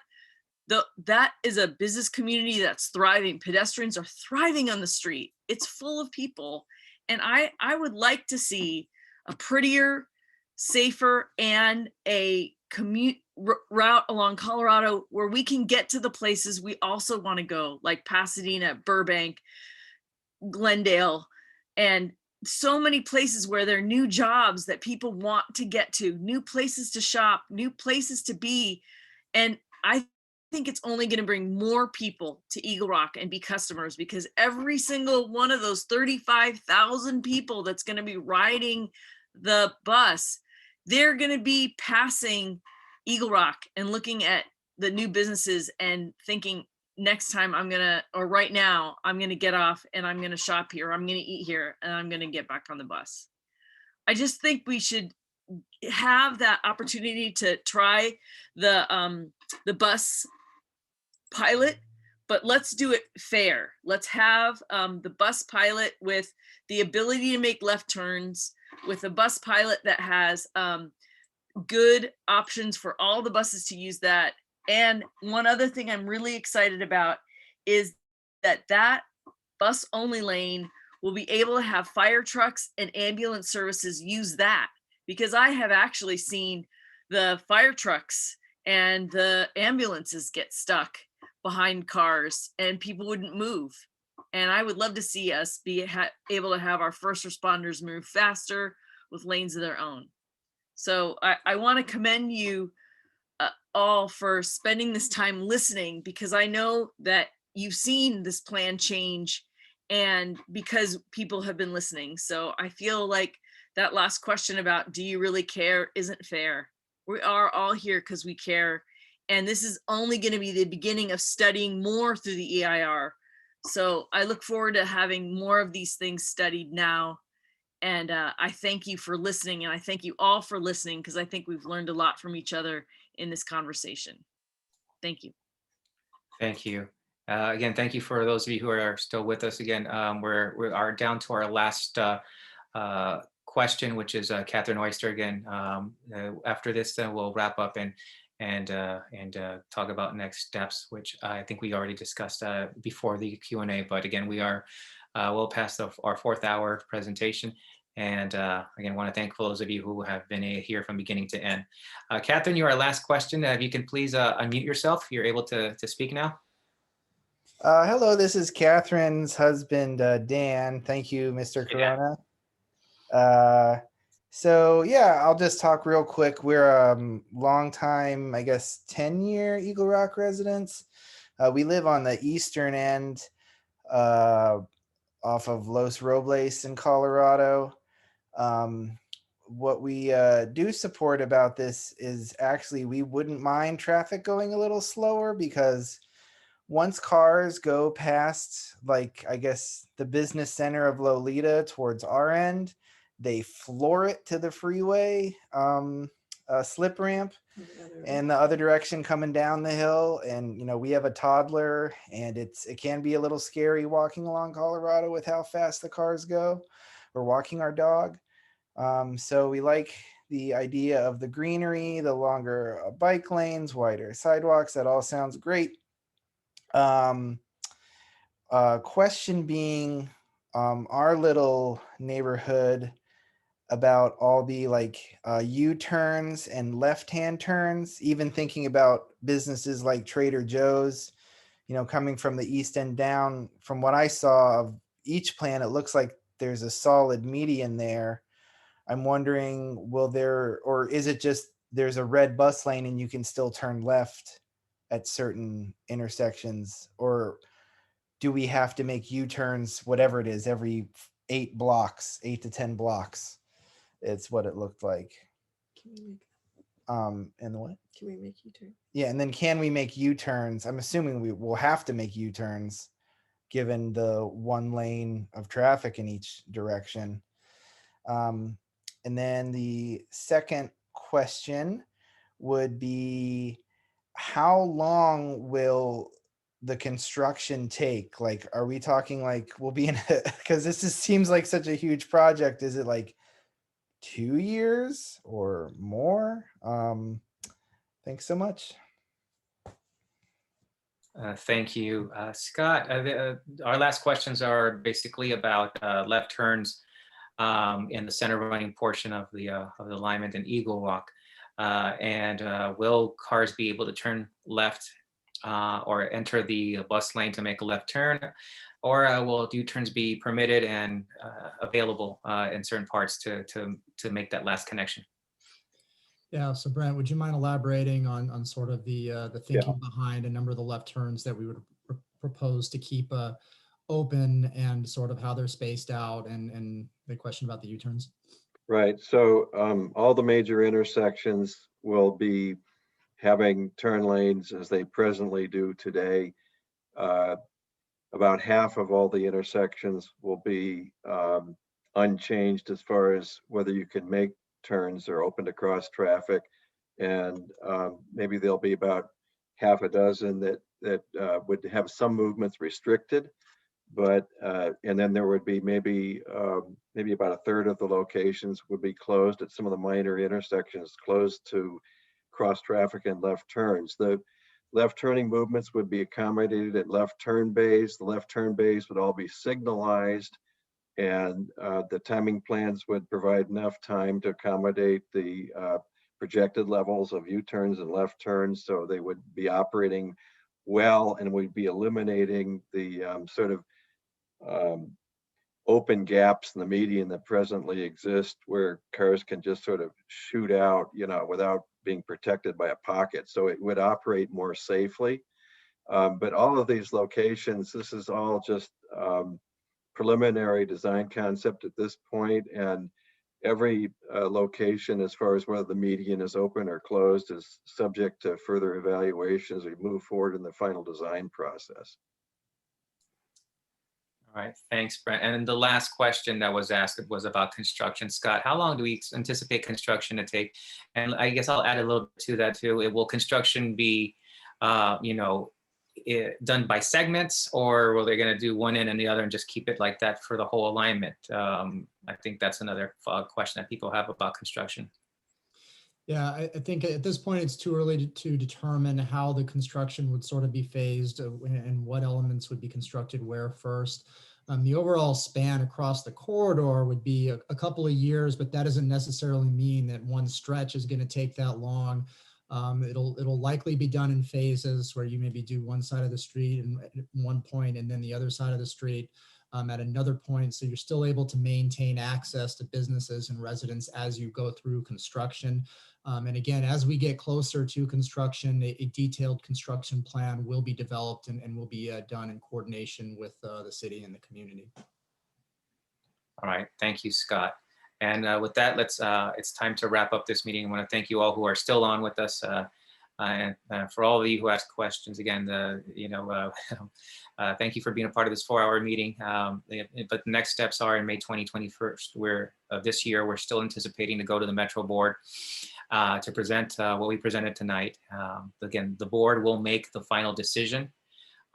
Speaker 13: That is a business community that's thriving. Pedestrians are thriving on the street. It's full of people. And I would like to see a prettier, safer, and a commute route along Colorado where we can get to the places we also want to go, like Pasadena, Burbank, Glendale, and so many places where there are new jobs that people want to get to, new places to shop, new places to be. And I think it's only going to bring more people to Eagle Rock and be customers, because every single one of those 35,000 people that's going to be riding the bus, they're going to be passing Eagle Rock and looking at the new businesses and thinking, next time right now, I'm going to get off and I'm going to shop here, I'm going to eat here, and I'm going to get back on the bus. I just think we should have that opportunity to try the bus pilot, but let's do it fair. Let's have the bus pilot with the ability to make left turns, with a bus pilot that has good options for all the buses to use that. And one other thing I'm really excited about is that bus only lane will be able to have fire trucks and ambulance services use that, because I have actually seen the fire trucks and the ambulances get stuck behind cars and people wouldn't move. And I would love to see us be able to have our first responders move faster with lanes of their own. So I want to commend you all for spending this time listening, because I know that you've seen this plan change, and because people have been listening. So I feel like that last question about, do you really care, isn't fair. We are all here because we care. And this is only going to be the beginning of studying more through the EIR. So I look forward to having more of these things studied now. And I thank you for listening, and I thank you all for listening, because I think we've learned a lot from each other in this conversation. Thank you.
Speaker 1: Thank you. Again, thank you for those of you who are still with us. Again, we are down to our last question, which is Catherine Oyster again. After this, then we'll wrap up and talk about next steps, which I think we already discussed before the Q&A. But again, we are well past our 4th hour presentation. And again, want to thank those of you who have been here from beginning to end. Catherine, you are our last question. If you can please unmute yourself. You're able to speak now.
Speaker 14: Hello, this is Catherine's husband, Dan. Thank you, Mr. Corona. So yeah, I'll just talk real quick. We're long time, I guess, 10-year Eagle Rock residents. We live on the eastern end off of Los Robles in Colorado. What we do support about this is actually we wouldn't mind traffic going a little slower, because once cars go past, like, I guess, the business center of Lolita towards our end, they floor it to the freeway slip ramp, and the other direction coming down the hill. And, you know, we have a toddler, and it can be a little scary walking along Colorado with how fast the cars go, or walking our dog. So we like the idea of the greenery, the longer bike lanes, wider sidewalks. That all sounds great. Question being, our little neighborhood, about all the U-turns and left-hand turns, even thinking about businesses like Trader Joe's, you know, coming from the east end down. From what I saw of each plan, it looks like there's a solid median there. I'm wondering, or is it just there's a red bus lane and you can still turn left at certain intersections, or do we have to make U-turns, whatever it is, every 8 to 10 blocks? It's what it looked like.
Speaker 15: Can we make
Speaker 14: and what?
Speaker 15: Can we make U-turn?
Speaker 14: Yeah, and then can we make U-turns? I'm assuming we will have to make U-turns given the 1 lane of traffic in each direction. And then the second question would be, how long will the construction take? Like, are we talking like we'll be in because this seems like such a huge project. Is it like 2 years or more? Thanks so much.
Speaker 1: Thank you, Scott. Our last questions are basically about left turns in the center running portion of the alignment in Eagle Rock. And will cars be able to turn left or enter the bus lane to make a left turn? Or will U-turns be permitted and available in certain parts to make that last connection?
Speaker 2: Yeah, so Brent, would you mind elaborating on sort of the thinking behind a number of the left turns that we would propose to keep open, and sort of how they're spaced out, and the question about the U-turns?
Speaker 10: Right. So all the major intersections will be having turn lanes as they presently do today. About half of all the intersections will be unchanged as far as whether you can make turns or open to cross traffic. And maybe there'll be about half a dozen that would have some movements restricted. But and then there would be maybe about a third of the locations would be closed at some of the minor intersections, closed to cross traffic and left turns. The left turning movements would be accommodated at left turn bays. The left turn bays would all be signalized, and the timing plans would provide enough time to accommodate the projected levels of U-turns and left turns, so they would be operating well, and we'd be eliminating the sort of open gaps in the median that presently exist, where cars can just sort of shoot out, you know, without being protected by a pocket. So it would operate more safely. But all of these locations, this is all just preliminary design concept at this point, and every location, as far as whether the median is open or closed, is subject to further evaluation as we move forward in the final design process.
Speaker 1: All right, thanks, Brent. And the last question that was asked was about construction. Scott, how long do we anticipate construction to take? And I guess I'll add a little bit to that too. Will construction be, you know, done by segments, or will they going to do one end and the other and just keep it like that for the whole alignment? I think that's another question that people have about construction.
Speaker 2: Yeah, I think at this point, it's too early to determine how the construction would sort of be phased and what elements would be constructed where first. The overall span across the corridor would be a couple of years, but that doesn't necessarily mean that one stretch is going to take that long. It'll likely be done in phases where you maybe do one side of the street and at one point, and then the other side of the street at another point. So you're still able to maintain access to businesses and residents as you go through construction. And again, as we get closer to construction, a detailed construction plan will be developed and will be done in coordination with the city and the community.
Speaker 1: All right, thank you, Scott. And with that, it's time to wrap up this meeting. I want to thank you all who are still on with us. And for all of you who asked questions, again, thank you for being a part of this 4-hour meeting. But the next steps are in May 2021, this year, we're still anticipating to go to the Metro Board to present what we presented tonight. Again, the board will make the final decision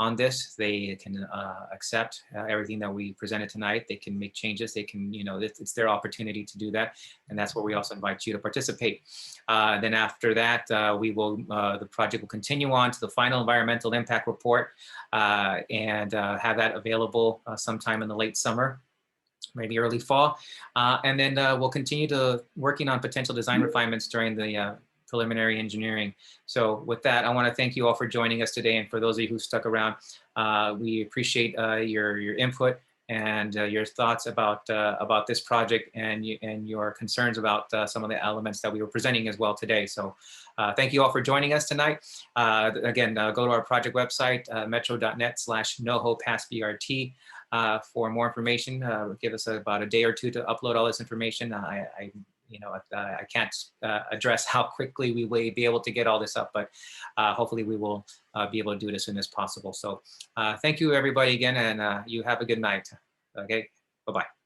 Speaker 1: on this. They can accept everything that we presented tonight. They can make changes. They can, it's their opportunity to do that. And that's where we also invite you to participate. Then after that, the project will continue on to the final environmental impact report and have that available sometime in the late summer, maybe early fall. And then we'll continue to working on potential design refinements during the preliminary engineering. So with that, I want to thank you all for joining us today. And for those of you who stuck around, we appreciate your input and your thoughts about this project and your concerns about some of the elements that we were presenting as well today. So thank you all for joining us tonight. Again, go to our project website, metro.net/NoHo Pass BRT. For more information. Give us about a day or two to upload all this information. I can't address how quickly we will be able to get all this up, but hopefully we will be able to do it as soon as possible. So thank you everybody again, and you have a good night. Okay, bye-bye.